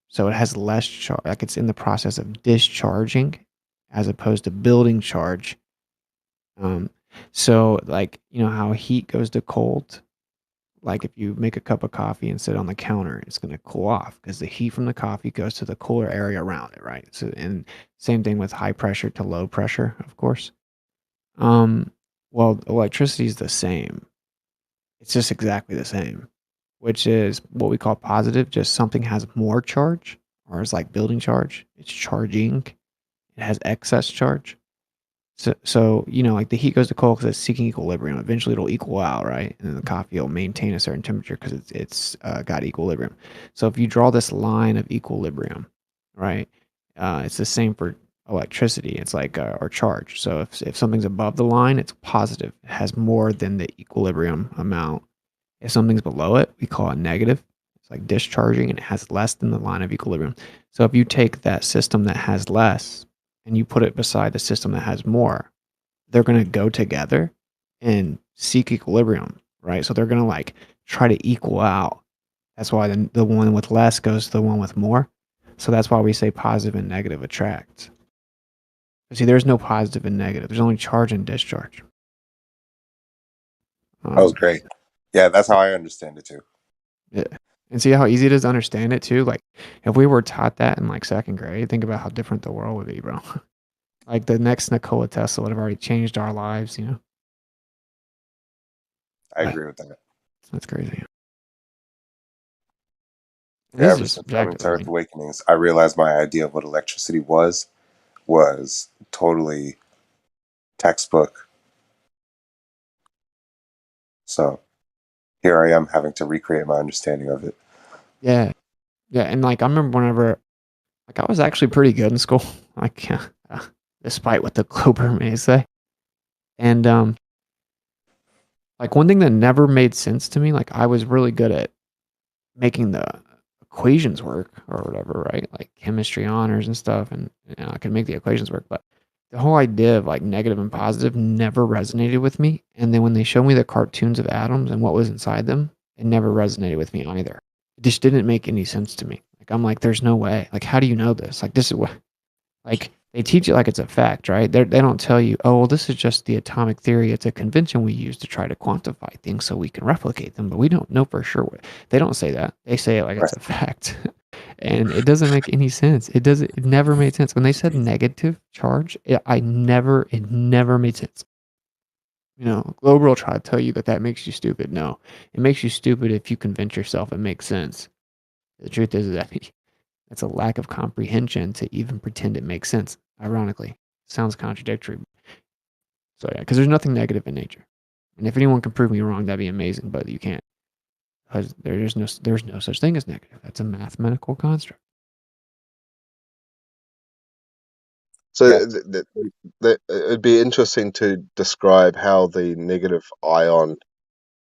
So it has less charge. Like it's in the process of discharging, as opposed to building charge. So like you know how heat goes to cold. Like if you make a cup of coffee and sit on the counter, it's going to cool off because the heat from the coffee goes to the cooler area around it, right? So, and same thing with high pressure to low pressure, of course. Well, electricity is the same. It's just exactly the same, which is what we call positive. Just something has more charge, or it's like building charge. It's charging. It has excess charge. So you know, like the heat goes to cold because it's seeking equilibrium. Eventually, it'll equal out, right? And then the coffee will maintain a certain temperature because it's got equilibrium. So if you draw this line of equilibrium, right, it's the same for electricity. It's like or charge. So if something's above the line, it's positive. It has more than the equilibrium amount. If something's below it, we call it negative. It's like discharging, and it has less than the line of equilibrium. So if you take that system that has less and you put it beside the system that has more, they're going to go together and seek equilibrium, right? So they're going to like try to equal out. That's why the one with less goes to the one with more. So that's why we say positive and negative attract. But see, there's no positive and negative. There's only charge and discharge. That was great. Yeah, that's how I understand it too. Yeah. And see how easy it is to understand it too? Like if we were taught that in like second grade, think about how different the world would be, bro. Like the next Nikola Tesla would have already changed our lives, you know? I agree with that. That's crazy. Yeah, ever since coming to Earth Awakenings, I realized my idea of what electricity was totally textbook. So here I am having to recreate my understanding of it. Yeah. Yeah. And like, I remember whenever, like, I was actually pretty good in school, like, despite what the Glober may say. And, like, one thing that never made sense to me, like, I was really good at making the equations work or whatever, right? Like chemistry honors and stuff. And you know, I could make the equations work, but the whole idea of like negative and positive never resonated with me. And then when they showed me the cartoons of atoms and what was inside them, it never resonated with me either. It just didn't make any sense to me. Like, I'm like, there's no way. Like, how do you know this? Like, this is what, like, they teach it like it's a fact, right? They don't tell you, oh, well, this is just the atomic theory. It's a convention we use to try to quantify things so we can replicate them, but we don't know for sure. They don't say that. They say it like it's a fact. and it doesn't make any sense. It never made sense. When they said negative charge, it never made sense. You know, Globe will try to tell you that makes you stupid. No, it makes you stupid if you convince yourself it makes sense. The truth is that it's a lack of comprehension to even pretend it makes sense. Ironically, sounds contradictory. So yeah, because there's nothing negative in nature, and if anyone can prove me wrong, that'd be amazing. But you can't, because there's no such thing as negative. That's a mathematical construct. So it'd be interesting to describe how the negative ion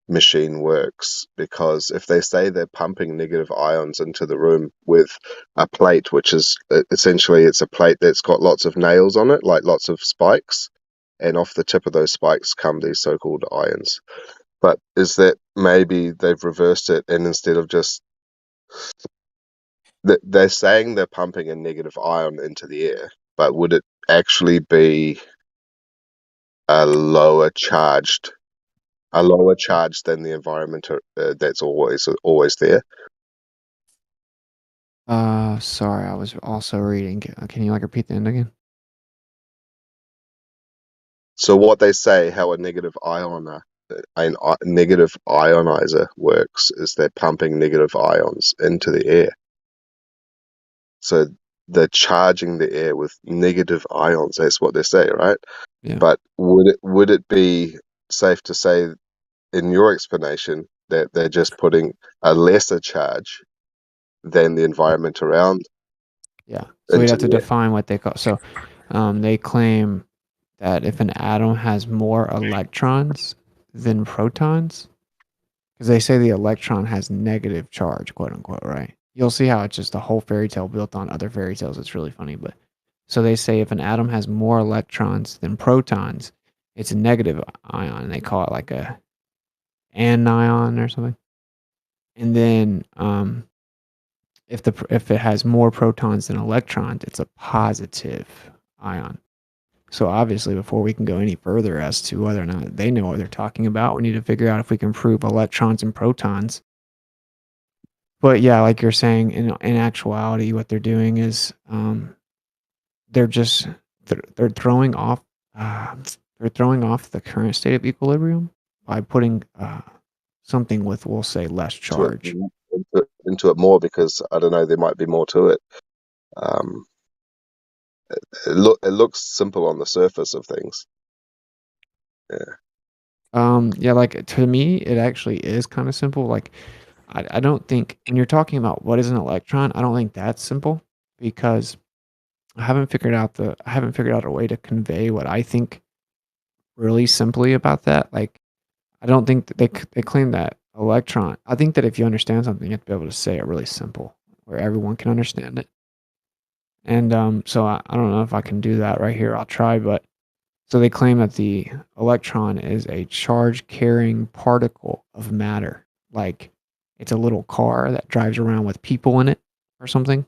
machine works, because if they say they're pumping negative ions into the room with a plate, which is essentially it's a plate that's got lots of nails on it, like lots of spikes, and off the tip of those spikes come these so-called ions. But is that maybe they've reversed it, and instead of just they're saying they're pumping a negative ion into the air, but would it actually be a lower charged than the environment that's always there? Sorry, I was also reading. Can you repeat the end again? So what they say, how a negative negative ionizer works, is they're pumping negative ions into the air. So they're charging the air with negative ions. That's what they say, right? Yeah. But would it be safe to say, in your explanation, that they're just putting a lesser charge than the environment around? Yeah. So we'd have to define what they call. So they claim that if an atom has more electrons than protons, because they say the electron has negative charge, quote unquote, right? You'll see how it's just a whole fairy tale built on other fairy tales. It's really funny. But so they say if an atom has more electrons than protons, it's a negative ion. And they call it like a anion or something. And then if it has more protons than electrons, it's a positive ion. So obviously, before we can go any further as to whether or not they know what they're talking about, we need to figure out if we can prove electrons and protons. But yeah, like you're saying, in actuality, what they're doing is they're throwing off the current state of equilibrium by putting something with, we'll say, less charge into it more, because I don't know, there might be more to it. It looks simple on the surface of things. Yeah, like to me, it actually is kind of simple. Like, I don't think when you're talking about what is an electron, I don't think that's simple, because I haven't figured out a way to convey what I think really simply about that. Like, I don't think that they claim that electron. I think that if you understand something, you have to be able to say it really simple where everyone can understand it. And so I don't know if I can do that right here. I'll try, but so they claim that the electron is a charge-carrying particle of matter. Like, it's a little car that drives around with people in it or something,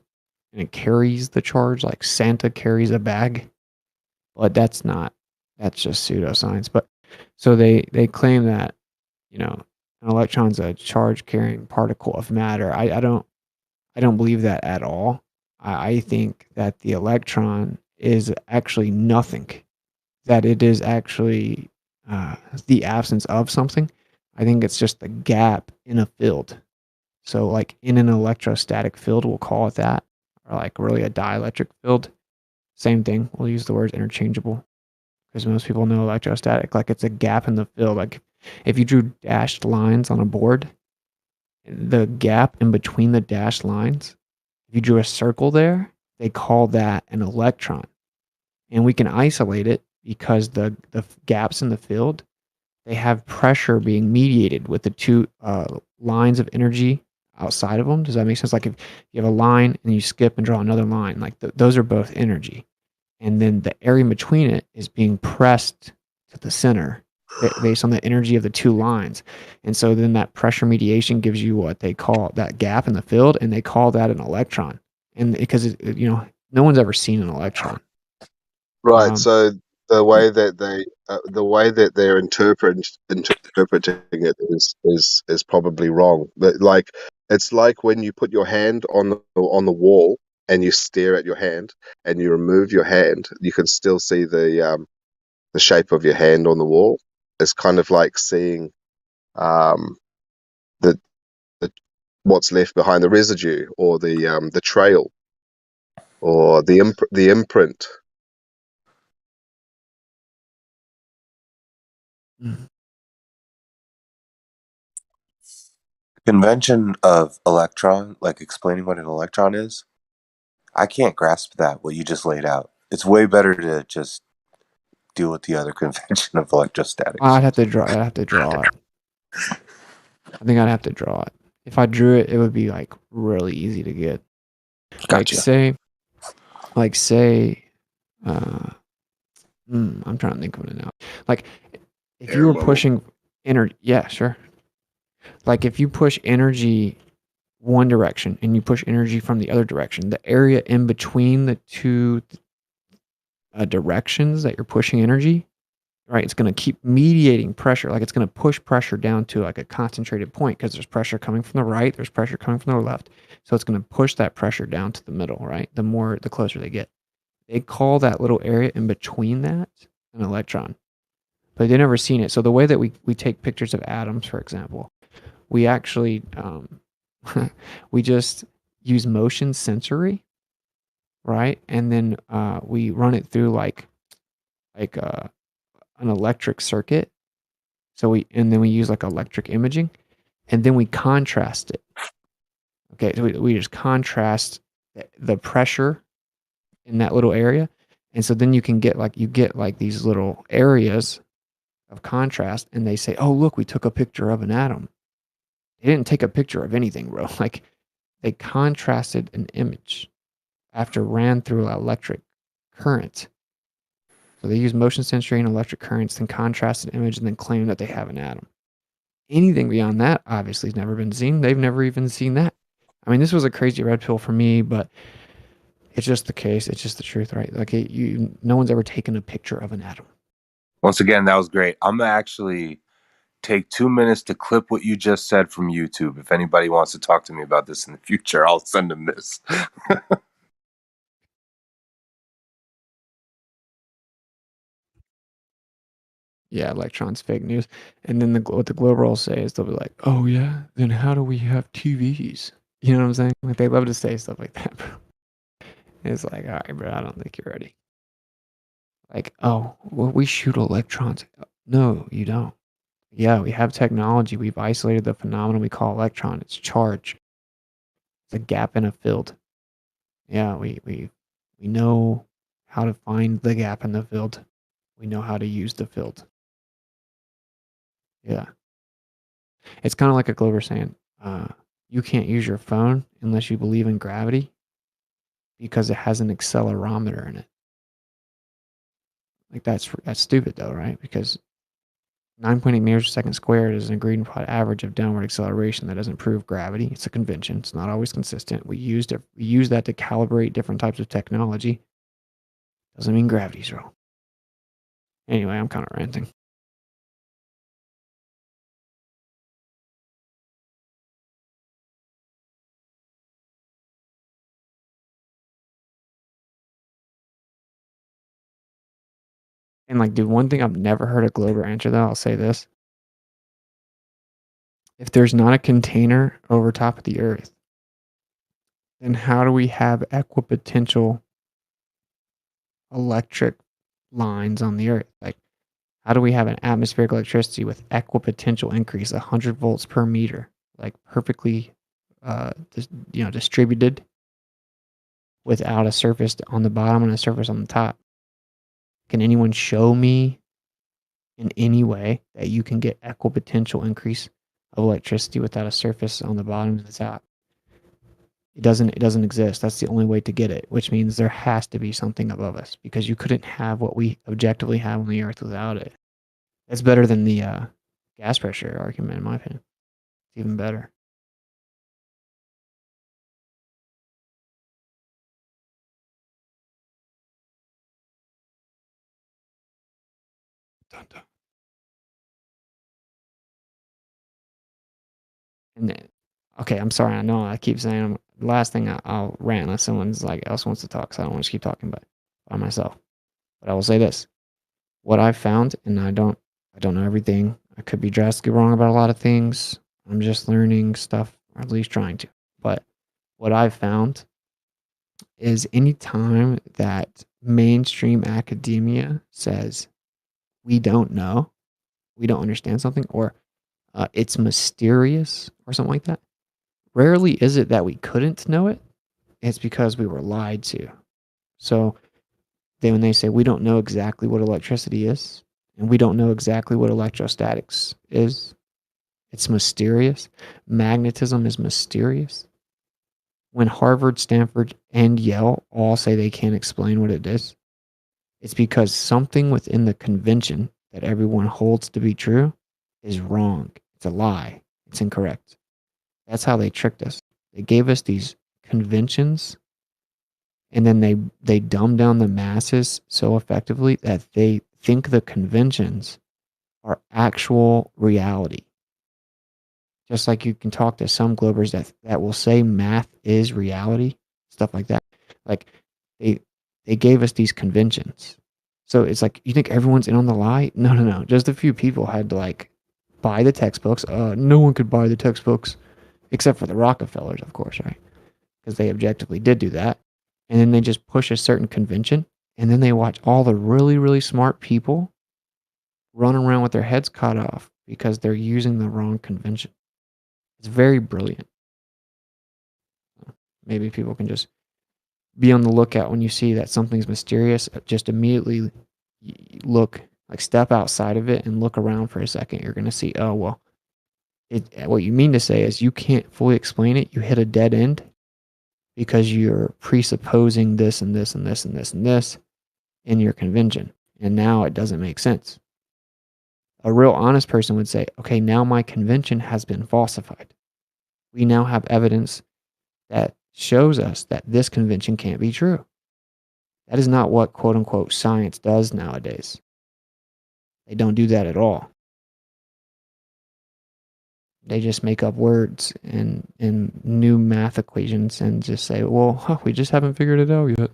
and it carries the charge like Santa carries a bag. But that's just pseudoscience. But so they claim that, an electron's a charge-carrying particle of matter. I don't believe that at all. I think that the electron is actually nothing, that it is actually the absence of something. I think it's just the gap in a field. So like in an electrostatic field, we'll call it that, or like really a dielectric field. Same thing. We'll use the words interchangeable, because most people know electrostatic. Like, it's a gap in the field. Like if you drew dashed lines on a board, the gap in between the dashed lines, if you drew a circle there, they call that an electron. And we can isolate it because the gaps in the field, they have pressure being mediated with the two lines of energy outside of them. Does that make sense? Like if you have a line and you skip and draw another line, like those are both energy. And then the area in between it is being pressed to the center based on the energy of the two lines. And so then that pressure mediation gives you what they call that gap in the field, and they call that an electron. And because no one's ever seen an electron. Right. So the way that they're interpreting it is probably wrong. But like It's like when you put your hand on the wall and you stare at your hand, and you remove your hand, you can still see the shape of your hand on the wall. It's kind of like seeing the what's left behind, the residue, or the trail, or the imprint. Convention of electron, like explaining what an electron is, I can't grasp that, what you just laid out. It's way better to just deal with the other convention of electrostatics. I'd have to draw it. I think I'd have to draw it. If I drew it, it would be like really easy to get. Gotcha. Like say, I'm trying to think of it now. Like if you were pushing energy, yeah, sure. Like if you push energy one direction and you push energy from the other direction, the area in between the two directions that you're pushing energy, right? It's going to keep mediating pressure. Like it's going to push pressure down to like a concentrated point because there's pressure coming from the right, there's pressure coming from the left. So it's going to push that pressure down to the middle, right? The closer they get. They call that little area in between that an electron. But they've never seen it. So the way that we take pictures of atoms, for example, we actually we just use motion sensory, right? And then we run it through like an electric circuit. And then we use like electric imaging, and then we contrast it. Okay, so we just contrast the pressure in that little area, and so then you get like these little areas of contrast, and they say, "Oh, look, we took a picture of an atom." They didn't take a picture of anything, bro. Like they contrasted an image after ran through an electric current. So they use motion sensory and electric currents, then contrast an image, and then claim that they have an atom. Anything beyond that, obviously, has never been seen. They've never even seen that. I mean, this was a crazy red pill for me, but it's just the case. It's just the truth, right? Like, no one's ever taken a picture of an atom. Once again, that was great. I'm going to actually take 2 minutes to clip what you just said from YouTube. If anybody wants to talk to me about this in the future, I'll send them this. Yeah, electrons, fake news. And then what the Globe will say is they'll be like, "Oh yeah, then how do we have TVs?" You know what I'm saying? Like they love to say stuff like that, bro. It's like, all right, bro, I don't think you're ready. Like, oh, well, we shoot electrons. No, you don't. Yeah, we have technology. We've isolated the phenomenon we call electron. It's charge. It's a gap in a field. Yeah, we know how to find the gap in the field. We know how to use the field. Yeah. It's kind of like a Glover saying, you can't use your phone unless you believe in gravity because it has an accelerometer in it. Like that's stupid though, right? Because 9.8 meters per second squared is an agreed upon average of downward acceleration. That doesn't prove gravity. It's a convention. It's not always consistent. We use that to calibrate different types of technology. Doesn't mean gravity's real. Anyway, I'm kind of ranting. And like, dude, one thing I've never heard a Glover answer though, I'll say this. If there's not a container over top of the earth, then how do we have equipotential electric lines on the earth? Like, how do we have an atmospheric electricity with equipotential increase, 100 volts per meter, like perfectly, distributed without a surface on the bottom and a surface on the top? Can anyone show me in any way that you can get equipotential increase of electricity without a surface on the bottom and the top? It doesn't exist. That's the only way to get it, which means there has to be something above us because you couldn't have what we objectively have on the earth without it. It's better than the gas pressure argument, in my opinion. It's even better. Dun, dun. And then, Okay, I'm sorry. I know I keep saying the last thing I'll rant unless someone's like else wants to talk. So I don't want to keep talking by myself. But I will say this: what I've found, and I don't know everything. I could be drastically wrong about a lot of things. I'm just learning stuff, or at least trying to. But what I've found is any time that mainstream academia says we don't know, we don't understand something, or it's mysterious or something like that, rarely is it that we couldn't know it. It's because we were lied to. So when they say we don't know exactly what electricity is, and we don't know exactly what electrostatics is, it's mysterious. Magnetism is mysterious. When Harvard, Stanford, and Yale all say they can't explain what it is, it's because something within the convention that everyone holds to be true is wrong. It's a lie. It's incorrect. That's how they tricked us. They gave us these conventions, and then they dumb down the masses so effectively that they think the conventions are actual reality. Just like you can talk to some Globers that will say math is reality, stuff like that. Like they gave us these conventions. So it's like, you think everyone's in on the lie? No. Just a few people had to like buy the textbooks. No one could buy the textbooks except for the Rockefellers, of course, right? Because they objectively did do that. And then they just push a certain convention, and then they watch all the really, really smart people run around with their heads cut off because they're using the wrong convention. It's very brilliant. Maybe people can just be on the lookout when you see that something's mysterious. Just immediately look, like step outside of it and look around for a second. You're going to see, oh, well, what you mean to say is you can't fully explain it. You hit a dead end because you're presupposing this and this and this and this and this in your convention. And now it doesn't make sense. A real honest person would say, okay, now my convention has been falsified. We now have evidence that shows us that this convention can't be true. That is not what quote unquote science does nowadays. They don't do that at all. They just make up words and new math equations and just say, well, we just haven't figured it out yet.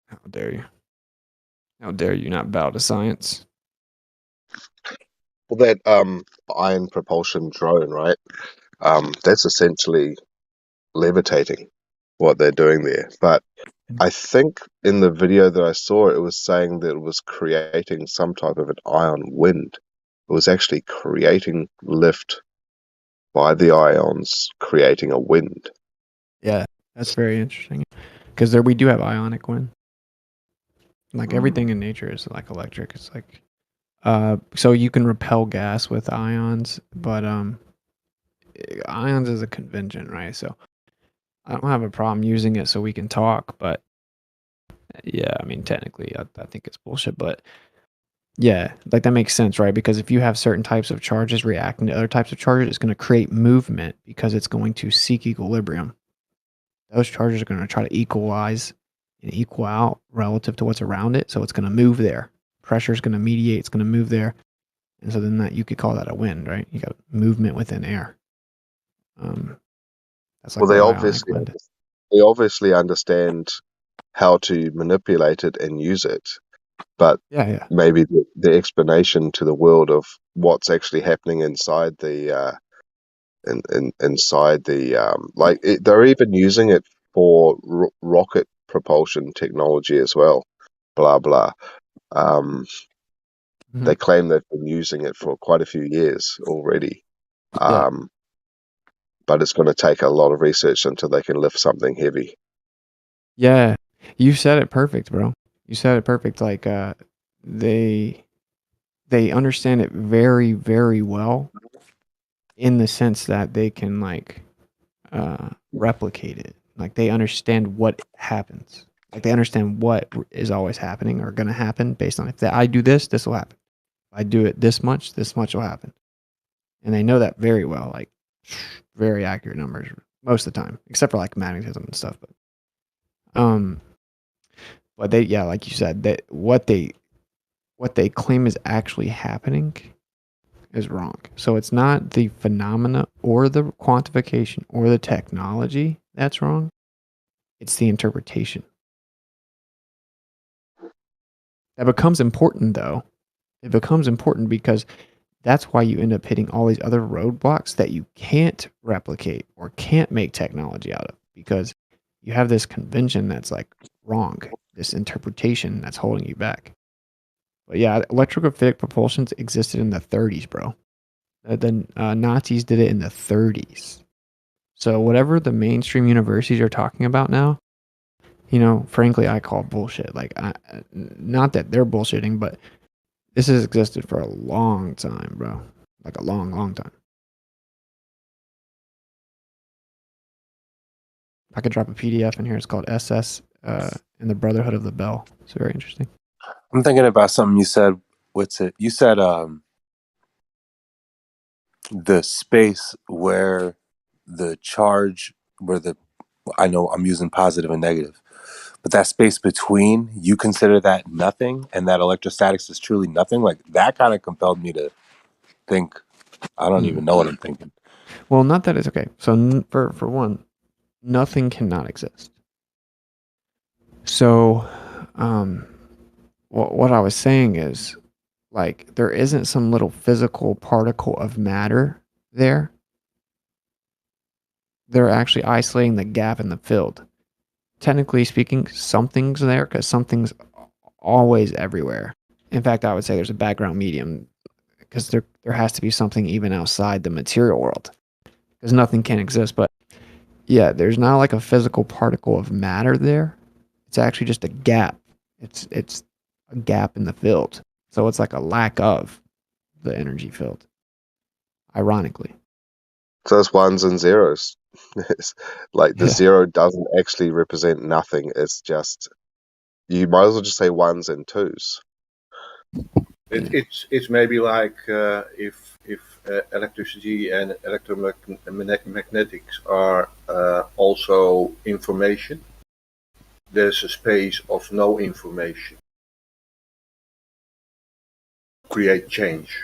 How dare you? How dare you not bow to science? Well, that ion propulsion drone, right? That's essentially levitating what they're doing there. But I think in the video that I saw, it was saying that it was creating some type of an ion wind. It was actually creating lift by the ions, creating a wind. Yeah, that's very interesting. Because we do have ionic wind. Like everything in nature is like electric. It's like, so you can repel gas with ions, but ions is a convention, right? So I don't have a problem using it so we can talk, but yeah, I mean, technically, I think it's bullshit, but yeah, like that makes sense, right? Because if you have certain types of charges reacting to other types of charges, it's going to create movement because it's going to seek equilibrium. Those charges are going to try to equalize and equal out relative to what's around it, so it's going to move there. Pressure is going to mediate, it's going to move there. And so then you could call that a wind, right? You got movement within air. That's like Well, wind. they obviously understand how to manipulate it and use it, but maybe the explanation to the world of what's actually happening inside the they're even using it for rocket propulsion technology as well. Blah blah. They claim they've been using it for quite a few years already. But it's going to take a lot of research until they can lift something heavy. Yeah, you said it perfect, bro. You said it perfect. Like they understand it very, very well in the sense that they can like replicate it. Like they understand what happens. Like they understand what is always happening or going to happen based on if I do this, this will happen. If I do it this much will happen. And they know that very well. Like very accurate numbers most of the time, except for like magnetism and stuff. But they, yeah, like you said, that what they claim is actually happening is wrong. So it's not the phenomena or the quantification or the technology that's wrong. It's the interpretation. That becomes important, though. It becomes important because that's why you end up hitting all these other roadblocks that you can't replicate or can't make technology out of, because you have this convention that's like wrong, this interpretation that's holding you back. But yeah, electrographtic propulsions existed in the 30s, bro. The Nazis did it in the 30s. So whatever the mainstream universities are talking about now, you know, frankly, I call bullshit. Like, not that they're bullshitting, but this has existed for a long time, bro. Like a long, long time. I could drop a PDF in here. It's called SS and the Brotherhood of the Bell. It's very interesting. I'm thinking about something you said. What's it? You said the space where the charge, where the, I know I'm using positive and negative, but that space between, you consider that nothing, and that electrostatics is truly nothing. Like, that kind of compelled me to think. I don't even know what I'm thinking. Well, not that it's okay. So for one, nothing cannot exist. So, what I was saying is, like, there isn't some little physical particle of matter there. They're actually isolating the gap in the field. Technically speaking, something's there because something's always everywhere. In fact, I would say there's a background medium because there has to be something even outside the material world, because nothing can exist. But yeah, there's not like a physical particle of matter there. It's actually just a gap. It's a gap in the field. So it's like a lack of the energy field, ironically. So it's ones and zeros. It's like the zero doesn't actually represent nothing. It's just, you might as well just say ones and twos. It's maybe like if electricity and electromagnetics are also information, there's a space of no information. Create change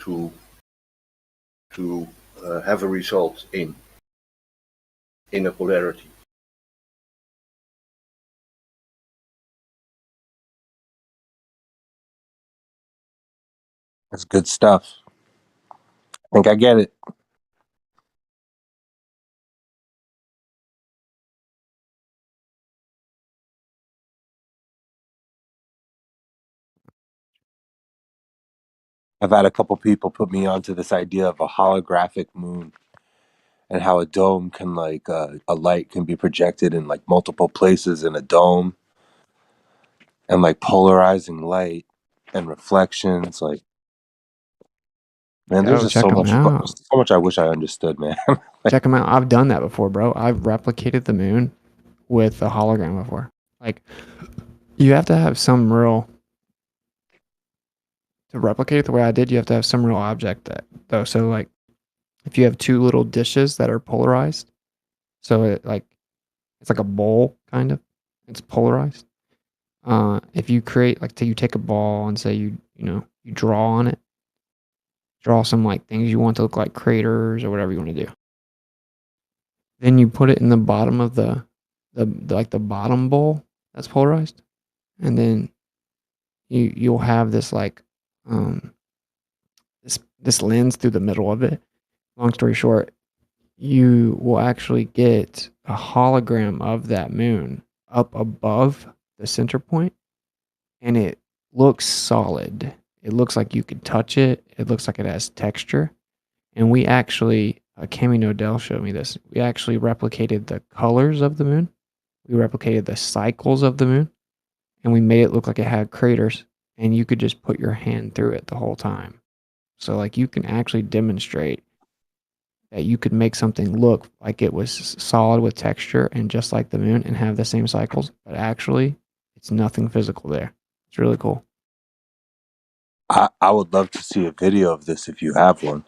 to have a result in a polarity. That's good stuff. I think I get it. I've had a couple people put me onto this idea of a holographic moon, and how a dome can, like, a light can be projected in like multiple places in a dome, and like polarizing light and reflections. Like, man, there's just check so 'em much, out. so much I wish I understood, man. Check them out. I've done that before, bro. I've replicated the moon with a hologram before. Like, you have to have some real, to replicate it the way I did, you have to have some real object that, though. So, like, if you have two little dishes that are polarized, so it's like a bowl, kind of, it's polarized. If you create, like, you take a ball and say you draw on it, draw some like things you want to look like craters or whatever you want to do. Then you put it in the bottom of the bottom bowl that's polarized, and then you'll have this like this lens through the middle of it. Long story short, you will actually get a hologram of that moon up above the center point, and it looks solid. It looks like you could touch it. It looks like it has texture. And we actually, Cami Nodell showed me this. We actually replicated the colors of the moon. We replicated the cycles of the moon, and we made it look like it had craters, and you could just put your hand through it the whole time. So, like, you can actually demonstrate that you could make something look like it was solid with texture and just like the moon and have the same cycles, but actually it's nothing physical there. It's really cool. I would love to see a video of this if you have one.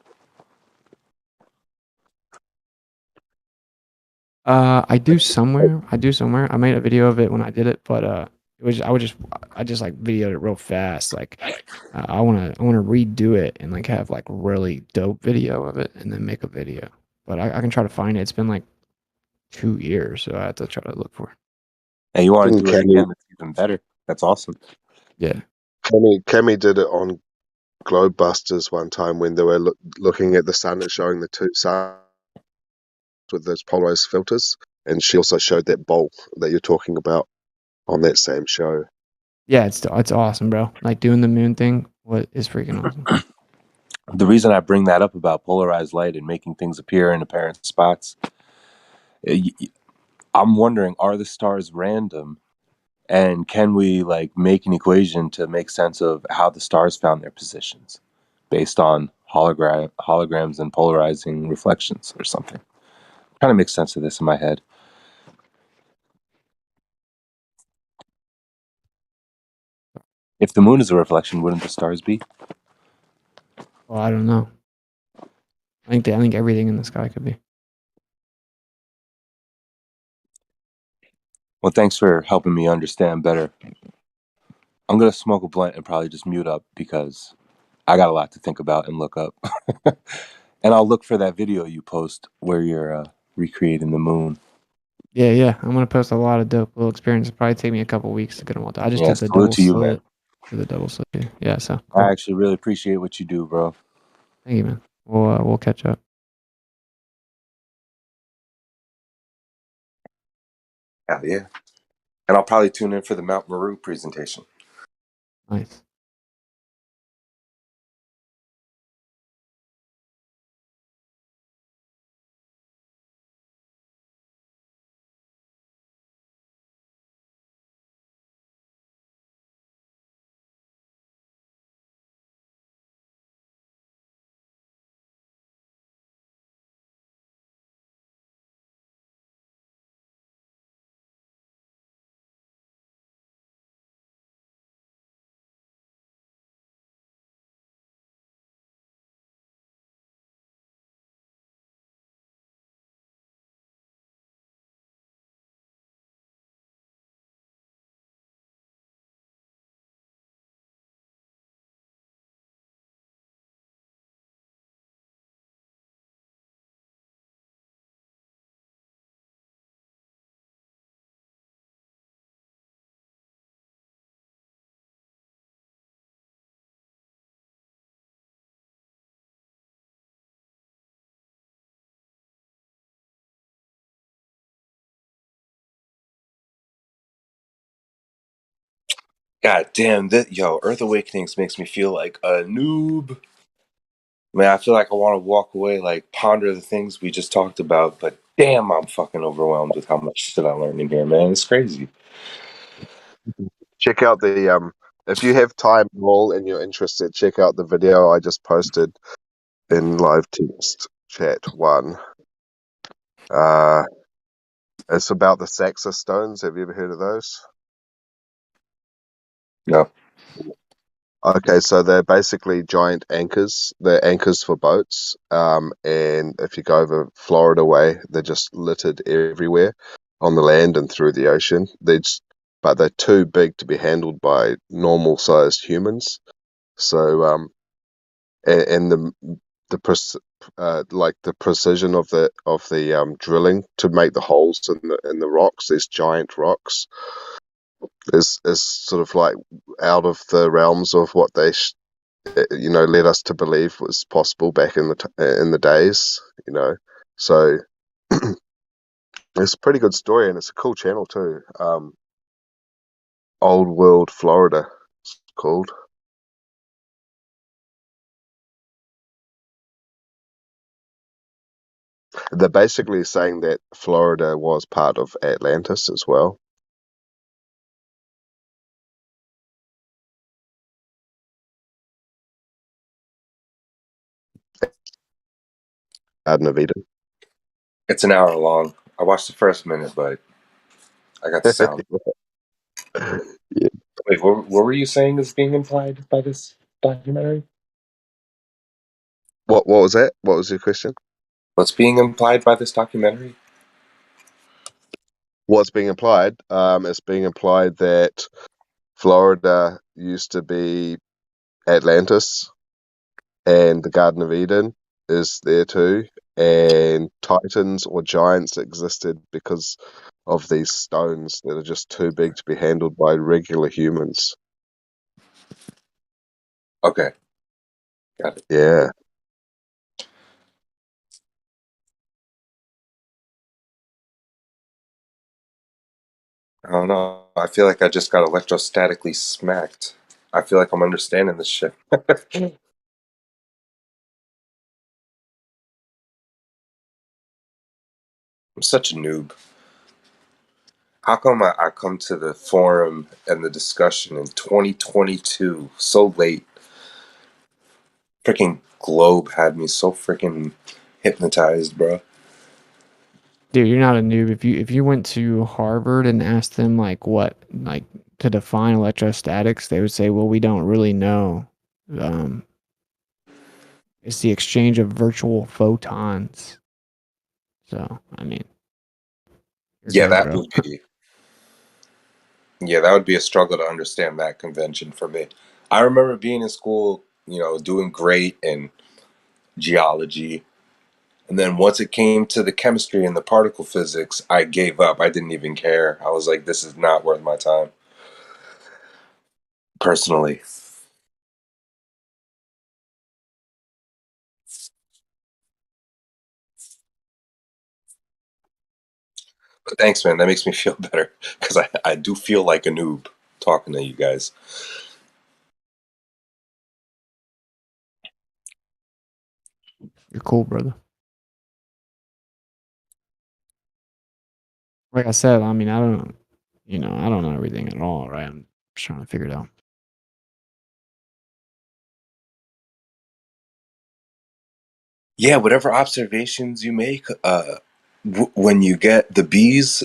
I do somewhere. I made a video of it when I did it, but I just like videoed it real fast. Like I wanna redo it and like have like really dope video of it and then make a video. But I can try to find it. It's been like 2 years, so I have to try to look for it. Hey, you want to Didn't do it again? It's even better. That's awesome. Yeah. Cammy did it on Globebusters one time when they were looking at the sun and showing the two suns with those polarized filters, and she also showed that bowl that you're talking about on that same show. Yeah, it's awesome, bro. Like doing the moon thing, is freaking awesome. The reason I bring that up about polarized light and making things appear in apparent spots, I'm wondering, are the stars random? And can we like make an equation to make sense of how the stars found their positions based on holograms and polarizing reflections or something? I'm trying to make sense of this in my head. If the moon is a reflection, wouldn't the stars be? Well, I don't know. I think everything in the sky could be. Well, thanks for helping me understand better. I'm going to smoke a blunt and probably just mute up because I got a lot to think about and look up. And I'll look for that video you post where you're recreating the moon. Yeah. I'm gonna post a lot of dope little experiences. It'll probably take me a couple weeks to get them all done. I just did the salute double to you, slit. man. Did the double slit. Yeah, so Cool. I actually really appreciate what you do, bro. Thank you, man. We'll catch up. Hell yeah. And I'll probably tune in for the Mount Meru presentation. Nice. God damn, Earth Awakenings makes me feel like a noob. Man, I feel like I want to walk away, like ponder the things we just talked about, but damn, I'm fucking overwhelmed with how much shit I learned in here, man. It's crazy. Check out the if you have time at all and you're interested, check out the video I just posted in live text chat one. It's about the Saxa stones. Have you ever heard of those? No. Okay, so they're basically giant anchors. They're anchors for boats. And if you go over Florida way, they're just littered everywhere on the land and through the ocean. But they're too big to be handled by normal-sized humans. So, and the precision of the drilling to make the holes in the rocks, these giant rocks, is sort of like out of the realms of what they led us to believe was possible back in the days. So it's a pretty good story, and it's a cool channel too. Old World Florida, it's called. They're basically saying that Florida was part of Atlantis as well. Garden of Eden. It's an hour long. I watched the first minute, but I got the sound. Yeah. Wait, what were you saying is being implied by this documentary? What was that? What was your question? What's being implied by this documentary? what's being implied? It's being implied that Florida used to be Atlantis, and the Garden of Eden is there too, and Titans or giants existed because of these stones that are just too big to be handled by regular humans. Okay, got it. Yeah. I don't know. I feel like I just got electrostatically smacked. I feel like I'm understanding this shit. I'm such a noob. How come I come to the forum and the discussion in 2022 so late? Freaking Globe had me so freaking hypnotized, bro. Dude, you're not a noob. If you went to Harvard and asked them like what like to define electrostatics, they would say, well, we don't really know. It's the exchange of virtual photons. So, I mean, you're Yeah, good, that bro. would be. Yeah, that would be a struggle to understand that convention for me. I remember being in school, doing great in geology. And then once it came to the chemistry and the particle physics, I gave up. I didn't even care. I was like, this is not worth my time. Personally. But thanks, man. That makes me feel better. Because I do feel like a noob talking to you guys. You're cool, brother. Like I said, I mean, I don't know everything at all, right? I'm just trying to figure it out. Yeah, whatever observations you make, when you get the bees,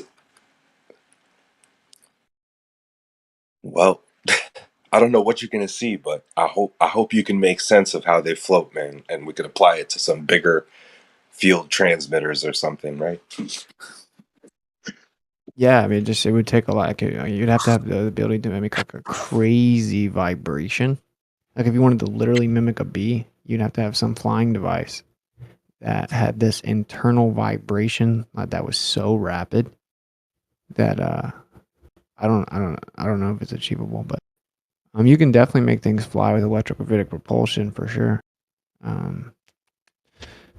well, I don't know what you're gonna see, but I hope you can make sense of how they float, man, and we can apply it to some bigger field transmitters or something, right? Yeah, I mean, it would take a lot. You'd have to have the ability to mimic like a crazy vibration. Like if you wanted to literally mimic a bee, you'd have to have some flying device that had this internal vibration that was so rapid that I don't know if it's achievable, but you can definitely make things fly with electrogravitic propulsion for sure.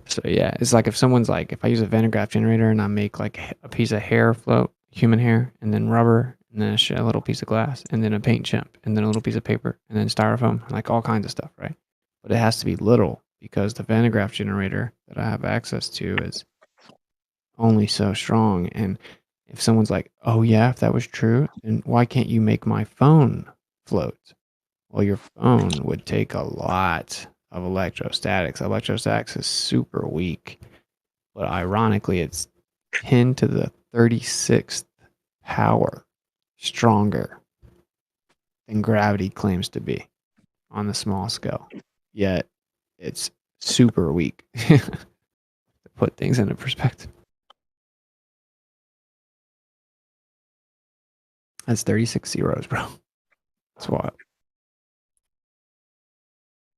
So yeah, it's like if someone's like, if I use a Van de Graaff generator and I make like a piece of hair float, human hair, and then rubber, and then a little piece of glass, and then a paint chip, and then a little piece of paper, and then styrofoam, like all kinds of stuff, right? But it has to be little because the Van de Graaff generator that I have access to is only so strong. And if someone's like, oh yeah, if that was true, then why can't you make my phone float? Well, your phone would take a lot of electrostatics. Electrostatics is super weak, but ironically, it's 10 to the 36th power stronger than gravity claims to be on the small scale. Yet, it's super weak to put things into perspective. That's 36 zeros, bro. That's wild.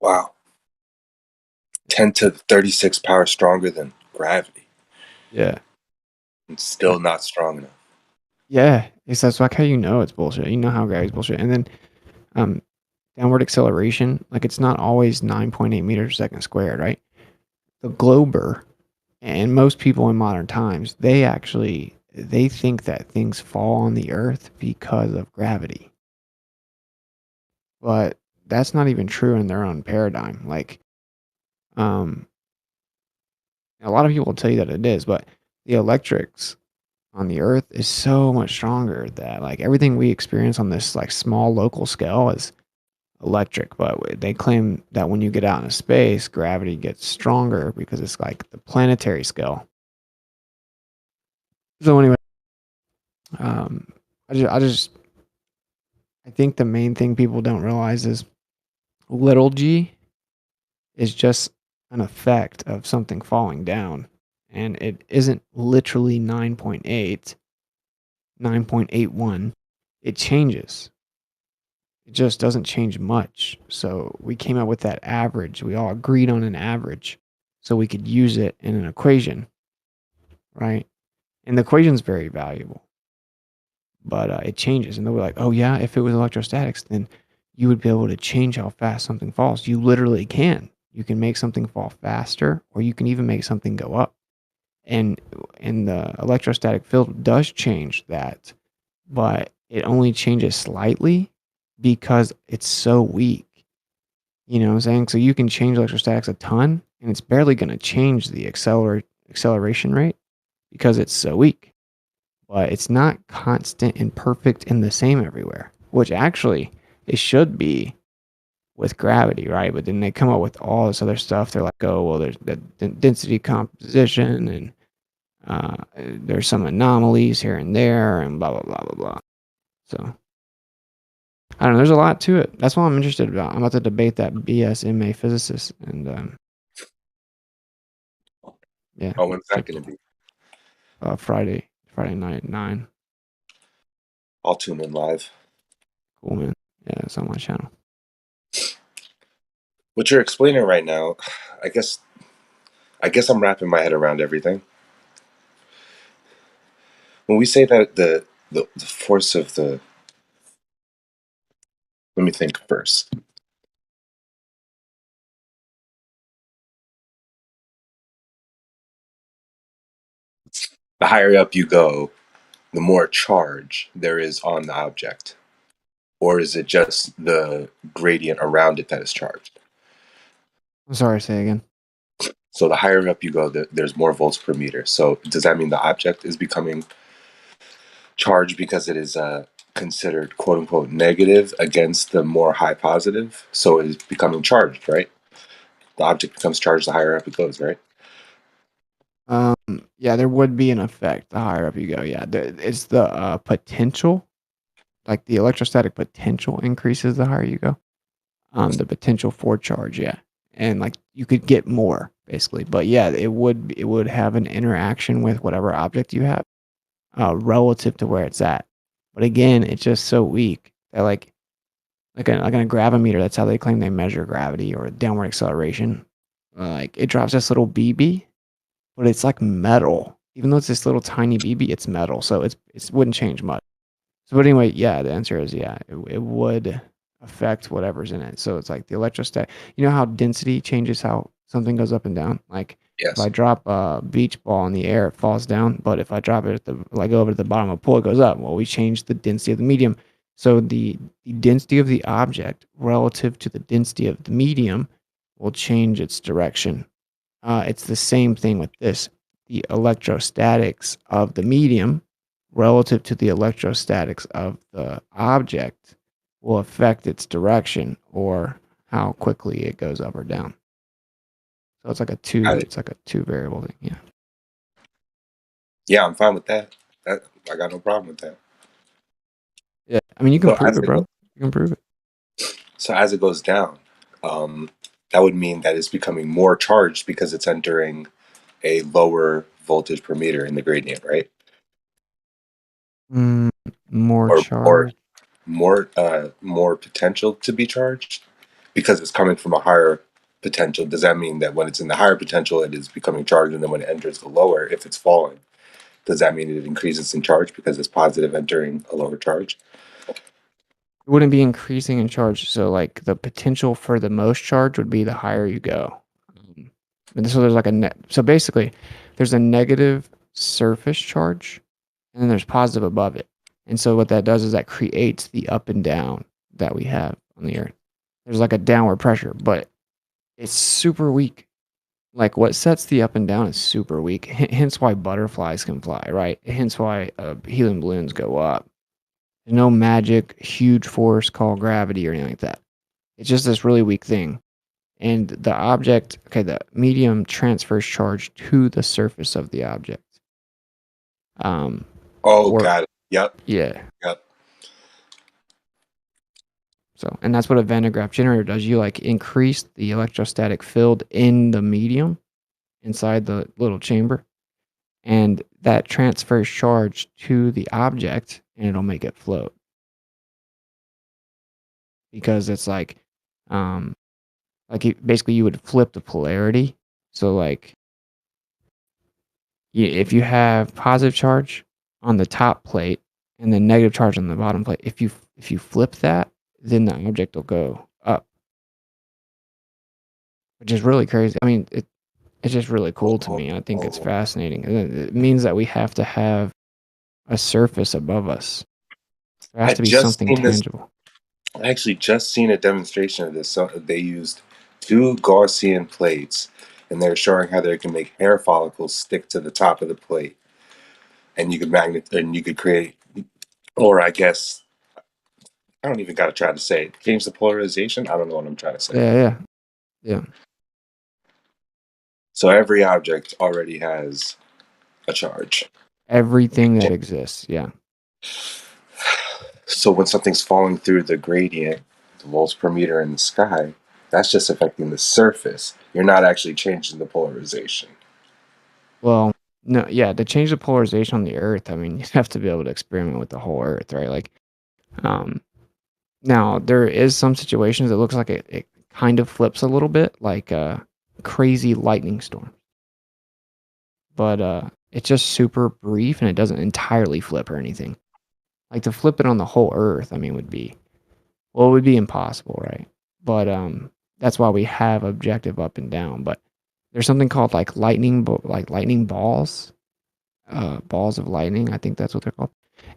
Wow. 10 to 36 power stronger than gravity. Yeah. It's still not strong enough. Yeah, that's like how you know it's bullshit. You know how gravity's bullshit. And then downward acceleration, like it's not always 9.8 meters per second squared, right? The glober and most people in modern times, they think that things fall on the earth because of gravity. But that's not even true in their own paradigm. Like a lot of people will tell you that it is, but the electrics on the earth is so much stronger that like everything we experience on this like small local scale is electric, but they claim that when you get out into space, gravity gets stronger because it's like the planetary scale. So anyway, I think the main thing people don't realize is little g is just an effect of something falling down, and it isn't literally 9.8. 9.81, it changes. It just doesn't change much. So we came up with that average. We all agreed on an average so we could use it in an equation, right? And the equation's very valuable, but it changes. And they'll be like, oh yeah, if it was electrostatics, then you would be able to change how fast something falls. You literally can. You can make something fall faster, or you can even make something go up. And the electrostatic field does change that, but it only changes slightly because it's so weak. You know what I'm saying? So you can change electrostatics a ton, and it's barely going to change the acceleration rate because it's so weak. But it's not constant and perfect and the same everywhere, which actually it should be with gravity, right? But then they come up with all this other stuff. They're like, oh, well, there's the density composition, and there's some anomalies here and there, and blah, blah, blah, blah, blah. So, I don't know. There's a lot to it. That's what I'm interested about. I'm about to debate that BSMA physicist. And, yeah. Oh, when's that going to be? Friday night at 9. I'll tune in live. Cool, man. Yeah, it's on my channel. What you're explaining right now, I guess I'm wrapping my head around everything. When we say that the force of the, let me think first. The higher up you go, the more charge there is on the object. Or is it just the gradient around it that is charged? I'm sorry, say again. So the higher up you go, there's more volts per meter. So does that mean the object is becoming charged because it is considered quote unquote negative against the more high positive? So it is becoming charged, right? The object becomes charged the higher up it goes, right? Yeah, there would be an effect the higher up you go. Yeah, it's the potential, like the electrostatic potential increases the higher you go. The potential for charge, yeah, and like you could get more basically, but yeah, it would have an interaction with whatever object you have, relative to where it's at. But again, it's just so weak that like a gravimeter, that's how they claim they measure gravity or downward acceleration. Like it drops this little BB, but it's like metal. Even though it's this little tiny BB, it's metal, so it wouldn't change much. So, but anyway, yeah, the answer is yeah, it would affect whatever's in it. So it's like the electrostatic. You know how density changes how something goes up and down? Like if I drop a beach ball in the air, it falls down. But if I drop it go over to the bottom of a pool, it goes up. Well, we change the density of the medium. So the density of the object relative to the density of the medium will change its direction. It's the same thing with this. The electrostatics of the medium relative to the electrostatics of the object will affect its direction or how quickly it goes up or down. So it's like a two variable thing. Yeah. Yeah, I'm fine with that. I got no problem with that. Yeah, I mean you can prove it, bro. You can prove it. So as it goes down, that would mean that it's becoming more charged because it's entering a lower voltage per meter in the gradient, right? More charge. More potential to be charged because it's coming from a higher potential. Does that mean that when it's in the higher potential, it is becoming charged, and then when it enters the lower, if it's falling, does that mean it increases in charge because it's positive entering a lower charge? It wouldn't be increasing in charge. So like the potential for the most charge would be the higher you go. And so there's like so basically there's a negative surface charge and then there's positive above it. And so what that does is that creates the up and down that we have on the earth. There's like a downward pressure, but it's super weak. Like what sets the up and down is super weak. Hence why butterflies can fly, right? Hence why helium balloons go up. There's no magic huge force called gravity or anything like that. It's just this really weak thing. And the object, the medium transfers charge to the surface of the object. Got it. Yep. Yeah. Yep. So, and that's what a Van de Graaff generator does. You like increase the electrostatic field in the medium inside the little chamber, and that transfers charge to the object, and it'll make it float. Because it's like basically you would flip the polarity. So like, if you have positive charge on the top plate and then negative charge on the bottom plate, if you flip that, then the object will go up, which is really crazy. I mean, it's just really cool to me. I think it's fascinating. It means that we have to have a surface above us. There has to be something tangible. I actually just seen a demonstration of this. So they used 2 Gaussian plates, and they're showing how they can make hair follicles stick to the top of the plate, and you could create, or I guess I don't even gotta try to say it. Change the polarization. I don't know what I'm trying to say. Yeah. So every object already has a charge. Everything that exists, yeah. So when something's falling through the gradient, the volts per meter in the sky, that's just affecting the surface. You're not actually changing the polarization. Well, no, yeah, to change the polarization on the Earth, I mean, you have to be able to experiment with the whole Earth, right? Like, now there is some situations it looks like it kind of flips a little bit, like a crazy lightning storm. But it's just super brief, and it doesn't entirely flip or anything. Like, to flip it on the whole Earth, I mean, it would be impossible, right? But that's why we have objective up and down. But there's something called like lightning balls, balls of lightning. I think that's what they're called,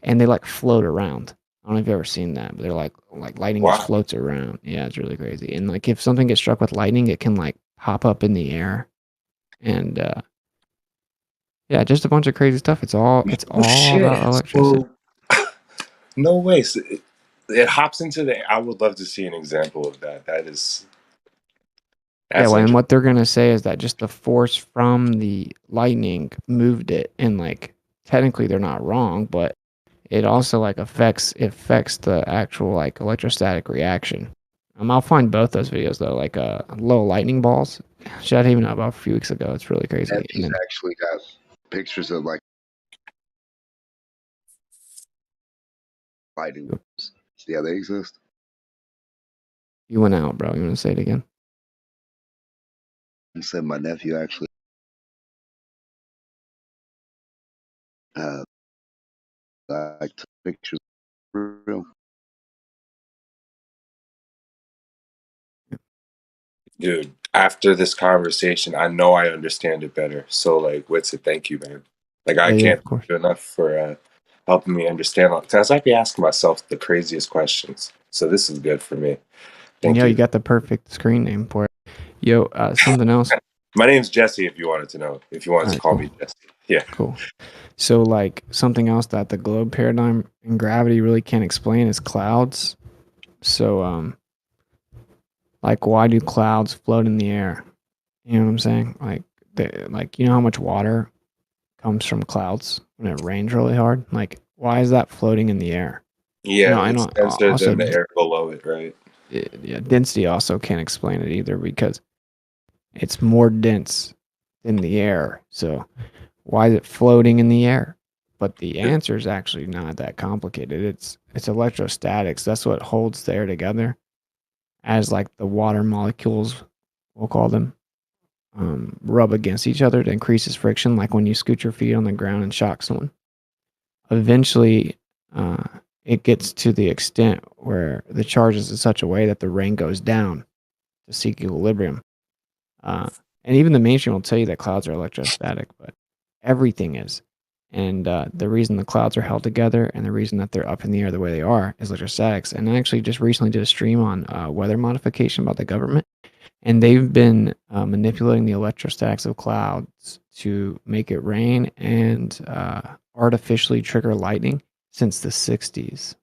and they like float around. I don't know if you've ever seen that, but they're like lightning just floats around. Yeah, it's really crazy. And like, if something gets struck with lightning, it can like pop up in the air, and yeah, just a bunch of crazy stuff. It's all about electricity. No way. So it hops into the. I would love to see an example of that. That's and what they're gonna say is that just the force from the lightning moved it, and like technically they're not wrong, but it also like affects the actual like electrostatic reaction. I'll find both those videos though, like low lightning balls. Shit, I didn't even know about a few weeks ago. It's really crazy. He's actually got pictures of like lightning balls. Yeah, they exist. You went out, bro. You want to say it again? I said my nephew actually like took pictures for real. Dude, after this conversation, I know I understand it better. So, like, Witsit, thank you, man. Like, I can't thank you enough for helping me understand. Because I'd be asking myself the craziest questions. So this is good for me. Thank you. You got the perfect screen name for it. Yo, something else. My name's Jesse, if you wanted to know. If you wanted to call me Jesse. Yeah. Cool. So, like, something else that the globe paradigm and gravity really can't explain is clouds. So, like, why do clouds float in the air? You know what I'm saying? Like, you know how much water comes from clouds when it rains really hard? Like, why is that floating in the air? Yeah, I know. It's denser than the air below it, right? Yeah, density also can't explain it either, because it's more dense than the air. So why is it floating in the air? But the answer is actually not that complicated. It's electrostatics. That's what holds the air together, as like the water molecules, we'll call them, rub against each other to increases friction, like when you scoot your feet on the ground and shock someone. Eventually, it gets to the extent where the charge is in such a way that the rain goes down to seek equilibrium. And even the mainstream will tell you that clouds are electrostatic, but everything is. And the reason the clouds are held together and the reason that they're up in the air the way they are is electrostatics. And I actually just recently did a stream on weather modification about the government. And they've been manipulating the electrostatics of clouds to make it rain and artificially trigger lightning since the 60s.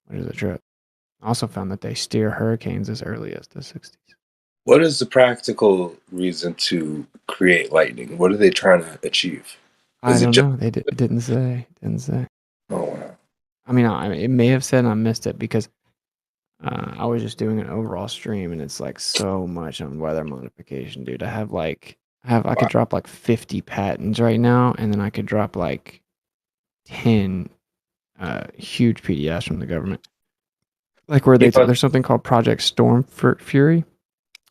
What is a trip? I also found that they steer hurricanes as early as the 60s. What is the practical reason to create lightning? What are they trying to achieve? I don't know. They didn't say. Oh, wow. I mean, it may have said and I missed it, because I was just doing an overall stream, and it's like so much on weather modification, dude. I could drop like 50 patents right now, and then I could drop like 10 huge PDFs from the government. Like where there's something called Project Storm Fury,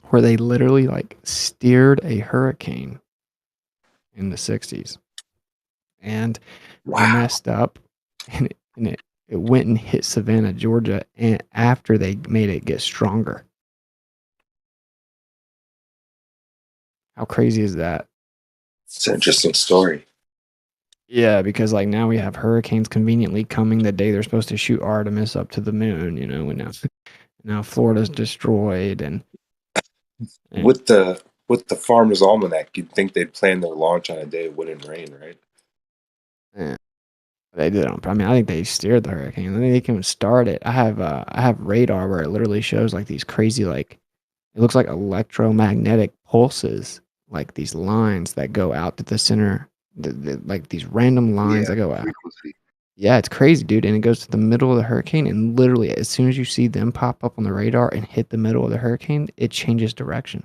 where they literally like steered a hurricane in the 60s, and they messed up, and it went and hit Savannah, Georgia, and after they made it get stronger. How crazy is that? It's an interesting story. Yeah, because like now we have hurricanes conveniently coming the day they're supposed to shoot Artemis up to the moon, you know, and now Florida's destroyed and With the Farmer's Almanac, you'd think they'd plan their launch on a day it wouldn't rain, right? yeah. They did I mean, I think they steered the hurricane. I think they can start it. I have radar where it literally shows like these crazy like it looks like electromagnetic pulses, like these lines that go out to the center, like these random lines that go out. Frequency. Yeah, it's crazy, dude. And it goes to the middle of the hurricane, and literally, as soon as you see them pop up on the radar and hit the middle of the hurricane, it changes direction.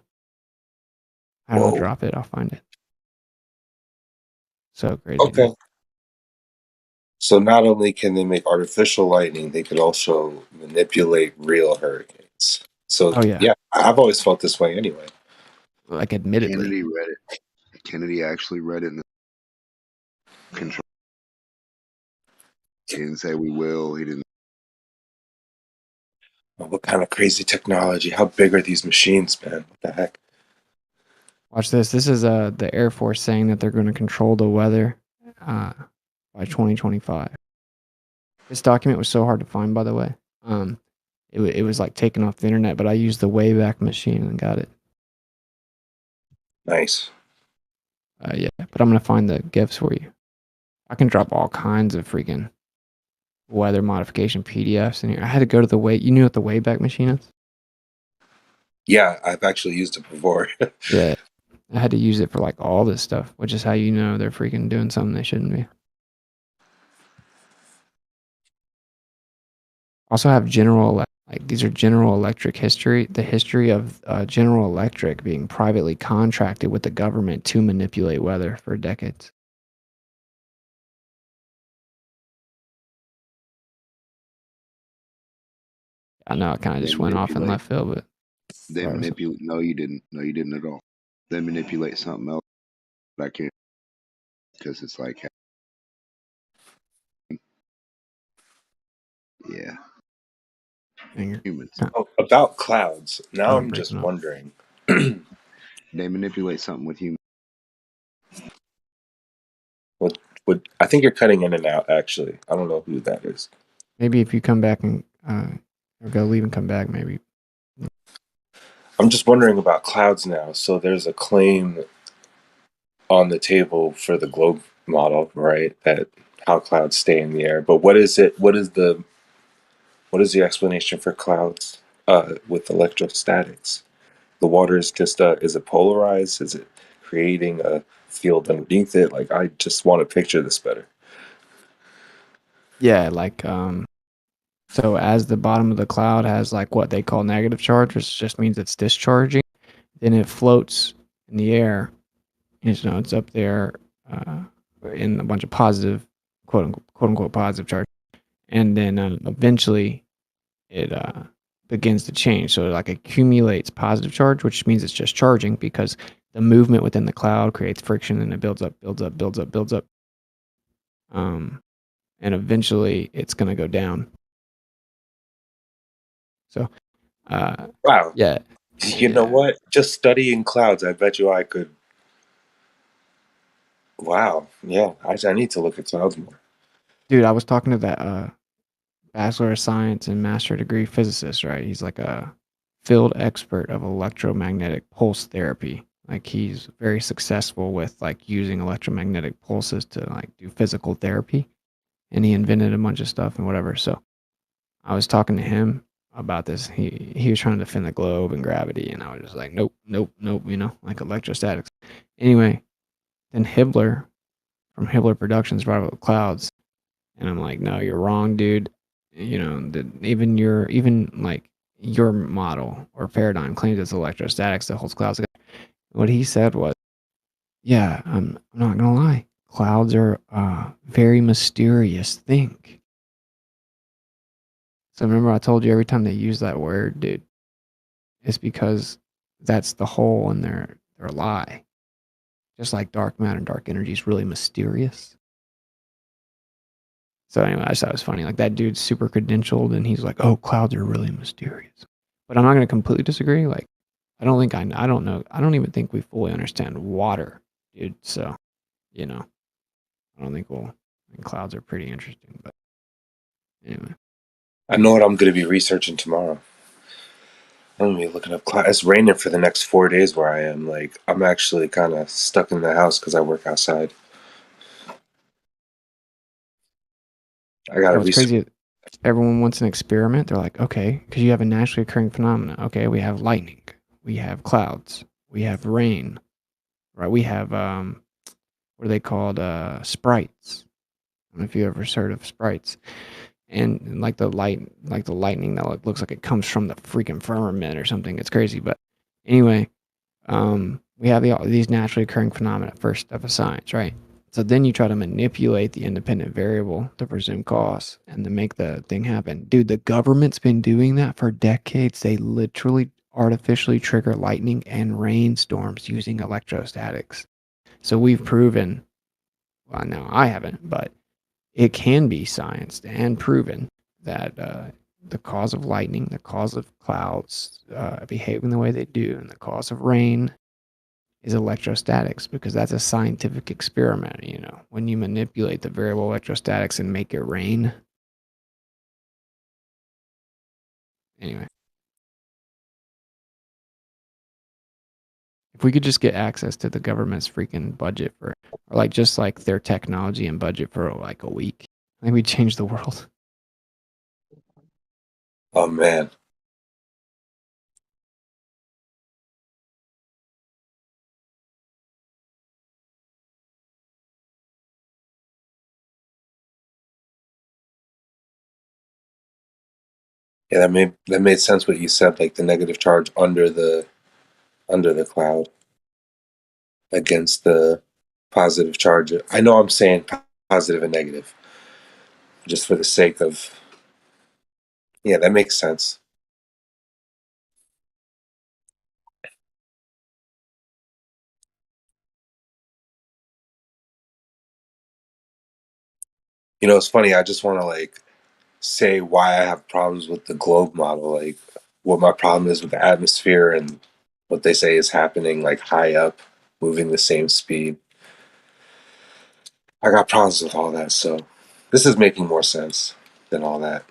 I don't drop it. I'll find it. So crazy. Okay. Dude. So not only can they make artificial lightning, they could also manipulate real hurricanes. So yeah, I've always felt this way anyway. Like admittedly. Kennedy read it. Kennedy actually read it in the control. He didn't say we will. He didn't. What kind of crazy technology? How big are these machines, man? What the heck? Watch this. This is the Air Force saying that they're going to control the weather by 2025. This document was so hard to find, by the way. It was like taken off the internet, but I used the Wayback Machine and got it. Nice. Yeah, but I'm going to find the GIFs for you. I can drop all kinds of freaking weather modification PDFs in here. I had to go to the you knew what the Wayback Machine is? Yeah, I've actually used it before. Yeah. I had to use it for like all this stuff, which is how you know they're freaking doing something they shouldn't be. Also have these are General Electric history. The history of General Electric being privately contracted with the government to manipulate weather for decades. I know I kind of just went off in left field, but they manipulate. No, you didn't. No, you didn't at all. They manipulate something else. But I can't because it's like, yeah, humans. Oh, about clouds. Now I'm just wondering. They manipulate something with humans. What I think you're cutting in and out. Actually, I don't know who that is. Maybe if you come back and or go leave and come back, maybe. I'm just wondering about clouds now. So there's a claim on the table for the globe model, right? That how clouds stay in the air. But what is it? What is the explanation for clouds with electrostatics? The water is just is it polarized? Is it creating a field underneath it? Like I just want to picture this better. Yeah, like so as the bottom of the cloud has like what they call negative charge, which just means it's discharging, then it floats in the air. You know, it's up there in a bunch of positive, quote unquote positive charge, and then eventually it begins to change. So it like accumulates positive charge, which means it's just charging because the movement within the cloud creates friction and it builds up. And eventually it's going to go down. So, wow. Yeah. You know what? Just studying clouds, I bet you I could. Wow. Yeah. I need to look at clouds more. Dude, I was talking to that Bachelor of Science and Master Degree physicist, right? He's like a field expert of electromagnetic pulse therapy. Like he's very successful with like using electromagnetic pulses to like do physical therapy. And he invented a bunch of stuff and whatever. So I was talking to him about this. He was trying to defend the globe and gravity, and I was just like, nope, you know, like electrostatics. Anyway, then Hibbler from Hibbler Productions brought up clouds, and I'm like, no, you're wrong, dude. You know, even like your model or paradigm claims it's electrostatics that holds clouds together. What he said was, yeah, I'm not gonna lie, clouds are a very mysterious thing. So remember I told you every time they use that word, dude, it's because that's the hole in their lie. Just like dark matter and dark energy is really mysterious. So anyway, I just thought it was funny. Like that dude's super credentialed and he's like, oh, clouds are really mysterious. But I'm not going to completely disagree. Like, I don't know. I don't even think we fully understand water, dude. So, you know, I don't think I think clouds are pretty interesting. But anyway. I know what I'm going to be researching tomorrow. I'm going to be looking up clouds. It's raining for the next 4 days where I am. Like, I'm actually kind of stuck in the house because I work outside. I got to What's research. crazy, everyone wants an experiment. They're like, okay, because you have a naturally occurring phenomena. Okay, we have lightning, we have clouds, we have rain, right? We have what are they called? Sprites. I don't know if you ever heard of sprites. And like the lightning that looks like it comes from the freaking firmament or something. It's crazy. But anyway, we have these naturally occurring phenomena, first step of science, right? So then you try to manipulate the independent variable to presume cause and to make the thing happen. Dude, the government's been doing that for decades. They literally artificially trigger lightning and rainstorms using electrostatics. So we've proven, well, no, I haven't, but it can be scienced and proven that the cause of lightning, the cause of clouds behaving the way they do, and the cause of rain is electrostatics, because that's a scientific experiment. You know, when you manipulate the variable electrostatics and make it rain. Anyway, if we could just get access to the government's freaking budget or like just like their technology and budget for like a week, I think we'd change the world. Oh, man. Yeah, that made sense what you said, like the negative charge under the cloud against the positive charge. I know I'm saying positive and negative just for the sake of, yeah, that makes sense. You know, it's funny, I just want to like say why I have problems with the globe model, like what my problem is with the atmosphere and what they say is happening like high up, moving the same speed. I got problems with all that, so this is making more sense than all that.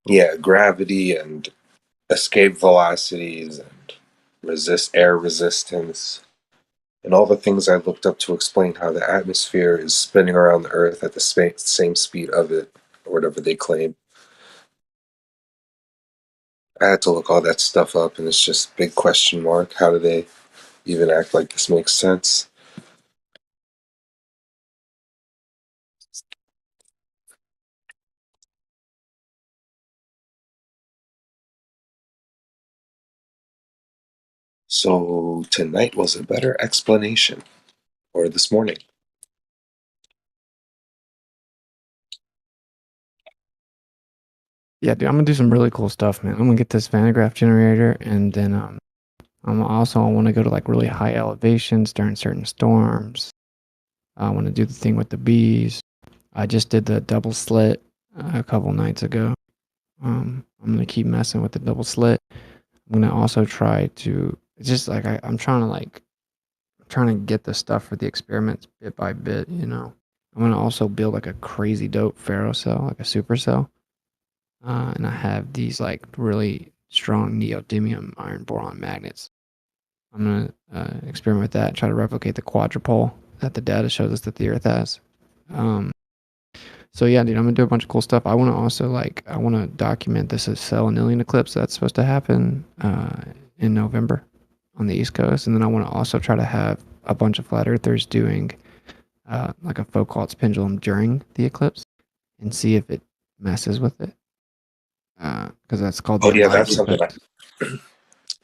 Yeah, gravity and escape velocities and air resistance and all the things I looked up to explain how the atmosphere is spinning around the Earth at the same speed of it, or whatever they claim. I had to look all that stuff up, and it's just big question mark. How do they even act like this makes sense? So tonight was a better explanation, or this morning. Yeah, dude, I'm gonna do some really cool stuff, man. I'm gonna get this Van de Graaff generator, and then I want to go to like really high elevations during certain storms. I want to do the thing with the bees. I just did the double slit a couple nights ago. I'm gonna keep messing with the double slit. I'm gonna also try to. It's just like I'm trying trying to get the stuff for the experiments bit by bit, you know. I'm gonna also build like a crazy dope ferrocell, like a supercell. And I have these like really strong neodymium iron boron magnets. I'm gonna experiment with that, try to replicate the quadrupole that the data shows us that the Earth has. So yeah, dude, I'm gonna do a bunch of cool stuff. I want to also I want to document this Selenium eclipse that's supposed to happen in November on the East Coast, and then I want to also try to have a bunch of flat earthers doing like a Foucault's pendulum during the eclipse and see if it messes with it. Because that's called the Elias effect.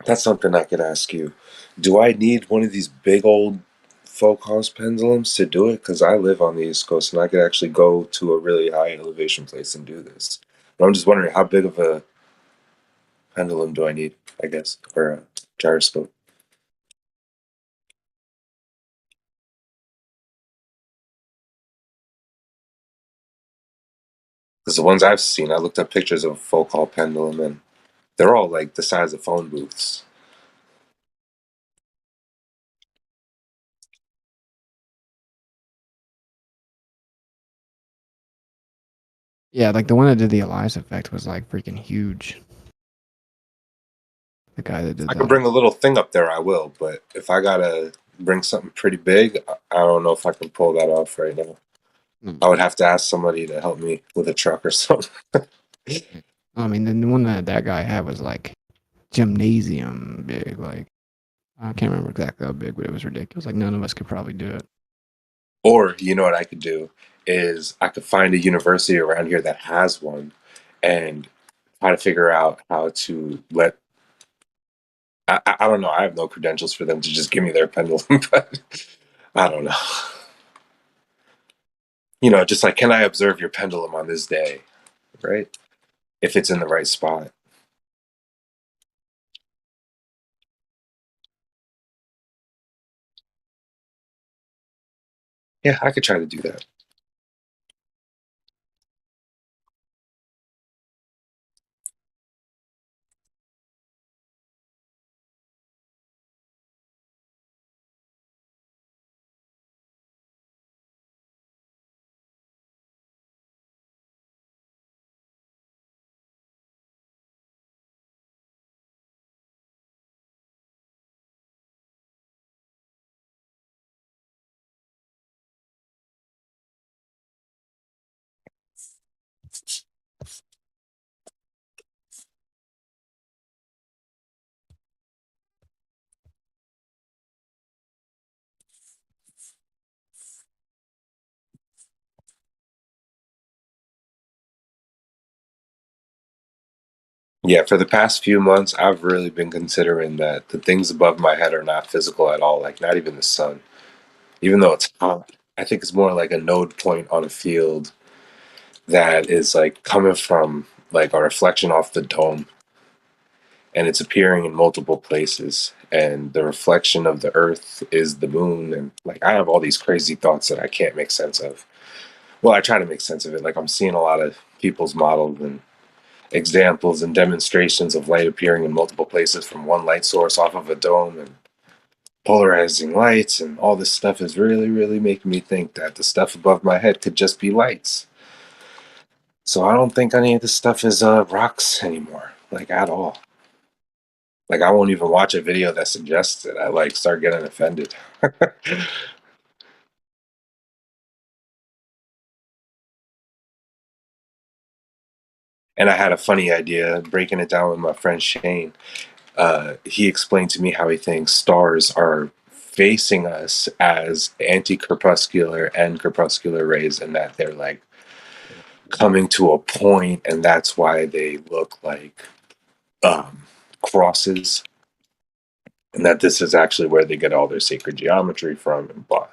That's something I could ask you. Do I need one of these big old Foucault's pendulums to do it? Because I live on the East Coast and I could actually go to a really high elevation place and do this. But I'm just wondering, how big of a pendulum do I need, I guess, or a gyroscope? Because the ones I've seen, I looked up pictures of a Foucault pendulum and they're all like the size of phone booths. Yeah, like the one that did the Elias effect was like freaking huge. The guy that did I could bring a little thing up there, I will, but if I gotta bring something pretty big, I don't know if I can pull that off right now. I would have to ask somebody to help me with a truck or something. I mean, the one that guy had was like gymnasium big. Like, I can't remember exactly how big, but it was ridiculous. Like, none of us could probably do it. Or, you know what I could do is I could find a university around here that has one and try to figure out how to let. I don't know. I have no credentials for them to just give me their pendulum, but I don't know. You know, just like, can I observe your pendulum on this day, right? If it's in the right spot. Yeah, I could try to do that. Yeah, for the past few months, I've really been considering that the things above my head are not physical at all, like not even the sun. Even though it's hot, I think it's more like a node point on a field that is like coming from like a reflection off the dome and it's appearing in multiple places. And the reflection of the earth is the moon. And like, I have all these crazy thoughts that I can't make sense of. Well, I try to make sense of it. Like, I'm seeing a lot of people's models and examples and demonstrations of light appearing in multiple places from one light source off of a dome and polarizing lights, and all this stuff is really, really making me think that the stuff above my head could just be lights. So I don't think any of this stuff is rocks anymore, like at all. Like, I won't even watch a video that suggests it. I like start getting offended. And I had a funny idea breaking it down with my friend Shane. He explained to me how he thinks stars are facing us as anti-crepuscular and crepuscular rays, and that they're like coming to a point, and that's why they look like crosses, and that this is actually where they get all their sacred geometry from, and blah.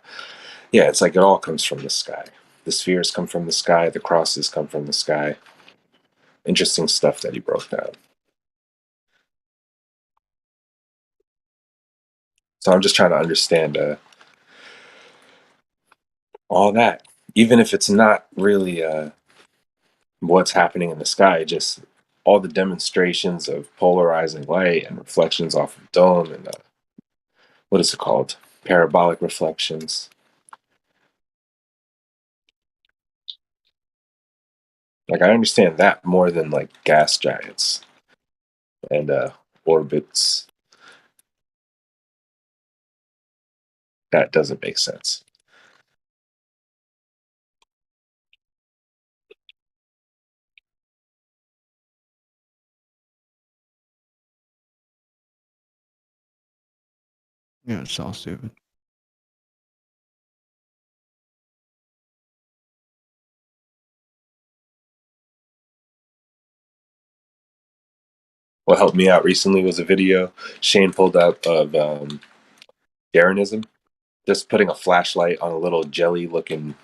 Yeah, it's like it all comes from the sky. The spheres come from the sky, the crosses come from the sky. Interesting stuff that he broke down. So I'm just trying to understand all that, even if it's not really what's happening in the sky, just all the demonstrations of polarizing light and reflections off of dome and what is it called? parabolic reflections. Like I understand that more than like gas giants and orbits. That doesn't make sense. Yeah, it's all stupid. What helped me out recently was a video Shane pulled up of Darwinism, just putting a flashlight on a little jelly-looking,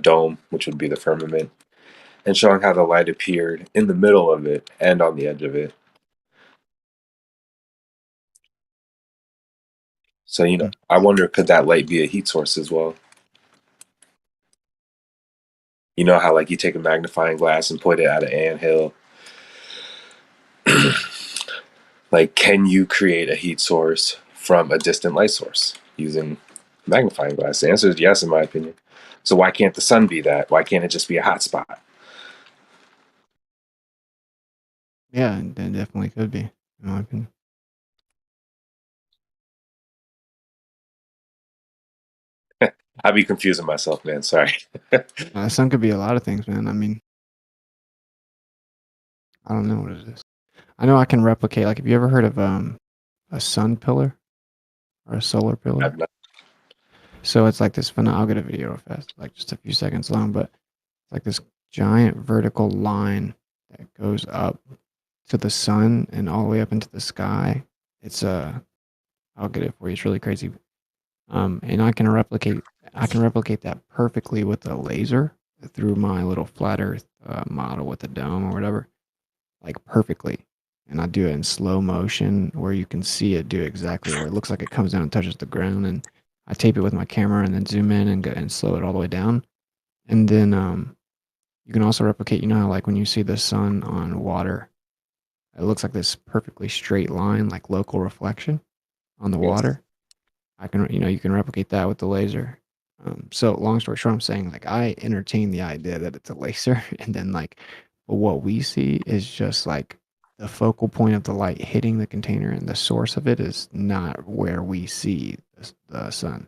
dome, which would be the firmament, and showing how the light appeared in the middle of it and on the edge of it. So, I wonder, could that light be a heat source as well? You know how, like, you take a magnifying glass and point it at an anthill? Like, can you create a heat source from a distant light source using a magnifying glass? The answer is yes, in my opinion. So why can't the sun be that? Why can't it just be a hot spot? Yeah, it definitely could be, in my opinion. I'd be confusing myself, man. Sorry. The sun could be a lot of things, man. I mean, I don't know what it is. I know I can replicate. Like, have you ever heard of a sun pillar or a solar pillar? So it's like this. I'll get a video real fast, like just a few seconds long, but it's like this giant vertical line that goes up to the sun and all the way up into the sky. It's I'll get it for you. It's really crazy. And I can replicate that perfectly with a laser through my little flat Earth model with the dome or whatever, like perfectly. And I do it in slow motion where you can see it do exactly where it looks like it comes down and touches the ground. And I tape it with my camera and then zoom in and go and slow it all the way down. And then you can also replicate. You know how like when you see the sun on water, it looks like this perfectly straight line, like local reflection on the water. I can, you can replicate that with the laser. So long story short, I'm saying like I entertain the idea that it's a laser, and then like what we see is just like the focal point of the light hitting the container, and the source of it is not where we see the sun.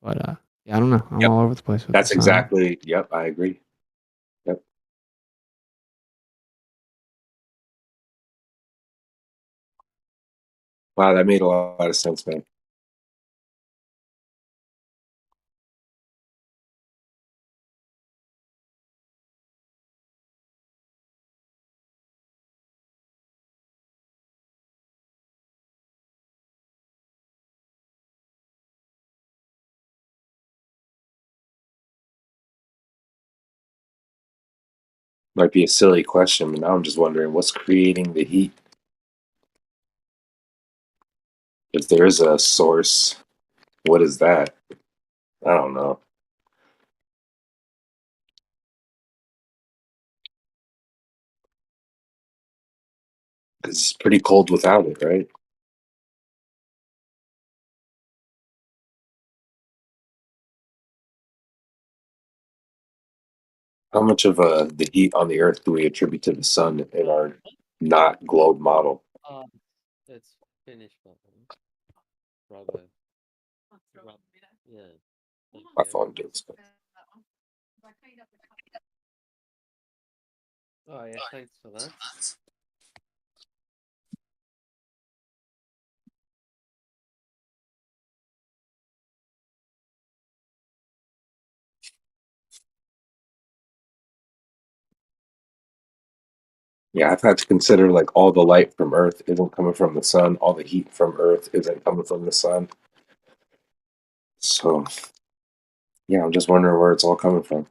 But yeah, I don't know. I'm all over the place with That's the sun. exactly. Yep, I agree. Yep. Wow, that made a lot of sense, man. Might be a silly question, but now I'm just wondering what's creating the heat? If there is a source, what is that? I don't know. It's pretty cold without it, right? How much of the heat on the Earth do we attribute to the sun in our not globe model? It's finished, Robert. Yeah. My phone does. Oh yeah, thanks for that. Yeah, I've had to consider like all the light from Earth isn't coming from the sun, all the heat from Earth isn't coming from the sun. So, yeah, I'm just wondering where it's all coming from.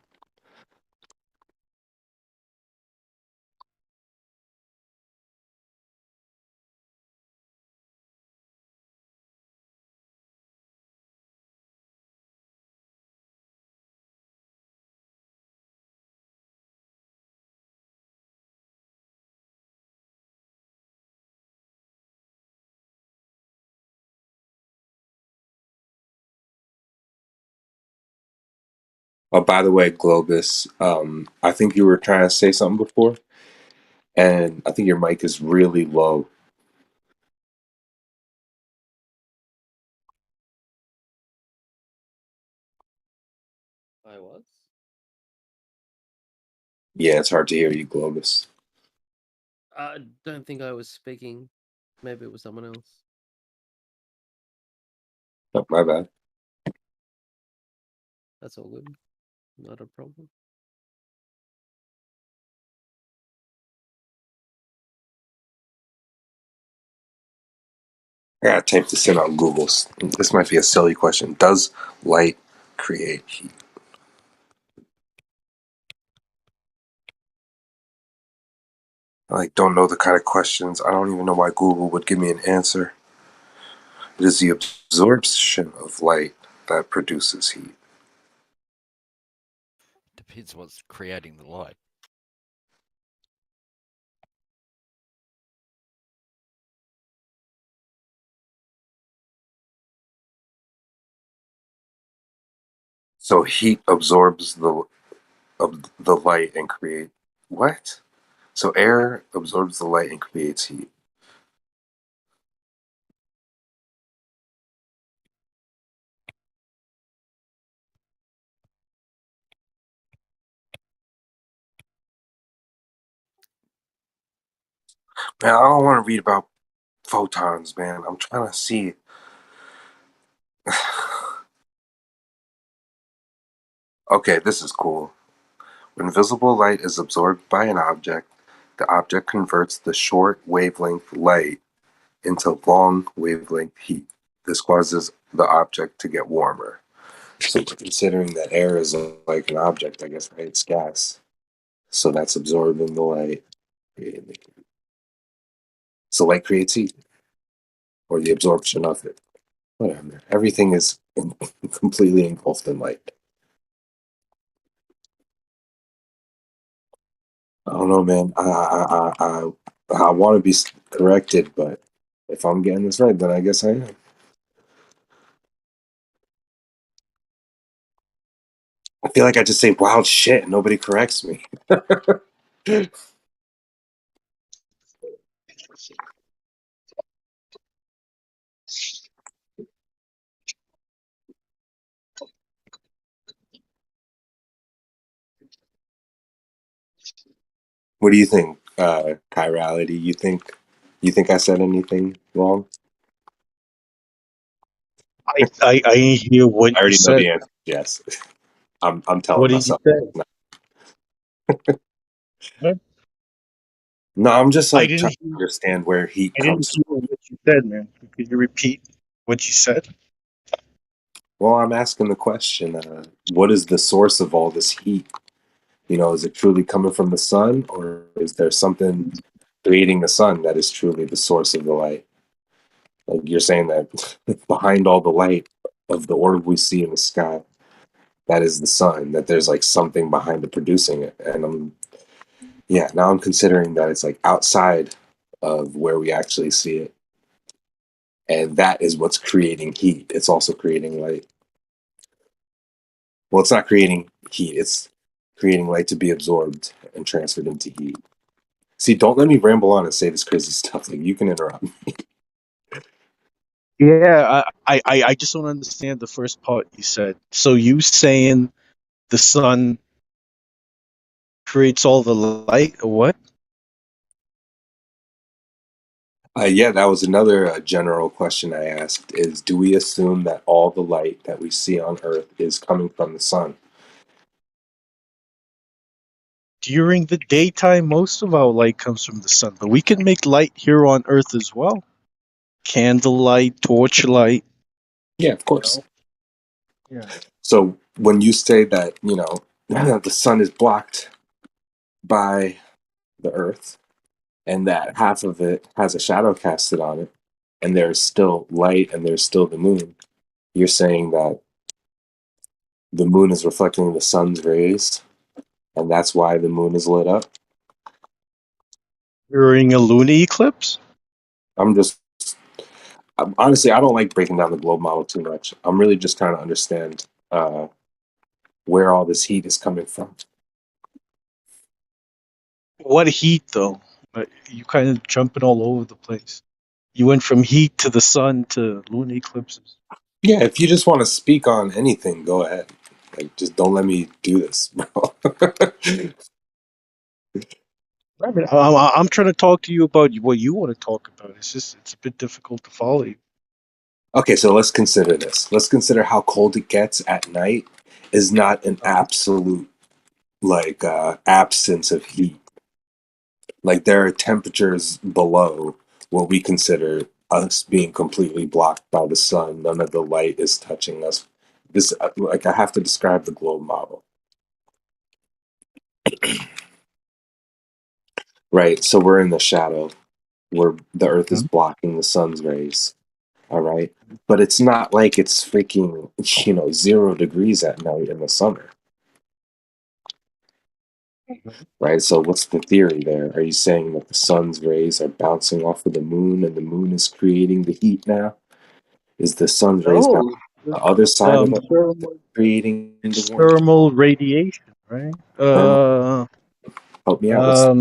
Oh, by the way, Globus, I think you were trying to say something before, and I think your mic is really low. I was? Yeah, it's hard to hear you, Globus. I don't think I was speaking. Maybe it was someone else. Oh, my bad. That's all good. Not a problem. I gotta type this in on Google. This might be a silly question. Does light create heat? I don't know the kind of questions. I don't even know why Google would give me an answer. It is the absorption of light that produces heat. Depends what's creating the light. So heat absorbs the light and create what? So air absorbs the light and creates heat. Man, I don't want to read about photons, man. I'm trying to see. Okay, this is cool. When visible light is absorbed by an object, the object converts the short wavelength light into long wavelength heat. This causes the object to get warmer. So considering that air is like an object, I guess, right? It's gas. So that's absorbing the light. So light creates heat, or the absorption of it. Whatever. Everything is completely engulfed in light. I don't know, man. I want to be corrected, but if I'm getting this right, then I guess I am. I feel like I just say wild shit and nobody corrects me. What do you think, chirality? You think I said anything wrong? I didn't hear what I already you know said. the answer. Yes, I'm telling What did you myself. say? What? No, I'm just I like didn't trying to hear, understand where heat I didn't comes hear from. what you said, man. Could you repeat what you said? Well, I'm asking the question: what is the source of all this heat? You know, is it truly coming from the sun, or is there something creating the sun that is truly the source of the light? Like you're saying that behind all the light of the orb we see in the sky, that is the sun. That there's like something behind it producing it, and now I'm considering that it's like outside of where we actually see it, and that is what's creating heat. It's also creating light. Well, it's not creating heat. It's creating light to be absorbed and transferred into heat. See, don't let me ramble on and say this crazy stuff. Like you can interrupt me. Yeah, I just don't understand the first part you said. So you saying the sun creates all the light, or what? Yeah, that was another general question I asked: is do we assume that all the light that we see on Earth is coming from the sun? During the daytime, most of our light comes from the sun, but we can make light here on Earth as well. Candlelight, torchlight. Yeah, of course. Yeah. So when you say that, the sun is blocked by the Earth, and that half of it has a shadow casted on it, and there's still light and there's still the moon, you're saying that the moon is reflecting the sun's rays, and that's why the moon is lit up? During a lunar eclipse? Honestly, I don't like breaking down the globe model too much. I'm really just trying to understand where all this heat is coming from. What heat though? You kind of jumping all over the place. You went from heat to the sun to lunar eclipses. Yeah, if you just want to speak on anything, go ahead. Like, just don't let me do this, bro. I'm trying to talk to you about what you want to talk about. It's a bit difficult to follow you. Okay, so let's consider this. Let's consider how cold it gets at night is not an absolute absence of heat. Like, there are temperatures below what we consider us being completely blocked by the sun. None of the light is touching us. This, I have to describe the globe model. Right, so we're in the shadow where the earth is blocking the sun's rays. All right, but it's not like it's freaking 0 degrees at night in the summer. Right, so what's the theory there? Are you saying that the sun's rays are bouncing off of the moon and the moon is creating the heat now? Is the sun's rays bouncing on the other side of the earth creating the warmth? Thermal radiation, right? Help me out.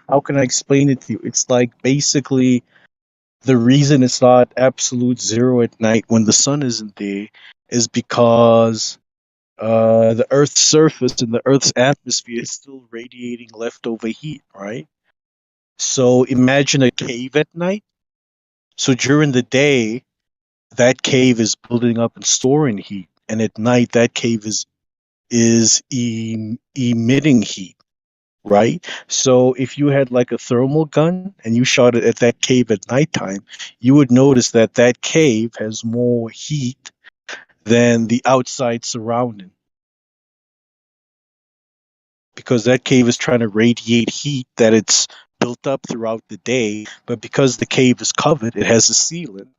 How can I explain it to you? It's like basically the reason it's not absolute zero at night when the sun isn't there is because the Earth's surface and the Earth's atmosphere is still radiating leftover heat, right? So imagine a cave at night. So during the day, that cave is building up and storing heat, and at night that cave is emitting heat, right? So if you had like a thermal gun and you shot it at that cave at nighttime, you would notice that that cave has more heat than the outside surrounding. Because that cave is trying to radiate heat that it's built up throughout the day, but because the cave is covered, it has a ceiling.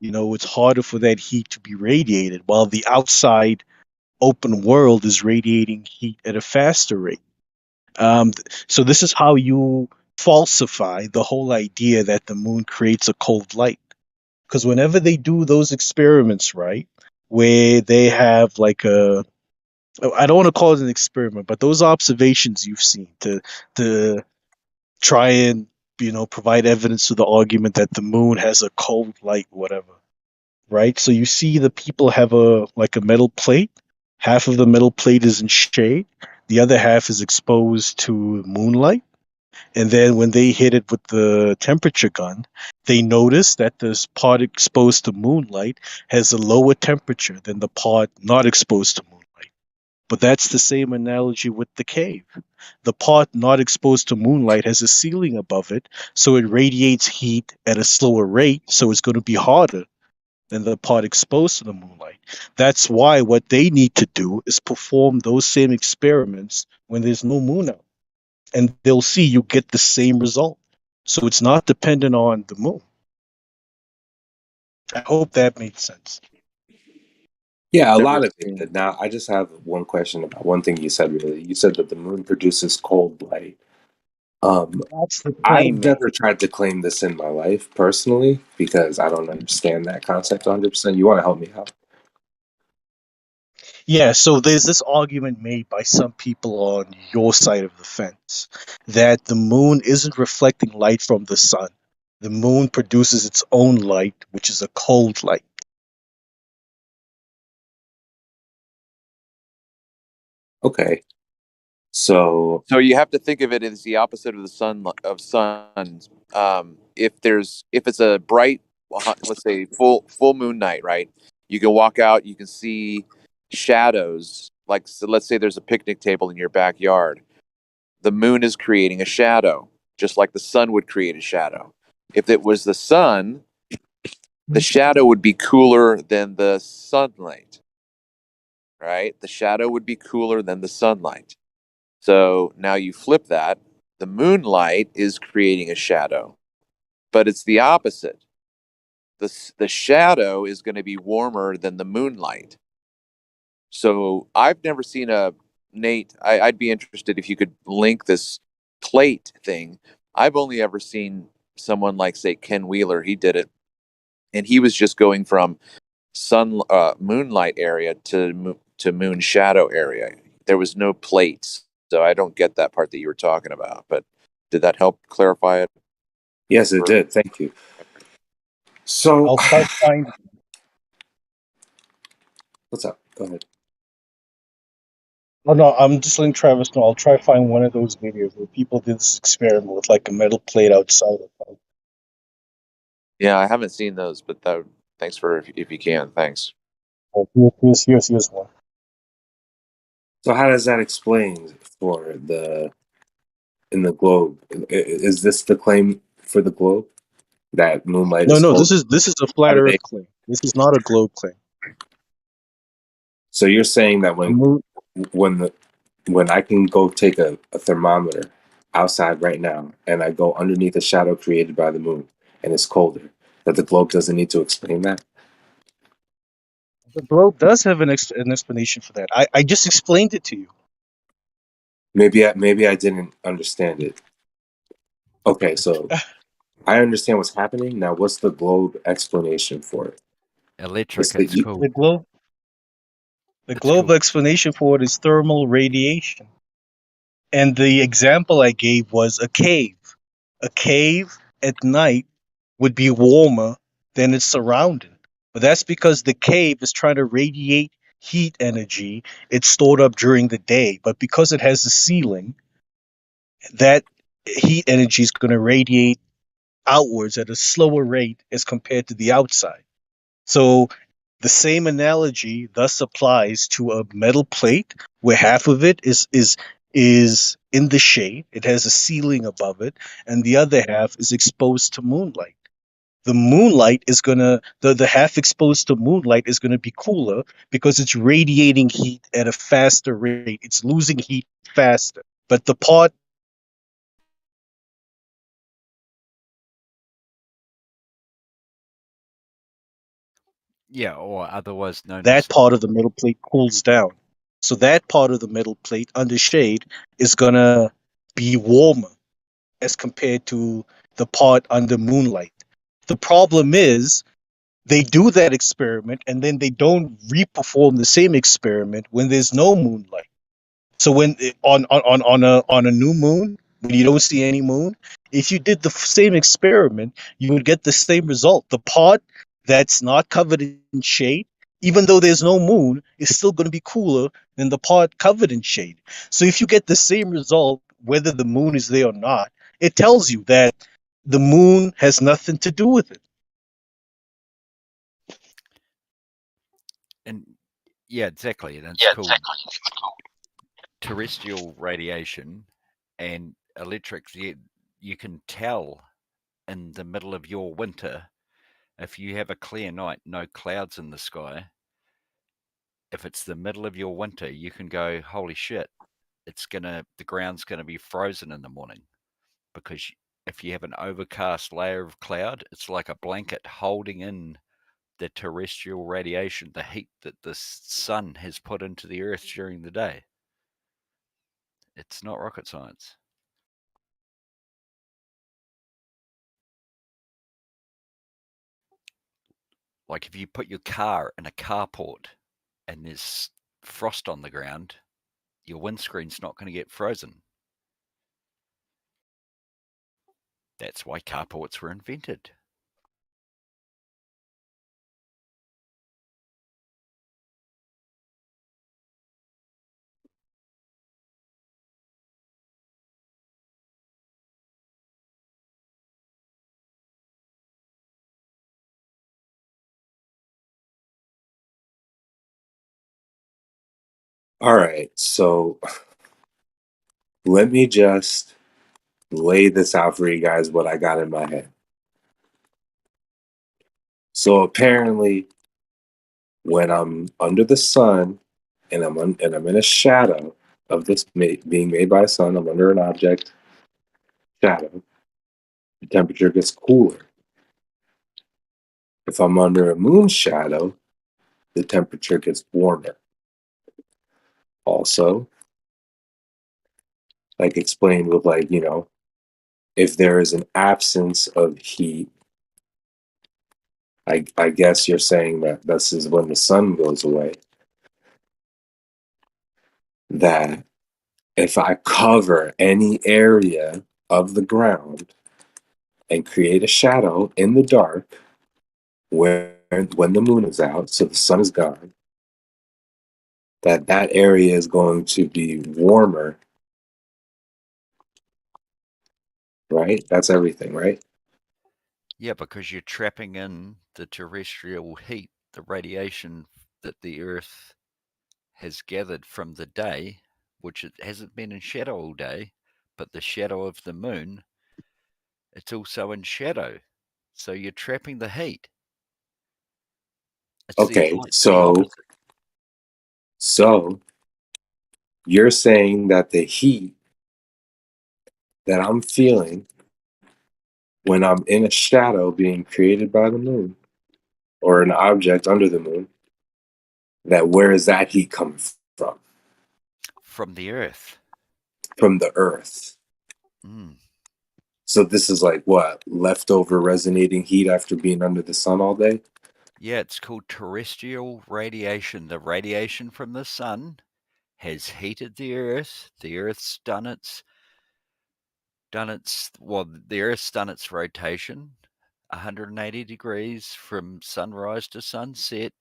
It's harder for that heat to be radiated, while the outside open world is radiating heat at a faster rate. So this is how you falsify the whole idea that the moon creates a cold light. Because whenever they do those experiments, right, where they have like I don't want to call it an experiment, but those observations you've seen to try and provide evidence to the argument that the moon has a cold light, whatever, right? So you see the people have a metal plate. Half of the metal plate is in shade, the other half is exposed to moonlight. And then when they hit it with the temperature gun, they notice that this part exposed to moonlight has a lower temperature than the part not exposed to moonlight. But that's the same analogy with the cave. The part not exposed to moonlight has a ceiling above it, so it radiates heat at a slower rate, so it's going to be harder than the part exposed to the moonlight. That's why what they need to do is perform those same experiments when there's no moon out. And they'll see you get the same result. So it's not dependent on the moon. I hope that made sense. Yeah, a lot of it did. Now, I just have one question about one thing you said, really. You said that the moon produces cold light. That's the I've claim, never tried to claim this in my life, personally, because I don't understand that concept 100%. You want to help me out? Yeah, so there's this argument made by some people on your side of the fence that the moon isn't reflecting light from the sun. The moon produces its own light, which is a cold light. Okay. So you have to think of it as the opposite of the sun of suns. If it's a bright, let's say full moon night, right? You can walk out, you can see shadows. Like, so let's say there's a picnic table in your backyard. The moon is creating a shadow, just like the sun would create a shadow. If it was the sun, the shadow would be cooler than the sunlight, right? The shadow would be cooler than the sunlight. So now you flip that. The moonlight is creating a shadow, but it's the opposite. The shadow is going to be warmer than the moonlight. So I've never seen Nate, I'd be interested if you could link this plate thing. I've only ever seen someone like, say, Ken Wheeler. He did it. And he was just going from moonlight area to moon shadow area. There was no plates, so I don't get that part that you were talking about. But did that help clarify it? Yes, it did. Thank you. So, I'll try to find. what's up? Go ahead. Oh no, I'm just letting Travis know. I'll try to find one of those videos where people did this experiment with like a metal plate outside of them. Yeah, I haven't seen those, but thanks for if you can. Thanks. Oh, here's one. So, how does that explain for in the globe? Is this the claim for the globe that moonlight No, is no, cold? this is a How flat do Earth they? claim. This is not a globe claim. So you're saying that when I can go take a thermometer outside right now and I go underneath a shadow created by the moon and it's colder, that the globe doesn't need to explain that? The globe does have an explanation for that. I just explained it to you. Maybe I didn't understand it. Okay, so I understand what's happening. Now, what's the globe explanation for it? Electric, it's cool. The globe explanation for it is thermal radiation. And the example I gave was a cave. A cave at night would be warmer than its surrounding. But that's because the cave is trying to radiate heat energy it's stored up during the day. But because it has a ceiling, that heat energy is going to radiate outwards at a slower rate as compared to the outside. So the same analogy thus applies to a metal plate where half of it is in the shade, it has a ceiling above it, and the other half is exposed to moonlight. The moonlight is gonna the half exposed to moonlight is gonna be cooler because it's radiating heat at a faster rate. It's losing heat faster. But the part Yeah, or otherwise known that as part of the metal plate cools down. So that part of the metal plate under shade is gonna be warmer as compared to the part under moonlight. The problem is they do that experiment and then they don't reperform the same experiment when there's no moonlight. So when on a new moon, when you don't see any moon, if you did the same experiment, you would get the same result. The part that's not covered in shade, even though there's no moon, is still going to be cooler than the part covered in shade. So if you get the same result, whether the moon is there or not, it tells you that the moon has nothing to do with it. And yeah, exactly. And it's called terrestrial radiation and electrics. You can tell in the middle of your winter, if you have a clear night, no clouds in the sky, if it's the middle of your winter, you can go, holy shit, the ground's gonna be frozen in the morning. Because if you have an overcast layer of cloud, it's like a blanket holding in the terrestrial radiation, the heat that the sun has put into the earth during the day. It's not rocket science. Like if you put your car in a carport and there's frost on the ground, your windscreen's not going to get frozen. That's why carports were invented. All right, so let me just lay this out for you guys what I got in my head. So apparently, when I'm under the sun and I'm in a shadow of this being made by a sun, I'm under an object shadow. The temperature gets cooler. If I'm under a moon shadow, the temperature gets warmer. Also, like explained with if there is an absence of heat, I guess you're saying that this is when the sun goes away. That if I cover any area of the ground and create a shadow in the dark when the moon is out, so the sun is gone, that area is going to be warmer, right? That's everything, right? Yeah, because you're trapping in the terrestrial heat, the radiation that the Earth has gathered from the day, which it hasn't been in shadow all day, but the shadow of the moon, it's also in shadow. So you're trapping the heat. It's Okay, the opposite. so you're saying that the heat that I'm feeling when I'm in a shadow being created by the moon or an object under the moon, that where is that heat coming from? From the Earth. From the Earth. Mm. So this is like what? Leftover resonating heat after being under the sun all day? Yeah, it's called terrestrial radiation. The radiation from the sun has heated the Earth. The Earth's done its the Earth's done its rotation 180 degrees from sunrise to sunset.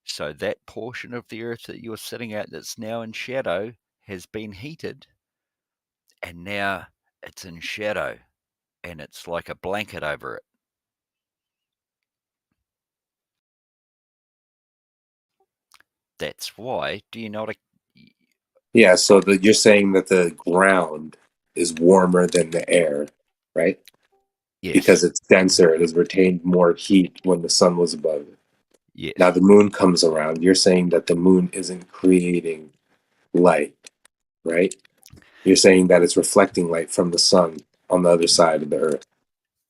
So that portion of the Earth that you're sitting at that's now in shadow has been heated, and now it's in shadow, and it's like a blanket over it. That's why. Do you not? Yeah, so you're saying that the ground is warmer than the air, right? Yes. Because it's denser, it has retained more heat when the sun was above it. Yes. Now the moon comes around. You're saying that the moon isn't creating light, right? You're saying that it's reflecting light from the sun on the other side of the earth.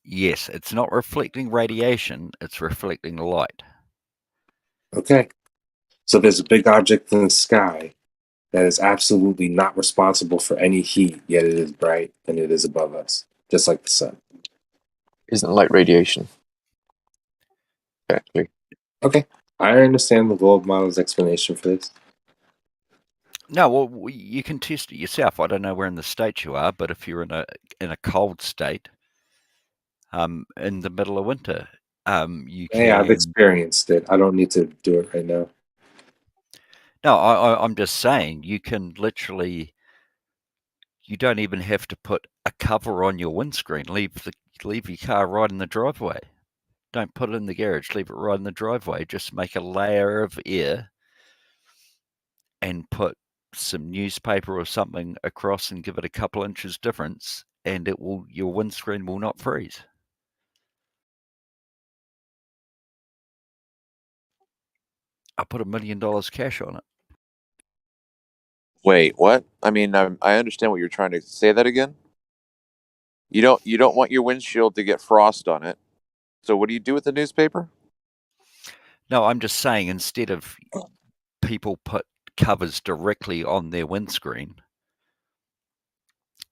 Yes, it's not reflecting radiation, it's reflecting light. Okay. So there's a big object in the sky that is absolutely not responsible for any heat, yet it is bright and it is above us, just like the sun. Isn't light radiation? Exactly. Okay. I understand the globe model's explanation for this. No, well, you can test it yourself. I don't know where in the state you are, but if you're in a cold state, in the middle of winter, you can. Hey, I've experienced it. I don't need to do it right now. No, I'm just saying you can literally. You don't even have to put a cover on your windscreen. Leave your car right in the driveway. Don't put it in the garage. Leave it right in the driveway. Just make a layer of air and put some newspaper or something across and give it a couple inches difference, and your windscreen will not freeze. I put $1 million cash on it. Wait, what? I mean, I understand what you're trying to say. That again? You don't want your windshield to get frost on it. So what do you do with the newspaper? No, I'm just saying instead of people put covers directly on their windscreen,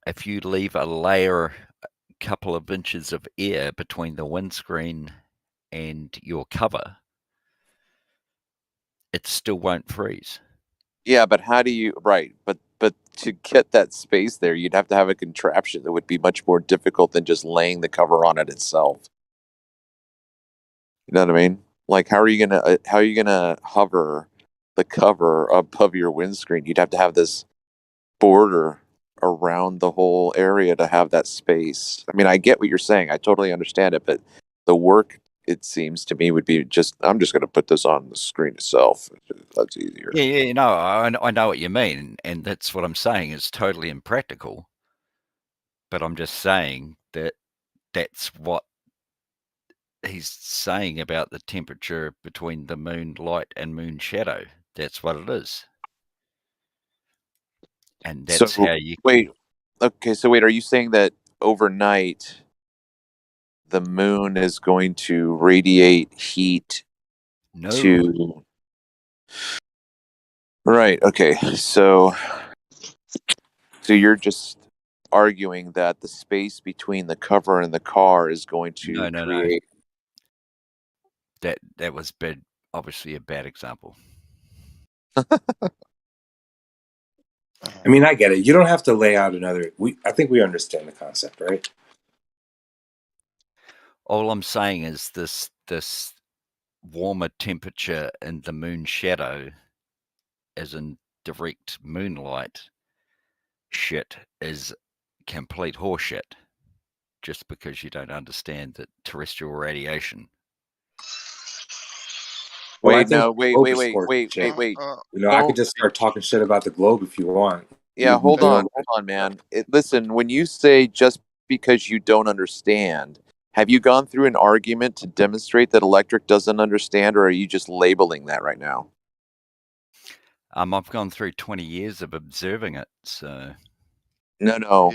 if you leave a layer, a couple of inches of air between the windscreen and your cover, it still won't freeze. Yeah, but how do you but to get that space there, you'd have to have a contraption that would be much more difficult than just laying the cover on it itself. You know what I mean? Like how are you gonna hover the cover above your windscreen? You'd have to have this border around the whole area to have that space. I mean, I get what you're saying. I totally understand it, but the work, it seems to me, would be I'm just going to put this on the screen itself. That's easier. Yeah, no, I know what you mean, and that's what I'm saying. It's totally impractical. But I'm just saying that that's what he's saying about the temperature between the moon light and moon shadow. That's what it is. And that's So how you wait. Okay, so wait, are you saying that overnight the moon is going to radiate heat No. to Right, okay. So you're just arguing that the space between the cover and the car is going to No. create That was bad. Obviously, a bad example. I mean, I get it. You don't have to lay out another. I think we understand the concept, right? All I'm saying is this warmer temperature in the moon shadow, as in direct moonlight, shit is complete horseshit. Just because you don't understand the terrestrial radiation. Well, I Wait, think no, the globe is wait. You know, I could just start talking shit about the globe if you want. Yeah, You hold know, on, man. Listen, when you say just because you don't understand, have you gone through an argument to demonstrate that electric doesn't understand, or are you just labeling that right now? I've gone through 20 years of observing it, so... No.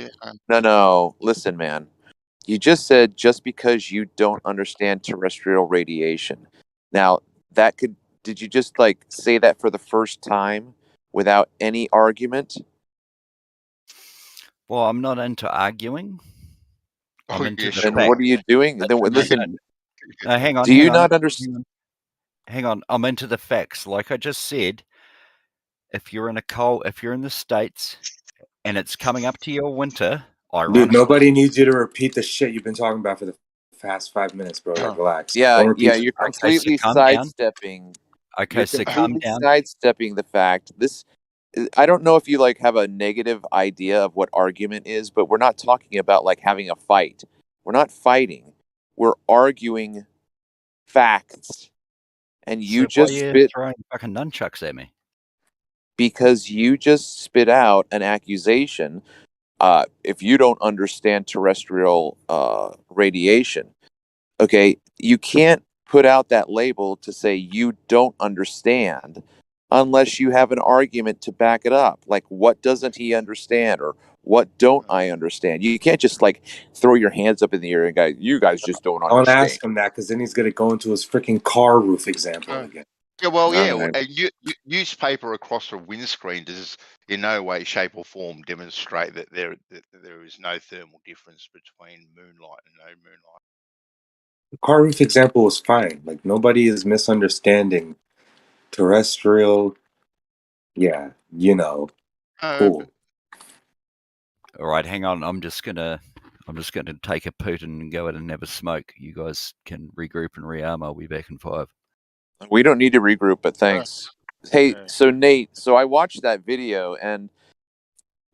Listen, man. You just said just because you don't understand terrestrial radiation. Now, did you just like say that for the first time without any argument? Well, I'm not into arguing. I'm into the Then fact. what are you doing? Then listen. Hang on. Do you not understand? Hang on. I'm into the facts. Like I just said, if you're in the States and it's coming up to your winter, ironically. dude, nobody needs you to repeat the shit you've been talking about for the past 5 minutes, bro. Like, relax. Don't repeat You're the facts. completely sidestepping. Okay, You're so calm completely down. sidestepping the fact. I don't know if you like have a negative idea of what argument is, but we're not talking about like having a fight. We're not fighting. We're arguing facts. And you So just why are you spit throwing fucking nunchucks at me? because you just spit out an accusation. If you don't understand terrestrial radiation, okay, you can't put out that label to say you don't understand unless you have an argument to back it up. Like, what doesn't he understand, or what don't I understand? You can't just like throw your hands up in the air and go, "You guys just don't Don't understand." ask him that, because then he's gonna go into his freaking car roof example again. Yeah, well, All yeah. right. A newspaper across a windscreen does in no way, shape, or form demonstrate that there is no thermal difference between moonlight and no moonlight. The car roof example was fine. Like, nobody is misunderstanding terrestrial. Yeah, you know, cool. All right, hang on. I'm just gonna take a Putin and go out and have a smoke. You guys can regroup and rearm. I'll be back in 5. We don't need to regroup, but thanks. Hey, so Nate, so I watched that video, and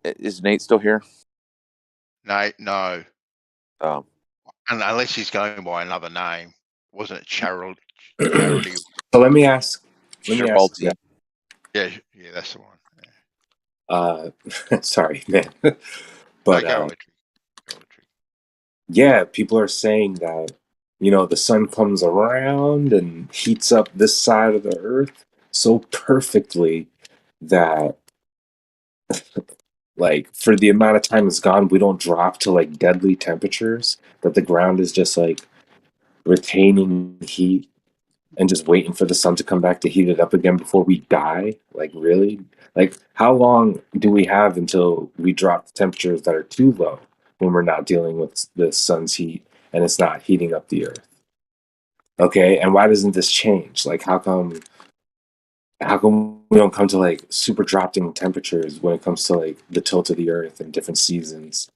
is Nate still here? No. Oh. And unless he's going by another name, wasn't it Charity? So let me ask. Yeah. Yeah, that's the one. Sorry, man. But yeah, people are saying that, you know, the sun comes around and heats up this side of the earth so perfectly that like for the amount of time it's gone, we don't drop to like deadly temperatures, that the ground is just like retaining heat and just waiting for the sun to come back to heat it up again before we die. Like, really? Like, how long do we have until we drop to temperatures that are too low when we're not dealing with the sun's heat and it's not heating up the earth? Okay, and why doesn't this change? Like, how come we don't come to like super dropping temperatures when it comes to like the tilt of the earth and different seasons?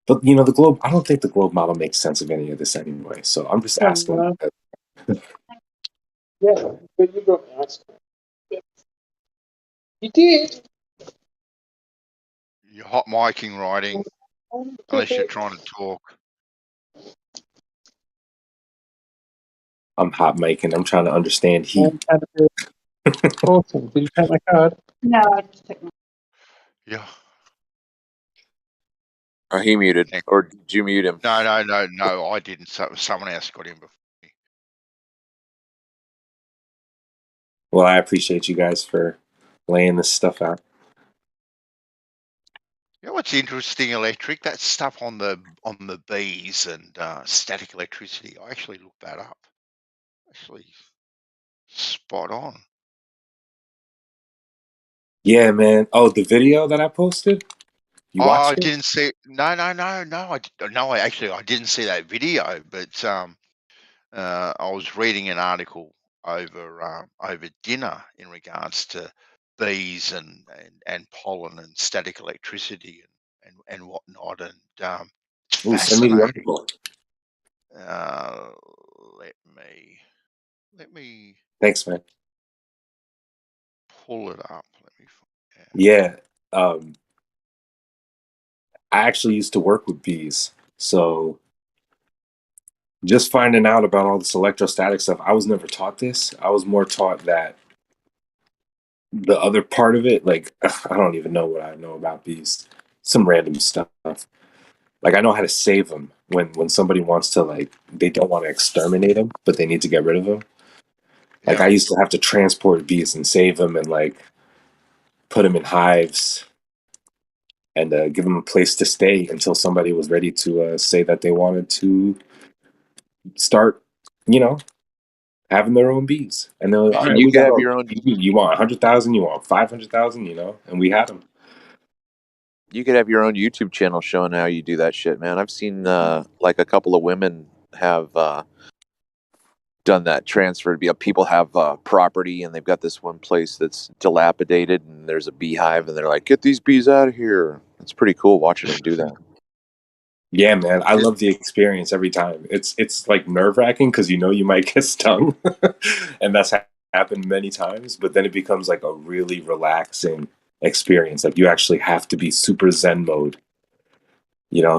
But you know, the globe, I don't think the globe model makes sense of any of this anyway. So I'm just asking. Yeah, but you don't ask. You did. You're hot micing writing, unless you're trying to talk. I'm hot making. I'm trying to understand heat. Awesome. Did you take my card? No, I just took my. Yeah. He muted, or did you mute him? No, I didn't. Someone else got him before me. Well, I appreciate you guys for laying this stuff out. You know what's interesting, electric? That stuff on the bees and static electricity. I actually looked that up. Actually, spot on. Yeah, man. Oh, the video that I posted? You watched I it? didn't see. No. I didn't see that video, but I was reading an article over dinner in regards to bees and pollen and static electricity and whatnot, and it's Ooh, send me the fascinating. article. Let me Thanks, man. pull it up. Let me find out. Yeah. I actually used to work with bees, so just finding out about all this electrostatic stuff, I was never taught this. I was more taught that the other part of it, like I don't even know what I know about bees. Some random stuff. Like I know how to save them when somebody wants to, like, they don't want to exterminate them, but they need to get rid of them. Like Yeah. I used to have to transport bees and save them and like put them in hives and give them a place to stay until somebody was ready to say that they wanted to start, having their own bees. And they're like, all And right, you we could got have our, your own. you want 100,000, you want 500,000, and we had them. You could have your own YouTube channel showing how you do that shit, man. I've seen like a couple of women have done that transfer. People have property and they've got this one place that's dilapidated and there's a beehive and they're like, get these bees out of here. It's pretty cool watching them do that. Yeah, man, I love the experience every time. It's like nerve wracking because you might get stung, and that's happened many times. But then it becomes like a really relaxing experience. Like you actually have to be super zen mode,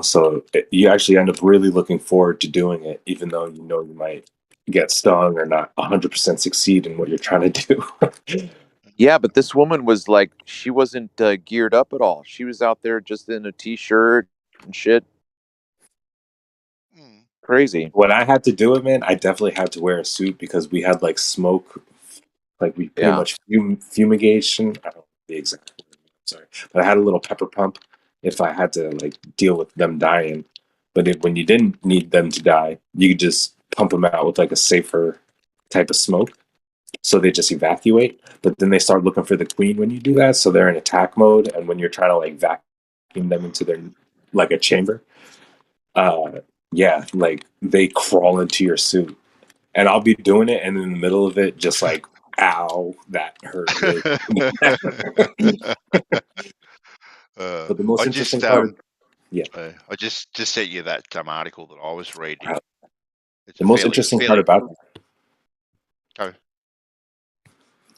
So you actually end up really looking forward to doing it, even though you might get stung or not 100% succeed in what you're trying to do. Yeah, but this woman was like, she wasn't geared up at all. She was out there just in a t-shirt and shit. Crazy. When I had to do it, man, I definitely had to wear a suit because we had like smoke, like we pretty much fumigation. I don't know the exact word, sorry, but I had a little pepper pump if I had to like deal with them dying. But when you didn't need them to die, you could just pump them out with like a safer type of smoke, so they just evacuate. But then they start looking for the queen when you do that, so they're in attack mode. And when you're trying to like vacuum them into their like a chamber, yeah, like they crawl into your suit, and I'll be doing it, and in the middle of it, just like, ow, that hurt really. But the most I interesting just part, yeah, I just sent you that article that I was reading. It's the a most fairly interesting part about it. Go.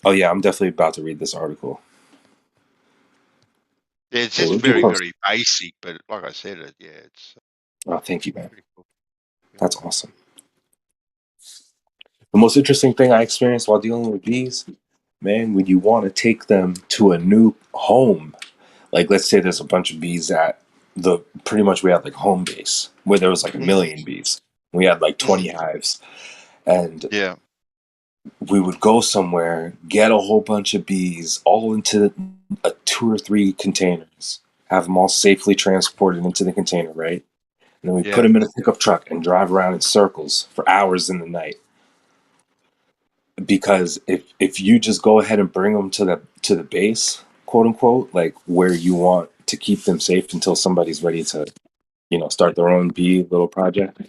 Oh yeah, I'm definitely about to read this article. Yeah, it's Yeah, just we'll be very, close. very basic, but like I said, it's Oh, thank you, man. pretty cool. That's awesome. The most interesting thing I experienced while dealing with bees, man, when you want to take them to a new home, like let's say there's a bunch of bees at pretty much we had like home base where there was like a million bees. We had like 20 hives, and Yeah. we would go somewhere, get a whole bunch of bees all into 2 or 3 containers, have them all safely transported into the container, right? And then we put them in a pickup truck and drive around in circles for hours in the night. Because if you just go ahead and bring them to the base, quote unquote, like where you want to keep them safe until somebody's ready to, start their own bee little project,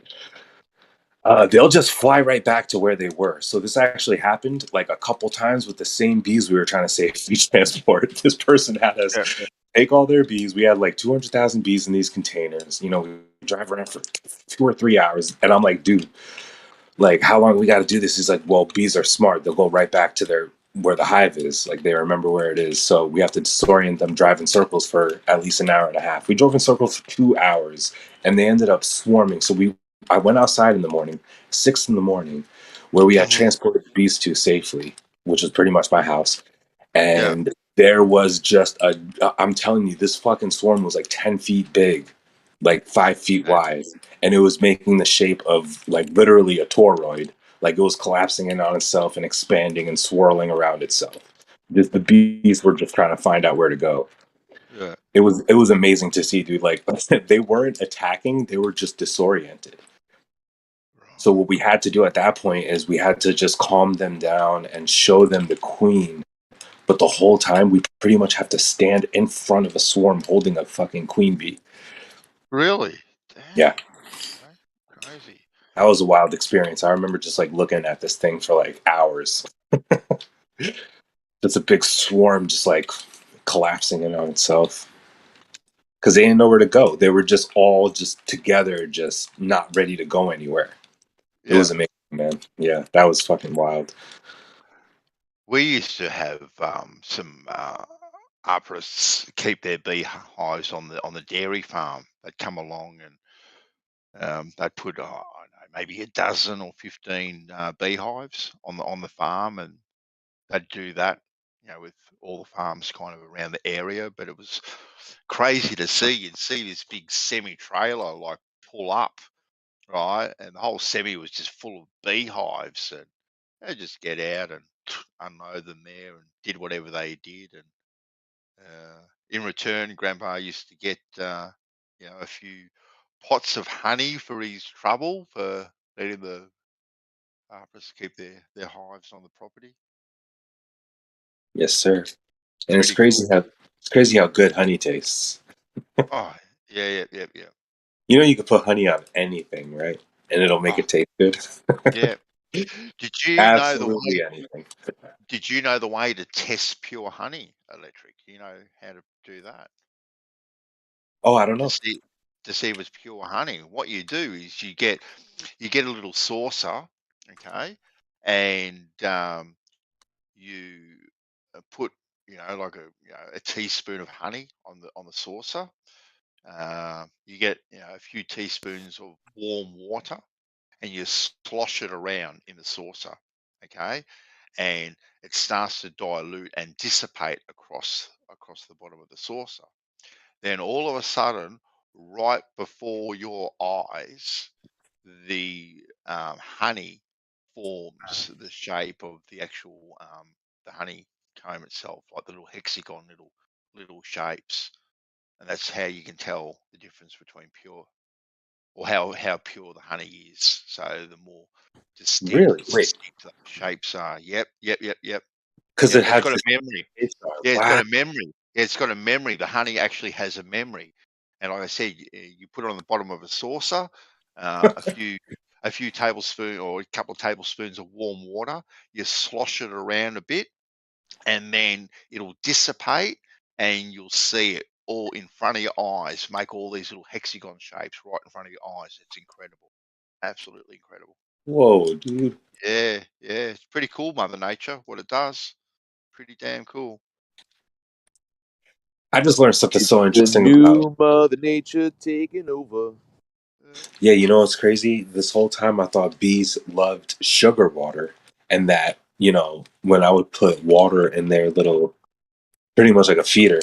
they'll just fly right back to where they were. So this actually happened like a couple times with the same bees we were trying to save bee transport. This person had us take all their bees. We had like 200,000 bees in these containers. We drive around for 2 or 3 hours, and I'm like, dude, like, how long we got to do this? He's like, well, bees are smart. They'll go right back to where the hive is. Like, they remember where it is. So we have to disorient them, drive in circles for at least an hour and a half. We drove in circles for 2 hours, and they ended up swarming. So I went outside in the morning, 6 in the morning, where we had transported bees to safely, which is pretty much my house. And there was just I'm telling you, this fucking swarm was like 10 feet big, like 5 feet wide. And it was making the shape of like literally a toroid. Like it was collapsing in on itself and expanding and swirling around itself. The bees were just trying to find out where to go. Yeah. It was amazing to see, dude. Like they weren't attacking, they were just disoriented. So what we had to do at that point is we had to just calm them down and show them the queen. But the whole time we pretty much have to stand in front of a swarm holding a fucking queen bee. Really? Damn. Yeah. Crazy. That was a wild experience. I remember just like looking at this thing for like hours. Just a big swarm just like collapsing in on itself. Because they didn't know where to go. They were just all just together, just not ready to go anywhere. It was amazing, man. Yeah, that was fucking wild. We used to have some arborists keep their beehives on the dairy farm. They'd come along and they'd put I don't know, maybe a dozen or 15 beehives on the farm, and they'd do that, with all the farms kind of around the area. But it was crazy to see. You'd see this big semi trailer like pull up, right, and the whole semi was just full of beehives, and they just get out and unload them there and did whatever they did. And in return, Grandpa used to get a few pots of honey for his trouble for letting the arborists keep their hives on the property. Yes, sir. And Pretty cool. it's crazy how good honey tastes. Oh, yeah. You know you can put honey on anything, right? And it'll make it taste good. Yeah. Did you know the Absolutely way? anything. Did you know the way to test pure honey, Electric? Do you know how to do that? Oh, I don't To know. see if it's pure honey. What you do is you get a little saucer, okay, and you put like a teaspoon of honey on the saucer. You get a few teaspoons of warm water, and you slosh it around in the saucer, okay, and it starts to dilute and dissipate across the bottom of the saucer. Then all of a sudden, right before your eyes, the honey forms the shape of the actual the honeycomb itself, like the little hexagon little shapes, and that's how you can tell the difference between pure, or how pure the honey is. So the more Really? Wait. distinct the shapes are. Yep. Because it It's has got a this memory. Yeah, it's got wow. a memory. Yeah, it's got a memory. The honey actually has a memory, and like I said, you put it on the bottom of a saucer, a few tablespoons or a couple of tablespoons of warm water. You slosh it around a bit, and then it'll dissipate, and you'll see it all in front of your eyes. Make all these little hexagon shapes right in front of your eyes. It's incredible, absolutely incredible. Whoa, dude. Yeah. It's pretty cool, Mother Nature. What it does, pretty damn cool. I just learned something so The interesting about. new Mother Nature taking over. Yeah, you know what's crazy? This whole time I thought bees loved sugar water, and that when I would put water in their little, pretty much like a feeder,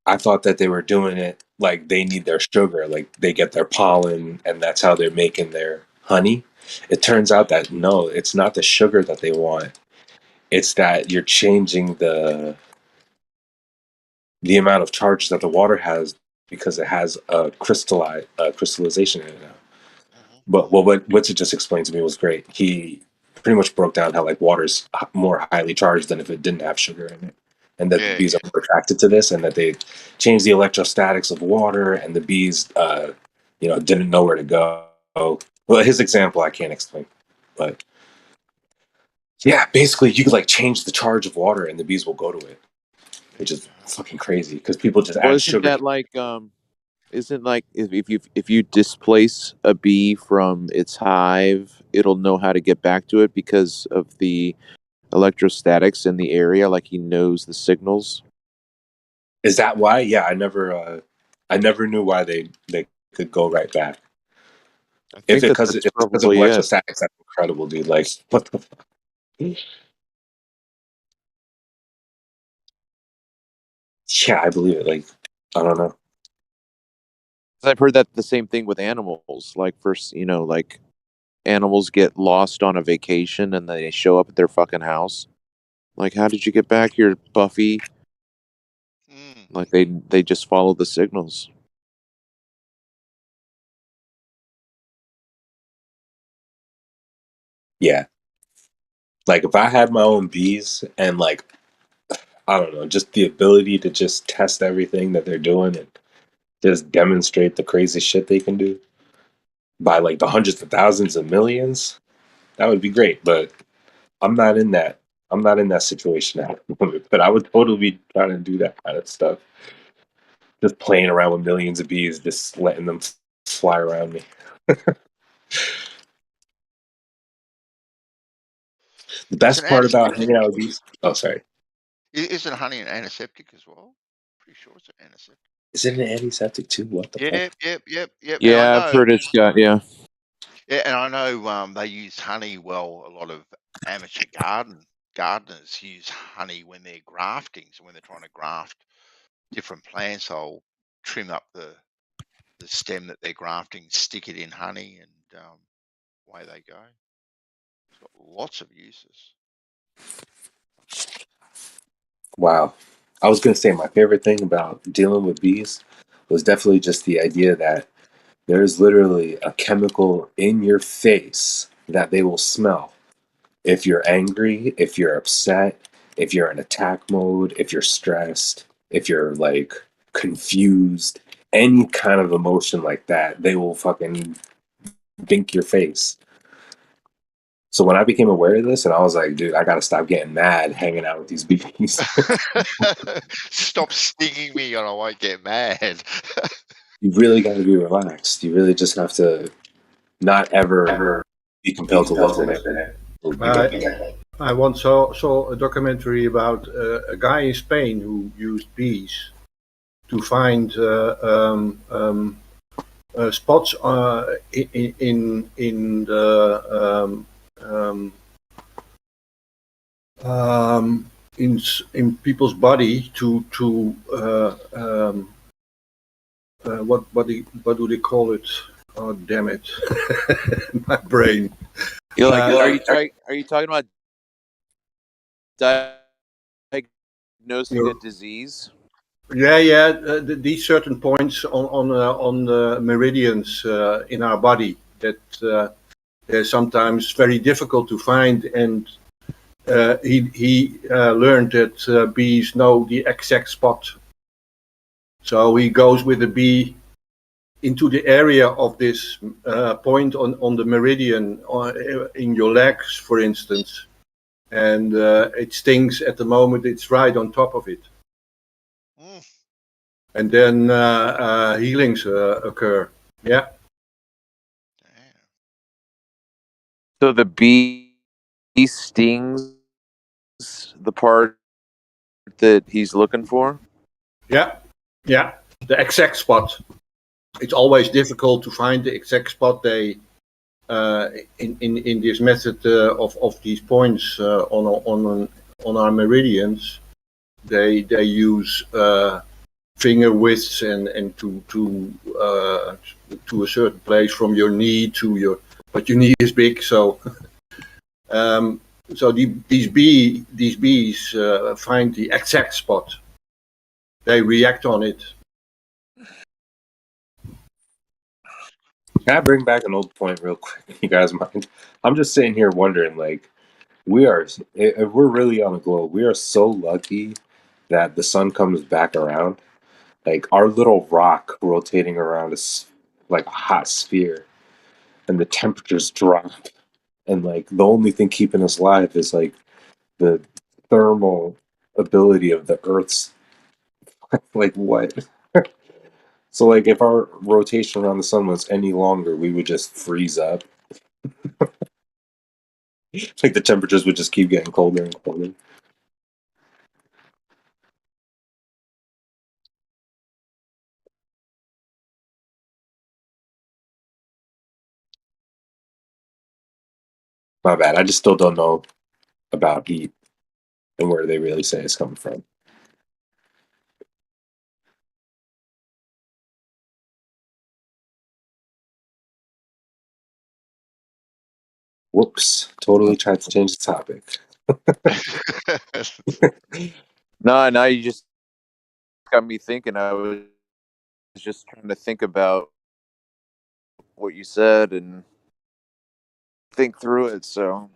I thought that they were doing it like they need their sugar, like they get their pollen, and that's how they're making their honey. It turns out that no, it's not the sugar that they want. It's that you're changing the amount of charge that the water has because it has a crystallization in it now. But what you just explained to me was great. He pretty much broke down how like water's more highly charged than if it didn't have sugar in it, and that the bees are more attracted to this, and that they changed the electrostatics of water, and the bees, didn't know where to go. Well, his example I can't explain, but yeah, basically you could like change the charge of water, and the bees will go to it, which is fucking crazy because people just Well, add isn't sugar. that like isn't like if you displace a bee from its hive, it'll know how to get back to it because of the electrostatics in the area, like he knows the signals. Is that why? Yeah, I never knew why they could go right back. I If think because that's of probably it. electrostatics, that's incredible, dude. Like, what the fuck? Yeah, I believe it. Like, I don't know. I've heard that the same thing with animals. Like first, like animals get lost on a vacation and they show up at their fucking house. Like, how did you get back here, Buffy? Like they just follow the signals. Yeah, like if I had my own bees and like I don't know, just the ability to just test everything that they're doing and just demonstrate the crazy shit they can do. by like the hundreds of thousands of millions, that would be great. But I'm not in that. I'm not in that situation at the moment. But I would totally be trying to do that kind of stuff. Just playing around with millions of bees, just letting them fly around me. The best part about hanging out with bees. Oh, sorry. Isn't honey an antiseptic as well? Pretty sure it's an antiseptic. Is it an antiseptic too? What the fuck? Yep. And Yeah, I I've know. heard it's got Yeah, and I know they use honey. Well, a lot of amateur gardeners use honey when they're grafting. So when they're trying to graft different plants, they'll trim up the stem that they're grafting, stick it in honey, and away they go. It's got lots of uses. Wow. I was going to say my favorite thing about dealing with bees was definitely just the idea that there's literally a chemical in your face that they will smell. If you're angry, if you're upset, if you're in attack mode, if you're stressed, if you're like confused, any kind of emotion like that, they will fucking dink your face. So when I became aware of this, and I was like, dude, I gotta stop getting mad hanging out with these bees. Stop stinging me, and I won't get mad. You really gotta be relaxed. You really just have to not ever be compelled to look at it. I once saw a documentary about a guy in Spain who used bees to find spots in the in people's body to what do they call it? Oh damn it, my brain. You're like, are you talking about diagnosing a disease? Yeah. These certain points on the meridians in our body that they're sometimes very difficult to find, and he learned that bees know the exact spot. So he goes with a bee into the area of this point on the meridian in your legs, for instance, and it stings at the moment it's right on top of it. And then healings occur. Yeah. So the bee stings the part that he's looking for? Yeah. The exact spot. It's always difficult to find the exact spot. They in this method of these points on our meridians, they use finger widths and to a certain place from your knee to your, but your knee is big, so these bees find the exact spot. They react on it. Can I bring back an old point real quick? You guys mind? I'm just sitting here wondering, like, if we're really on a globe, we are so lucky that the sun comes back around. Like, our little rock rotating around is like a hot sphere, and the temperatures drop, and like the only thing keeping us alive is like the thermal ability of the Earth's. Like, what? So, like, if our rotation around the sun was any longer, we would just freeze up. Like, the temperatures would just keep getting colder and colder. My bad. I just still don't know about heat and where they really say it's coming from. Whoops. Totally tried to change the topic. No, now you just got me thinking. I was just trying to think about what you said and think through it. So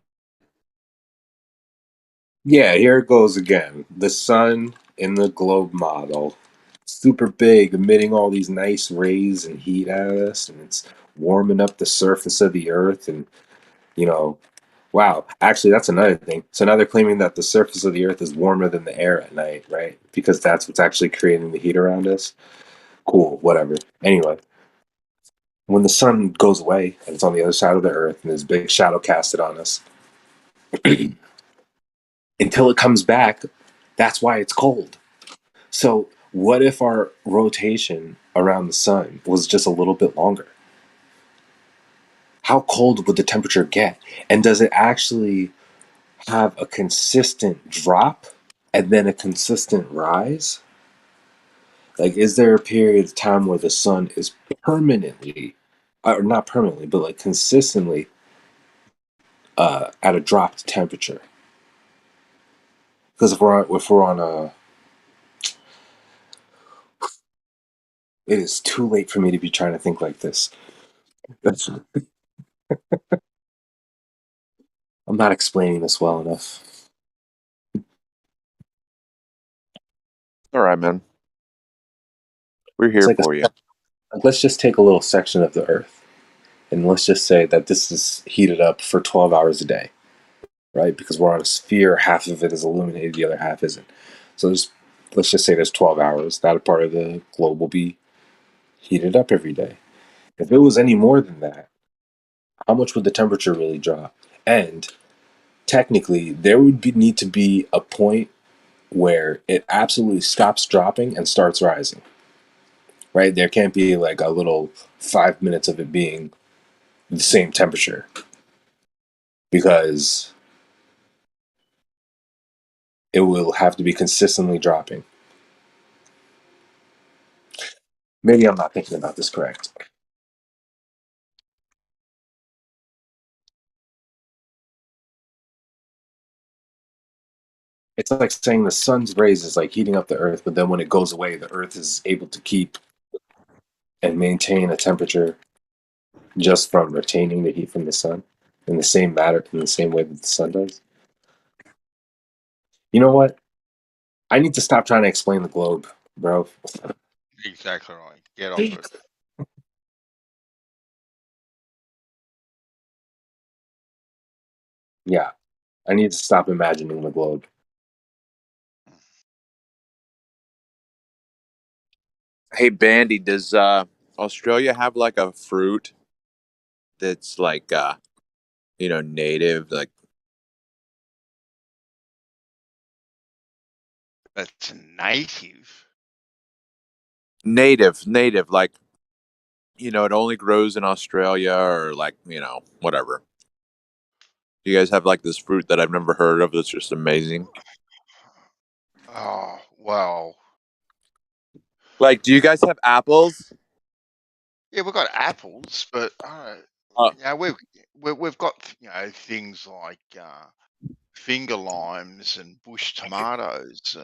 Yeah, here it goes again. The sun in the globe model super big, emitting all these nice rays and heat at us, and it's warming up the surface of the Earth. And wow, actually, that's another thing. So now they're claiming that the surface of the Earth is warmer than the air at night, right? Because that's what's actually creating the heat around us. Cool, whatever. Anyway, when the sun goes away and it's on the other side of the Earth and there's a big shadow casted on us, until it comes back, that's why it's cold. So what if our rotation around the sun was just a little bit longer? How cold would the temperature get? And does it actually have a consistent drop and then a consistent rise? Like, is there a period of time where the sun is permanently, or not permanently, but like consistently at a dropped temperature? Because if we're on a, it is too late for me to be trying to think like this. I'm not explaining this well enough. All right, man. We're here for you. Let's just take a little section of the Earth, and let's just say that this is heated up for 12 hours a day, right? Because we're on a sphere, half of it is illuminated, the other half isn't. So let's just say there's 12 hours. That part of the globe will be heated up every day. If it was any more than that, how much would the temperature really drop? And technically, there would need to be a point where it absolutely stops dropping and starts rising. Right? There can't be like a little 5 minutes of it being the same temperature, because it will have to be consistently dropping. Maybe I'm not thinking about this correct. It's like saying the sun's rays is like heating up the Earth, but then when it goes away, the Earth is able to keep and maintain a temperature just from retaining the heat from the sun in the same matter, in the same way that the sun does. You know what? I need to stop trying to explain the globe, bro. Exactly right. Get off it. Yeah, I need to stop imagining the globe. Hey, Bandy, does Australia have like a fruit that's like native? Like, That's native. native, like, it only grows in Australia, or like, whatever. Do you guys have like this fruit that I've never heard of that's just amazing? Oh, well. Like, do you guys have apples? Yeah, we've got apples, but we've got things like finger limes and bush tomatoes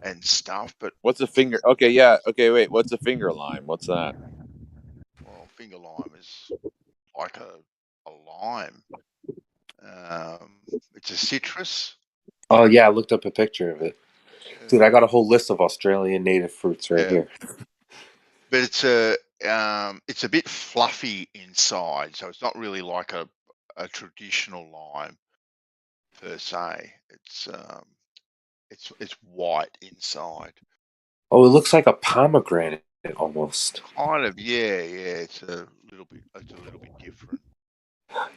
and stuff. But What's a finger? Okay, yeah. Okay, wait. What's a finger lime? What's that? well, finger lime is like a lime. It's a citrus. Oh yeah, I looked up a picture of it. Dude, I got a whole list of Australian native fruits right here. But it's a bit fluffy inside, so it's not really like a traditional lime per se. It's white inside. Oh, it looks like a pomegranate almost. Kind of, yeah. It's a little bit different.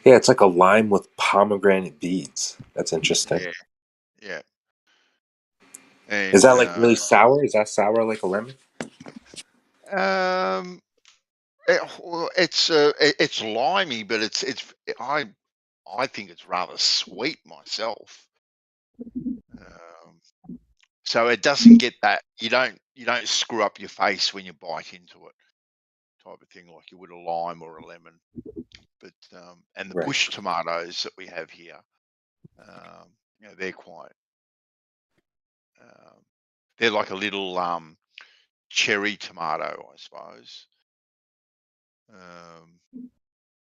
Yeah, it's like a lime with pomegranate beads. That's interesting. Yeah. And, is that like really sour? Is that sour like a lemon? It's limey, but I think it's rather sweet myself. So it doesn't get that, you don't screw up your face when you bite into it, type of thing, like you would a lime or a lemon. But and the bush tomatoes that we have here, they're quite they're like a little cherry tomato, I suppose.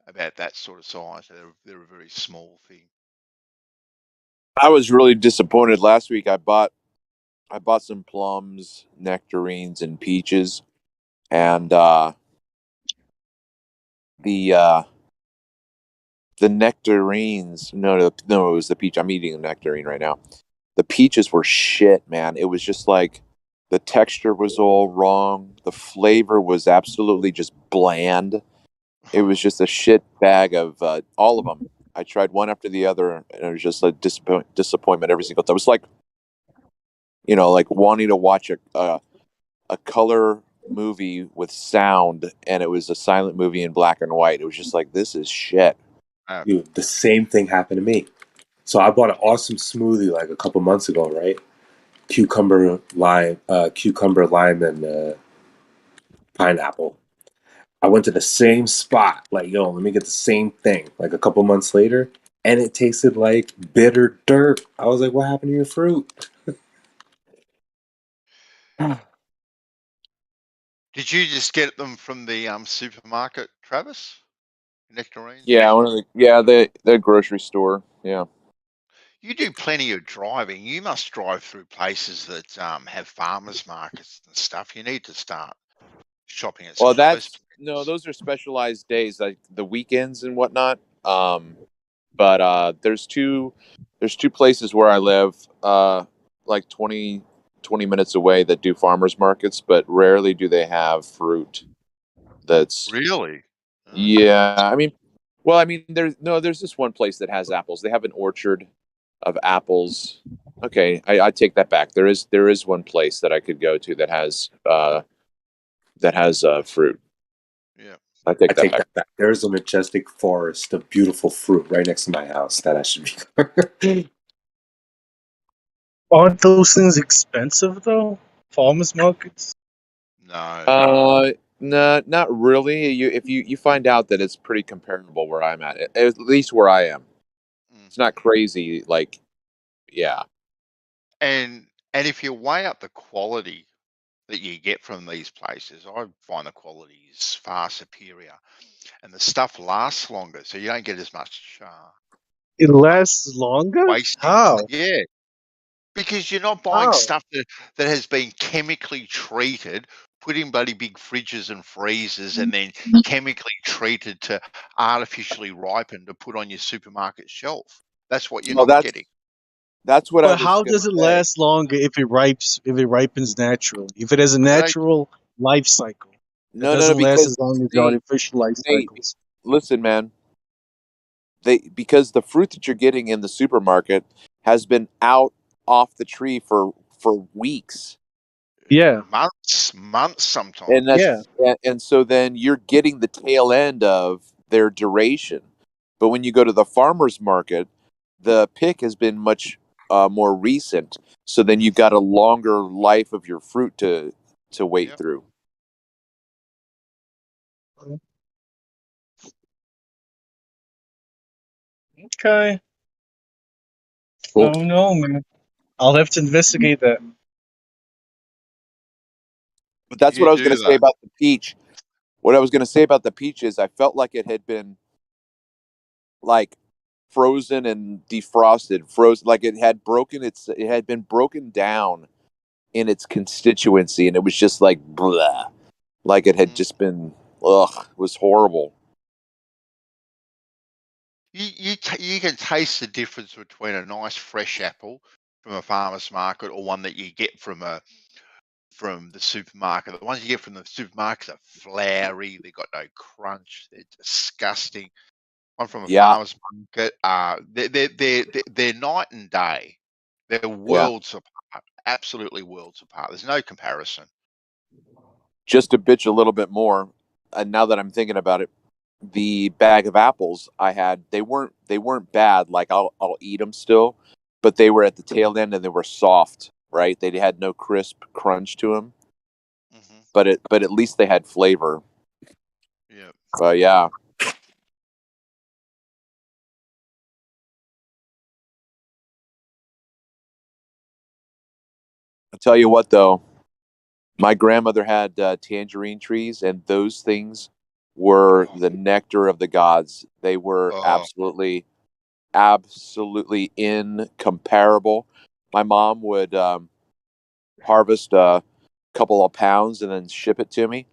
About that sort of size. They're a very small thing. I was really disappointed last week. I bought I bought some plums, nectarines, and peaches, and the nectarines. No, it was the peach. I'm eating a nectarine right now. The peaches were shit, man. It was just like the texture was all wrong. The flavor was absolutely just bland. It was just a shit bag of all of them. I tried one after the other, and it was just a disappointment every single time. It was like, like wanting to watch a color movie with sound, and it was a silent movie in black and white. It was just like, this is shit. Dude, the same thing happened to me. So I bought an awesome smoothie like a couple months ago, right? Cucumber, lime, and pineapple. I went to the same spot, like, let me get the same thing, like a couple months later, and it tasted like bitter dirt. I was like, what happened to your fruit? Did you just get them from the supermarket, Travis? Nectarines? Yeah, the grocery store. Yeah. You do plenty of driving. You must drive through places that have farmers markets and stuff. You need to start shopping at some Well, of those. those are specialized days, like the weekends and whatnot. But there's two places where I live, like 20 minutes away, that do farmers markets, but rarely do they have fruit. That's Really? Yeah, I mean, there's this one place that has apples. They have an orchard of apples. Okay, I take that back. There is one place that I could go to that has fruit. Yeah. I take that back. There's a majestic forest of beautiful fruit right next to my house that I should be. Aren't those things expensive though? Farmers markets? No. No, not really. If you find out that it's pretty comparable where I'm at least where I am. It's not crazy. Like, yeah. And if you weigh up the quality that you get from these places, I find the quality is far superior, and the stuff lasts longer, so you don't get as much It lasts longer? wastage. How? Yeah, because you're not buying stuff that has been chemically treated, put in bloody big fridges and freezers, and then chemically treated to artificially ripen to put on your supermarket shelf. That's what you're Well, not getting. that's what I But was how gonna does it say. last longer if it ripens naturally? If it has a natural life cycle, it No, doesn't last because as long as the Nate, artificial life cycles. listen, man. Because the fruit that you're getting in the supermarket has been out off the tree for weeks. Yeah. Months sometimes. And and so then you're getting the tail end of their duration. But when you go to the farmer's market, the pick has been much more recent. So then you've got a longer life of your fruit to wait through. Okay. Cool. Oh no, man. I'll have to investigate that. But that's You what I was do going to say that. about the peach. What I was going to say about the peach is I felt like it had been like frozen and defrosted, like it had been broken down in its constituency, and it was just like blah, like it had just been it was horrible. You can taste the difference between a nice fresh apple from a farmer's market or one that you get from the supermarket. The ones you get from the supermarkets are flowery. They've got no crunch. They're disgusting. One from a farmer's market, they're night and day. They're worlds apart. Absolutely worlds apart. There's no comparison. Just to bitch a little bit more, and now that I'm thinking about it, the bag of apples I had, they weren't bad. Like I'll eat them still, but they were at the tail end and they were soft. Right? They had no crisp crunch to them. But at least they had flavor. Yeah. But yeah. I'll tell you what, though, my grandmother had tangerine trees, and those things were the nectar of the gods. They were absolutely incomparable. My mom would harvest a couple of pounds and then ship it to me.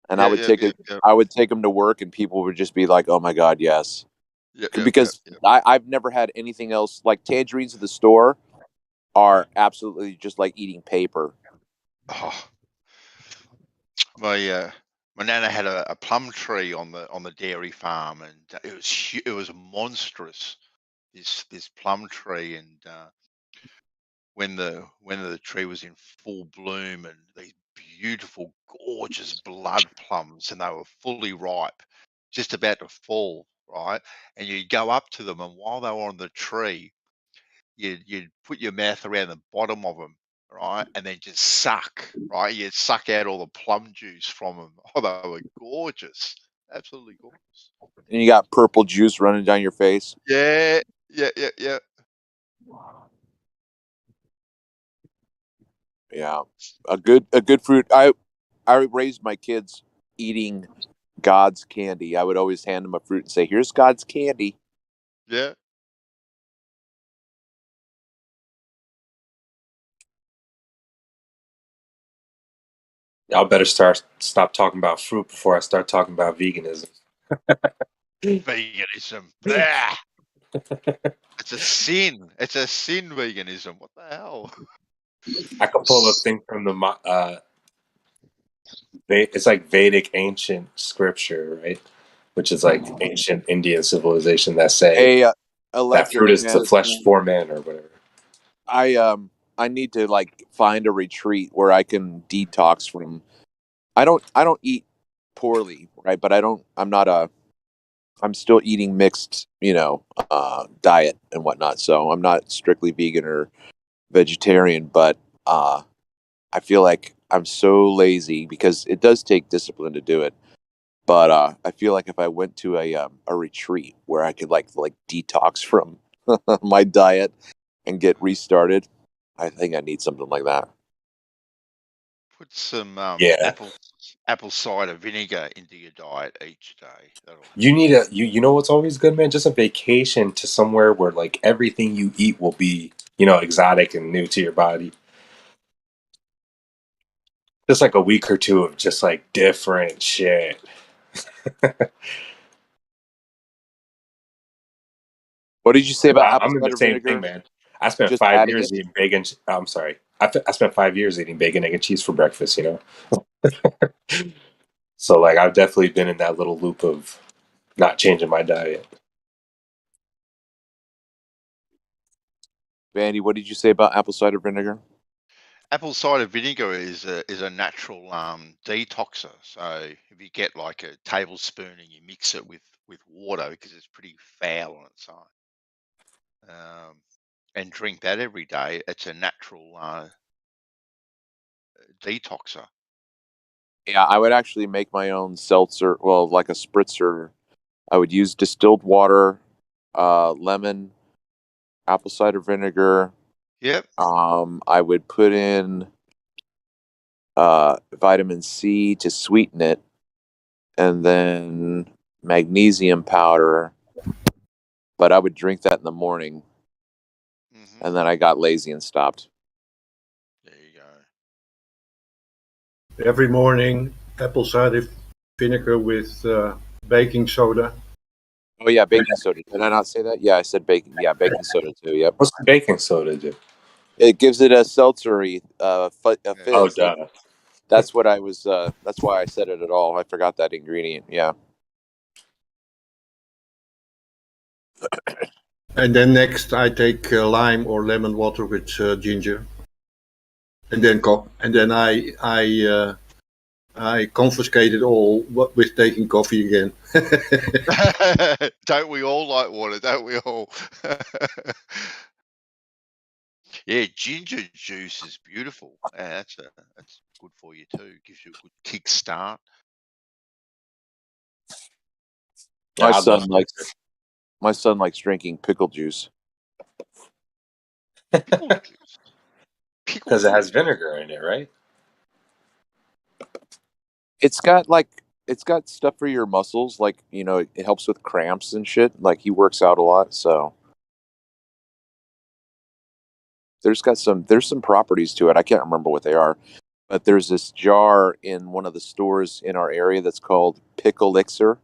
And I would take it. I would take them to work, and people would just be like, "Oh my god, yes!" Because I've never had anything else like tangerines at the store are absolutely just like eating paper. Oh, my nana had a plum tree on the dairy farm, and it was monstrous. This plum tree, and when the tree was in full bloom, and these beautiful, gorgeous blood plums, and they were fully ripe, just about to fall, right? And you'd go up to them, and while they were on the tree, you'd put your mouth around the bottom of them, right, and then just suck, right? You'd suck out all the plum juice from them. Oh, they were gorgeous, absolutely gorgeous. And you got purple juice running down your face. Yeah. Yeah, a good fruit. I raised my kids eating God's candy. I would always hand them a fruit and say, "Here's God's candy." Yeah. Y'all better stop talking about fruit before I start talking about veganism. Veganism. Blah. It's a sin. It's a sin, veganism. What the hell? I could pull a thing from the it's like Vedic ancient scripture, right? Which is like ancient Indian civilization that say Hey, that Electric fruit is the man, flesh for man or whatever. I need to like find a retreat where I can detox from. I don't eat poorly, right? But I'm still eating mixed, diet and whatnot. So I'm not strictly vegan or vegetarian, but I feel like I'm so lazy because it does take discipline to do it. But I feel like if I went to a retreat where I could like detox from my diet and get restarted, I think I need something like that. Put some Yeah. apple cider vinegar into your diet each day. You need you know what's always good, man? Just a vacation to somewhere where like everything you eat will be, exotic and new to your body. Just like a week or two of just like different shit. What did you say about apple I'm in the cider same vinegar? thing, man. I spent Just 5 adding years it? eating bacon. I'm sorry. I spent 5 years eating bacon, egg, and cheese for breakfast. So like I've definitely been in that little loop of not changing my diet. Vandy, what did you say about apple cider vinegar? Apple cider vinegar is a natural detoxer. So if you get like a tablespoon and you mix it with water because it's pretty foul on its own, and drink that every day, it's a natural detoxer. Yeah, I would actually make my own seltzer, well, like a spritzer. I would use distilled water, lemon, apple cider vinegar. Yep. I would put in vitamin C to sweeten it, and then magnesium powder. But I would drink that in the morning, and then I got lazy and stopped. There you go. Every morning, apple cider vinegar with baking soda. Oh yeah, baking soda. Did I not say that? Yeah, I said baking. Yeah, baking soda too. Yep. What's the baking soda do? It gives it a seltzery fizz. Oh, duh. That's what I was. That's why I said it at all. I forgot that ingredient. Yeah. And then next, I take lime or lemon water with ginger, and then I confiscate it all with taking coffee again. Don't we all like water? Don't we all? Yeah, ginger juice is beautiful. Yeah, that's good for you too. Gives you a good kick start. My son likes drinking pickle juice. Pickle juice. Because it has vinegar in it, right? It's got stuff for your muscles, like it helps with cramps and shit. Like he works out a lot, so there's some properties to it. I can't remember what they are, but there's this jar in one of the stores in our area that's called Pickle Elixir.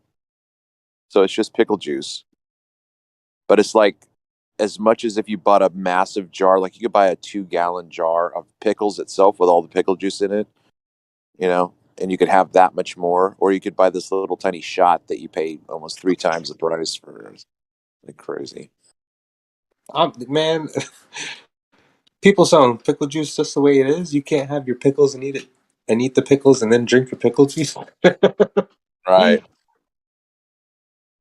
So it's just pickle juice, but it's like as much as if you bought a massive jar. Like you could buy a 2-gallon jar of pickles itself with all the pickle juice in it, you know, and you could have that much more, or you could buy this little tiny shot that you pay almost 3 times the price for. It's like crazy. Man, people selling pickle juice just the way it is. You can't have your pickles and eat it, and eat the pickles and then drink your pickle juice. Right.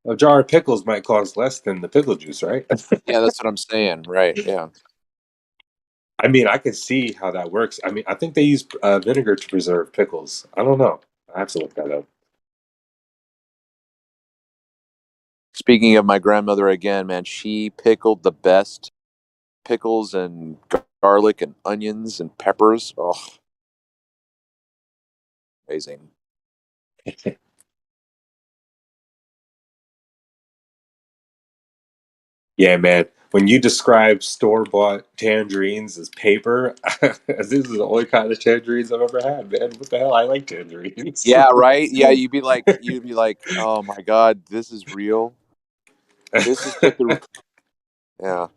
A jar of pickles might cost less than the pickle juice, right? Yeah, that's what I'm saying. Right. Yeah. I mean, I can see how that works. I mean, I think they use vinegar to preserve pickles. I don't know. I have to look that up. Speaking of my grandmother again, man, she pickled the best pickles and garlic and onions and peppers. Oh, amazing. Yeah, man. When you describe store-bought tangerines as paper, this is the only kind of tangerines I've ever had, man. What the hell? I like tangerines. Yeah, right. Yeah, you'd be like, oh my god, this is real. This is what the. Yeah,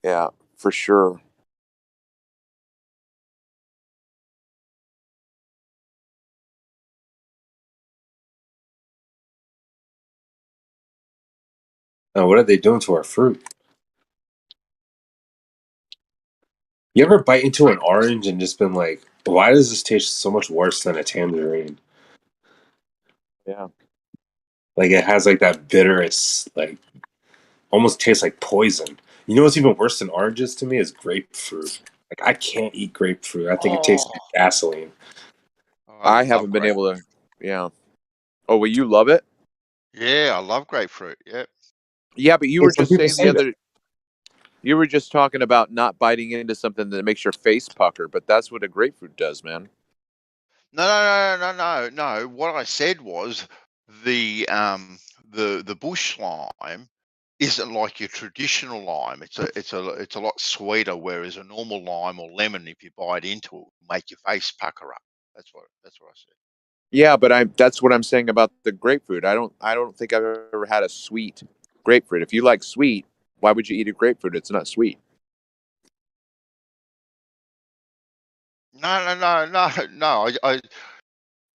yeah, for sure. Oh, what are they doing to our fruit? You ever bite into an orange and just been like, why does this taste so much worse than a tangerine? Yeah. Like it has like that bitterest, like almost tastes like poison. You know what's even worse than oranges to me is grapefruit. Like I can't eat grapefruit. I think it tastes like gasoline. I haven't been able to. Yeah. Oh, well, you love it? Yeah, I love grapefruit. Yep. Yeah, but you Yeah, were some just people saying the say that. other. You were just talking about not biting into something that makes your face pucker, but that's what a grapefruit does, man. No. What I said was the bush lime isn't like your traditional lime. It's a lot sweeter. Whereas a normal lime or lemon, if you bite into it, will make your face pucker up. That's what I said. Yeah, but that's what I'm saying about the grapefruit. I don't think I've ever had a sweet grapefruit. If you like sweet, why would you eat a grapefruit? It's not sweet. No.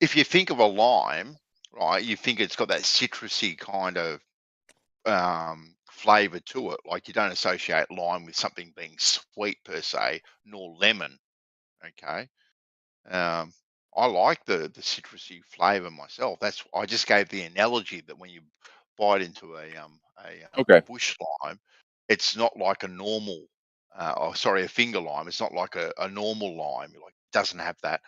If you think of a lime, right, you think it's got that citrusy kind of flavor to it. Like you don't associate lime with something being sweet per se, nor lemon. Okay. Um, I like the citrusy flavor myself. I just gave the analogy that when you bite into a Okay. bush lime, it's not like a normal, a finger lime. It's not like a normal lime. Like it doesn't have that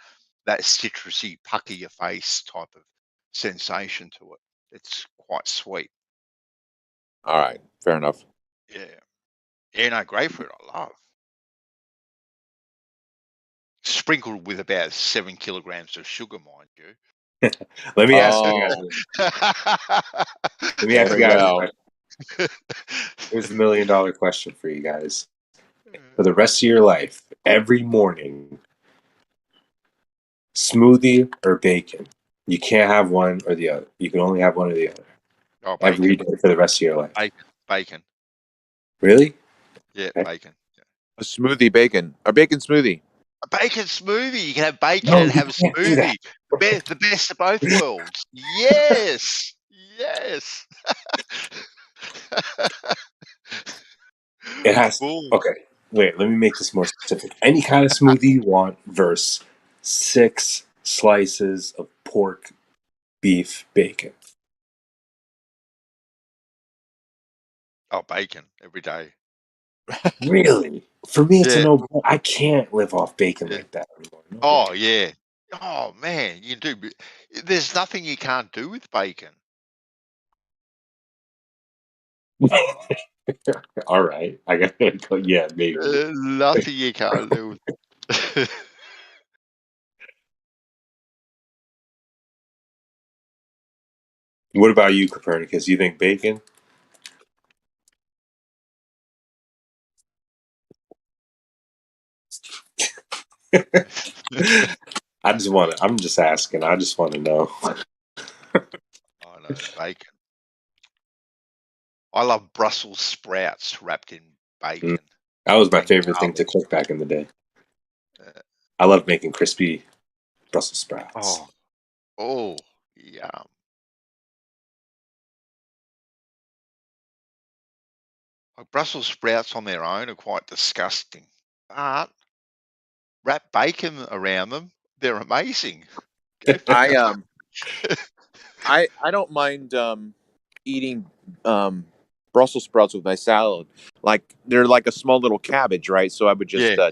citrusy pucker your face type of sensation to it. It's quite sweet. All right. Fair enough. Yeah. Yeah, no, grapefruit I love. Sprinkled with about 7 kilograms of sugar, mind you. Let me ask you guys. Oh, Let me ask there you we guys a go. question. Here's the $1 million question for you guys. For the rest of your life, every morning, smoothie or bacon. You can't have one or the other. You can only have one or the other. Oh, Every bacon. day for the rest of your life. Bacon. Really? Yeah, Okay. bacon. A smoothie bacon. A bacon smoothie. A bacon smoothie. You can have bacon No, and you have a can't do that. smoothie. The best of both worlds. Yes. Yes. It has. Boom. Okay. Wait, let me make this more specific. Any kind of smoothie you want versus 6 slices of pork, beef, bacon. Oh, bacon every day. Really? For me, it's a Yeah. no. I can't live off bacon Yeah. like that anymore. No Oh, way. yeah. Oh, man, you can do. There's nothing you can't do with bacon. All right. I got to go. Yeah, maybe. Nothing you can't do with. What about you, Copernicus? You think bacon? I'm just asking. I just want to know. I know, bacon. I love Brussels sprouts wrapped in bacon. That was my and favorite thing to garlic. cook back in the day. I love making crispy Brussels sprouts. Oh, yum. Like Brussels sprouts on their own are quite disgusting, but wrap bacon around them, they're amazing. Go for I it. I don't mind eating Brussels sprouts with my salad. Like they're like a small little cabbage, right? So I would just Yeah.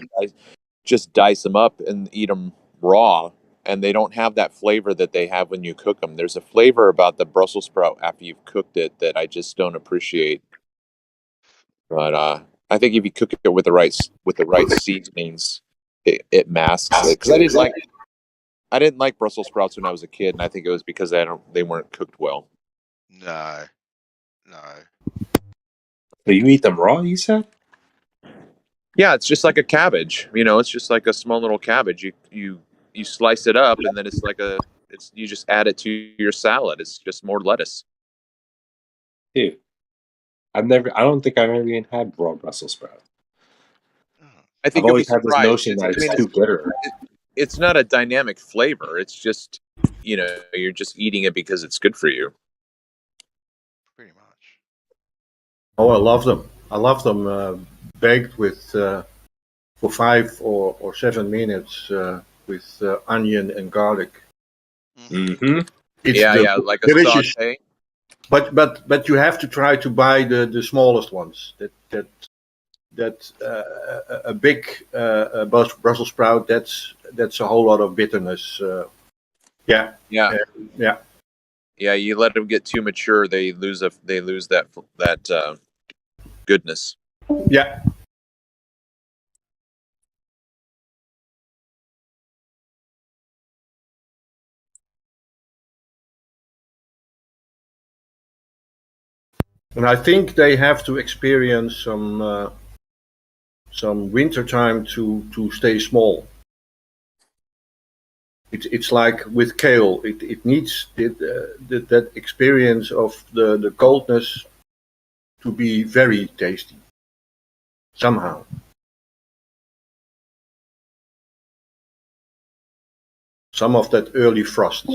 just dice them up and eat them raw, and they don't have that flavor that they have when you cook them. There's a flavor about the Brussels sprout after you've cooked it that I just don't appreciate. But I think if you cook it with the right seasonings, it masks it. Because I didn't like Brussels sprouts when I was a kid, and I think it was because they weren't cooked well. No. So you eat them raw, you said? Yeah, it's just like a cabbage. You know, it's just like a small little cabbage. You slice it up, and then you just add it to your salad. It's just more lettuce. Dude, I don't think I've ever even had raw Brussels sprouts. I I've think you'll be always had this surprised. notion that it's too bitter. It's not a dynamic flavor. It's just you're just eating it because it's good for you. Pretty much. Oh, I love them. I love them baked with for 5 or 7 minutes with onion and garlic. Mm-hmm. It's Yeah, like a delicious. saute. But you have to try to buy the smallest ones. That a big Brussels sprout. That's a whole lot of bitterness. Yeah. Yeah. Yeah. Yeah, you let them get too mature, they lose that goodness. Yeah. And I think they have to experience some winter time to stay small. It's like with kale. It needs that experience of the coldness to be very tasty somehow. Some of that early frost.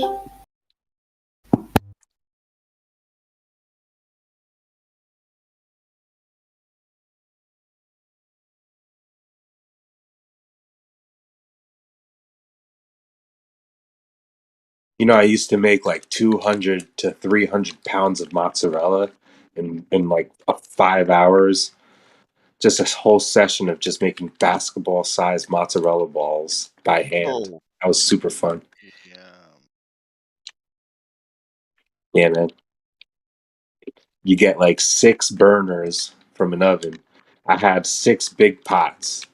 You know, I used to make like 200 to 300 pounds of mozzarella in like 5 hours. Just a whole session of just making basketball-sized mozzarella balls by hand. Oh. That was super fun. Yeah. Yeah, man. You get like 6 burners from an oven. I had 6 big pots.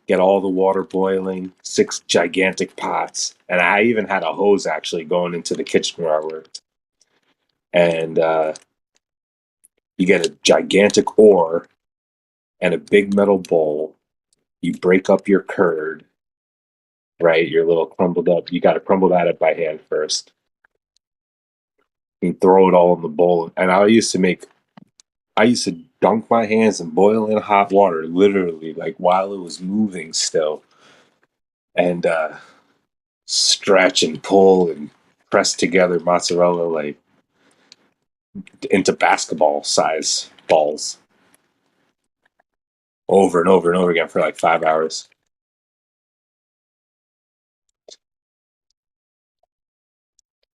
Get all the water boiling, 6 gigantic pots. And I even had a hose actually going into the kitchen where I worked. And you get a gigantic oar and a big metal bowl. You break up your curd, right? Your little crumbled up. You got to crumble that up by hand first. And throw it all in the bowl. And I used to dunk my hands and boil in hot water, literally, like while it was moving still. And stretch and pull and press together mozzarella like into basketball size balls over and over and over again for like 5 hours.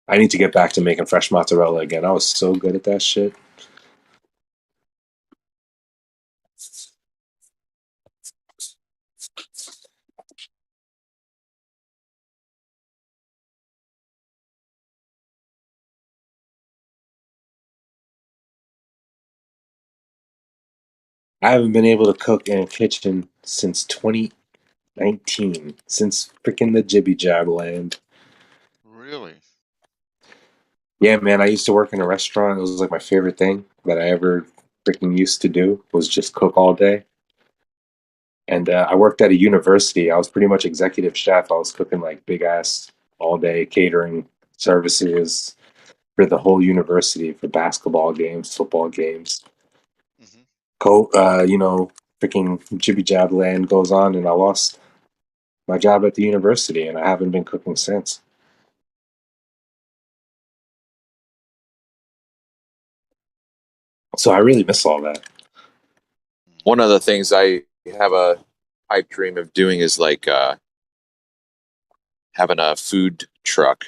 I need to get back to making fresh mozzarella again. I was so good at that shit. I haven't been able to cook in a kitchen since 2019, since freaking the Jibby Jab land. Really? Yeah, man, I used to work in a restaurant. It was like my favorite thing that I ever freaking used to do was just cook all day. And I worked at a university. I was pretty much executive chef. I was cooking like big ass all day catering services for the whole university for basketball games, football games. Freaking jibby jab land goes on, and I lost my job at the university, and I haven't been cooking since. So I really miss all that. One of the things I have a pipe dream of doing is like having a food truck.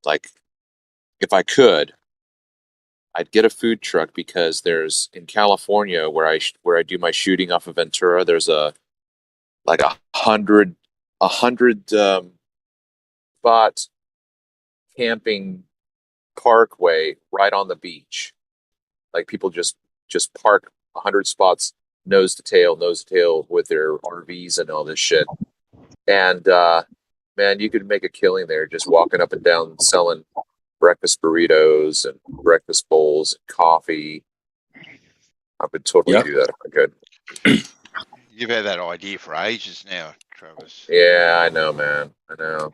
Like, if I could, I'd get a food truck because there's in California where I do my shooting off of Ventura. There's a 100 spot camping parkway right on the beach. Like people just park 100 spots nose to tail with their RVs and all this shit. And man, you could make a killing there just walking up and down selling breakfast burritos and breakfast bowls and coffee. I would totally do that if I could. You've had that idea for ages now, Travis. Yeah, I know, man. I know.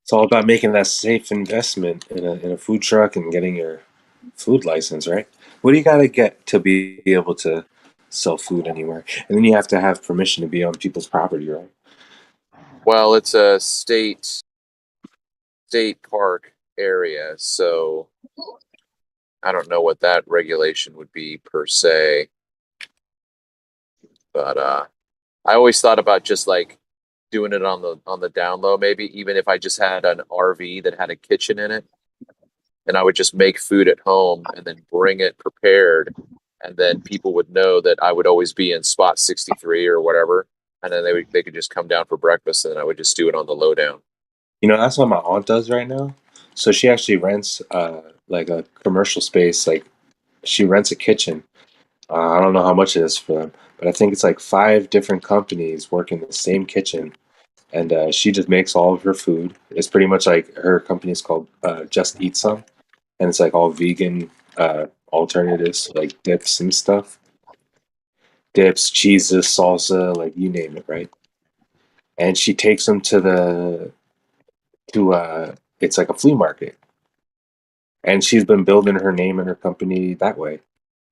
It's all about making that safe investment in a food truck and getting your food license, right? What do you got to get to be able to sell food anywhere? And then you have to have permission to be on people's property, right? Well, it's a state park area, so I don't know what that regulation would be per se. But I always thought about just like doing it on the down low, maybe even if I just had an RV that had a kitchen in it, and I would just make food at home and then bring it prepared, and then people would know that I would always be in spot 63 or whatever, and then they could just come down for breakfast, and I would just do it on the lowdown. You know, that's what my aunt does right now. So she actually rents like a commercial space. Like she rents a kitchen. I don't know how much it is for them, but I think it's like 5 different companies working the same kitchen. And she just makes all of her food. It's pretty much like her company is called Just Eat Some. And it's like all vegan alternatives, like dips and stuff. Dips, cheeses, salsa, like you name it, right? And she takes them to it's like a flea market. And she's been building her name and her company that way,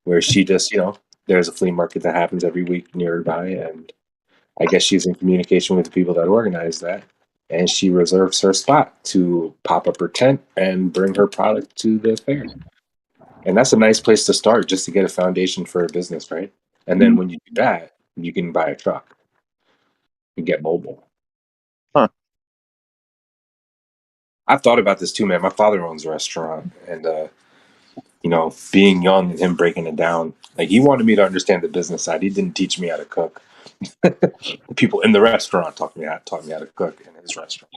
where she just, there's a flea market that happens every week nearby, and I guess she's in communication with the people that organize that, and she reserves her spot to pop up her tent and bring her product to the fair. And that's a nice place to start, just to get a foundation for a business, right? And then when you do that, you can buy a truck and get mobile. Huh. I've thought about this too, man. My father owns a restaurant, and being young and him breaking it down, like he wanted me to understand the business side. He didn't teach me how to cook. The people in the restaurant taught me how to cook in his restaurant.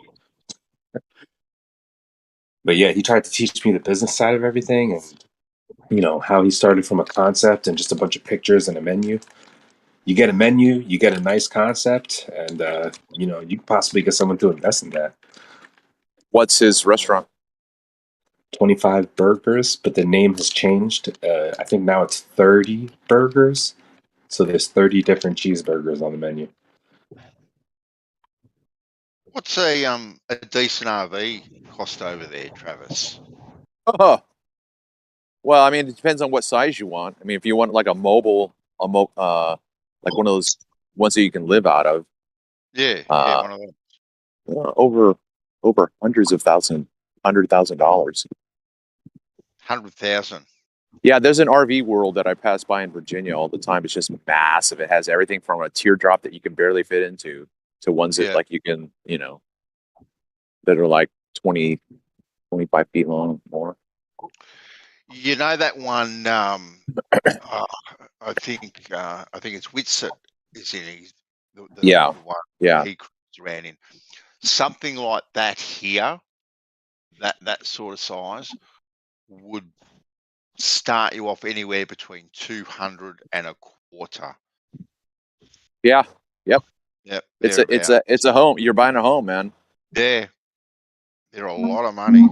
But yeah, he tried to teach me the business side of everything, and how he started from a concept and just a bunch of pictures and a menu. You get a menu, you get a nice concept, and you can possibly get someone to invest in that. What's his restaurant? 25 burgers, but the name has changed. I think now it's 30 burgers. So there's 30 different cheeseburgers on the menu. What's a decent RV cost over there, Travis? Oh, well, I mean, it depends on what size you want. I mean, if you want like a mobile, like one of those ones that you can live out of. Yeah, one of them. Over $100,000. $100,000. Yeah, there's an RV world that I pass by in Virginia all the time. It's just massive. It has everything from a teardrop that you can barely fit into to ones that like you can, that are like 20, 25 feet long or more. You know that one? I think it's Whitset is in the one he cruised around in. Something like that here, that sort of size, would start you off anywhere between 200 and a quarter. Yeah. Yep. Yep. It's a home. You're buying a home, man. Yeah. They're a lot of money.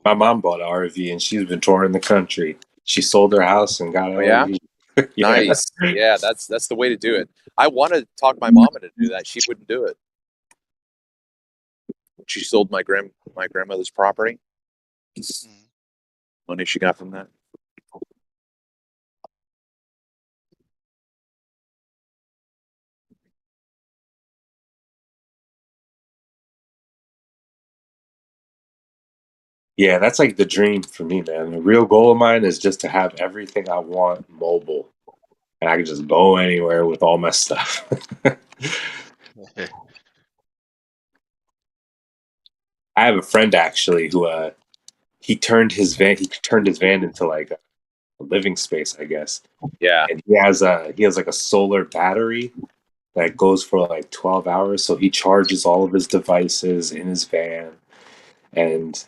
My mom bought an RV and she's been touring the country. She sold her house and got Oh yeah, LED. nice. Yeah, that's the way to do it. I wanted to talk my mom into do that. She wouldn't do it. She sold my grandmother's property. Money she got from that. Yeah, that's like the dream for me, man. The real goal of mine is just to have everything I want mobile. And I can just go anywhere with all my stuff. I have a friend actually who he turned his van into like a living space, I guess. Yeah. And he has like a solar battery that goes for like 12 hours, so he charges all of his devices in his van. And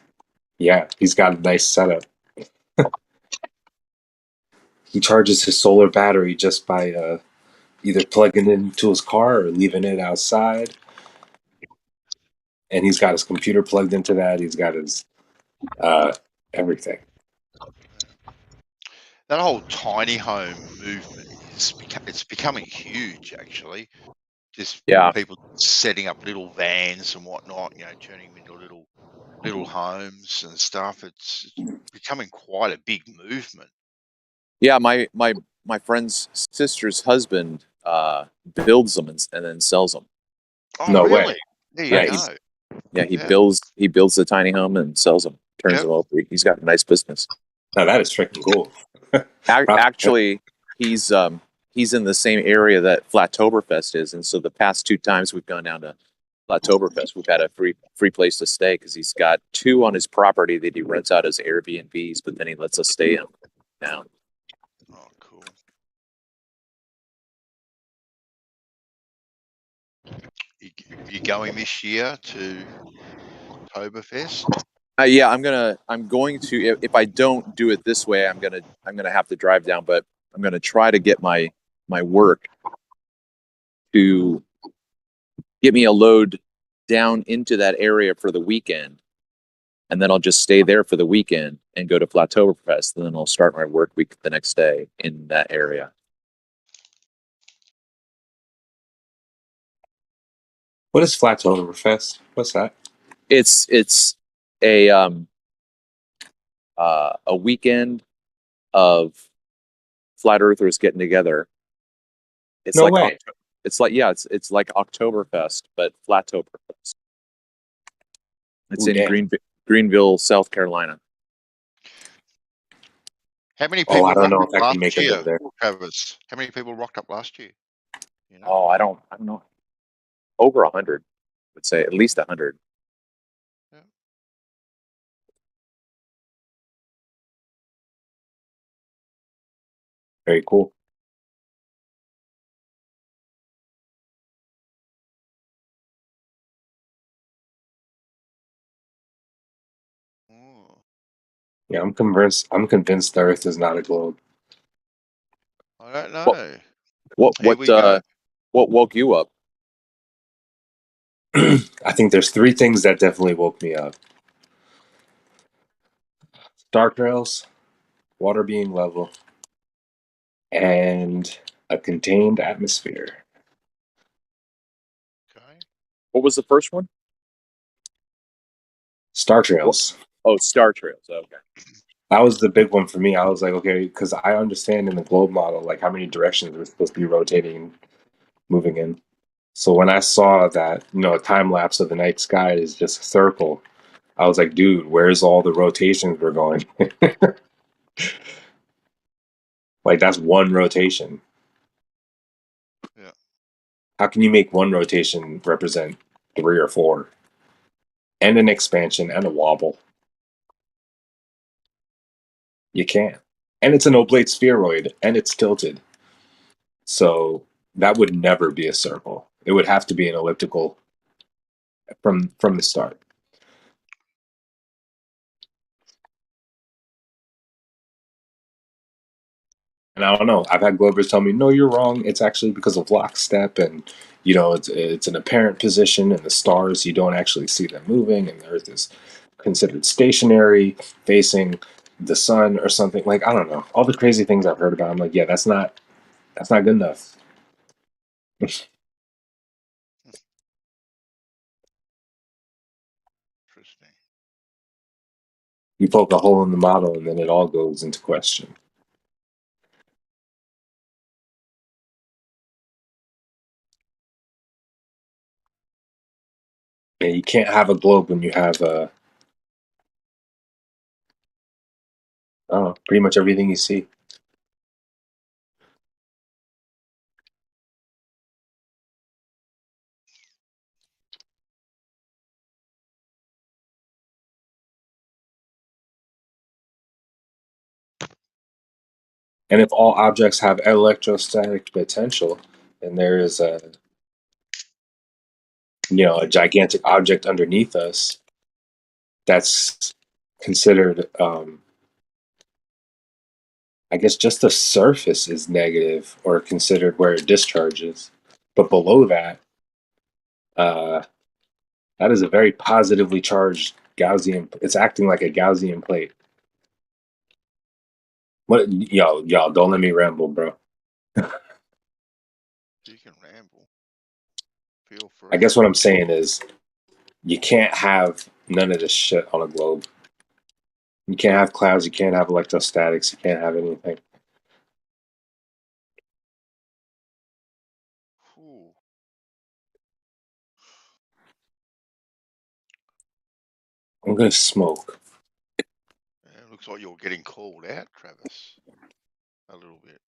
yeah, he's got a nice setup. He charges his solar battery just by either plugging it into his car or leaving it outside. And he's got his computer plugged into that. He's got his everything. That whole tiny home movement it's becoming huge, actually. Just people setting up little vans and whatnot, turning them into little homes and stuff. It's becoming quite a big movement. Yeah, my friend's sister's husband builds them and then sells them. Oh, no really? Way. There you go. He builds the tiny home and sells them, turns them over. He's got a nice business. Now that is freaking cool. Actually, he's in the same area that Flattoberfest is, and so the past 2 times we've gone down to Flattoberfest, we've had a free place to stay because he's got 2 on his property that he rents out as Airbnbs, but then he lets us stay in down. Oh, cool. You going this year to Oktoberfest? Yeah, I'm going to. If I don't do it this way, I'm gonna have to drive down. But I'm gonna try to get my work to get me a load down into that area for the weekend, and then I'll just stay there for the weekend and go to Flattoberfest, and then I'll start my work week the next day in that area. What is Flattoberfest? What's that? It's a weekend of flat earthers getting together. It's no like way. It's like Oktoberfest, but Flattoberfest. It's in Greenville, South Carolina. How many people I don't know rocked if up I can make last it year, live there. Travis? How many people rocked up last year? Oh, I don't know. Over 100, I would say at least 100. Yeah. Very cool. Yeah, I'm convinced the Earth is not a globe. I don't know. What woke you up? I think there's 3 things that definitely woke me up. Dark rails, water being level, and a contained atmosphere. Okay. What was the first one? Star trails. Oh, star trails. Okay. That was the big one for me. I was like, okay, because I understand in the globe model, like how many directions we're supposed to be rotating, moving in. So when I saw that, a time lapse of the night sky is just a circle, I was like, dude, where's all the rotations we're going? Like, that's one rotation. Yeah. How can you make one rotation represent 3 or 4? And an expansion and a wobble? You can't. And it's an oblate spheroid, and it's tilted. So that would never be a circle. It would have to be an elliptical from the start. And I don't know. I've had Globers tell me, no, you're wrong. It's actually because of lockstep, and it's an apparent position, and the stars, you don't actually see them moving, and the Earth is considered stationary, facing the sun or something. Like, I don't know. All the crazy things I've heard about, I'm like, yeah, that's not good enough. Interesting. You poke a hole in the model, and then it all goes into question. And you can't have a globe when you have pretty much everything you see. And if all objects have electrostatic potential, then there is a gigantic object underneath us that's considered, I guess, just the surface is negative or considered where it discharges. But below that, that is a very positively charged Gaussian. It's acting like a Gaussian plate. What y'all don't let me ramble, bro. You can ramble. Feel free. I guess what I'm saying is you can't have none of this shit on a globe. You can't have clouds, you can't have electrostatics, you can't have anything. Ooh. I'm gonna smoke. Yeah, it looks like you're getting called out, Travis. A little bit.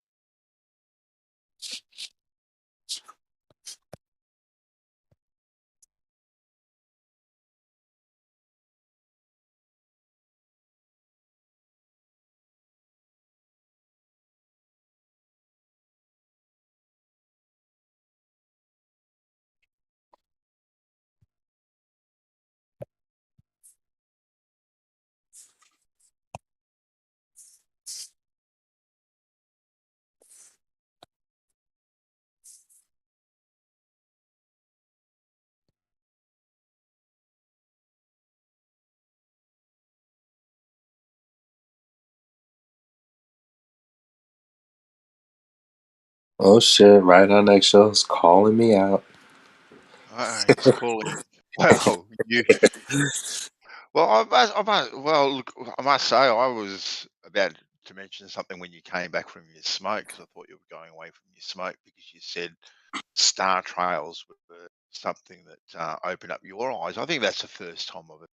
Oh shit, right on eggshells, calling me out. He's calling. Well, you. Well, look, I must say, I was about to mention something when you came back from your smoke, because I thought you were going away from your smoke, because you said star trails were something that opened up your eyes. I think that's the first time I've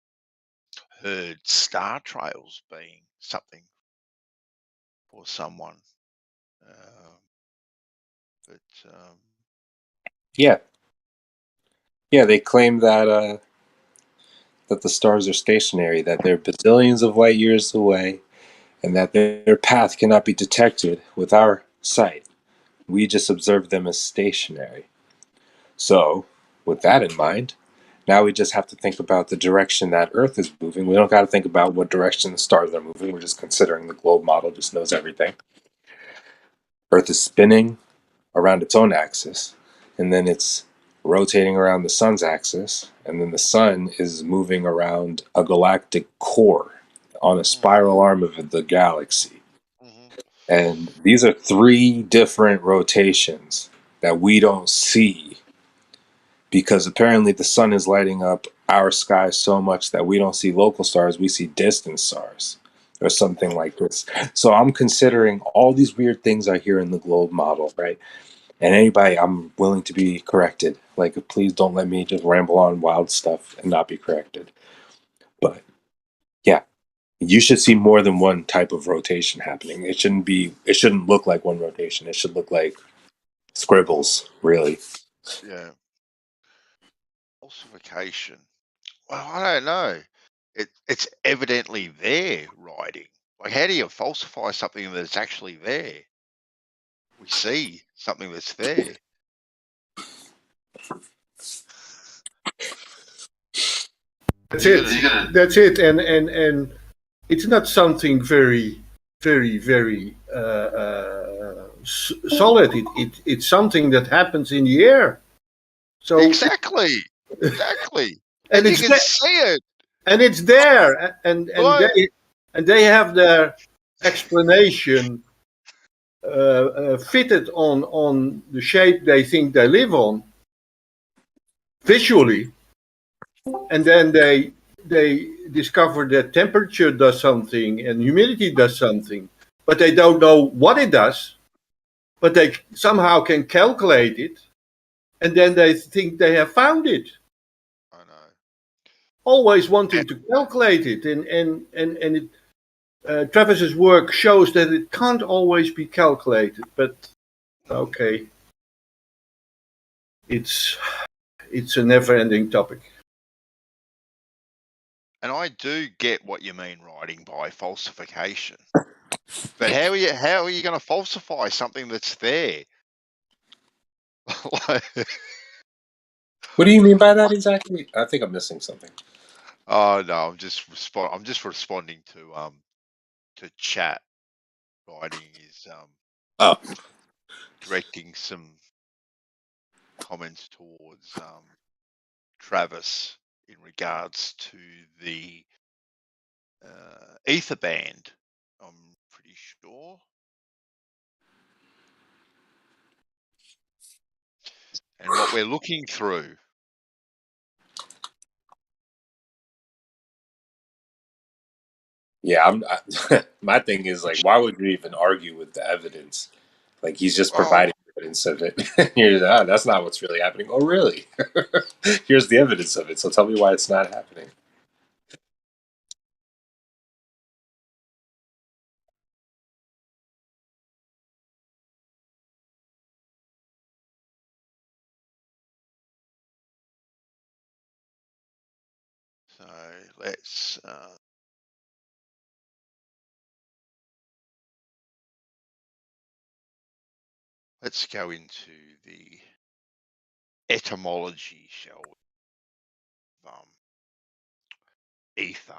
heard star trails being something for someone. Yeah, they claim that that the stars are stationary, that they're bazillions of light years away, and that their path cannot be detected with our sight. We just observe them as stationary. So, with that in mind, now we just have to think about the direction that Earth is moving. We don't got to think about what direction the stars are moving. We're just considering the globe model just knows everything. Earth is spinning around its own axis, and then it's rotating around the sun's axis, and then the sun is moving around a galactic core on a spiral arm of the galaxy. And these are 3 different rotations that we don't see, because apparently the sun is lighting up our sky so much that we don't see local stars, we see distant stars or something like this. So I'm considering all these weird things I hear in the globe model, right? And anybody, I'm willing to be corrected. Like, please don't let me just ramble on wild stuff and not be corrected. But yeah, you should see more than one type of rotation happening. It shouldn't look like one rotation. It should look like scribbles, really. Yeah. Falsification. Well, I don't know. It's evidently there writing. Like, how do you falsify something that's actually there? We see something that's there. That's it. That's it. And it's not something very, very, very solid. It's something that happens in the air. So exactly. And you can see it. And it's there. And Right. and they have their explanation fitted on the shape they think they live on visually, and then they discover that temperature does something and humidity does something, but they don't know what it does, but they somehow can calculate it, and then they think they have found it. I know. Always wanting to calculate it, and it, Travis's work shows that it can't always be calculated, but okay, it's a never-ending topic. And I do get what you mean, writing by falsification. But how are you going to falsify something that's there? What do you mean by that exactly? I think I'm missing something. Oh no, I'm just responding to chat. Writing is directing some comments towards Travis in regards to the ether band. I'm pretty sure. And what we're looking through. Yeah, my thing is like, why would you even argue with the evidence? Like, he's just providing evidence of it. You're like, that's not what's really happening. Oh, really? Here's the evidence of it. So tell me why it's not happening. So let's go into the etymology, shall we? Ether.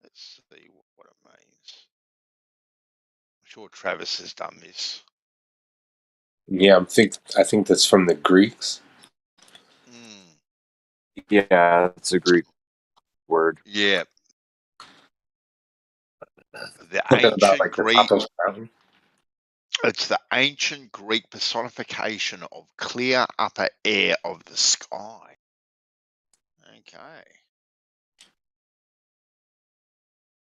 Let's see what it means. I'm sure Travis has done this. Yeah, I think that's from the Greeks. Yeah, it's a Greek word. Yeah. The Something about ancient like the Greek. top of the mountain. It's the ancient Greek personification of clear upper air of the sky. Okay.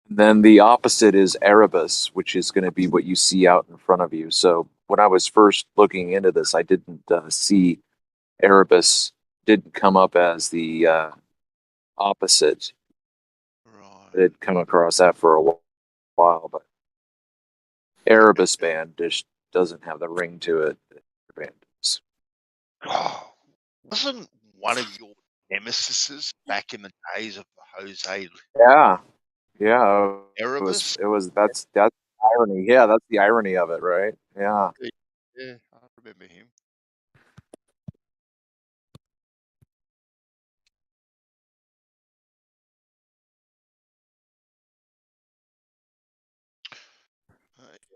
Then the opposite is Erebus, which is going to be what you see out in front of you. So when I was first looking into this, I didn't see Erebus didn't come up as the opposite. Right. I did come across that for a while, but Erebus band just doesn't have the ring to it. Band does. Oh, wasn't one of your nemesises back in the days of Jose Yeah, yeah. Erebus? It was that's irony. Yeah, that's the irony of it, right? Yeah. Yeah, I remember him.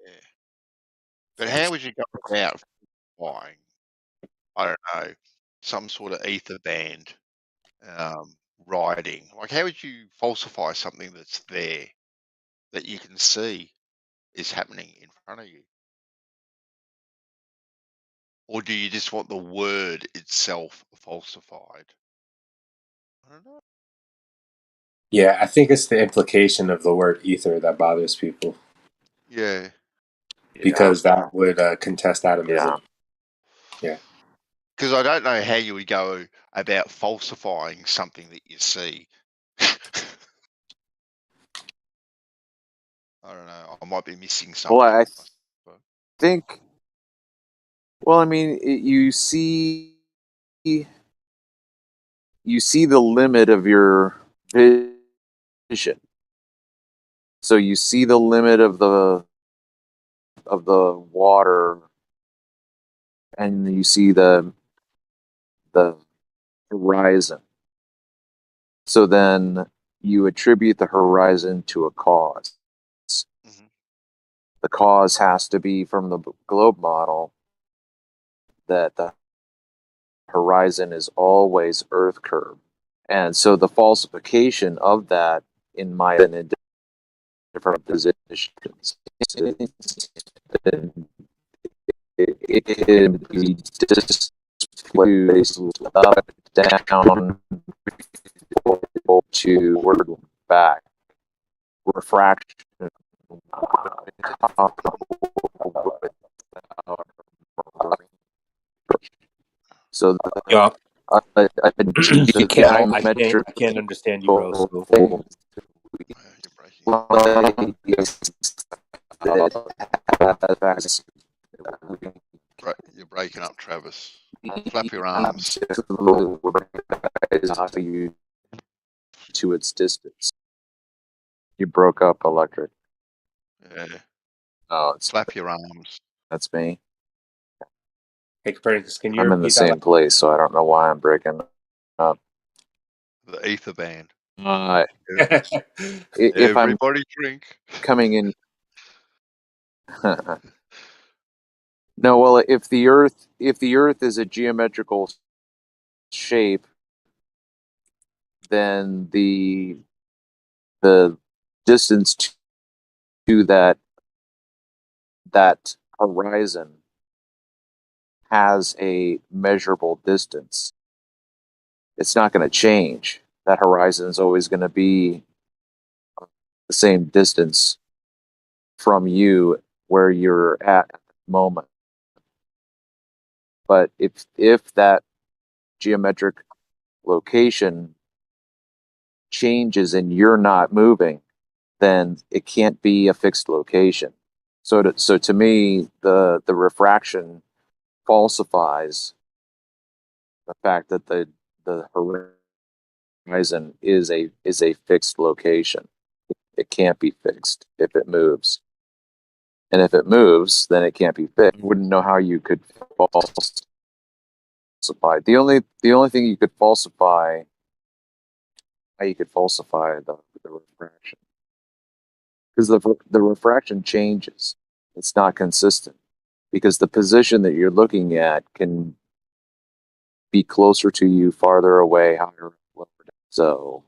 Yeah. But how would you go about buying, I don't know, some sort of ether band writing? Like, how would you falsify something that's there that you can see is happening in front of you? Or do you just want the word itself falsified? I don't know. Yeah, I think it's the implication of the word ether that bothers people. Yeah. Because that would contest atomism. Yeah. Because I don't know how you would go about falsifying something that you see. I don't know. I might be missing something. Well, I think. Well, I mean, you see the limit of your vision. So you see the limit of the water, and you see the horizon. So then you attribute the horizon to a cause. Mm-hmm. The cause has to be from the globe model that the horizon is always Earth curve. And so the falsification of that, in my opinion, different positions. It can be displaced up, down, to back. Refraction. So Yeah. I can't understand you, Rose. You're breaking up, Travis. Flap your arms. To its distance. You broke up, Electric. Yeah. Oh, it's flap your arms. That's me. Hey, Copernicus, can you I'm in the repeat same that? place, so I don't know why I'm breaking up. The ether band. If I'm Everybody drink. coming in. No, well, if the Earth is a geometrical shape, then the distance to that horizon has a measurable distance. It's not going to change. That horizon is always going to be the same distance from you where you're at the moment. But if that geometric location changes and you're not moving, then it can't be a fixed location. So to me, the refraction falsifies the fact that the horizon is a fixed location. It can't be fixed if it moves. And if it moves, then it can't be fixed. Wouldn't know how you could falsify. The only thing you could falsify, the refraction, because the refraction changes. It's not consistent because the position that you're looking at can be closer to you, farther away, higher, lower. So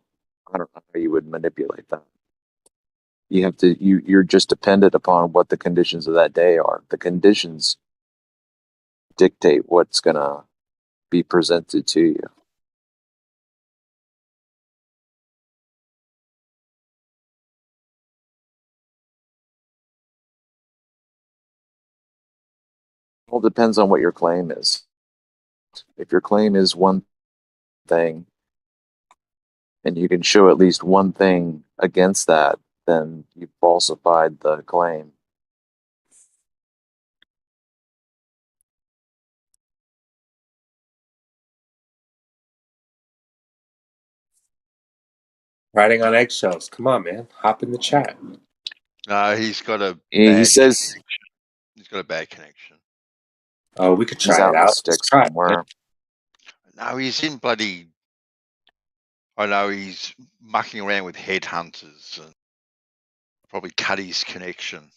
I don't know how you would manipulate that. You have to. You're just dependent upon what the conditions of that day are. The conditions dictate what's gonna be presented to you. All depends on what your claim is. If your claim is one thing, and you can show at least one thing against that, then you've falsified the claim. Riding on eggshells. Come on, man. Hop in the chat. No, he's got a He says he's got a bad connection. Oh, we could he's try out it in the out. sticks somewhere. No, he's in bloody. I know he's mucking around with headhunters and probably cut his connection.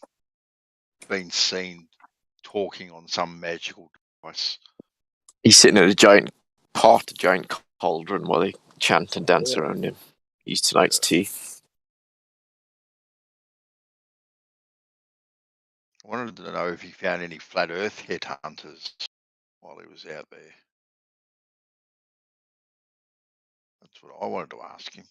Been seen talking on some magical device. He's sitting at a giant pot, a giant cauldron while they chant and dance around him. He's tonight's tea. I wanted to know if he found any flat Earth headhunters while he was out there. That's what I wanted to ask him.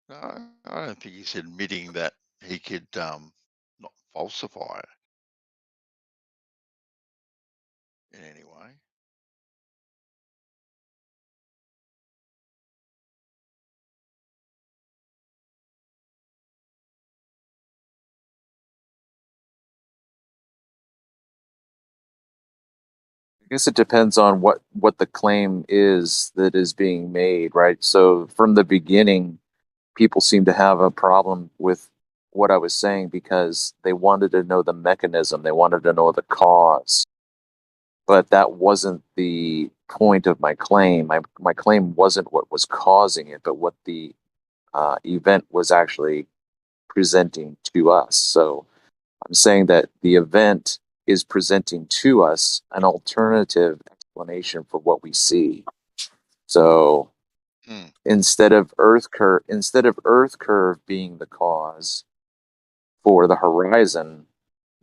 No, I don't think he's admitting that he could not falsify it in any way. I guess it depends on what the claim is that is being made, right? So from the beginning, people seem to have a problem with what I was saying because they wanted to know the mechanism, they wanted to know the cause. But that wasn't the point of my claim. My claim wasn't what was causing it, but what the event was actually presenting to us. So I'm saying that the event is presenting to us an alternative explanation for what we see. So instead of Earth curve being the cause for the horizon,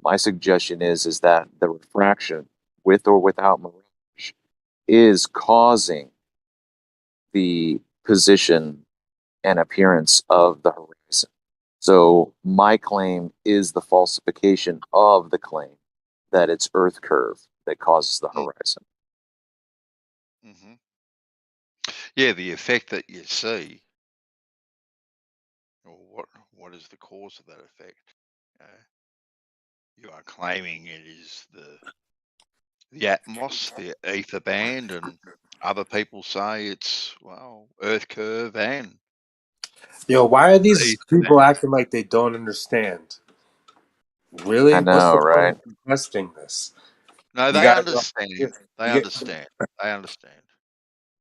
my suggestion is that the refraction, with or without mirage, is causing the position and appearance of the horizon. So my claim is the falsification of the claim that it's Earth curve that causes the horizon. Mm-hmm. Yeah, the effect that you see, or what is the cause of that effect? You are claiming it is the atmos, the ether band, and other people say it's, well, Earth curve and Yo, why are these ether people band. acting like they don't understand? I Really? What's know, the point right? of contesting this? No, You they gotta go. understand. You They get, understand. They understand.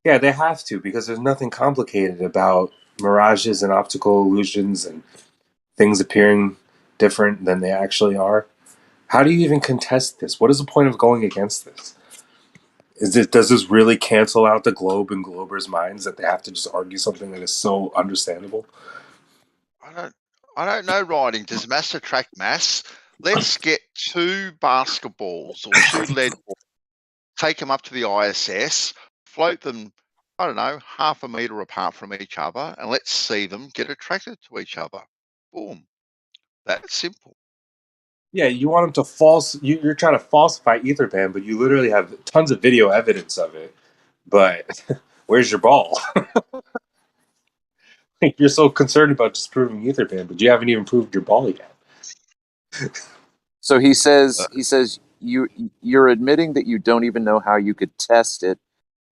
yeah, they have to because there's nothing complicated about mirages and optical illusions and things appearing different than they actually are. How do you even contest this? What is the point of going against this? Does this really cancel out the globe and globers' minds that they have to just argue something that is so understandable? I don't know writing. Does mass attract mass? Let's get two basketballs or two lead balls, take them up to the ISS, float them, I don't know, half a meter apart from each other, and let's see them get attracted to each other. Boom. That's simple. Yeah, you want them to you're trying to falsify Etherpan, but you literally have tons of video evidence of it. But where's your ball? You're so concerned about just proving Etherpan, but you haven't even proved your ball yet. So he says you're admitting that you don't even know how you could test it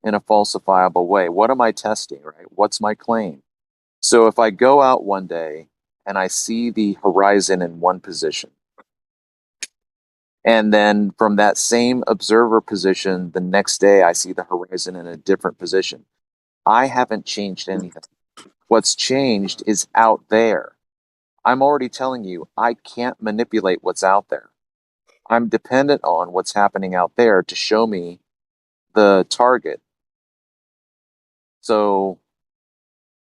in a falsifiable way. What am I testing, right? What's my claim? So if I go out one day and I see the horizon in one position, and then from that same observer position, the next day I see the horizon in a different position, I haven't changed anything. What's changed is out there. I'm already telling you, I can't manipulate what's out there. I'm dependent on what's happening out there to show me the target. So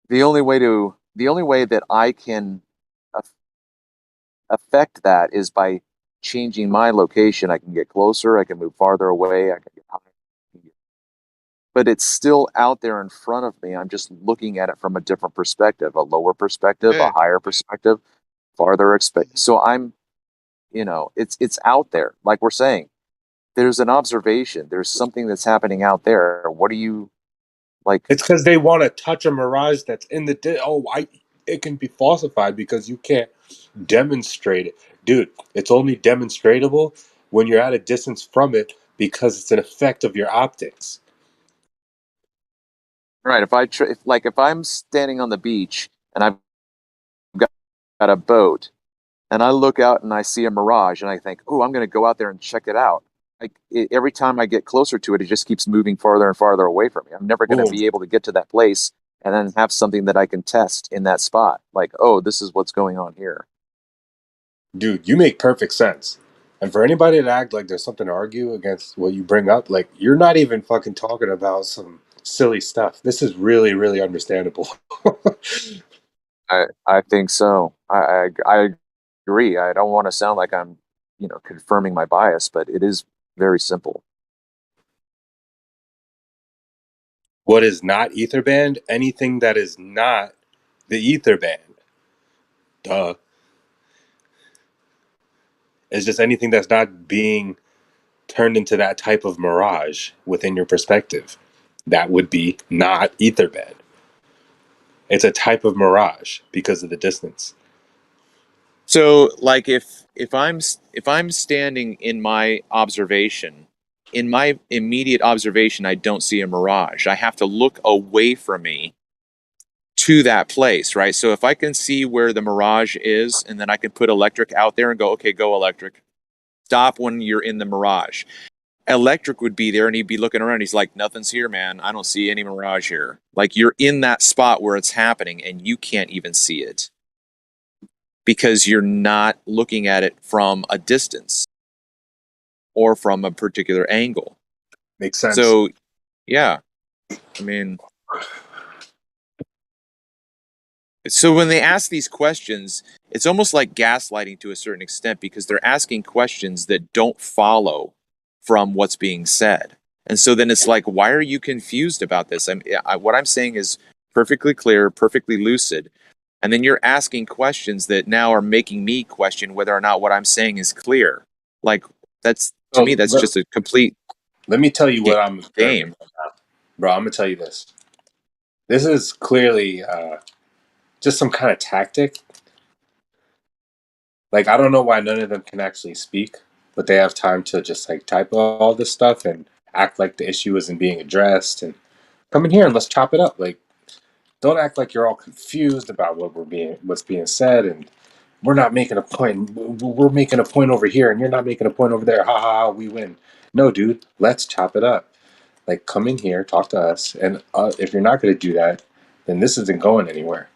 the only way that I can affect that is by changing my location. I can get closer, I can move farther away, I can get higher. But it's still out there in front of me. I'm just looking at it from a different perspective, a lower perspective, a higher perspective, farther so I'm, it's out there. Like we're saying, there's an observation, there's something that's happening out there. What do you like? It's because they want to touch a mirage that's in the it can be falsified because you can't demonstrate it. Dude, it's only demonstratable when you're at a distance from it because it's an effect of your optics. Right. If I'm standing on the beach and I've got a boat and I look out and I see a mirage and I think, oh, I'm going to go out there and check it out. Every time I get closer to it, it just keeps moving farther and farther away from me. I'm never going to be able to get to that place and then have something that I can test in that spot. Like, oh, this is what's going on here. Dude, you make perfect sense. And for anybody to act like there's something to argue against what you bring up, like you're not even fucking talking about some silly stuff. This is really, really understandable. I think so. I agree. I don't want to sound like I'm, confirming my bias, but it is very simple. What is not ether band? Anything that is not the ether band. Duh. It's just anything that's not being turned into that type of mirage within your perspective. That would be not ether band. It's a type of mirage because of the distance. So, like, if I'm standing in my observation, in my immediate observation, I don't see a mirage. I have to look away from me to that place, right? So if I can see where the mirage is, and then I can put electric out there and go, okay, go electric. Stop when you're in the mirage. Electric would be there and he'd be looking around. He's like, nothing's here, man. I don't see any mirage here. Like, you're in that spot where it's happening and you can't even see it because you're not looking at it from a distance. or from a particular angle. Makes sense. So, yeah, I mean, so when they ask these questions, it's almost like gaslighting to a certain extent, because they're asking questions that don't follow from what's being said. And so then it's like, why are you confused about this? What I'm saying is perfectly clear, perfectly lucid. And then you're asking questions that now are making me question whether or not what I'm saying is clear. Like, that's, to me, that's just a complete Let me tell you what I'm game. Bro, I'm going to tell you this. This is clearly just some kind of tactic. Like, I don't know why none of them can actually speak, but they have time to just like type all this stuff and act like the issue isn't being addressed, and come in here and let's chop it up. Like, don't act like you're all confused about what's being said, and we're not making a point. We're making a point over here, and you're not making a point over there. Ha ha ha, we win. No, dude, let's chop it up. Like, come in here, talk to us, and if you're not going to do that, then this isn't going anywhere.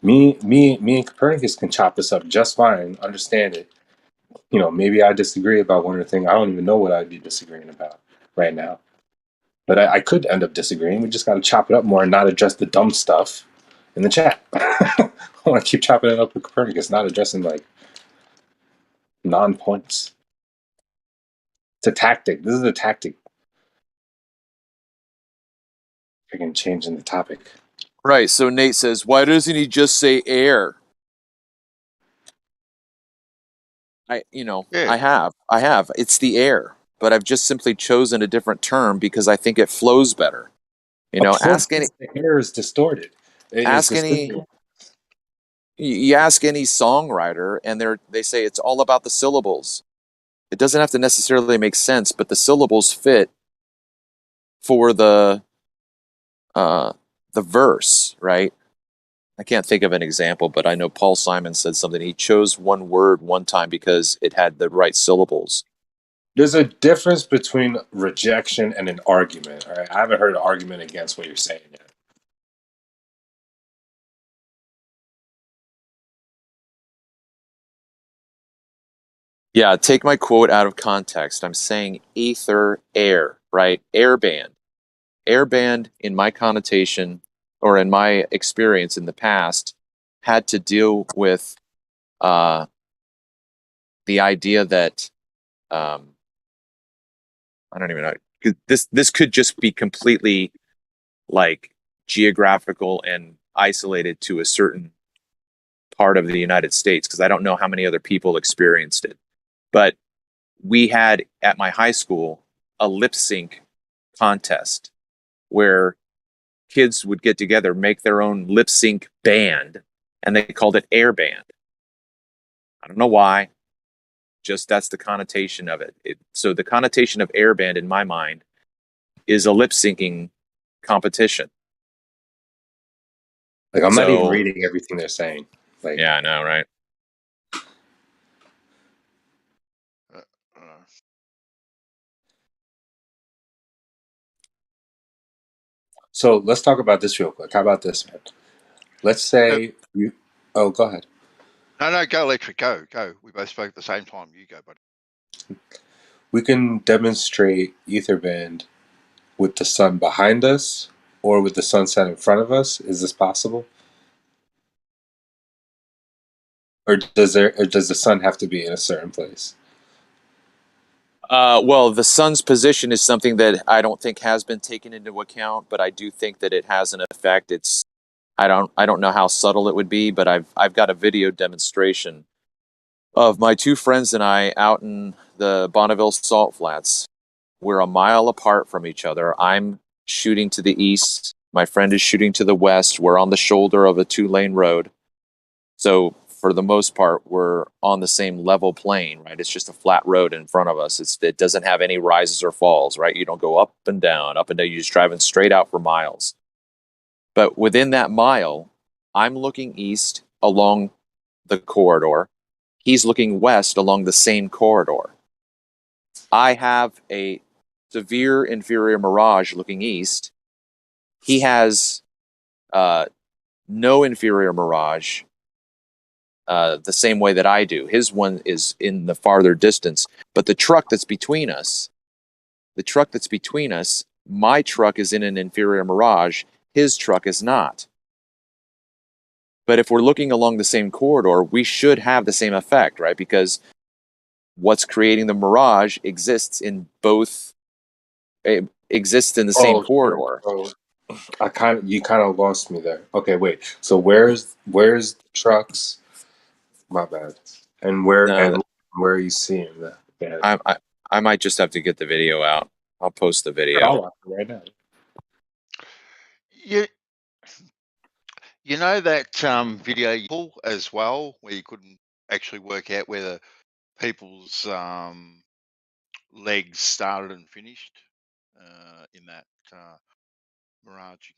Me, and Copernicus can chop this up just fine, understand it. You know, maybe I disagree about one of the things. I don't even know what I'd be disagreeing about right now. But I could end up disagreeing. We just got to chop it up more and not address the dumb stuff in the chat. I want to keep chopping it up with Copernicus, not addressing like non-points. It's a tactic. This is a tactic. Freaking changing the topic. Right. So Nate says, why doesn't he just say air? I have. It's the air, but I've just simply chosen a different term because I think it flows better. You know, ask any. The air is distorted. You ask any songwriter, and they say it's all about the syllables. It doesn't have to necessarily make sense, but the syllables fit for the verse, right? I can't think of an example, but I know Paul Simon said something. He chose one word one time because it had the right syllables. There's a difference between rejection and an argument. All right, I haven't heard an argument against what you're saying yet. Yeah, take my quote out of context. I'm saying ether, air, right? Airband. Airband, in my connotation, or in my experience in the past, had to deal with the idea that I don't even know. This could just be completely like geographical and isolated to a certain part of the United States, because I don't know how many other people experienced it. But we had at my high school a lip sync contest where kids would get together, make their own lip sync band, and they called it Air Band. I don't know why. Just that's the connotation of it. So the connotation of Air Band in my mind is a lip syncing competition. Like, I'm not even reading everything they're saying. Like, yeah, I know, right? So let's talk about this real quick. How about this, man? Let's say you. Oh, go ahead. No, go electric. Go. We both spoke at the same time. You go, buddy. We can demonstrate ether band with the sun behind us or with the sunset in front of us. Is this possible? Or does the sun have to be in a certain place? Well, the sun's position is something that I don't think has been taken into account, but I do think that it has an effect. I don't know how subtle it would be, but I've got a video demonstration of my two friends and I out in the Bonneville Salt Flats. We're a mile apart from each other. I'm shooting to the east. My friend is shooting to the west. We're on the shoulder of a 2-lane road. So for the most part, we're on the same level plane, right? It's just a flat road in front of us. It doesn't have any rises or falls, right? You don't go up and down. You're just driving straight out for miles. But within that mile, I'm looking east along the corridor. He's looking west along the same corridor. I have a severe inferior mirage looking east. He has no inferior mirage the same way that I do. His one is in the farther distance, but the truck that's between us, my truck is in an inferior mirage. His truck is not. But if we're looking along the same corridor, we should have the same effect, right? Because what's creating the mirage exists in both. It exists in the same corridor. Oh, you kind of lost me there. Okay, wait. So where's the trucks? My bad. And where are you seeing that? Yeah. I might just have to get the video out. I'll post the video. I'll watch it right now. You know that video you pull as well, where you couldn't actually work out whether people's legs started and finished in that mirage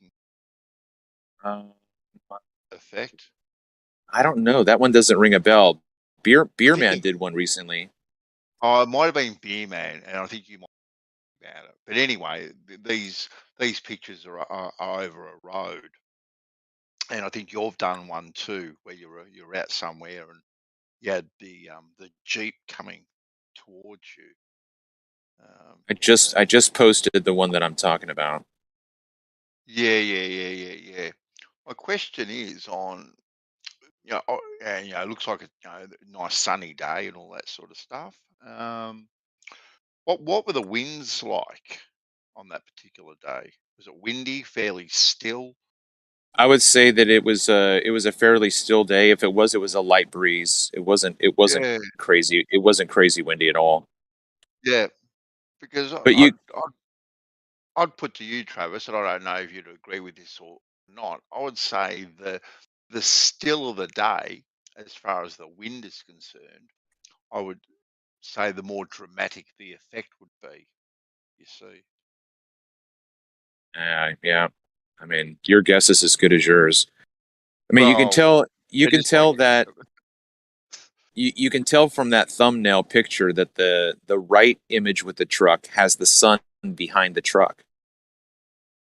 effect? I don't know. That one doesn't ring a bell. Beerman did one recently. Oh, it might have been Beerman, and I think you might know about it. But anyway, these pictures are over a road, and I think you've done one too, where you're out somewhere and you had the Jeep coming towards you. I just posted the one that I'm talking about. Yeah. My question is on, and it looks like a nice sunny day and all that sort of stuff. What were the winds like on that particular day? Was it windy, fairly still? I would say that it was a fairly still day. If it was a light breeze. It wasn't Yeah. crazy. It wasn't crazy windy at all. Yeah, because But I'd put to you, Travis, and I don't know if you'd agree with this or not. I would say the still of the day, as far as the wind is concerned, I would say the more dramatic the effect would be. You see. yeah. I mean, your guess is as good as yours. I mean, you can tell that you can tell from that thumbnail picture that the right image with the truck has the sun behind the truck.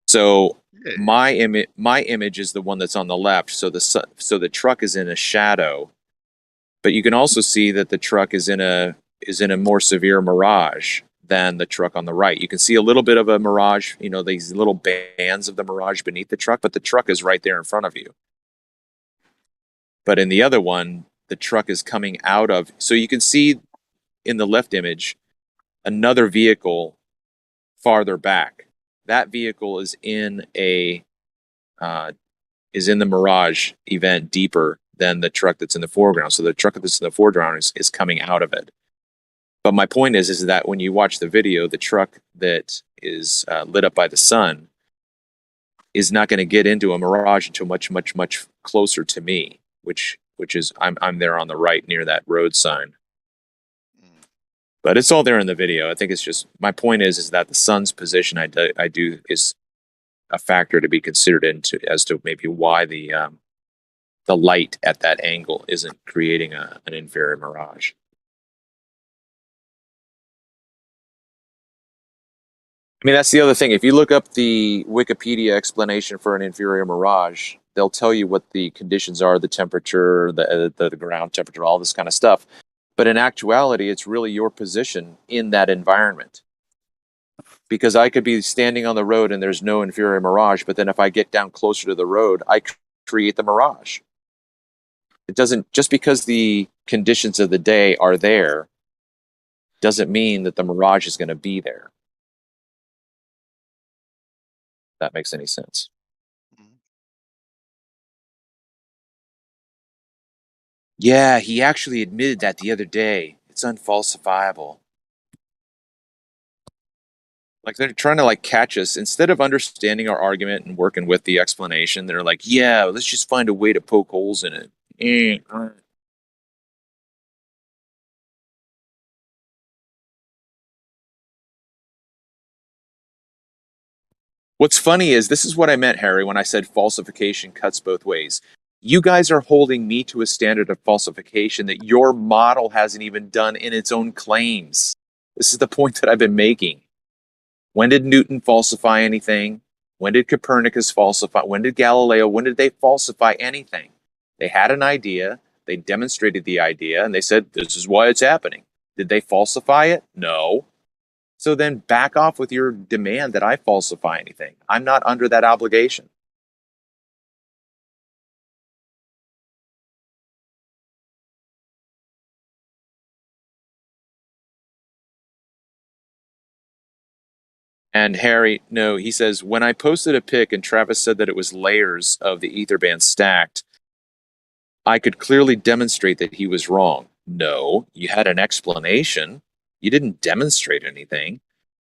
So my image is the one that's on the left. So the truck is in a shadow, but you can also see that the truck is in a more severe mirage than the truck on the right. You can see a little bit of a mirage, these little bands of the mirage beneath the truck, but the truck is right there in front of you. But in the other one, the truck is coming out of, so you can see in the left image another vehicle farther back. That vehicle is in the mirage event deeper than the truck that's in the foreground. So the truck that's in the foreground is coming out of it. But my point is that when you watch the video, the truck that is lit up by the sun is not going to get into a mirage until much, much, much closer to me, which is I'm there on the right near that road sign. But it's all there in the video. I think it's just, my point is that the sun's position I do is a factor to be considered as to maybe why the light at that angle isn't creating an inferior mirage. I mean, that's the other thing. If you look up the Wikipedia explanation for an inferior mirage, they'll tell you what the conditions are, the temperature, the ground temperature, all this kind of stuff. But in actuality, it's really your position in that environment. Because I could be standing on the road and there's no inferior mirage, but then if I get down closer to the road, I create the mirage. It doesn't, just because the conditions of the day are there, doesn't mean that the mirage is going to be there. If that makes any sense. Yeah, he actually admitted that the other day. It's unfalsifiable. Like, they're trying to catch us. Instead of understanding our argument and working with the explanation, they're like, yeah, let's just find a way to poke holes in it. What's funny is, this is what I meant, Harry, when I said falsification cuts both ways. You guys are holding me to a standard of falsification that your model hasn't even done in its own claims. This is the point that I've been making. When did Newton falsify anything? When did Copernicus falsify? When did Galileo? When did they falsify anything? They had an idea. They demonstrated the idea and they said, this is why it's happening. Did they falsify it? No. So then back off with your demand that I falsify anything. I'm not under that obligation. And Harry, no, he says, when I posted a pic and Travis said that it was layers of the ether band stacked, I could clearly demonstrate that he was wrong. No, you had an explanation. You didn't demonstrate anything.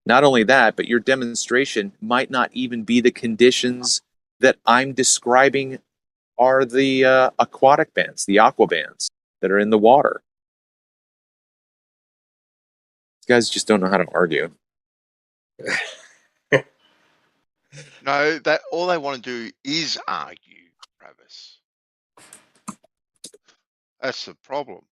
Not only that, but your demonstration might not even be the conditions that I'm describing are the aquatic bands, the aqua bands that are in the water. These guys just don't know how to argue. No, that all they want to do is argue, Travis. That's the problem.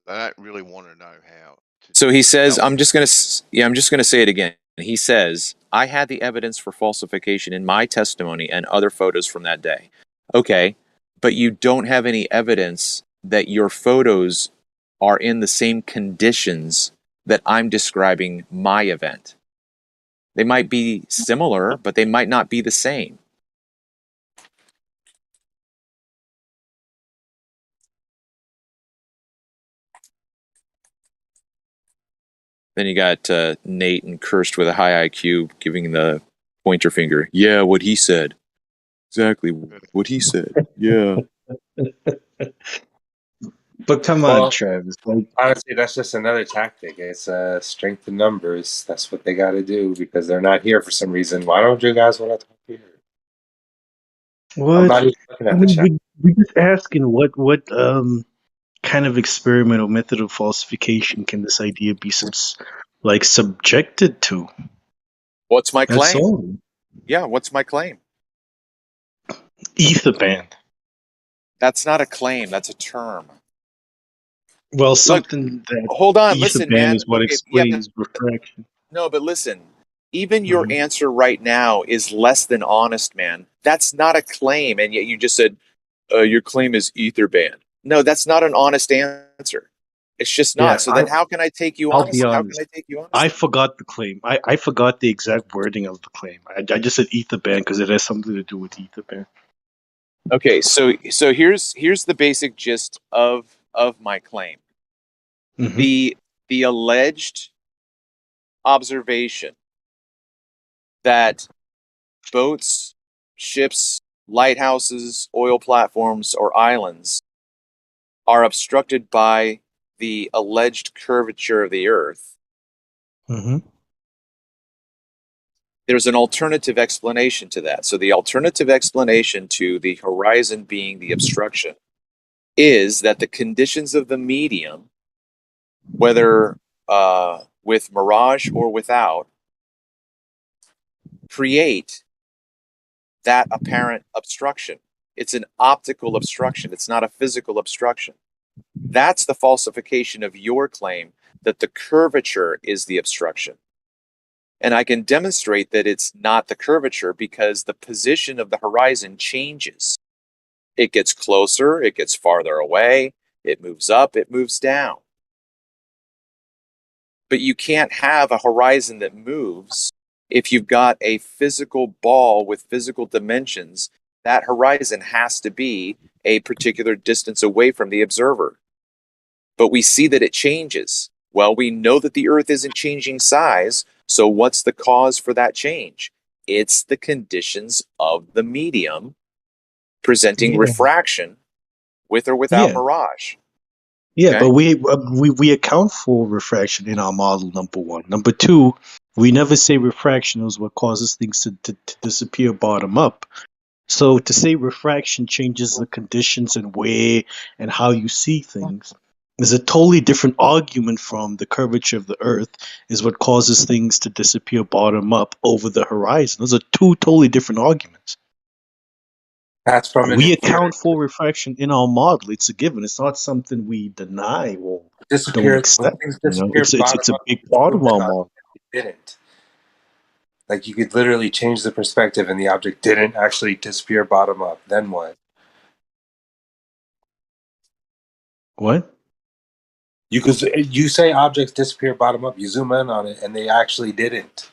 They don't really want to know how. So he says, I'm just going to say it again. He says, I had the evidence for falsification in my testimony and other photos from that day. Okay, but you don't have any evidence that your photos are in the same conditions that I'm describing my event. They might be similar, but they might not be the same. Then you got Nate and Cursed with a high IQ giving the pointer finger. Yeah, what he said. Exactly what he said. Yeah. But come Well, on, Travis. Like, honestly, that's just another tactic. It's strength in numbers. That's what they got to do because they're not here for some reason. Why don't you guys want to talk here? what? I'm not even looking at the chat. We just asking what kind of experiment or method of falsification can this idea be subjected to? What's my That's claim? all. Yeah, what's my claim? Ether band. That's not a claim. That's a term. Well, something that hold on, ether listen, band man. is what Okay, explains refraction. No, but listen. Even your answer right now is less than honest, man. That's not a claim, and yet you just said your claim is ether band. No, that's not an honest answer. It's just not. Yeah, So then how can I take you I'll honest? be How honest. can I take you honest? I forgot the claim. I forgot the exact wording of the claim. I just said ether band because it has something to do with ether band. Okay, so here's the basic gist of my claim. Mm-hmm. The alleged observation that boats, ships, lighthouses, oil platforms, or islands are obstructed by the alleged curvature of the Earth. Mm-hmm. There's an alternative explanation to that. So the alternative explanation to the horizon being the obstruction is that the conditions of the medium, whether with mirage or without, create that apparent obstruction. It's an optical obstruction. It's not a physical obstruction. That's the falsification of your claim that the curvature is the obstruction. And I can demonstrate that it's not the curvature because the position of the horizon changes. It gets closer, it gets farther away, it moves up, it moves down. But you can't have a horizon that moves if you've got a physical ball with physical dimensions. That horizon has to be a particular distance away from the observer. But we see that it changes. Well, we know that the Earth isn't changing size, so what's the cause for that change? It's the conditions of the medium presenting refraction with or without mirage. Yeah, Okay? but we account for refraction in our model, number one. Number two, we never say refraction is what causes things to disappear bottom up. So to say refraction changes the conditions and way and how you see things is a totally different argument from the curvature of the Earth is what causes things to disappear bottom up over the horizon. Those are two totally different arguments. That's from an We inferior. account for refraction in our model. It's a given. It's not something we deny or don't Disappear when accept. things You know, disappear bottom it's a up. big part of Prove our that model. it didn't. Like, you could literally change the perspective and the object didn't actually disappear bottom up. Then what? What? You say objects disappear bottom up. You zoom in on it, and they actually didn't.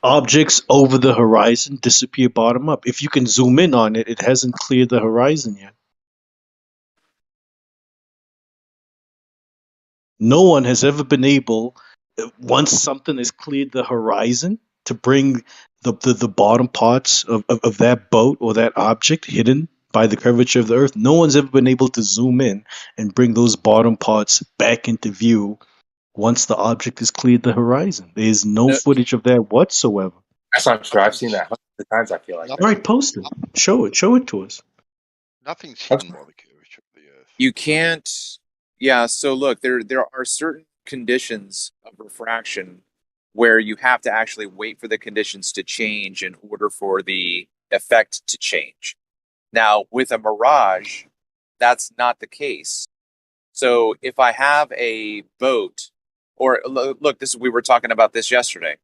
Objects over the horizon disappear bottom up. If you can zoom in on it, it hasn't cleared the horizon yet. No one has ever been able, once something has cleared the horizon, to bring the bottom parts of that boat or that object hidden by the curvature of the earth. No one's ever been able to zoom in and bring those bottom parts back into view once the object has cleared the horizon. There's no footage of that whatsoever. That's not true. I've seen that hundreds of times, I feel like. All right, post it. Show it to us. Nothing's hidden by the curvature of the Earth. You can't. Yeah. So look, there are certain conditions of refraction where you have to actually wait for the conditions to change in order for the effect to change. Now, with a mirage, that's not the case. So if I have a boat, or look, we were talking about this yesterday.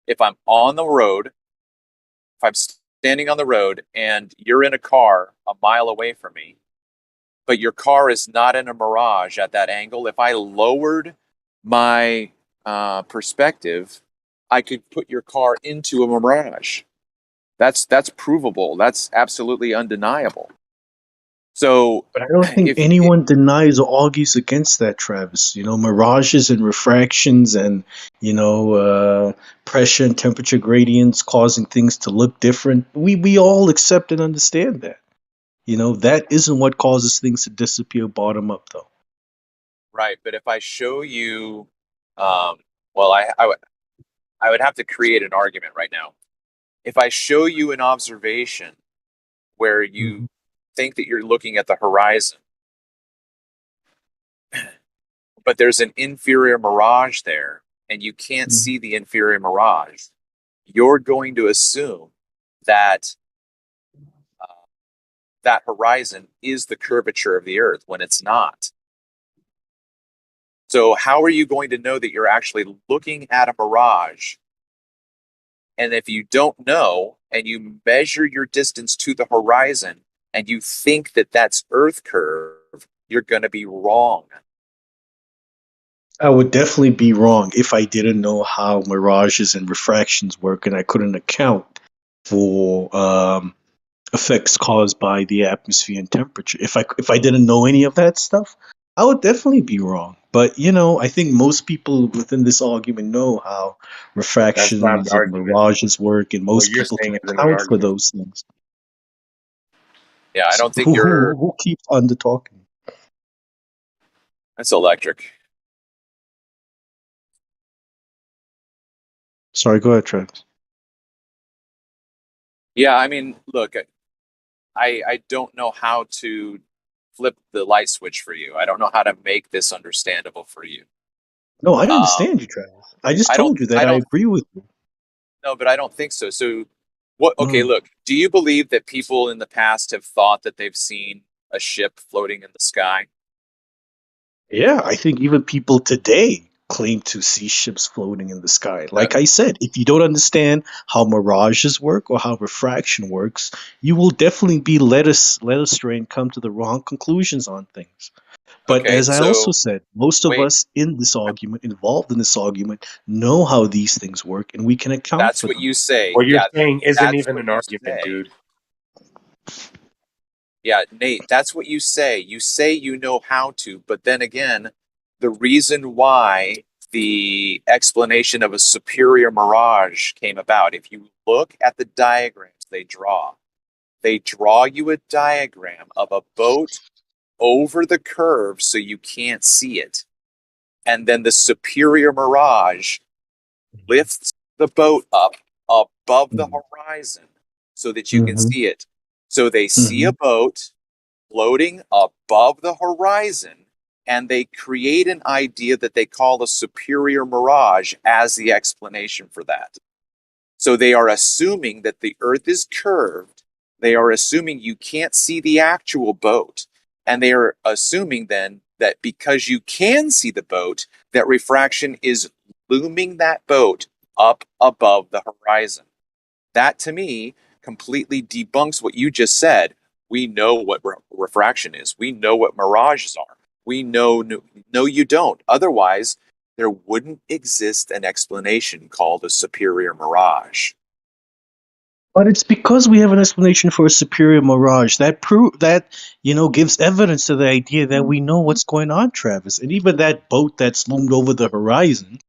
If I'm on the road, if I'm standing on the road and you're in a car a mile away from me, but your car is not in a mirage at that angle, if I lowered my perspective, I could put your car into a mirage. That's provable. That's absolutely undeniable. So, but I don't think anyone denies or argues against that, Travis. You know, mirages and refractions and, you know, pressure and temperature gradients causing things to look different. We all accept and understand that. You know, that isn't what causes things to disappear bottom up, though. Right, but if I show you, well, I would have to create an argument right now. If I show you an observation where you think that you're looking at the horizon, but there's an inferior mirage there, and you can't see the inferior mirage, you're going to assume that that horizon is the curvature of the Earth when it's not. So how are you going to know that you're actually looking at a mirage? And if you don't know, and you measure your distance to the horizon, and you think that that's Earth curve, you're going to be wrong. I would definitely be wrong if I didn't know how mirages and refractions work, and I couldn't account for effects caused by the atmosphere and temperature. If I didn't know any of that stuff, I would definitely be wrong. But, you know, I think most people within this argument know how refractions and mirages work, and most people can account for those things. Yeah, I don't think you're... Who keeps under talking? That's electric. Sorry, go ahead, Travis. Yeah, I mean, look, I don't know how to flip the light switch for you. I don't know how to make this understandable for you. No, I understand you, Travis. I just told you that I agree with you. No, but I don't think so. So, what? Okay, look. Do you believe that people in the past have thought that they've seen a ship floating in the sky? Yeah, I think even people today claim to see ships floating in the sky. Like I said, if you don't understand how mirages work or how refraction works, you will definitely be led astray and come to the wrong conclusions on things. But Okay, as I also said, most of us in this argument, involved in this argument, know how these things work, and we can account That's for what them. you say. What you're Yeah, saying isn't that's even what an you argument, say. dude. Yeah, Nate, that's what you say. You say you know how to, but then again, the reason why the explanation of a superior mirage came about, if you look at the diagrams they draw you a diagram of a boat over the curve so you can't see it. And then the superior mirage lifts the boat up above the horizon so that you can see it. So they see a boat floating above the horizon, and they create an idea that they call a superior mirage as the explanation for that. So they are assuming that the Earth is curved. They are assuming you can't see the actual boat. And they are assuming then that because you can see the boat, that refraction is looming that boat up above the horizon. That to me completely debunks what you just said. We know what refraction is. We know what mirages are. We know, no, you don't. Otherwise, there wouldn't exist an explanation called a superior mirage. But it's because we have an explanation for a superior mirage that gives evidence to the idea that we know what's going on, Travis. And even that boat that's loomed over the horizon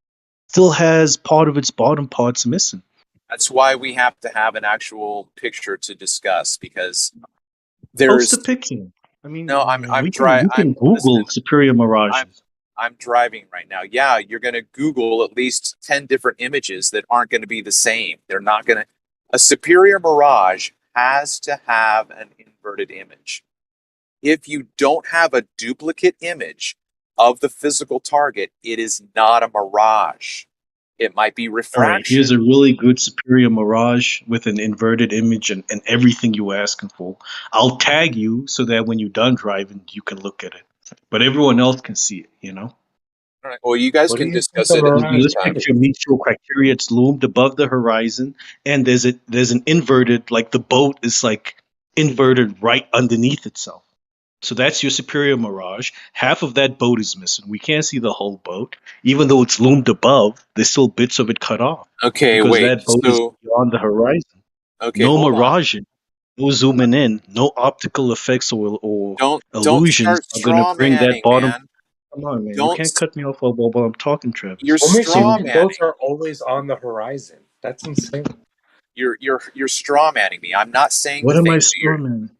still has part of its bottom parts missing. That's why we have to have an actual picture to discuss, because Post there's a picture. I mean, no. I'm we can Google superior mirages. I'm driving right now. Yeah, you're going to Google at least 10 different images that aren't going to be the same. They're not going to. A superior mirage has to have an inverted image. If you don't have a duplicate image of the physical target, it is not a mirage. It might be All refraction. right, here's a really good superior mirage with an inverted image and everything you were asking for. I'll tag you so that when you're done driving, you can look at it. But everyone else can see it, you know? All right. Well, you guys What do can you think discuss the it at mirage This time. picture meets your criteria. It's loomed above the horizon, and there's an inverted, like the boat is like inverted right underneath itself. So that's your superior mirage. Half of that boat is missing. We can't see the whole boat, even though it's loomed above. There's still bits of it cut off. Okay, because wait. that boat is beyond the horizon. Okay, No hold on. miraging, no zooming in, no optical effects or Don't illusions start are going to straw bring that manning, bottom. man. Come on, man. You Don't. can't cut me off while I'm talking, Travis. You're What makes you straw think manning. boats are always on the horizon? That's insane. You're straw manning me. I'm not saying What the am I things that you're. strawman?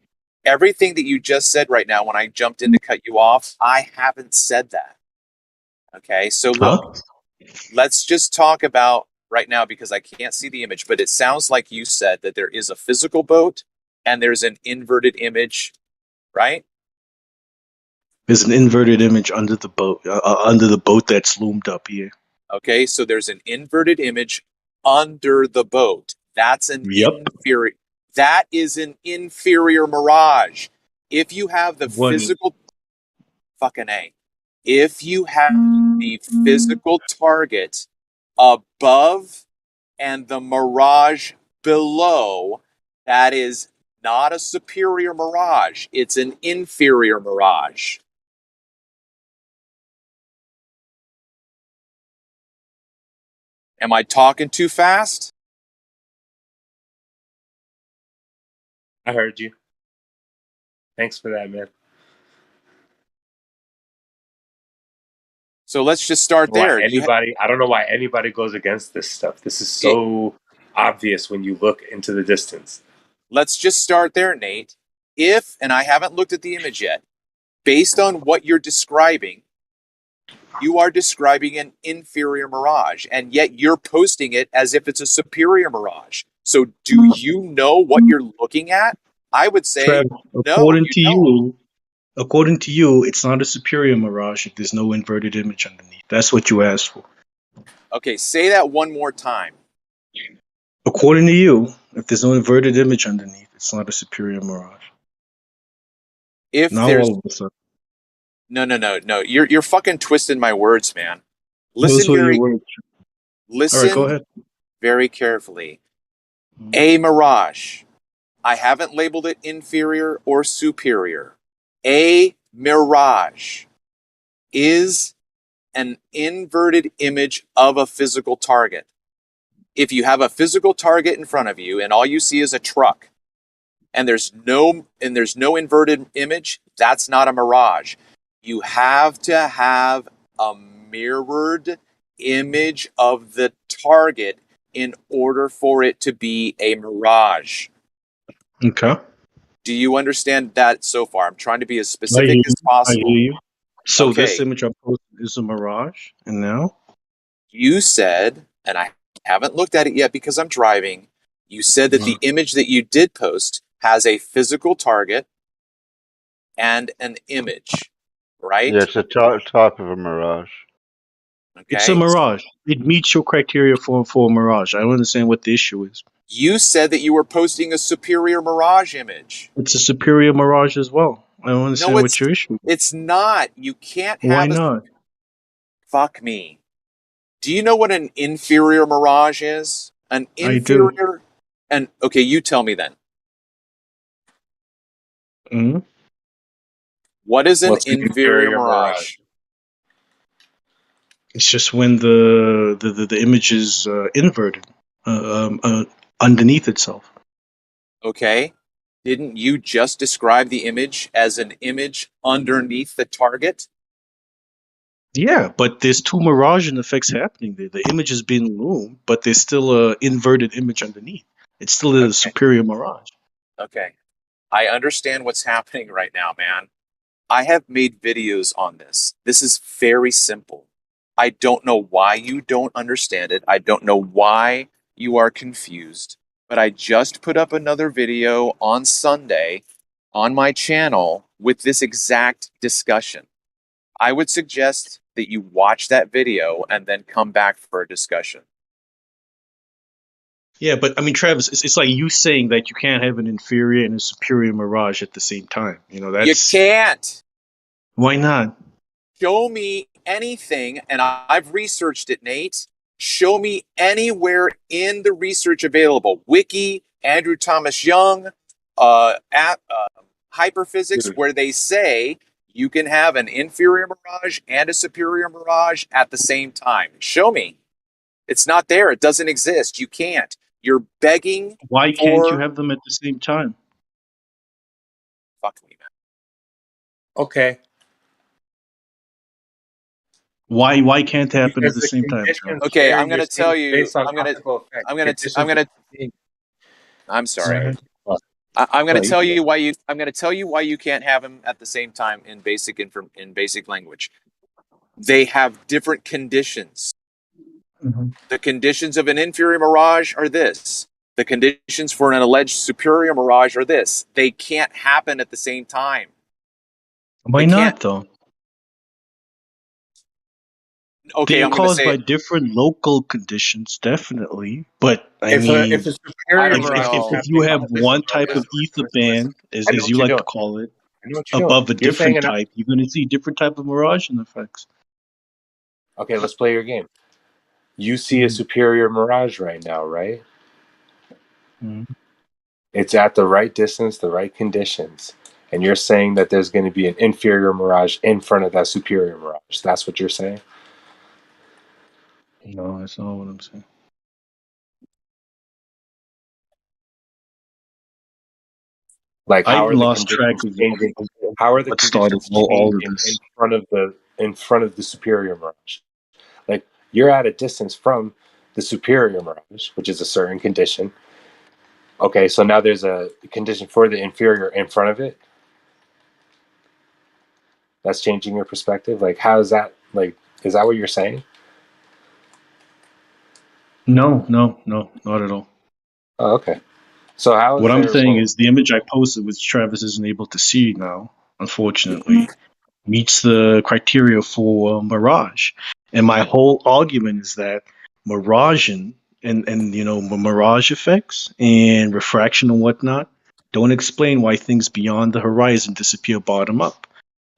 Everything that you just said right now, when I jumped in to cut you off, I haven't said that. Okay, so look, let's just talk about right now, because I can't see the image, but it sounds like you said that there is a physical boat and there's an inverted image, right? There's an inverted image under the boat that's loomed up here. Okay, so there's an inverted image under the boat. That's an inferior. That is an inferior mirage. If you have the physical, fucking A. If you have the physical target above and the mirage below, that is not a superior mirage. It's an inferior mirage. Am I talking too fast? I heard you. Thanks for that, man. So let's just start there. I don't know why anybody goes against this stuff. This is so obvious when you look into the distance. Let's just start there, Nate. If, and I haven't looked at the image yet, based on what you're describing, you are describing an inferior mirage, and yet you're posting it as if it's a superior mirage. So do you know what you're looking at? I would say, Travis, no, according to you, it's not a superior mirage if there's no inverted image underneath. That's what you asked for. Okay, say that one more time. According to you, if there's no inverted image underneath, it's not a superior mirage. If now there's all of a sudden. No. You're fucking twisting my words, man. Those were your words. Listen All right, go ahead. very carefully. A mirage. I haven't labeled it inferior or superior. A mirage is an inverted image of a physical target. If you have a physical target in front of you and all you see is a truck and there's no inverted image, that's not a mirage. You have to have a mirrored image of the target in order for it to be a mirage. Okay. Do you understand that so far? I'm trying to be as specific as possible. I hear you. So Okay. this image I'm posting is a mirage, and now? You said, and I haven't looked at it yet because I'm driving, you said that the image that you did post has a physical target and an image, right? Yeah, it's a type of a mirage. Okay. It's a mirage. It meets your criteria for a mirage. I don't understand what the issue is. You said that you were posting a superior mirage image. It's a superior mirage as well. I don't understand what your issue is. It's not. You can't have Why not? Fuck me. Do you know what an inferior mirage is? An I do. inferior, and okay, you tell me then. Hmm. What is an What's an inferior inferior mirage? It's just when the image is inverted underneath itself. Okay. Didn't you just describe the image as an image underneath the target? Yeah, but there's two miraging effects happening there. The image is being illumined, but there's still a inverted image underneath. It's still a superior mirage. Okay. I understand what's happening right now, man. I have made videos on this. This is very simple. I don't know why you don't understand it. I don't know why you are confused. But I just put up another video on Sunday on my channel with this exact discussion. I would suggest that you watch that video and then come back for a discussion. Yeah, but I mean, Travis, it's like you saying that you can't have an inferior and a superior mirage at the same time. You know, You that's can't. why not? Show me anything, and I've researched it, Nate. Show me anywhere in the research available, Wiki, Andrew Thomas Young, Hyperphysics, Dude. where they say you can have an inferior mirage and a superior mirage at the same time. Show me. It's not there. It doesn't exist. You can't. You're begging Why for... can't you have them at the same time? Fuck me, man. Okay. Why can't it happen at Because the the same time, conditions Travis? Okay, here I'm you're gonna saying tell you. based on I'm gonna. optical effect. I'm gonna. Conditions I'm gonna. are seeing- I'm sorry. Sorry. I'm going No, to you tell can- you why you. I'm going to tell you why you can't have them at the same time in basic in basic language. They have different conditions. The conditions of an inferior mirage are this. The conditions for an alleged superior mirage are this. They can't happen at the same time. Why They not can't. though? Okay, They're I'm going to caused say by it. different local conditions, definitely. But I if mean, a superior if, mirage is if you happening have on one listen, type of ether band, I know as what you you're like doing. to call it, I know what you're doing. above a You're saying different type, you're going to see different type of miraging effects. okay, let's play your game. You see a superior mirage right now, right? It's at the right distance, the right conditions. And you're saying that there's going to be an inferior mirage in front of that superior mirage. That's what you're saying? No, that's not what I'm saying. Like, I how even are the lost track conditions of changing? How are the what started conditions all of changing this. in front of the superior mirage? Like, you're at a distance from the superior mirage, which is a certain condition. Okay, so now there's a condition for the inferior in front of it. That's changing your perspective. Like, how is that? Like, is that what you're saying? No, not at all. Oh, okay. So how is What I'm there? saying Well, is the image I posted, which Travis isn't able to see now, unfortunately, meets the criteria for mirage. And my whole argument is that miraging and you know mirage effects and refraction and whatnot don't explain why things beyond the horizon disappear bottom up.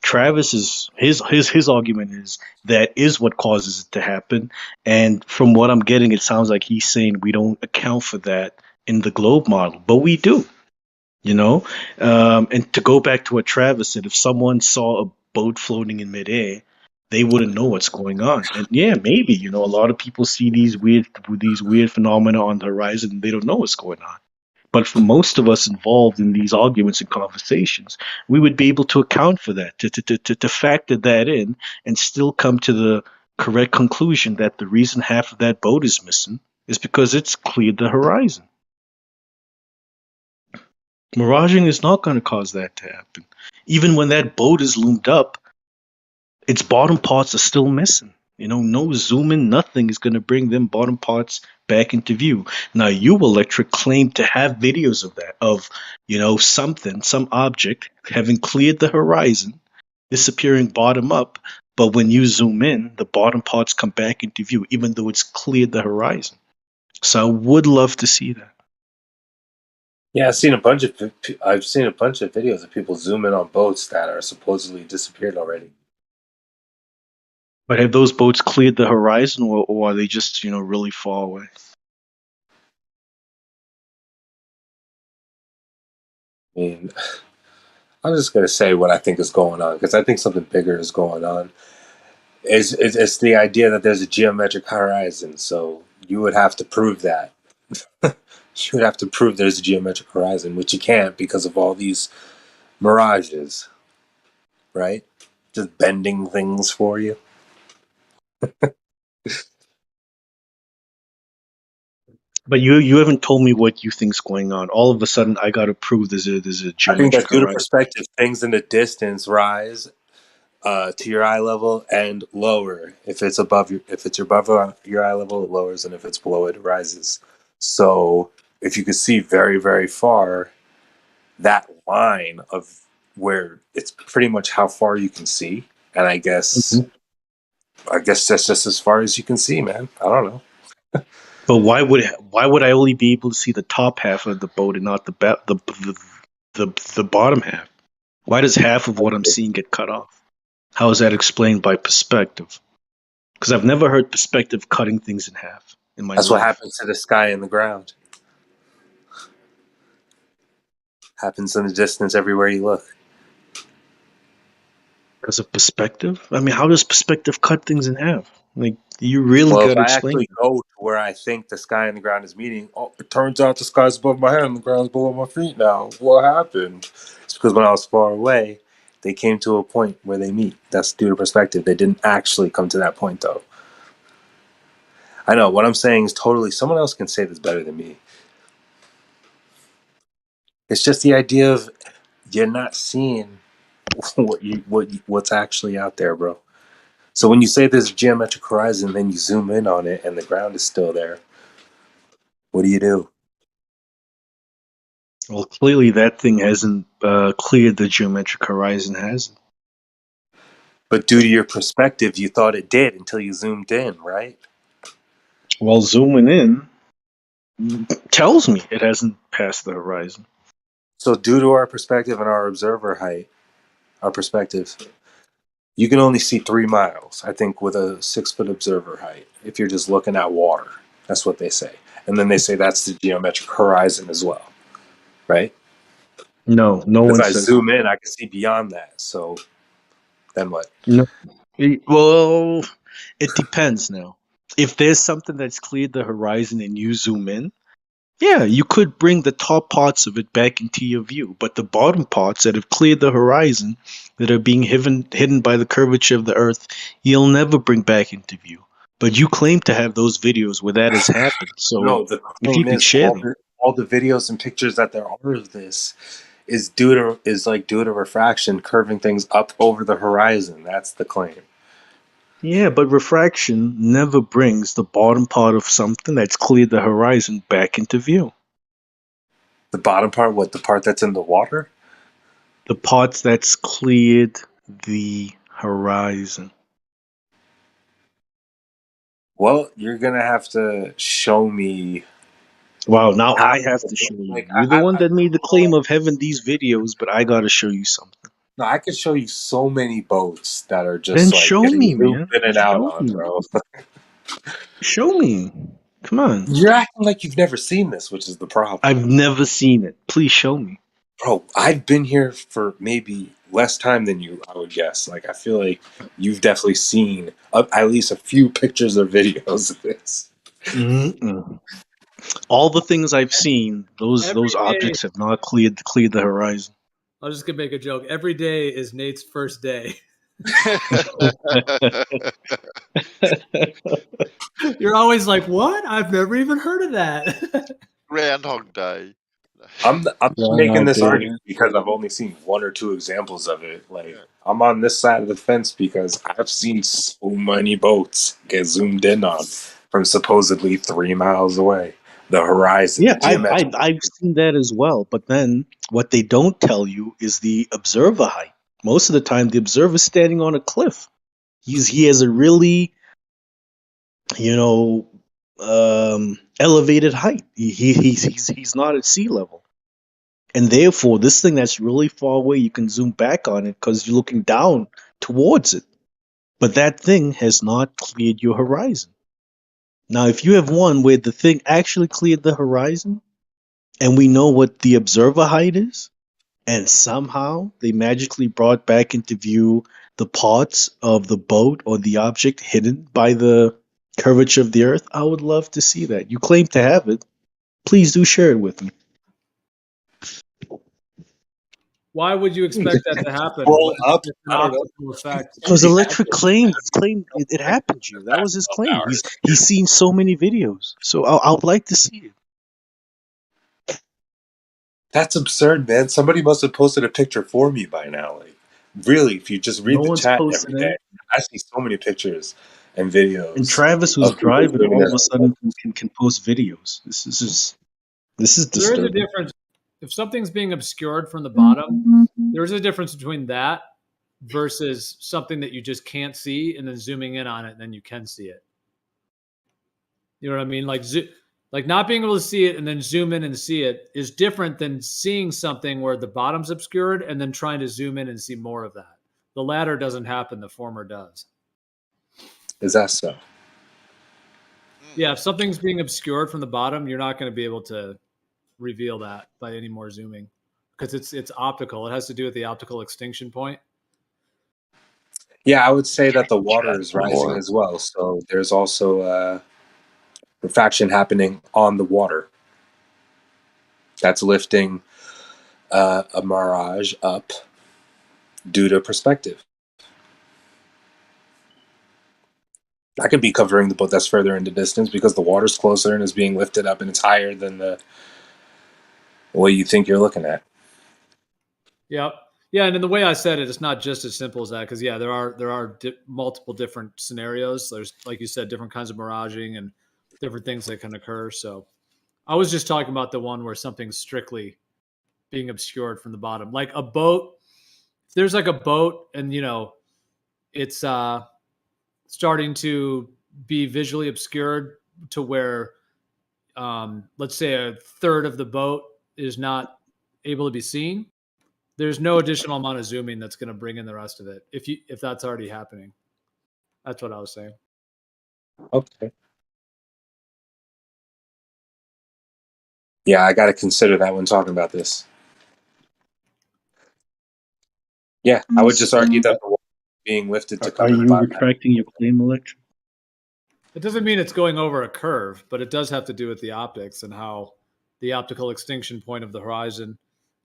Travis's his argument is that is what causes it to happen, and from what I'm getting, it sounds like he's saying we don't account for that in the globe model, but we do. You know, and to go back to what Travis said, if someone saw a boat floating in midair, they wouldn't know what's going on. And yeah, maybe you know a lot of people see these weird phenomena on the horizon, and they don't know what's going on. But for most of us involved in these arguments and conversations, we would be able to account for that, to factor that in, and still come to the correct conclusion that the reason half of that boat is missing is because it's cleared the horizon. Miraging is not going to cause that to happen. Even when that boat is loomed up, its bottom parts are still missing. You know, no zoom in, nothing is going to bring them bottom parts back into view. Now, you, Electric, claim to have videos of that, of, you know, something, some object having cleared the horizon, disappearing bottom up, but when you zoom in, the bottom parts come back into view, even though it's cleared the horizon. So I would love to see that. yeah, I've seen a bunch of videos of people zoom in on boats that are supposedly disappeared already. But have those boats cleared the horizon, or are they just really far away? I mean, I'm just gonna say what I think is going on because I think something bigger is going on. It's the idea that there's a geometric horizon, so you would have to prove that. You would have to prove there's a geometric horizon, which you can't because of all these mirages, right? Just bending things for you. But you haven't told me what you think's going on. All of a sudden, I got to prove there's a I think geometric that due to horizon. perspective, things in the distance rise to your eye level and lower. If it's above your eye level, it lowers, and if it's below it, it rises. So if you could see very, very far, that line of where it's pretty much how far you can see, and I guess that's just as far as you can see, man. I don't know. But why would I only be able to see the top half of the boat and not the bottom half? Why does half of what I'm seeing get cut off? How is that explained by perspective? Because I've never heard perspective cutting things in half in my That's life. what happens to the sky and the ground. Happens in the distance everywhere you look. Because of perspective? I mean, how does perspective cut things in half? Like, you really Well, got if to I explain. actually go to where I think the sky and the ground is meeting, it turns out the sky's above my head and the ground's below my feet now. What happened? It's because when I was far away, they came to a point where they meet. That's due to perspective. They didn't actually come to that point, though. I know what I'm saying is totally. Someone else can say this better than me. It's just the idea of you're not seeing what's actually out there, bro. So when you say there's a geometric horizon, then you zoom in on it, and the ground is still there. What do you do? Well, clearly that thing hasn't cleared the geometric horizon, has it? But due to your perspective, you thought it did until you zoomed in, right? Well, zooming in tells me it hasn't passed the horizon. So due to our perspective and our observer height, our perspective, you can only see 3 miles, I think, with a 6-foot observer height, if you're just looking at water. That's what they say. And then they say that's the geometric horizon as well, right? No But if one I says zoom in, I can see beyond that. So then what? no. Well, it depends now. If there's something that's cleared the horizon and you zoom in, yeah, you could bring the top parts of it back into your view, but the bottom parts that have cleared the horizon, that are being hidden by the curvature of the Earth, you'll never bring back into view. But you claim to have those videos where that has happened, so No, the if you claim could is share them. all the videos and pictures that there are of this is due to refraction curving things up over the horizon. That's the claim. Yeah, but refraction never brings the bottom part of something that's cleared the horizon back into view. The bottom part, what, the part that's in the water? The parts that's cleared the horizon. Well, you're gonna have to show me. Wow, now how, I have to show you. like, You're the one that made the claim of having these videos, but I gotta show you something. no, I could show you so many boats that are Then just like show getting me, zoomed man. in and out Show on, me. bro. Show me. Come on. You're acting like you've never seen this, which is the problem. I've never seen it. Please show me. Bro, I've been here for maybe less time than you, I would guess. Like, I feel like you've definitely seen at least a few pictures or videos of this. Mm-mm. All the things I've seen, those Every day- objects have not cleared the horizon. I was just gonna make a joke. Every day is Nate's first day. You're always like, "What? I've never even heard of that." Groundhog Day. I'm Yeah, making no, this dude. argument because I've only seen 1 or 2 examples of it. Like, I'm on this side of the fence because I've seen so many boats get zoomed in on from supposedly 3 miles away. The horizon, Yeah, the geometric. I've seen that as well. But then what they don't tell you is the observer height. Most of the time, the observer's standing on a cliff. He has a really, elevated height. He's not at sea level, and therefore, this thing that's really far away, you can zoom back on it because you're looking down towards it. but that thing has not cleared your horizon. Now, if you have one where the thing actually cleared the horizon, and we know what the observer height is, and somehow they magically brought back into view the parts of the boat or the object hidden by the curvature of the earth, I would love to see that. You claim to have it. Please do share it with me. Why would you expect that to happen? Roll up. It's an I don't know. optical effect. Because Electric claimed it happened to you. That was his claim. He's seen so many videos. So I would like to see it. That's absurd, man. Somebody must have posted a picture for me by now. Like, really, if you just read No the one's chat posted every day, it. I see so many pictures and videos. And Travis, who's of people driving, doing all of a this. sudden can post videos. This is There is a disturbing. difference. If something's being obscured from the bottom, there's a difference between that versus something that you just can't see and then zooming in on it and then you can see it. You know what I mean? Like not being able to see it and then zoom in and see it is different than seeing something where the bottom's obscured and then trying to zoom in and see more of that. The latter doesn't happen. The former does. Is that so? Yeah, if something's being obscured from the bottom, you're not going to be able to reveal that by any more zooming because it's optical. It has to do with the optical extinction point. Yeah, I would say that the water is rising as well. So there's also refraction happening on the water. That's lifting a mirage up due to perspective. I could be covering the boat that's further in the distance because the water's closer and is being lifted up and it's higher than the way you think you're looking at. Yeah. Yeah, and in the way I said it, it's not just as simple as that because there are multiple different scenarios. There's, like you said, different kinds of miraging and different things that can occur. So I was just talking about the one where something's strictly being obscured from the bottom, like a boat. If there's like a boat and it's starting to be visually obscured to where, let's say, a third of the boat is not able to be seen. There's no additional amount of zooming that's going to bring in the rest of it. If that's already happening, that's what I was saying. Okay. Yeah, I got to consider that when talking about this. Yeah, I would just argue that the water being lifted to Are cover the you bottom. retracting your claim, Electric? It doesn't mean it's going over a curve, but it does have to do with the optics and how the optical extinction point of the horizon.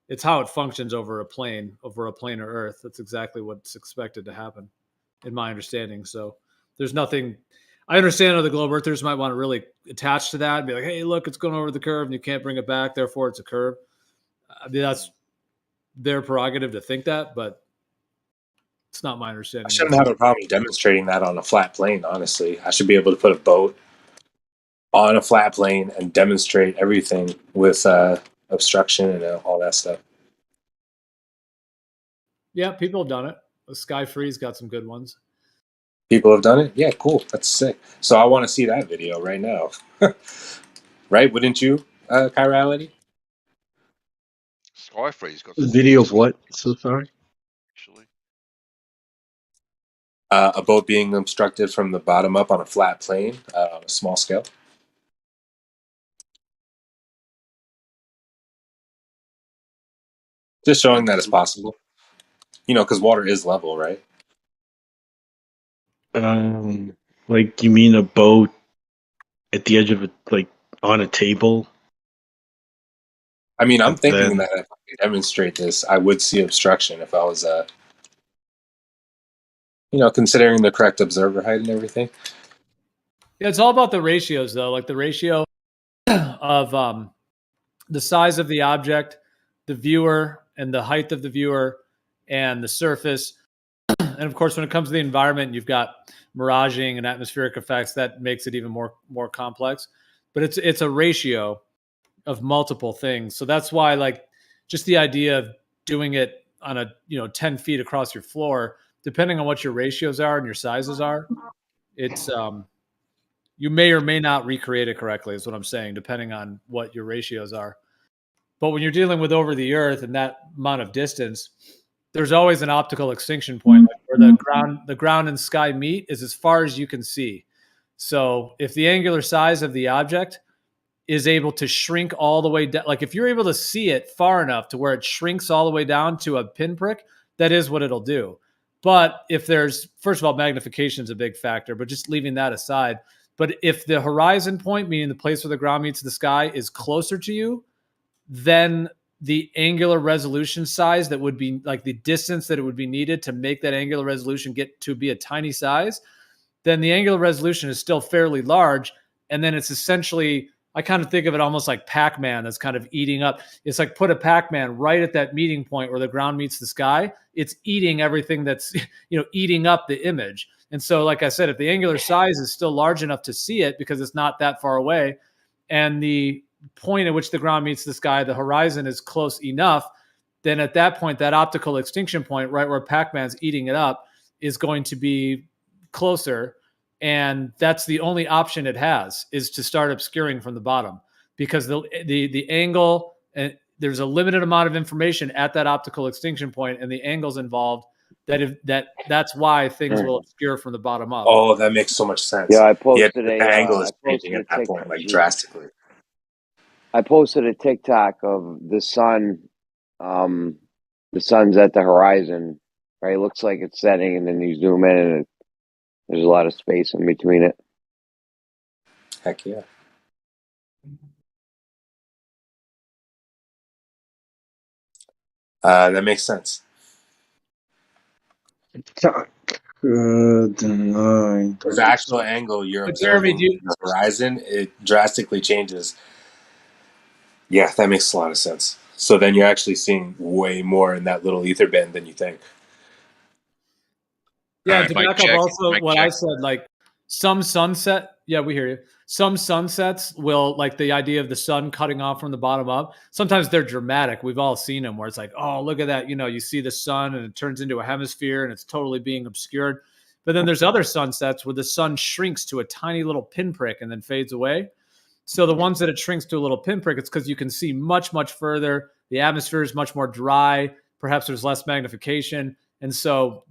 It's how it functions over a plane, over a planar Earth. That's exactly what's expected to happen, in my understanding. So there's nothing. I understand how the globe earthers might want to really attach to that and be like, "Hey, look, it's going over the curve, and you can't bring it back. Therefore, it's a curve." I mean, that's their prerogative to think that, but it's not my understanding. I shouldn't have a problem demonstrating that on a flat plane, honestly. I should be able to put a boat on a flat plane and demonstrate everything with obstruction and all that stuff. Yeah, people have done it. Sky Free's got some good ones. People have done it? Yeah, cool. That's sick. So I want to see that video right now. Right? Wouldn't you, Chirality? Skyfree's got A some video of awesome what? ones, So sorry. actually. A boat being obstructed from the bottom up on a flat plane on a small scale. Just showing that it's possible. Because water is level, right? Like you mean a boat at the edge of it, like on a table? I mean, I'm And thinking then- that if I could demonstrate this, I would see obstruction if I was, considering the correct observer height and everything. Yeah, it's all about the ratios, though. Like the ratio of the size of the object, the viewer, and the height of the viewer, and the surface. And of course, when it comes to the environment, you've got miraging and atmospheric effects. That makes it even more complex. But it's a ratio of multiple things. So that's why, like, just the idea of doing it on a 10 feet across your floor, depending on what your ratios are and your sizes are, it's you may or may not recreate it correctly, is what I'm saying, depending on what your ratios are. But when you're dealing with over the earth and that amount of distance, there's always an optical extinction point, like where the ground and sky meet is as far as you can see. So if the angular size of the object is able to shrink all the way down, like if you're able to see it far enough to where it shrinks all the way down to a pinprick, that is what it'll do. But if there's, first of all, magnification is a big factor, but just leaving that aside. But if the horizon point, meaning the place where the ground meets the sky, is closer to you, then the angular resolution size that would be like the distance that it would be needed to make that angular resolution get to be a tiny size, then the angular resolution is still fairly large. And then it's essentially, I kind of think of it almost like Pac-Man that's kind of eating up. It's like put a Pac-Man right at that meeting point where the ground meets the sky. It's eating everything that's, eating up the image. And so, like I said, if the angular size is still large enough to see it because it's not that far away, and the point at which the ground meets the sky, the horizon is close enough, then at that point, that optical extinction point, right where Pac-Man's eating it up, is going to be closer. And that's the only option it has, is to start obscuring from the bottom, because the angle, and there's a limited amount of information at that optical extinction point, and the angles involved, that's why things will obscure from the bottom up. Oh, that makes so much sense. Yeah, I The posted angle is I posted changing at a that point, TikTok. like drastically. I posted a TikTok of the sun. The sun's at the horizon, right? It looks like it's setting, and then you zoom in, and there's a lot of space in between it. Heck yeah. That makes sense. Denied. The actual angle you're But Jeremy, observing the horizon, it drastically changes. Yeah, that makes a lot of sense. So then you're actually seeing way more in that little ether band than you think. Yeah, All right, to mic back check, up also mic what check. I said, like some sunset, yeah, we hear you. Some sunsets will, like the idea of the sun cutting off from the bottom up. Sometimes they're dramatic. We've all seen them where it's like, oh, look at that. You see the sun and it turns into a hemisphere and it's totally being obscured. But then there's other sunsets where the sun shrinks to a tiny little pinprick and then fades away. So the ones that it shrinks to a little pinprick, it's because you can see much, much further. The atmosphere is much more dry. Perhaps there's less magnification. And so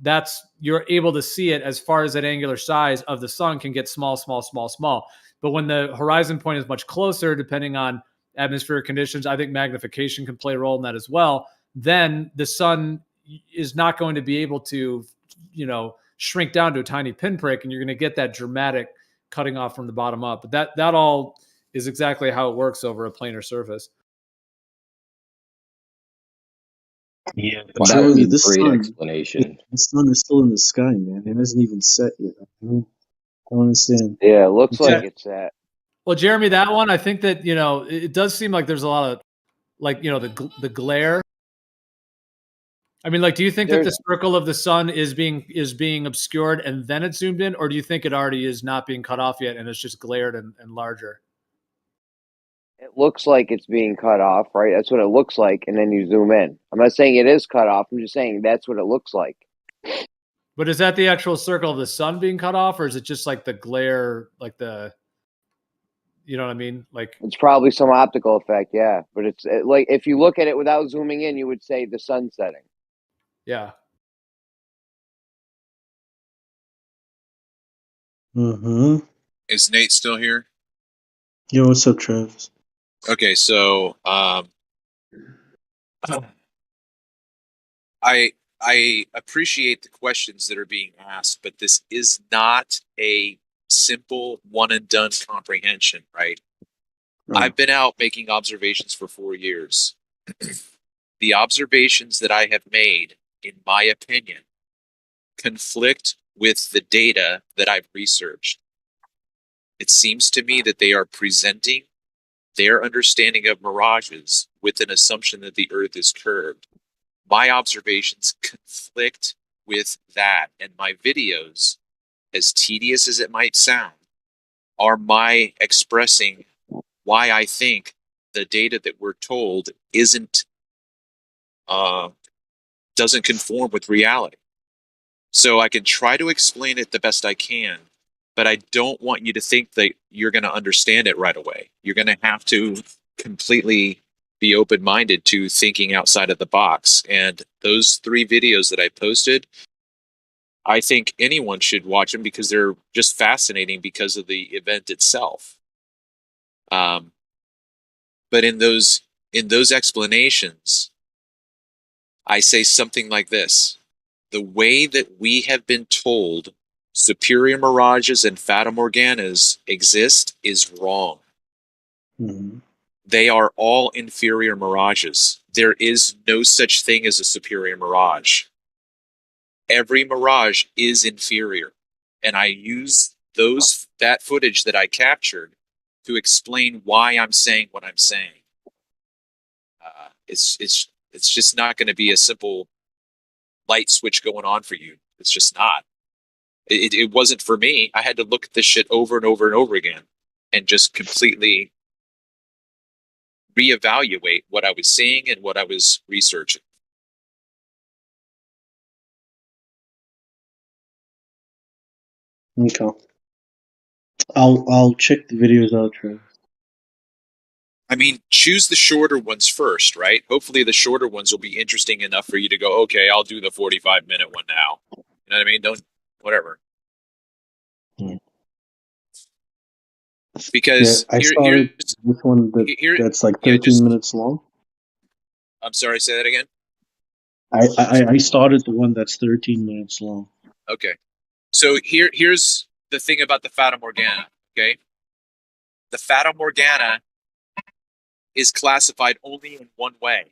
you're able to see it as far as that angular size of the sun can get small, small, small, small. But when the horizon point is much closer, depending on atmospheric conditions, I think magnification can play a role in that as well. Then the sun is not going to be able to, shrink down to a tiny pinprick, and you're going to get that dramatic cutting off from the bottom up. But that all is exactly how it works over a planar surface. Yeah, Well, that would be a great explanation. The sun is still in the sky, man. It hasn't even set yet. I don't understand. Yeah, it looks Yeah. like it's at. Well, Jeremy, that one, I think that, it does seem like there's a lot of, like, the glare. I mean, like, do you think that the circle of the sun is being obscured and then it's zoomed in, or do you think it already is not being cut off yet and it's just glared and larger? It looks like it's being cut off, right? That's what it looks like, and then you zoom in. I'm not saying it is cut off. I'm just saying that's what it looks like. But is that the actual circle of the sun being cut off, or is it just like the glare, like you know what I mean? Like, it's probably some optical effect, yeah. But it's like, if you look at it without zooming in, you would say the sun setting. Yeah. Mm-hmm. Is Nate still here? Yo, what's up, Travis? Okay, so I appreciate the questions that are being asked, but this is not a simple one and done comprehension, right? I've been out making observations for 4 years. The observations that I have made, in my opinion, conflict with the data that I've researched. It seems to me that they are presenting their understanding of mirages with an assumption that the Earth is curved. My observations conflict with that, and my videos, as tedious as it might sound, are my expressing why I think the data that we're told doesn't conform with reality. So I can try to explain it the best I can, but I don't want you to think that you're going to understand it right away. You're going to have to completely be open-minded to thinking outside of the box. And those 3 videos that I posted, I think anyone should watch them because they're just fascinating because of the event itself. But in those explanations, I say something like this: the way that we have been told superior mirages and fata morganas exist is wrong. Mhm. They are all inferior mirages. There is no such thing as a superior mirage. Every mirage is inferior. And I use that footage that I captured to explain why I'm saying what I'm saying. It's just not going to be a simple light switch going on for you. It's just not. It wasn't for me. I had to look at this shit over and over and over again and just completely reevaluate what I was seeing and what I was researching. Okay. I'll check the videos out, Travis. I mean, choose the shorter ones first, right? Hopefully the shorter ones will be interesting enough for you to go, okay, I'll do the 45-minute one now. You know what I mean? Don't, whatever. Because I started this one that's like 13 minutes long. I'm sorry, say that again? I started the one that's 13 minutes long. Okay. So here's the thing about the Fata Morgana, okay? The Fata Morgana is classified only in one way.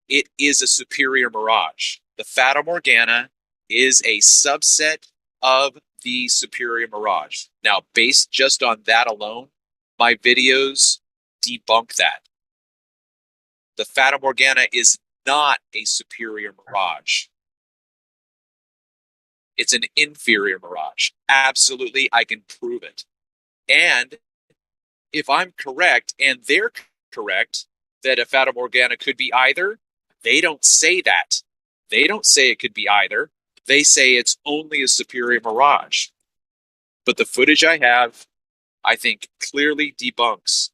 It is a superior mirage. The Fata Morgana is a subset of the superior mirage. Now, based just on that alone, my videos debunk that. The Fata Morgana is not a superior mirage. It's an inferior mirage. Absolutely, I can prove it. And if I'm correct and they're correct that a Fata Morgana could be either, they don't say that. They don't say it could be either. They say it's only a superior mirage. But the footage I have, I think, clearly debunks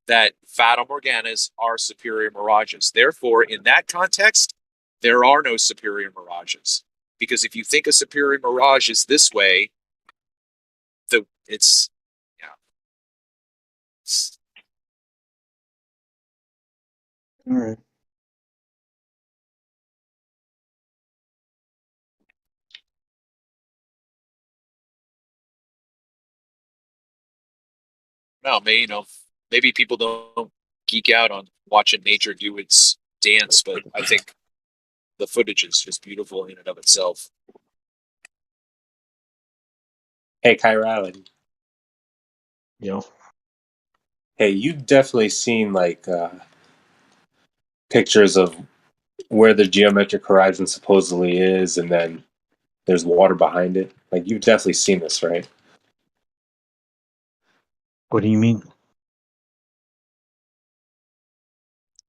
that Fata Morganas are superior mirages. Therefore, in that context, there are no superior mirages. Because if you think a superior mirage is this way, it's, yeah. All right. No, maybe people don't geek out on watching nature do its dance, but I think the footage is just beautiful in and of itself. Hey, Kyrie. Yo. Hey, you've definitely seen like pictures of where the geometric horizon supposedly is, and then there's water behind it. Like, you've definitely seen this, right? What do you mean?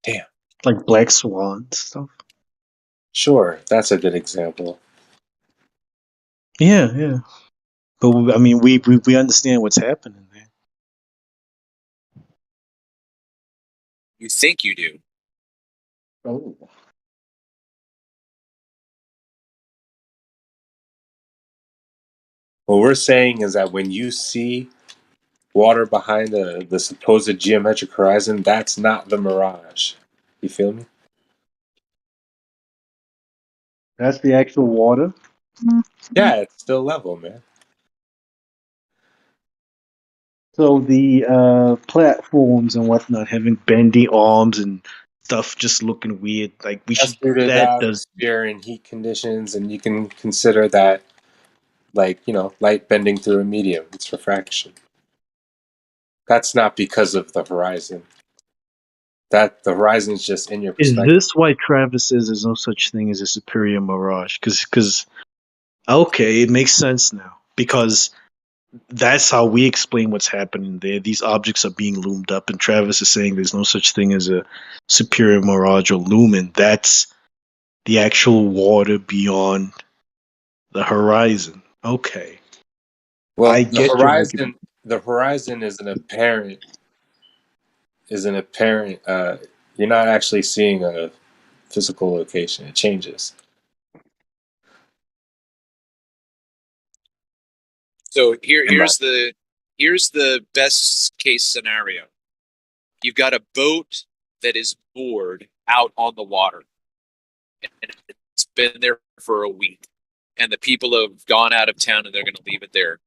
Damn. Like black swan stuff? Sure, that's a good example. Yeah, yeah. But I mean, we understand what's happening there. You think you do. Oh. What we're saying is that when you see water behind the supposed geometric horizon, that's not the mirage. You feel me? That's the actual water? Yeah, it's still level, man. So the platforms and whatnot having bendy arms and stuff just looking weird. Like we That's should due to the that does atmosphere and heat conditions, and you can consider that, like, light bending through a medium. It's refraction. That's not because of the horizon. That the horizon is just in your is perspective. this why Travis says there's no such thing as a superior mirage? Because okay, it makes sense now. Because that's how we explain what's happening there. These objects are being loomed up, and Travis is saying there's no such thing as a superior mirage or lumen. That's the actual water beyond the horizon. Okay. Well, I the get your argument. horizon is an apparent. You're not actually seeing a physical location. It changes. So In my here's the best case scenario. You've got a boat that is moored out on the water, and it's been there for a week, and the people have gone out of town and they're going to leave it there.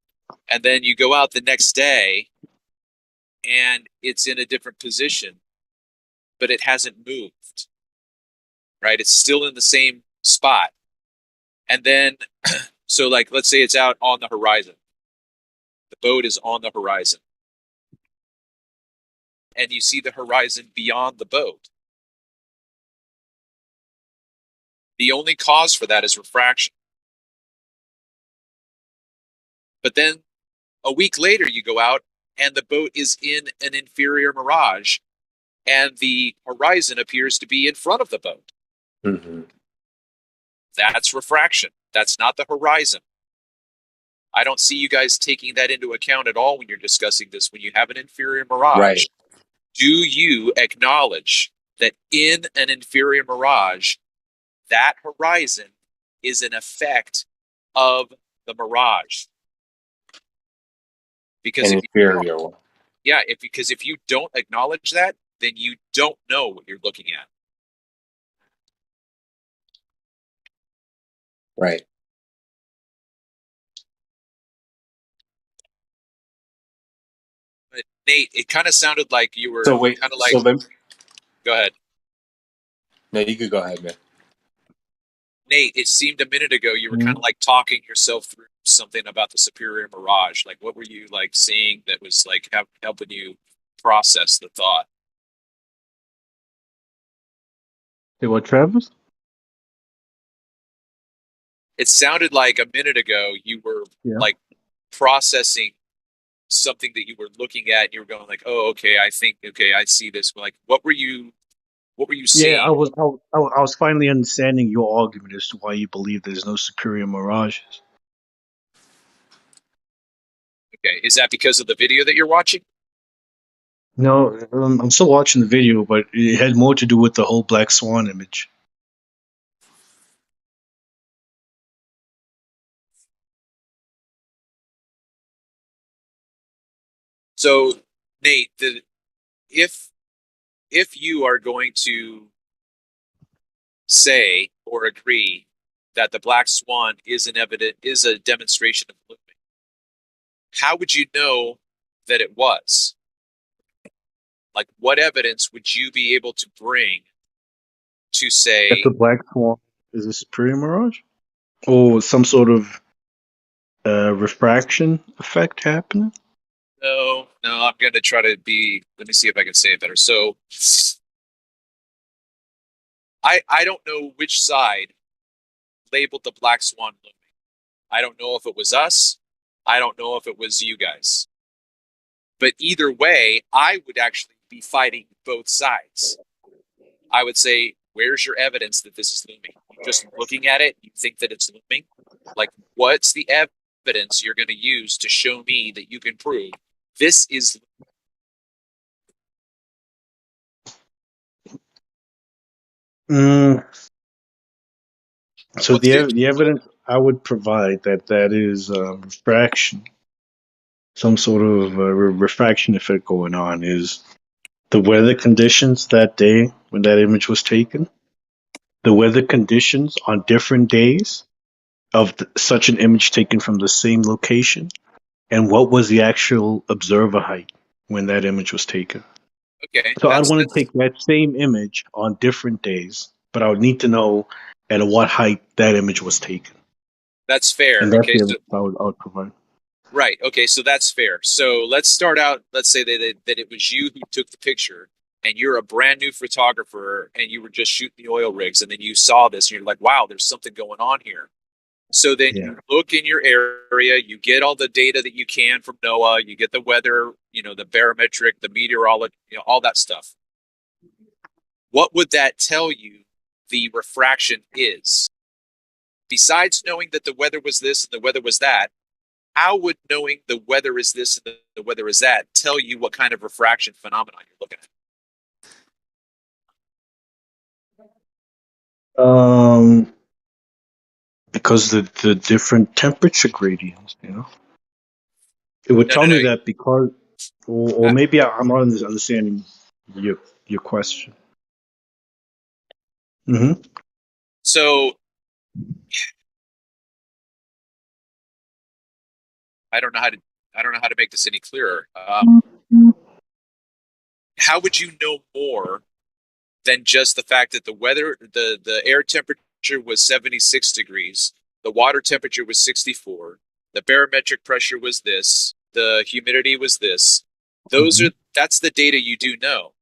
And then you go out the next day, and it's in a different position, but it hasn't moved. Right? It's still in the same spot. And then, so like, let's say it's out on the horizon. The boat is on the horizon. And you see the horizon beyond the boat. The only cause for that is refraction. But then a week later, you go out and the boat is in an inferior mirage, and the horizon appears to be in front of the boat. Mm-hmm. That's refraction. That's not the horizon. I don't see you guys taking that into account at all when you're discussing this. When you have an inferior mirage, Right. do you acknowledge that in an inferior mirage, that horizon is an effect of the mirage? Because An if you don't, inferior one. yeah, because if you don't acknowledge that, then you don't know what you're looking at. Right. But Nate, it kind of sounded like you were So wait. kind of like, So then, go ahead. no, you could go ahead, man. Nate, it seemed a minute ago you were kind of like talking yourself through something about the superior mirage. Like, what were you like seeing that was like helping you process the thought? Hey, what, Travis? It sounded like a minute ago you were Yeah. like processing something that you were looking at, and you were going like, "Oh, okay, I think, okay, I see this." Like, what were you seeing? Yeah, I was finally understanding your argument as to why you believe there's no superior mirages. Okay, is that because of the video that you're watching? No, I'm still watching the video, but it had more to do with the whole black swan image. So, Nate, if you are going to say or agree that the black swan is a demonstration of looming, how would you know that it was? Like, what evidence would you be able to bring to That say, the black swan is a superior mirage, or some sort of refraction effect happening? no, I'm going to try to be, let me see if I can say it better. So, I don't know which side labeled the black swan looming. I don't know if it was us. I don't know if it was you guys. But either way, I would actually be fighting both sides. I would say, where's your evidence that this is looming? You're just looking at it, you think that it's looming? Like, what's the evidence you're going to use to show me that you can prove this is So the evidence I would provide that is refraction, some sort of refraction effect going on, is the weather conditions that day when that image was taken, the weather conditions on different days of such an image taken from the same location, and what was the actual observer height when that image was taken. okay. So I'd want to take that same image on different days, but I would need to know at what height that image was taken. That's fair. And that's Okay, the so evidence I would provide. right. Okay, so that's fair. So let's start out. Let's say that it was you who took the picture, and you're a brand new photographer, and you were just shooting the oil rigs, and then you saw this, and you're like, "Wow, there's something going on here." So then you look in your area, you get all the data that you can from NOAA, you get the weather, the barometric, the meteorology, all that stuff. What would that tell you the refraction is? Besides knowing that the weather was this and the weather was that, how would knowing the weather is this and the weather is that tell you what kind of refraction phenomenon you're looking at? Because the different temperature gradients, It would No, tell no, me no. that because, or maybe I'm not understanding your question. Hmm. So I don't know how to make this any clearer. How would you know more than just the fact that the air temperature was 76 degrees, the water temperature was 64, the barometric pressure was this, the humidity was this. That's the data you do know.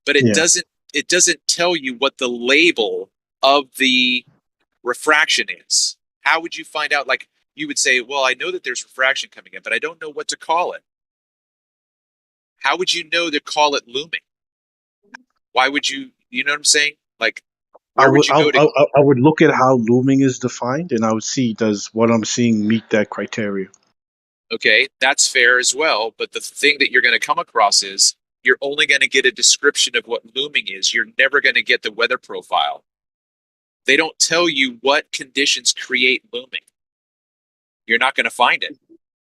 But it Yeah. doesn't tell you what the label of the refraction is. How would you find out? Like, you would say, well, I know that there's refraction coming in, but I don't know what to call it. How would you know to call it looming? Why would you know what I'm saying? Like, I where would would you go to? I would look at how looming is defined, and I would see, does what I'm seeing meet that criteria? Okay, that's fair as well. But the thing that you're going to come across is you're only going to get a description of what looming is. You're never going to get the weather profile. They don't tell you what conditions create looming. You're not going to find it.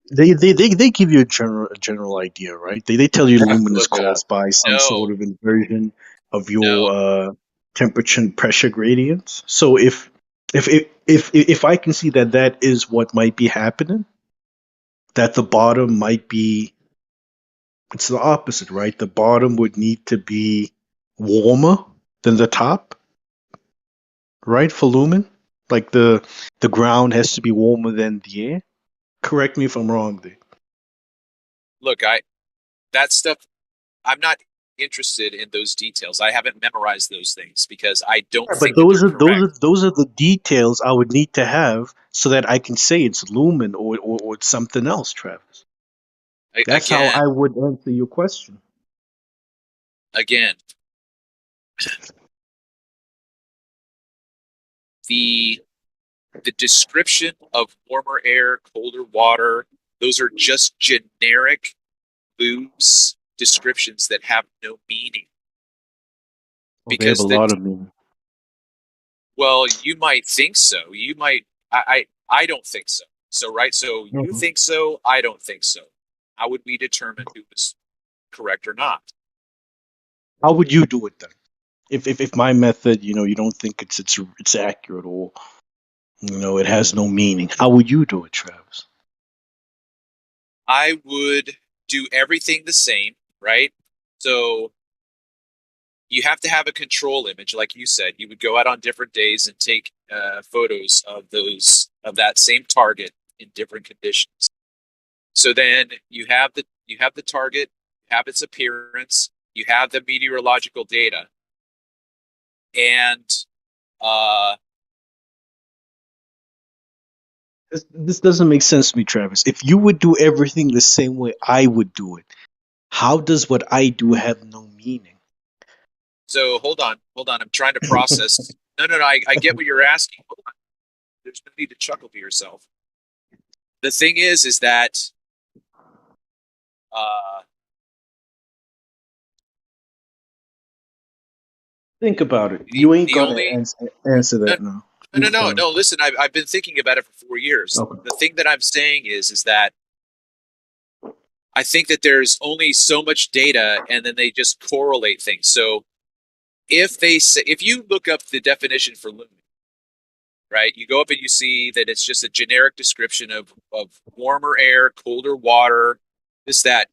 They give you a general idea, right? They tell you You have to lumen is look it up. caused by some No, sort of inversion of your temperature and pressure gradients. So if I can see that that is what might be happening, that the bottom might be, it's the opposite, right? The bottom would need to be warmer than the top, right? For lumen, like the ground has to be warmer than the air. Correct me if I'm wrong there. look, that stuff, I'm not interested in those details. I haven't memorized those things because I don't Yeah, but think that they're correct. those are the details I would need to have so that I can say it's lumen or it's something else, Travis. That's how Again, I would answer your question. again, the description of warmer air, colder water, those are just generic, loose descriptions that have no meaning. Well, they have a Because lot of meaning. well, you might think so. You might. I don't think so. So right. So you Mhm. think so. I don't think so. How would we determine who was correct or not? How would you do it then? If my method, you don't think it's accurate, or it has no meaning, how would you do it, Travis? I would do everything the same, right? So you have to have a control image, like you said. You would go out on different days and take photos of that same target in different conditions. So then you have the target, you have its appearance, you have the meteorological data, and This doesn't make sense to me, Travis. If you would do everything the same way I would do it, how does what I do have no meaning? so hold on. I'm trying to process. No. I get what you're asking. Hold on. There's no need to chuckle to yourself. The thing is that Think about it. You ain't the got to only answer that now. no. Listen, I've been thinking about it for 4 years. Okay. The thing that I'm saying is that I think that there's only so much data, and then they just correlate things. So if you look up the definition for lumen, right, you go up and you see that it's just a generic description of warmer air, colder water, this, that.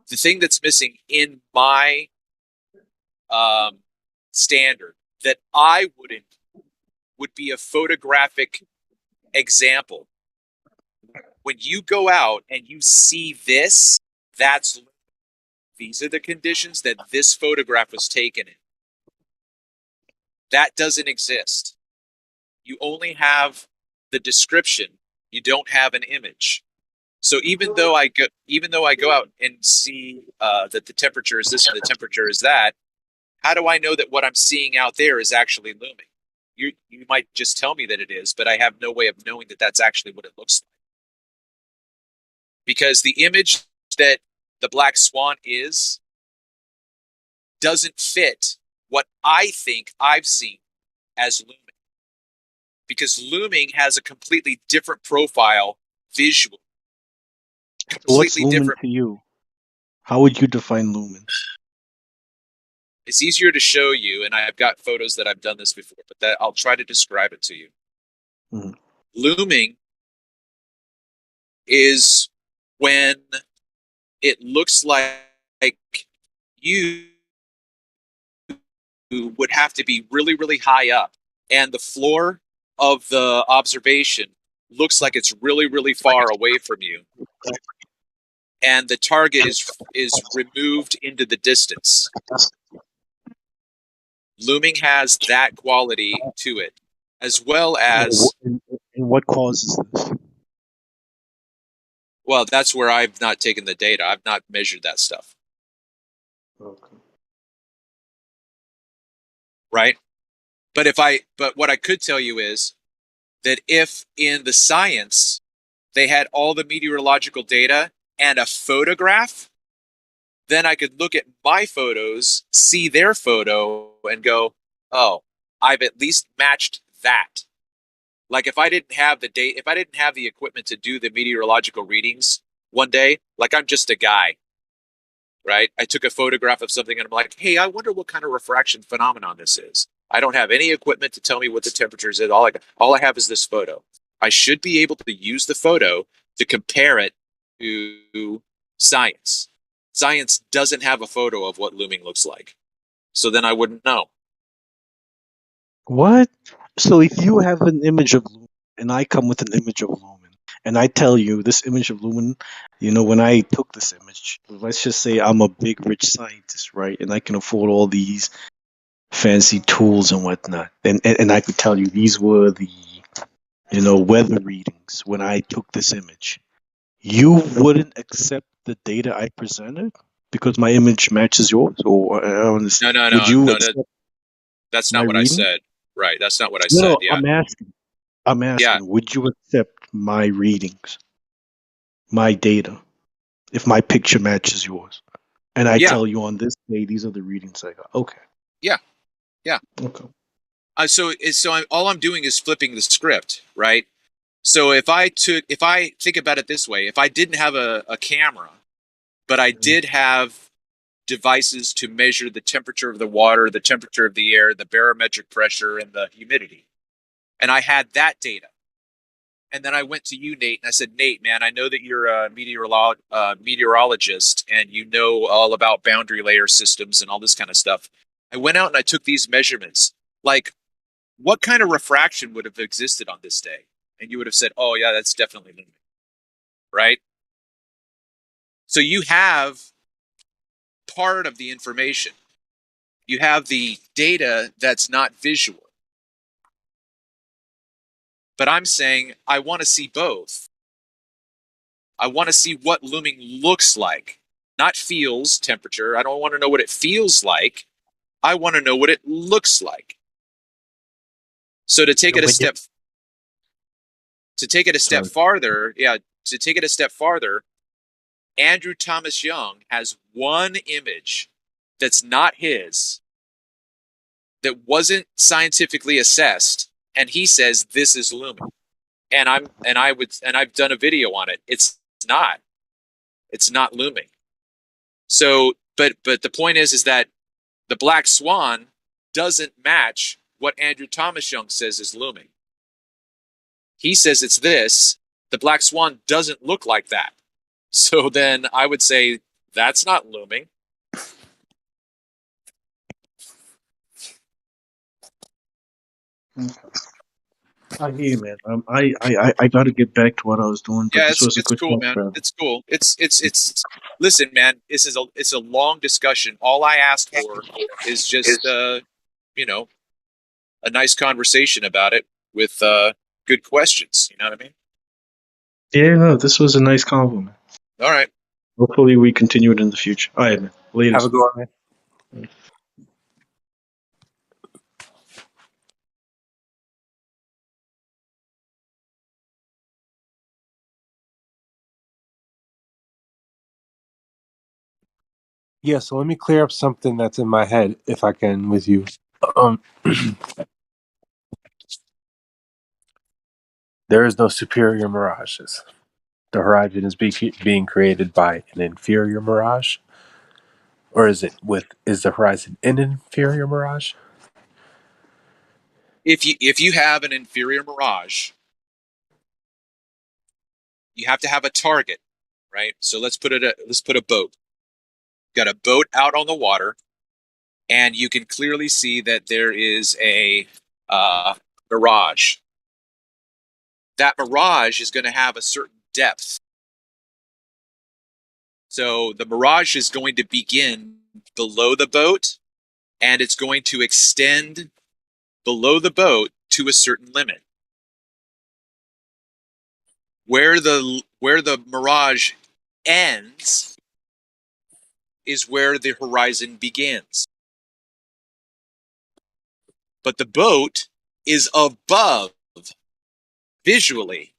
The thing that's missing in my standard that I would be a photographic example. When you go out and you see this, these are the conditions that this photograph was taken in. That doesn't exist. You only have the description. You don't have an image. So even though I go out and see that the temperature is this and the temperature is that, how do I know that what I'm seeing out there is actually looming? You might just tell me that it is, but I have no way of knowing that that's actually what it looks like. Because the image that the black swan doesn't fit what I think I've seen as looming. Because looming has a completely different profile visually What's completely lumen different. to you? How would you define lumen? It's easier to show you, and I've got photos that I've done this before, but that I'll try to describe it to you. Mhm. Looming is when it looks like you would have to be really, really high up, and the floor of the observation looks like it's really, really far away from you, and the target is removed into the distance. Looming has that quality to it, as well as, And what causes this? well, that's where I've not taken the data. I've not measured that stuff. Okay. Right? But what I could tell you is that if in the science they had all the meteorological data and a photograph, then I could look at my photos, see their photo, and go, oh, I've at least matched that. Like if I didn't have the date, if I didn't have the equipment to do the meteorological readings one day, like I'm just a guy, right? I took a photograph of something and I'm like, hey, I wonder what kind of refraction phenomenon this is. I don't have any equipment to tell me what the temperature is. All I have is this photo. I should be able to use the photo to compare it to science. Science doesn't have a photo of what looming looks like. So then I wouldn't know. What? So if you have an image of lumen and I come with an image of lumen and I tell you this image of lumen, when I took this image, let's just say I'm a big rich scientist, right? And I can afford all these fancy tools and whatnot. And I could tell you these were the weather readings when I took this image. You wouldn't accept the data I presented because my image matches yours, or I don't understand. No, Would you no, accept that's my not what I reading? said. Right, that's not what I No, said. no, Yeah. I'm asking, would you accept my readings, my data, if my picture matches yours? And I tell you on this day, these are the readings I got. Okay. Yeah. Okay. So all I'm doing is flipping the script, right? So if I think about it this way, if I didn't have a camera, but I did have devices to measure the temperature of the water, the temperature of the air, the barometric pressure, and the humidity, and I had that data, and then I went to you, Nate, and I said, Nate, man, I know that you're a meteorologist and you know all about boundary layer systems and all this kind of stuff. I went out and I took these measurements. Like, what kind of refraction would have existed on this day? And you would have said, oh, yeah, that's definitely lumen, right? So you have part of the information. You have the data that's not visual. But I'm saying I want to see both. I want to see what looming looks like, not feels, temperature. I don't want to know what it feels like. I want to know what it looks like. So to take it a step farther, Andrew Thomas Young has one image that's not his, that wasn't scientifically assessed, and he says this is lumen. And I've done a video on it. It's not looming. So, but the point is that the black swan doesn't match what Andrew Thomas Young says is looming. He says it's this. The black swan doesn't look like that. So then I would say that's not looming. I hear you, man. I got to get back to what I was doing, but Yeah, this was a it's good cool, talk, man. bro. It's cool. It's. Listen, man. It's a long discussion. All I asked for is just a nice conversation about it with good questions. You know what I mean? Yeah, no, this was a nice compliment. All right. Hopefully, we continue it in the future. All right, man. Later. Have a good one, man. Yeah, so let me clear up something that's in my head, if I can, with you. There is no superior mirages. the horizon is being created by an inferior mirage, or is the horizon an inferior mirage? If you have an inferior mirage, you have to have a target, right? So let's put a boat. Got a boat out on the water, and you can clearly see that there is a mirage. That mirage is going to have a certain depth. So the mirage is going to begin below the boat, and it's going to extend below the boat to a certain limit. Where the mirage ends is where the horizon begins. But the boat is above, visually,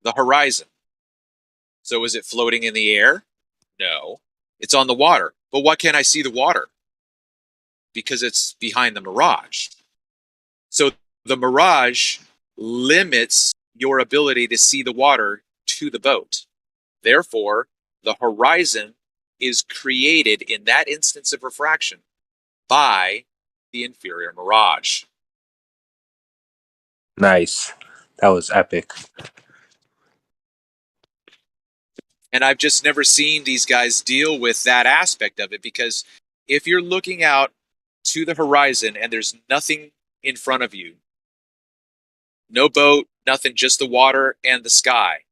the horizon. So is it floating in the air? No. It's on the water. But why can't I see the water? Because it's behind the mirage. So the mirage limits your ability to see the water to the boat. Therefore, the horizon is created in that instance of refraction by the inferior mirage. Nice. That was epic. And I've just never seen these guys deal with that aspect of it, because if you're looking out to the horizon and there's nothing in front of you, no boat, nothing, just the water and the sky,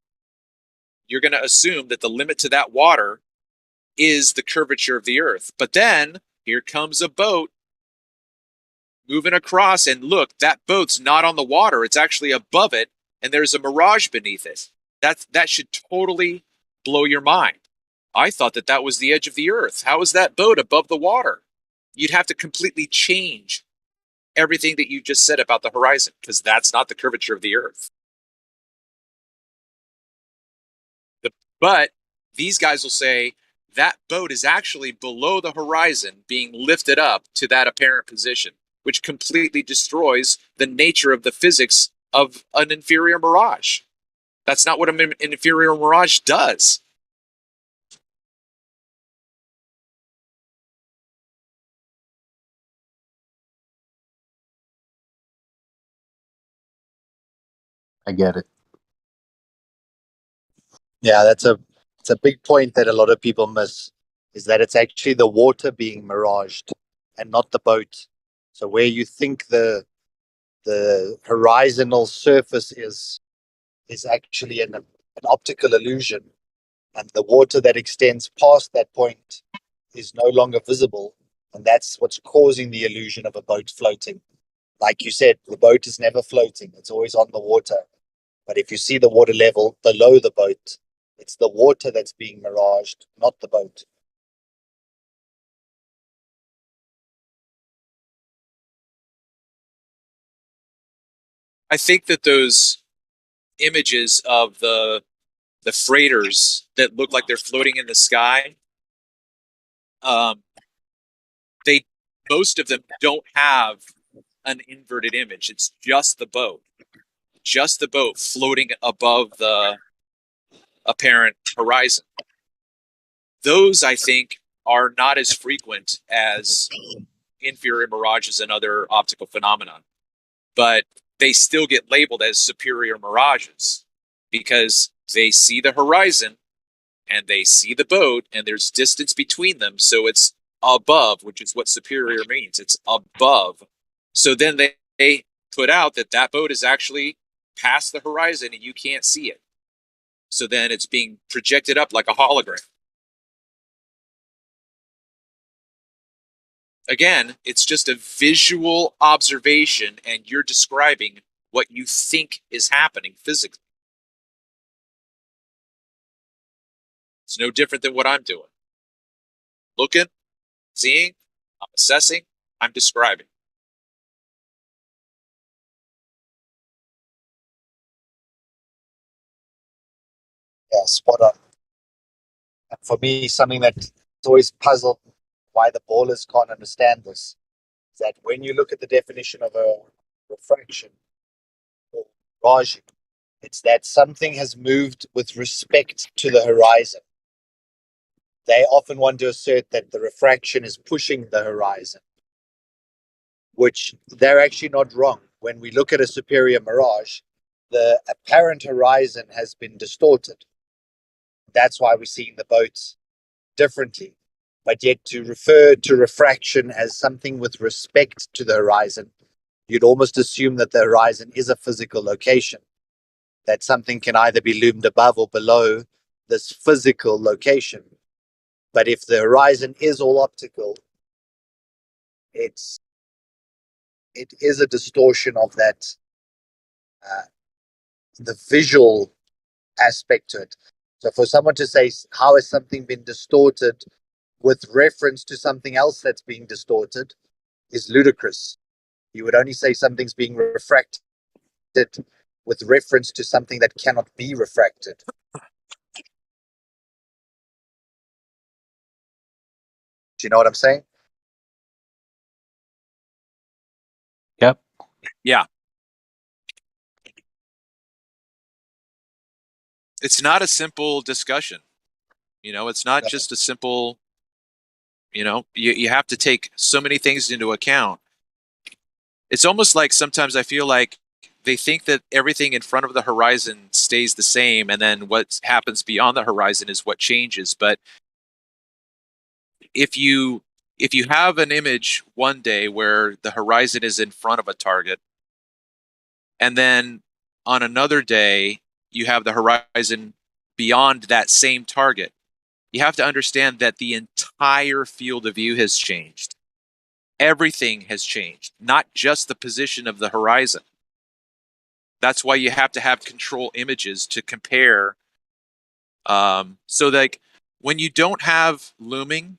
you're going to assume that the limit to that water is the curvature of the earth. But then here comes a boat moving across, and look, that boat's not on the water, it's actually above it, and there's a mirage beneath it. That should totally blow your mind. I thought that was the edge of the earth. How is that boat above the water? You'd have to completely change everything that you just said about the horizon, because that's not the curvature of the earth. But these guys will say that boat is actually below the horizon, being lifted up to that apparent position, which completely destroys the nature of the physics of an inferior mirage. That's not what an inferior mirage does. I get it. Yeah, it's a big point that a lot of people miss, is that it's actually the water being miraged and not the boat. So where you think the horizontal surface is actually an optical illusion, and the water that extends past that point is no longer visible, and that's what's causing the illusion of a boat floating. Like you said, the boat is never floating, it's always on the water. But if you see the water level below the boat, it's the water that's being miraged, not the boat. I think that those images of the freighters that look like they're floating in the sky, most of them don't have an inverted image. It's just the boat floating above the apparent horizon. Those, I think, are not as frequent as inferior mirages and other optical phenomena, but they still get labeled as superior mirages because they see the horizon and they see the boat and there's distance between them. So it's above, which is what superior means. It's above. So then they put out that boat is actually past the horizon and you can't see it. So then it's being projected up like a hologram. Again, it's just a visual observation and you're describing what you think is happening physically. It's no different than what I'm doing. Looking, seeing, I'm assessing, I'm describing. Yeah, spot on. And for me, something that's always puzzled why the ballers can't understand this is that when you look at the definition of a refraction or miraging, It's that something has moved with respect to the horizon. They often want to assert that the refraction is pushing the horizon, which they're actually not wrong. When we look at a superior mirage, the apparent horizon has been distorted. That's why we're seeing the boats differently. But yet to refer to refraction as something with respect to the horizon, you'd almost assume that the horizon is a physical location, that something can either be loomed above or below this physical location. But if the horizon is all optical, it is a distortion of that, the visual aspect to it. So for someone to say, how has something been distorted with reference to something else that's being distorted, is ludicrous. You would only say something's being refracted with reference to something that cannot be refracted. Do you know what I'm saying? Yep. Yeah. It's not a simple discussion. You know, it's not just a simple, you know, you have to take so many things into account. It's almost like sometimes I feel like they think that everything in front of the horizon stays the same, and then what happens beyond the horizon is what changes. But if you have an image one day where the horizon is in front of a target, and then on another day you have the horizon beyond that same target, you have to understand that the entire field of view has changed. Everything has changed, not just the position of the horizon. That's why you have to have control images to compare. So like when you don't have looming,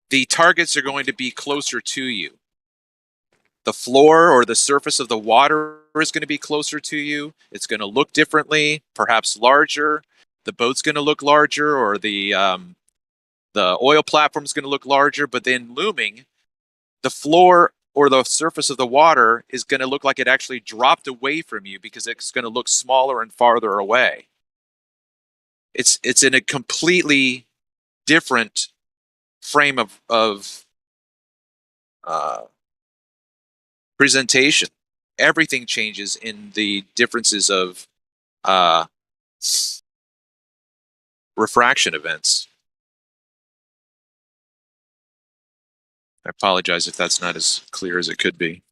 the targets are going to be closer to you. The floor or the surface of the water is going to be closer to you. It's going to look differently, perhaps larger. The boat's going to look larger, or the oil platform is going to look larger. But then looming, the floor or the surface of the water is going to look like it actually dropped away from you because it's going to look smaller and farther away. It's in a completely different frame of presentation. Everything changes in the differences of refraction events. I apologize if that's not as clear as it could be.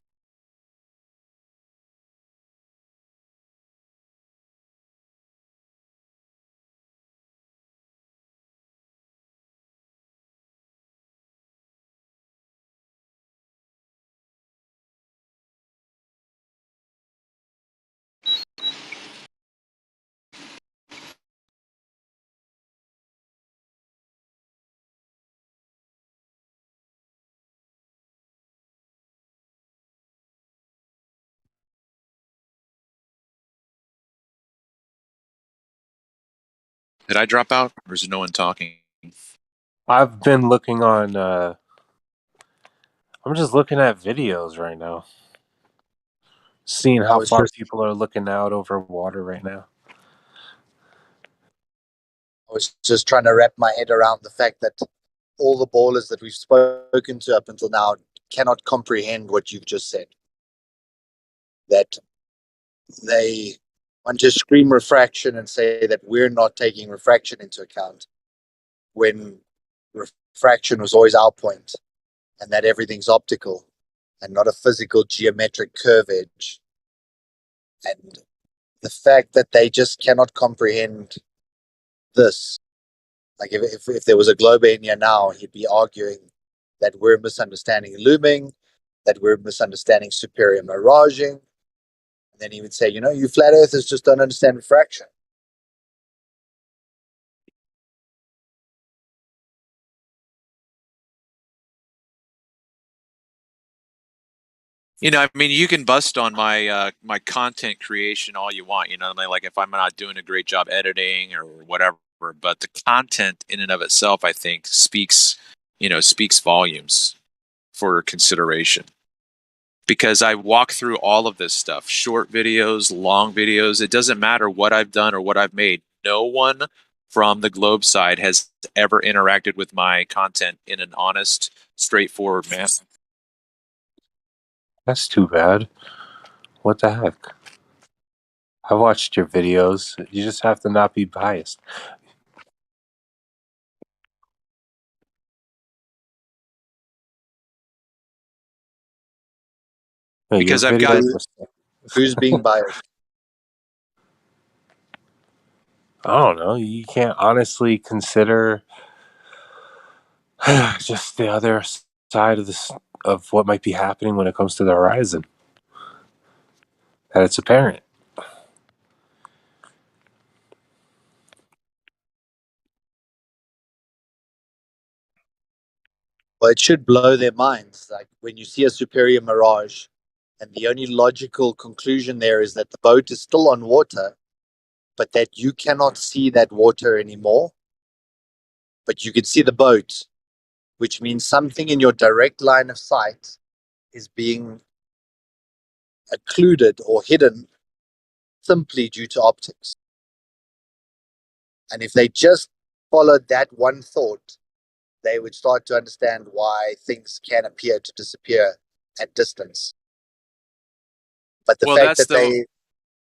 Did I drop out, or is no one talking? I've been looking on. I'm just looking at videos right now, seeing how far people are looking out over water right now. I was just trying to wrap my head around the fact that all the ballers that we've spoken to up until now cannot comprehend what you've just said. That they want to scream refraction and say that we're not taking refraction into account, when refraction was always our point, and that everything's optical and not a physical geometric curve edge. And the fact that they just cannot comprehend this, like if there was a globe in here now, he'd be arguing that we're misunderstanding looming, that we're misunderstanding superior miraging, and then he would say, you know, you flat earthers just don't understand refraction. You know, I mean, you can bust on my my content creation all you want. You know, like if I'm not doing a great job editing or whatever, but the content in and of itself, I think, speaks volumes for consideration. because I walk through all of this stuff, short videos, long videos. It doesn't matter what I've done or what I've made. No one from the Globe side has ever interacted with my content in an honest, straightforward manner. That's too bad. What the heck? I watched your videos. You just have to not be biased. No, your Because I've got videos. Who's being biased? I don't know. You can't honestly consider just the other side of this of what might be happening when it comes to the horizon. That it's apparent. Well, it should blow their minds. Like when you see a superior mirage, and the only logical conclusion there is that the boat is still on water, but that you cannot see that water anymore, but you can see the boat, which means something in your direct line of sight is being occluded or hidden simply due to optics. And if they just followed that one thought, they would start to understand why things can appear to disappear at distance. But the fact that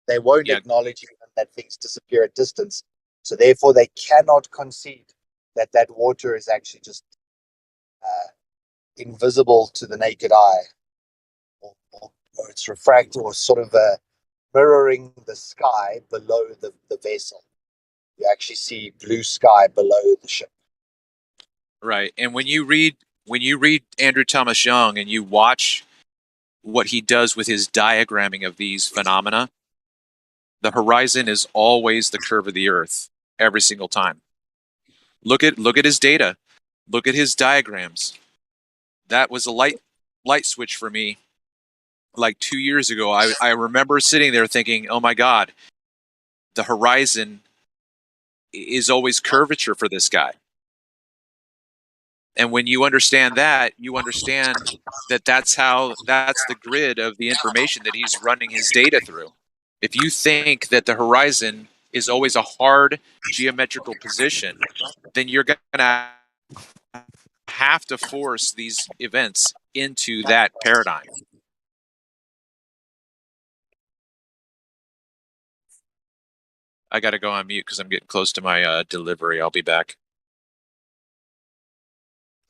they won't acknowledge even that things disappear at distance, so therefore they cannot concede that that water is actually just invisible to the naked eye, or it's refracted or sort of mirroring the sky below the vessel. You actually see blue sky below the ship. Right. And when you read Andrew Thomas Young and you watch what he does with his diagramming of these phenomena, the horizon is always the curve of the earth every single time. Look at his data. Look at his diagrams. That was a light switch for me like 2 years ago. I remember sitting there thinking, oh my God, the horizon is always curvature for this guy. And when you understand that, you understand that that's the grid of the information that he's running his data through. If you think that the horizon is always a hard geometrical position, then you're going to have to force these events into that paradigm. I got to go on mute because I'm getting close to my delivery. I'll be back.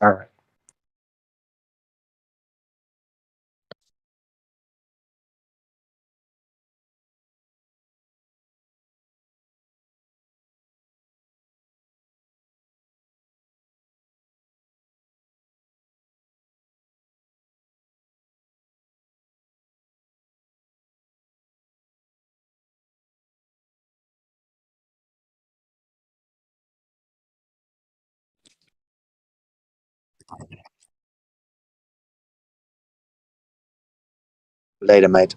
All right. Later, mate.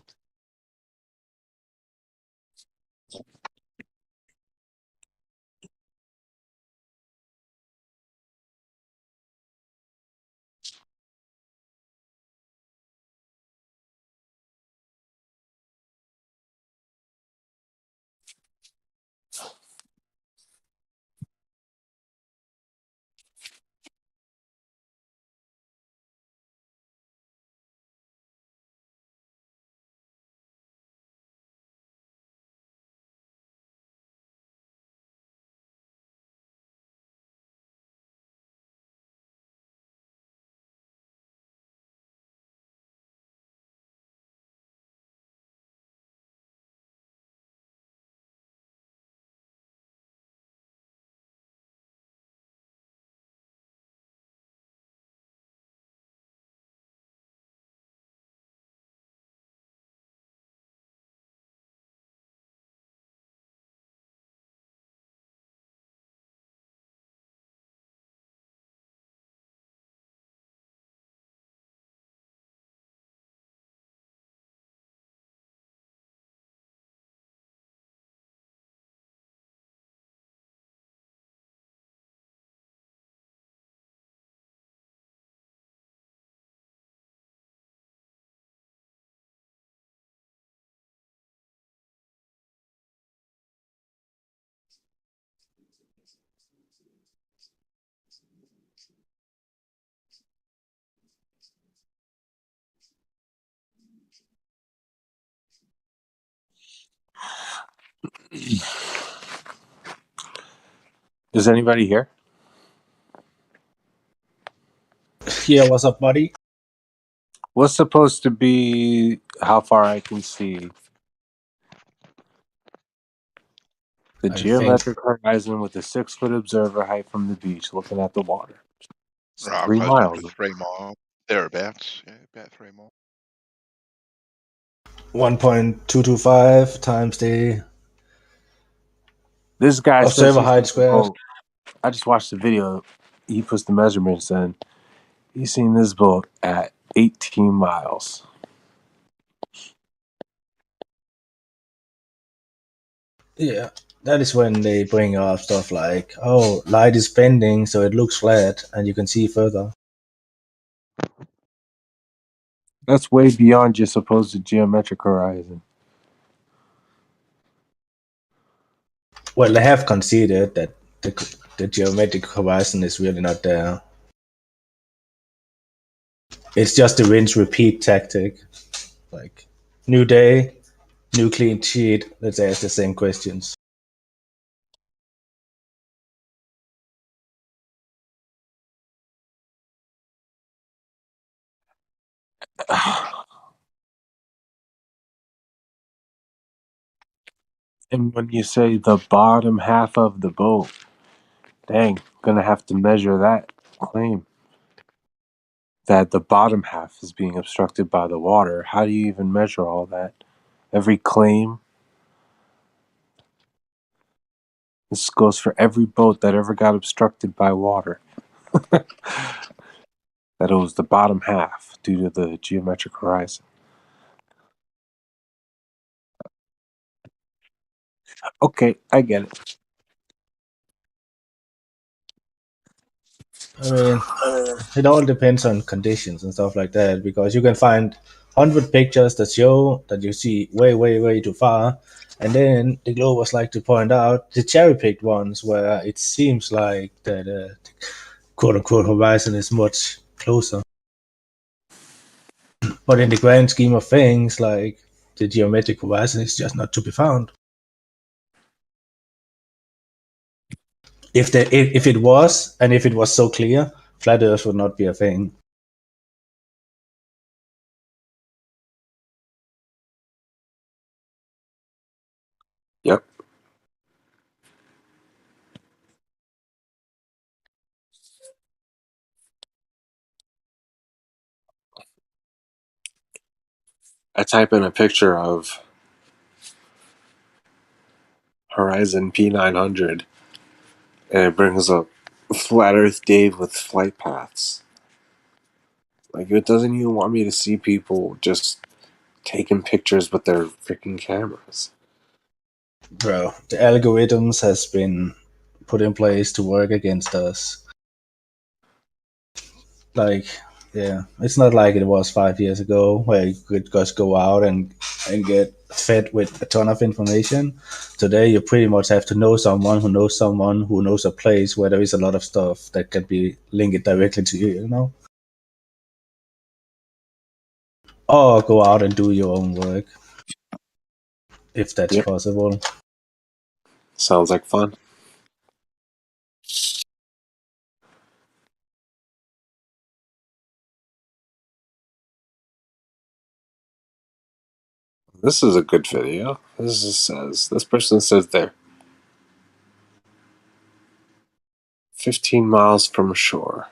Is anybody here? Yeah, what's up, buddy? What's supposed to be how far I can see? The I think geometric horizon with a 6-foot observer height from the beach looking at the water. It's Right, 3 close to miles. 3 mile, thereabouts. Yeah, about 3 mile. 1.225 times the This guy says observer he's height seen the squared. boat. I just watched the video. He puts the measurements in. He's seen this boat at 18 miles. Yeah, that is when they bring up stuff like, oh, light is bending, so it looks flat, and you can see further. That's way beyond your supposed geometric horizon. Well, they have conceded that the geometric horizon is really not there. It's just the rinse repeat tactic. Like, new day, new clean sheet, let's ask the same questions. And when you say the bottom half of the boat, dang, gonna have to measure that claim. That the bottom half is being obstructed by the water. How do you even measure all that? Every claim. This goes for every boat that ever got obstructed by water. That it was the bottom half due to the geometric horizon. Okay, I get it. I mean, it all depends on conditions and stuff like that, because you can find 100 pictures that show that you see way, way, way too far, and then the Globers like to point out the cherry-picked ones where it seems like that the quote-unquote horizon is much closer. But in the grand scheme of things, like, the geometric horizon is just not to be found. If it was, and if it was so clear, flat Earth would not be a thing. Yep. I type in a picture of Horizon P900 and it brings up Flat Earth Dave with flight paths. Like, it doesn't even want me to see people just taking pictures with their freaking cameras. Bro, the algorithms has been put in place to work against us. Like, yeah, it's not like it was 5 years ago where you could just go out and get fed with a ton of information. Today, you pretty much have to know someone who knows a place where there is a lot of stuff that can be linked directly to you, you know? Or go out and do your own work, if that's possible. Sounds like fun. This is a good video. This person says they're 15 miles from shore.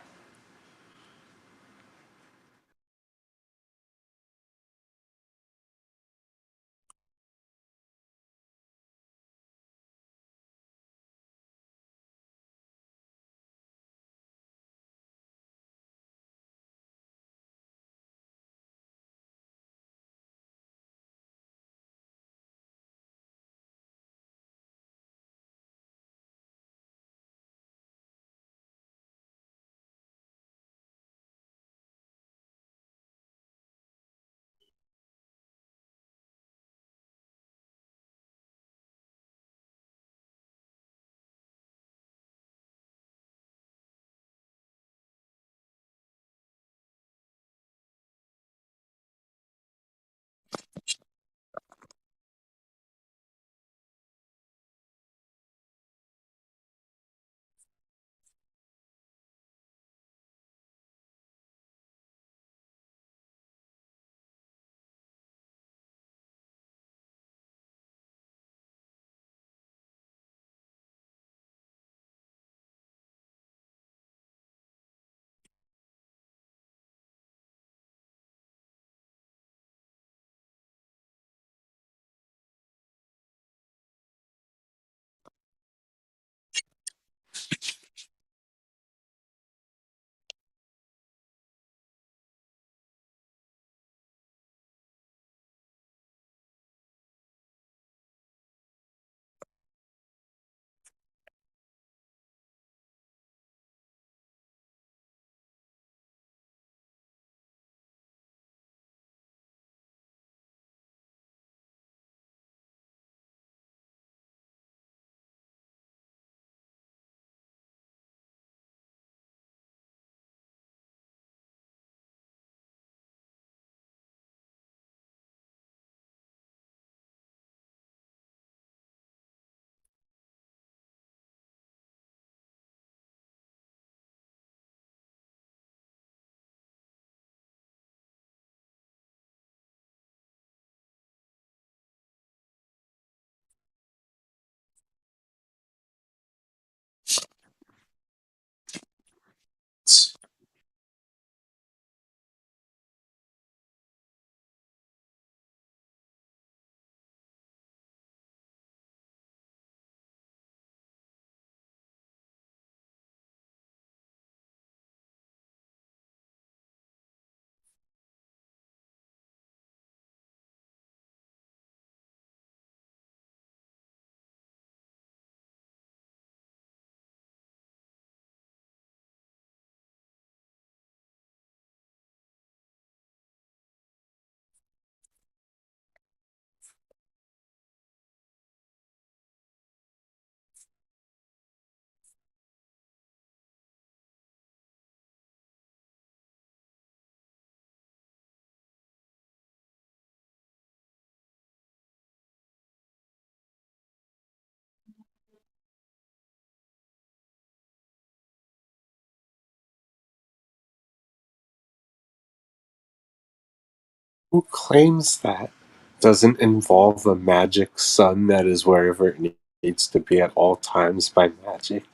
Who claims that doesn't involve a magic sun that is wherever it needs to be at all times by magic?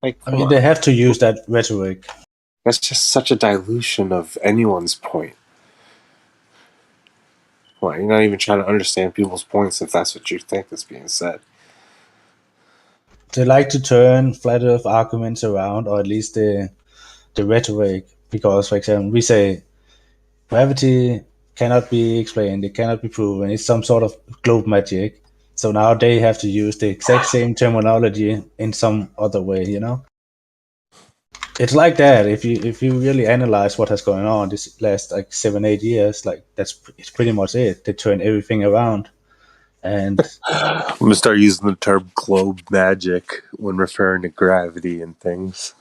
Like, I come mean, they on. have to use that rhetoric. That's just such a dilution of anyone's point. Well, you're not even trying to understand people's points if that's what you think is being said. They like to turn flat earth arguments around, or at least the rhetoric, because, for example, we say gravity cannot be explained, it cannot be proven, it's some sort of globe magic. So now they have to use the exact same terminology in some other way, you know? It's like that. If you really analyze what has going on this last like 7-8 years, like it's pretty much it. They turn everything around, and I'm gonna start using the term globe magic when referring to gravity and things.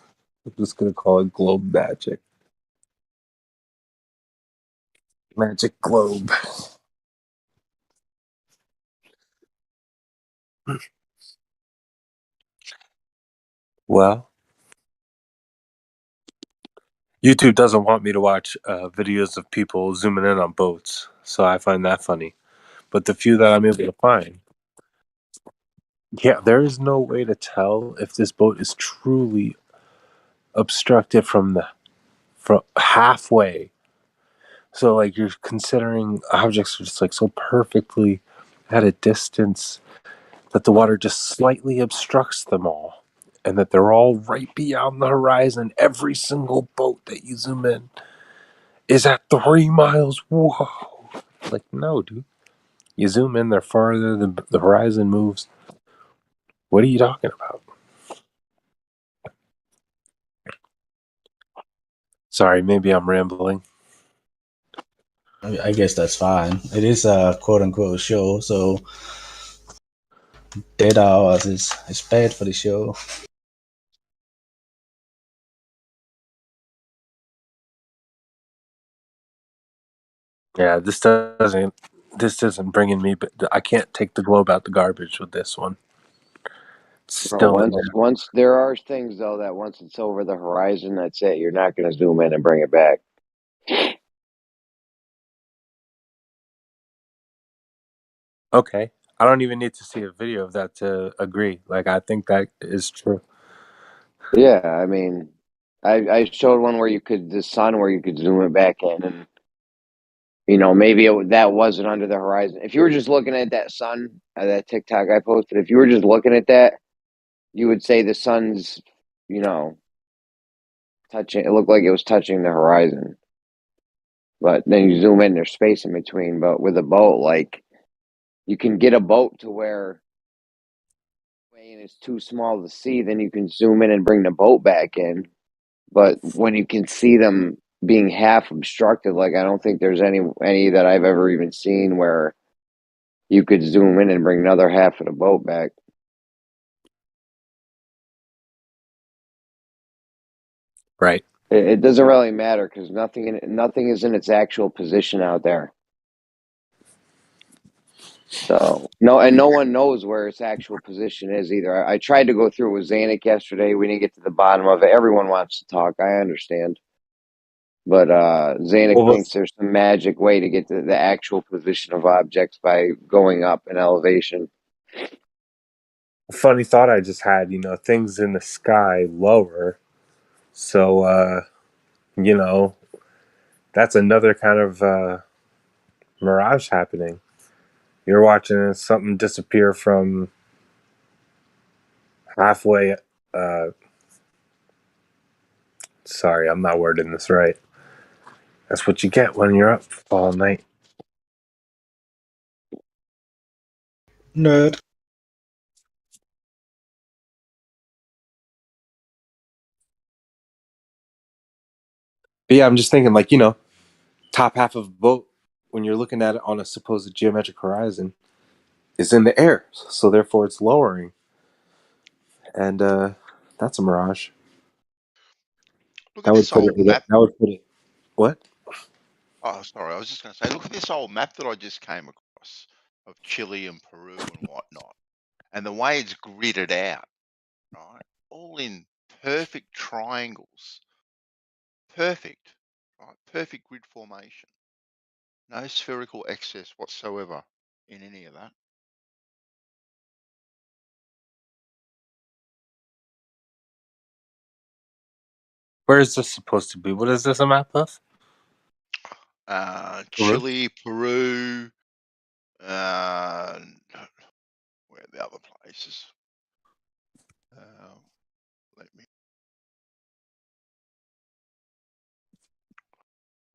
I'm just gonna call it globe magic. Magic globe. Well, YouTube doesn't want me to watch videos of people zooming in on boats, so I find that funny. But the few that I'm able to find, yeah, there is no way to tell if this boat is truly obstructed from halfway. So like you're considering objects are just like so perfectly at a distance that the water just slightly obstructs them all, and that they're all right beyond the horizon. Every single boat that you zoom in is at 3 miles. Whoa! Like, no, dude. You zoom in, they're farther, the horizon moves. What are you talking about? Sorry, maybe I'm rambling. I guess that's fine. It is a quote unquote show, so dead hours is bad for the show. Yeah, this isn't bringing me, but I can't take the globe out the garbage with this one. It's Bro, still in there. once there are things though that once it's over the horizon, that's it. You're not going to zoom in and bring it back. Okay. I don't even need to see a video of that to agree. Like, I think that is true. Yeah, I mean, I showed one where the sun where you could zoom it back in, and you know maybe that wasn't under the horizon. If you were just looking at that sun, that TikTok I posted, if you were just looking at that, you would say the sun's, you know, touching. It looked like it was touching the horizon, but then you zoom in, there's space in between. But with a boat, like you can get a boat to where and it's too small to see, then you can zoom in and bring the boat back in. But when you can see them being half obstructed, like I don't think there's any that I've ever even seen where you could zoom in and bring another half of the boat back. Right. It doesn't really matter because nothing is in its actual position out there. So no one knows where its actual position is either. I tried to go through it with Zanuck yesterday. We didn't get to the bottom of it. Everyone wants to talk. I understand. But Zanuck thinks there's some magic way to get to the actual position of objects by going up in elevation. A funny thought I just had, things in the sky lower. So, that's another kind of mirage happening. You're watching something disappear from halfway. Sorry, I'm not wording this right. That's what you get when you're up all night. Nerd. But yeah, I'm just thinking, top half of a boat, when you're looking at it on a supposed geometric horizon, is in the air. So therefore it's lowering. And that's a mirage. Look at this old map. That would put it. What? Oh, sorry. I was just going to say, look at this old map that I just came across of Chile and Peru and whatnot, and the way it's gridded out, right? All in perfect triangles. Perfect, right? Perfect grid formation. No spherical excess whatsoever in any of that. Where is this supposed to be? What is this a map of? Peru? Chile, Peru, where are the other places? Let me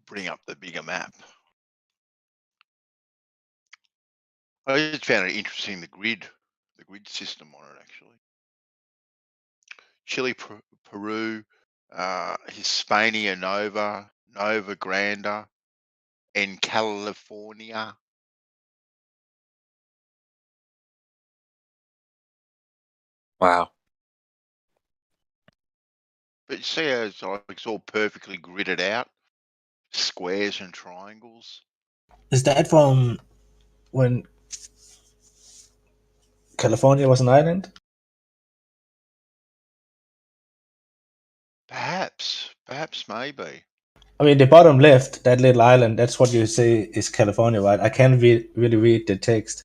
bring up the bigger map. I just found it interesting, the grid system on it actually. Chile, Peru, Hispania Nova, Nova Granda, and California. Wow. But you see how it's all perfectly gridded out, squares and triangles. Is that from when California was an island? Perhaps maybe. I mean, the bottom left, that little island, that's what you say is California, right? I can't really read the text.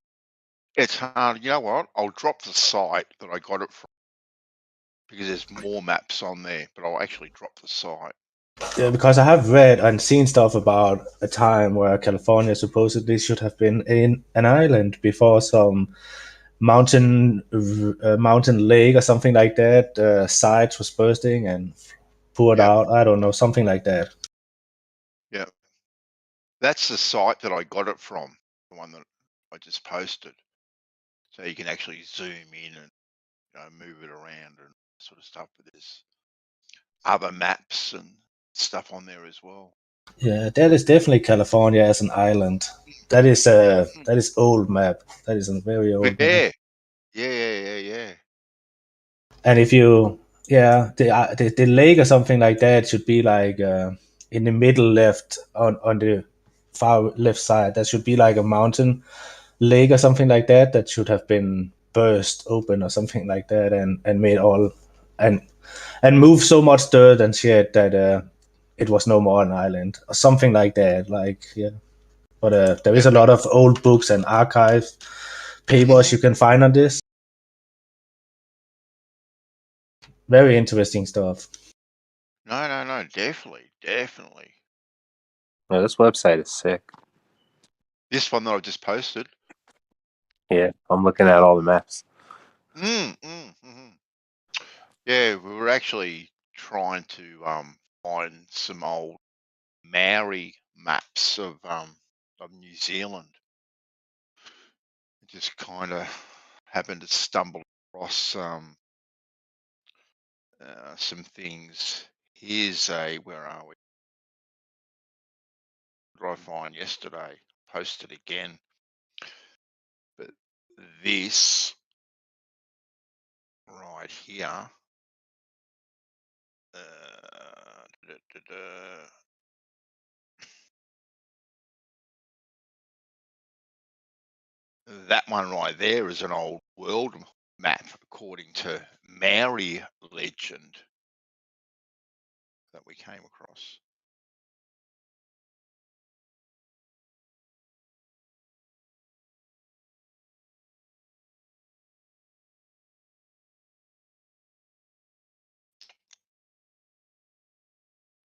It's hard. You know what? I'll drop the site that I got it from because there's more maps on there, but I'll actually drop the site. Yeah, because I have read and seen stuff about a time where California supposedly should have been an island before some mountain lake or something like that. Sides was bursting and poured out. I don't know, something like that. Yeah. That's the site that I got it from, the one that I just posted. So you can actually zoom in and move it around and sort of stuff. But there's other maps and stuff on there as well. Yeah, that is definitely California as an island. That is old map. That is a very old map. Yeah. And if you, the lake or something like that should be like in the middle left on the far left side. That should be like a mountain lake or something like that. That should have been burst open or something like that, and made all and moved so much dirt and shit that it was no more an island or something like that. Like but there is a lot of old books and archive papers you can find on this. Very interesting stuff. No, definitely. Oh, this website is sick. This one that I just posted. Yeah, I'm looking at all the maps. Yeah, we were actually trying to find some old Maori maps of New Zealand. Just kind of happened to stumble across some things. Here's where are we? What did I find yesterday? Posted again. But this right here. That one right there is an old world map according to Maori legend that we came across.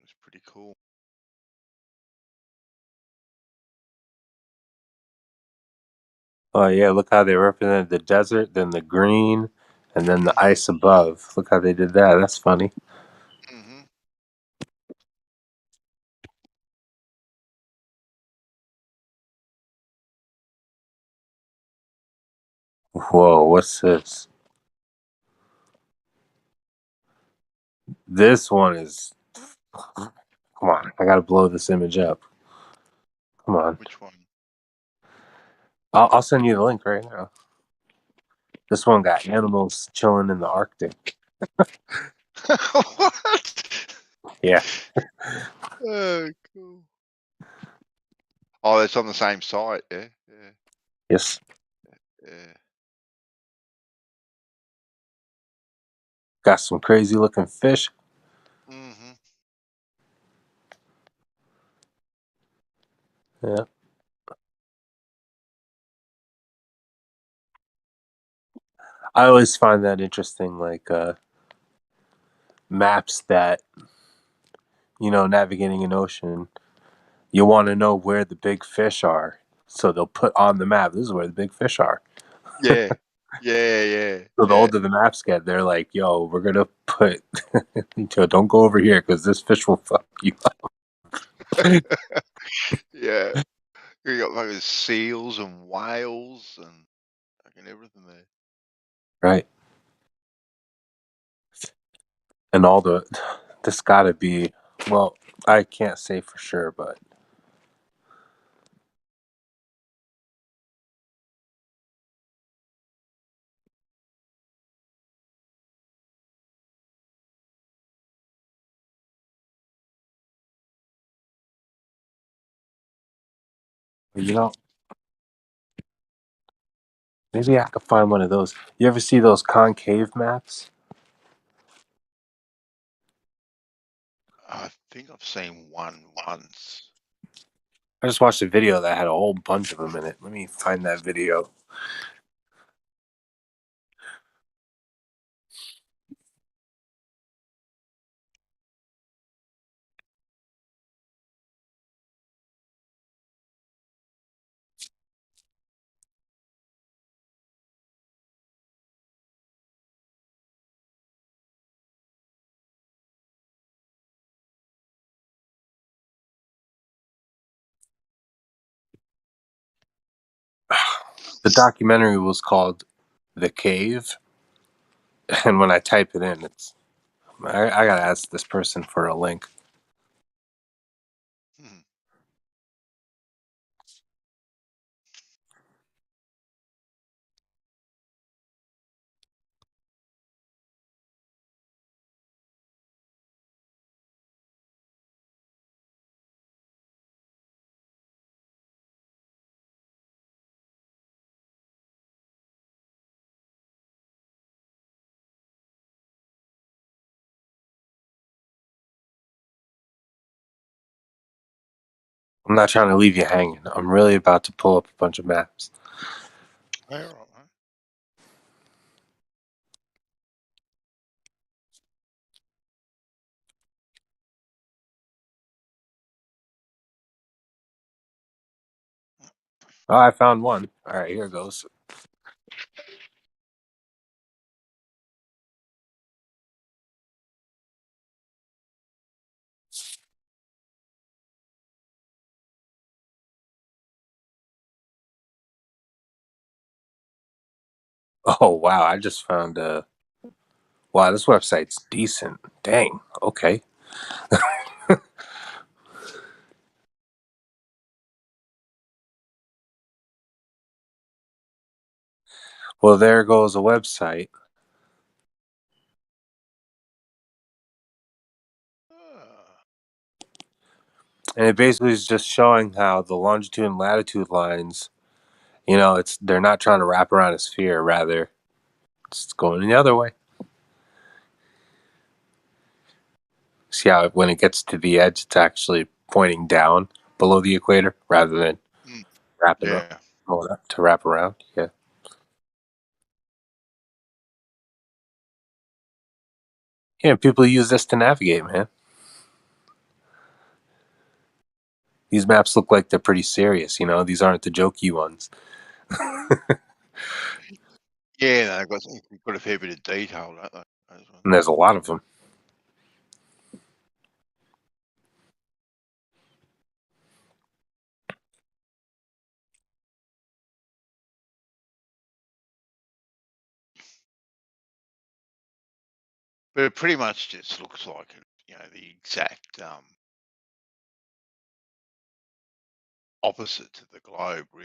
It's pretty cool. Oh yeah, look how they represented the desert, then the green, and then the ice above. Look how they did that. That's funny. Whoa, what's this? This one is. Come on, I gotta blow this image up. Come on. Which one? I'll send you the link right now. This one got animals chilling in the Arctic. What? Yeah. Oh, cool. Oh, it's on the same site, yeah. Yes. Yeah. Got some crazy looking fish. Yeah. I always find that interesting, like maps that, navigating an ocean, you want to know where the big fish are. So they'll put on the map, this is where the big fish are. Yeah. Yeah. So the older the maps get, they're like, yo, we're going to put, don't go over here because this fish will fuck you up. Yeah. You got fucking seals and whales and fucking everything there. Right. And this gotta be, well, I can't say for sure, but maybe I could find one of those. You ever see those concave maps? I think I've seen one once. I just watched a video that had a whole bunch of them in it. Let me find that video. The documentary was called The Cave. And when I type it in, I gotta ask this person for a link. I'm not trying to leave you hanging. I'm really about to pull up a bunch of maps. All right, man. Oh, I found one. All right, here goes. Oh, wow. I just found wow, this website's decent. Dang. Okay. Well, there goes a website. And it basically is just showing how the longitude and latitude lines, they're not trying to wrap around a sphere, rather it's going the other way. See how when it gets to the edge, it's actually pointing down below the equator rather than wrapping up, going up to wrap around. Yeah. Yeah, people use this to navigate, man. These maps look like they're pretty serious, These aren't the jokey ones. Yeah, they've got a fair bit of detail, don't they? And there's a lot of them. But it pretty much just looks like the exact opposite to the globe, really.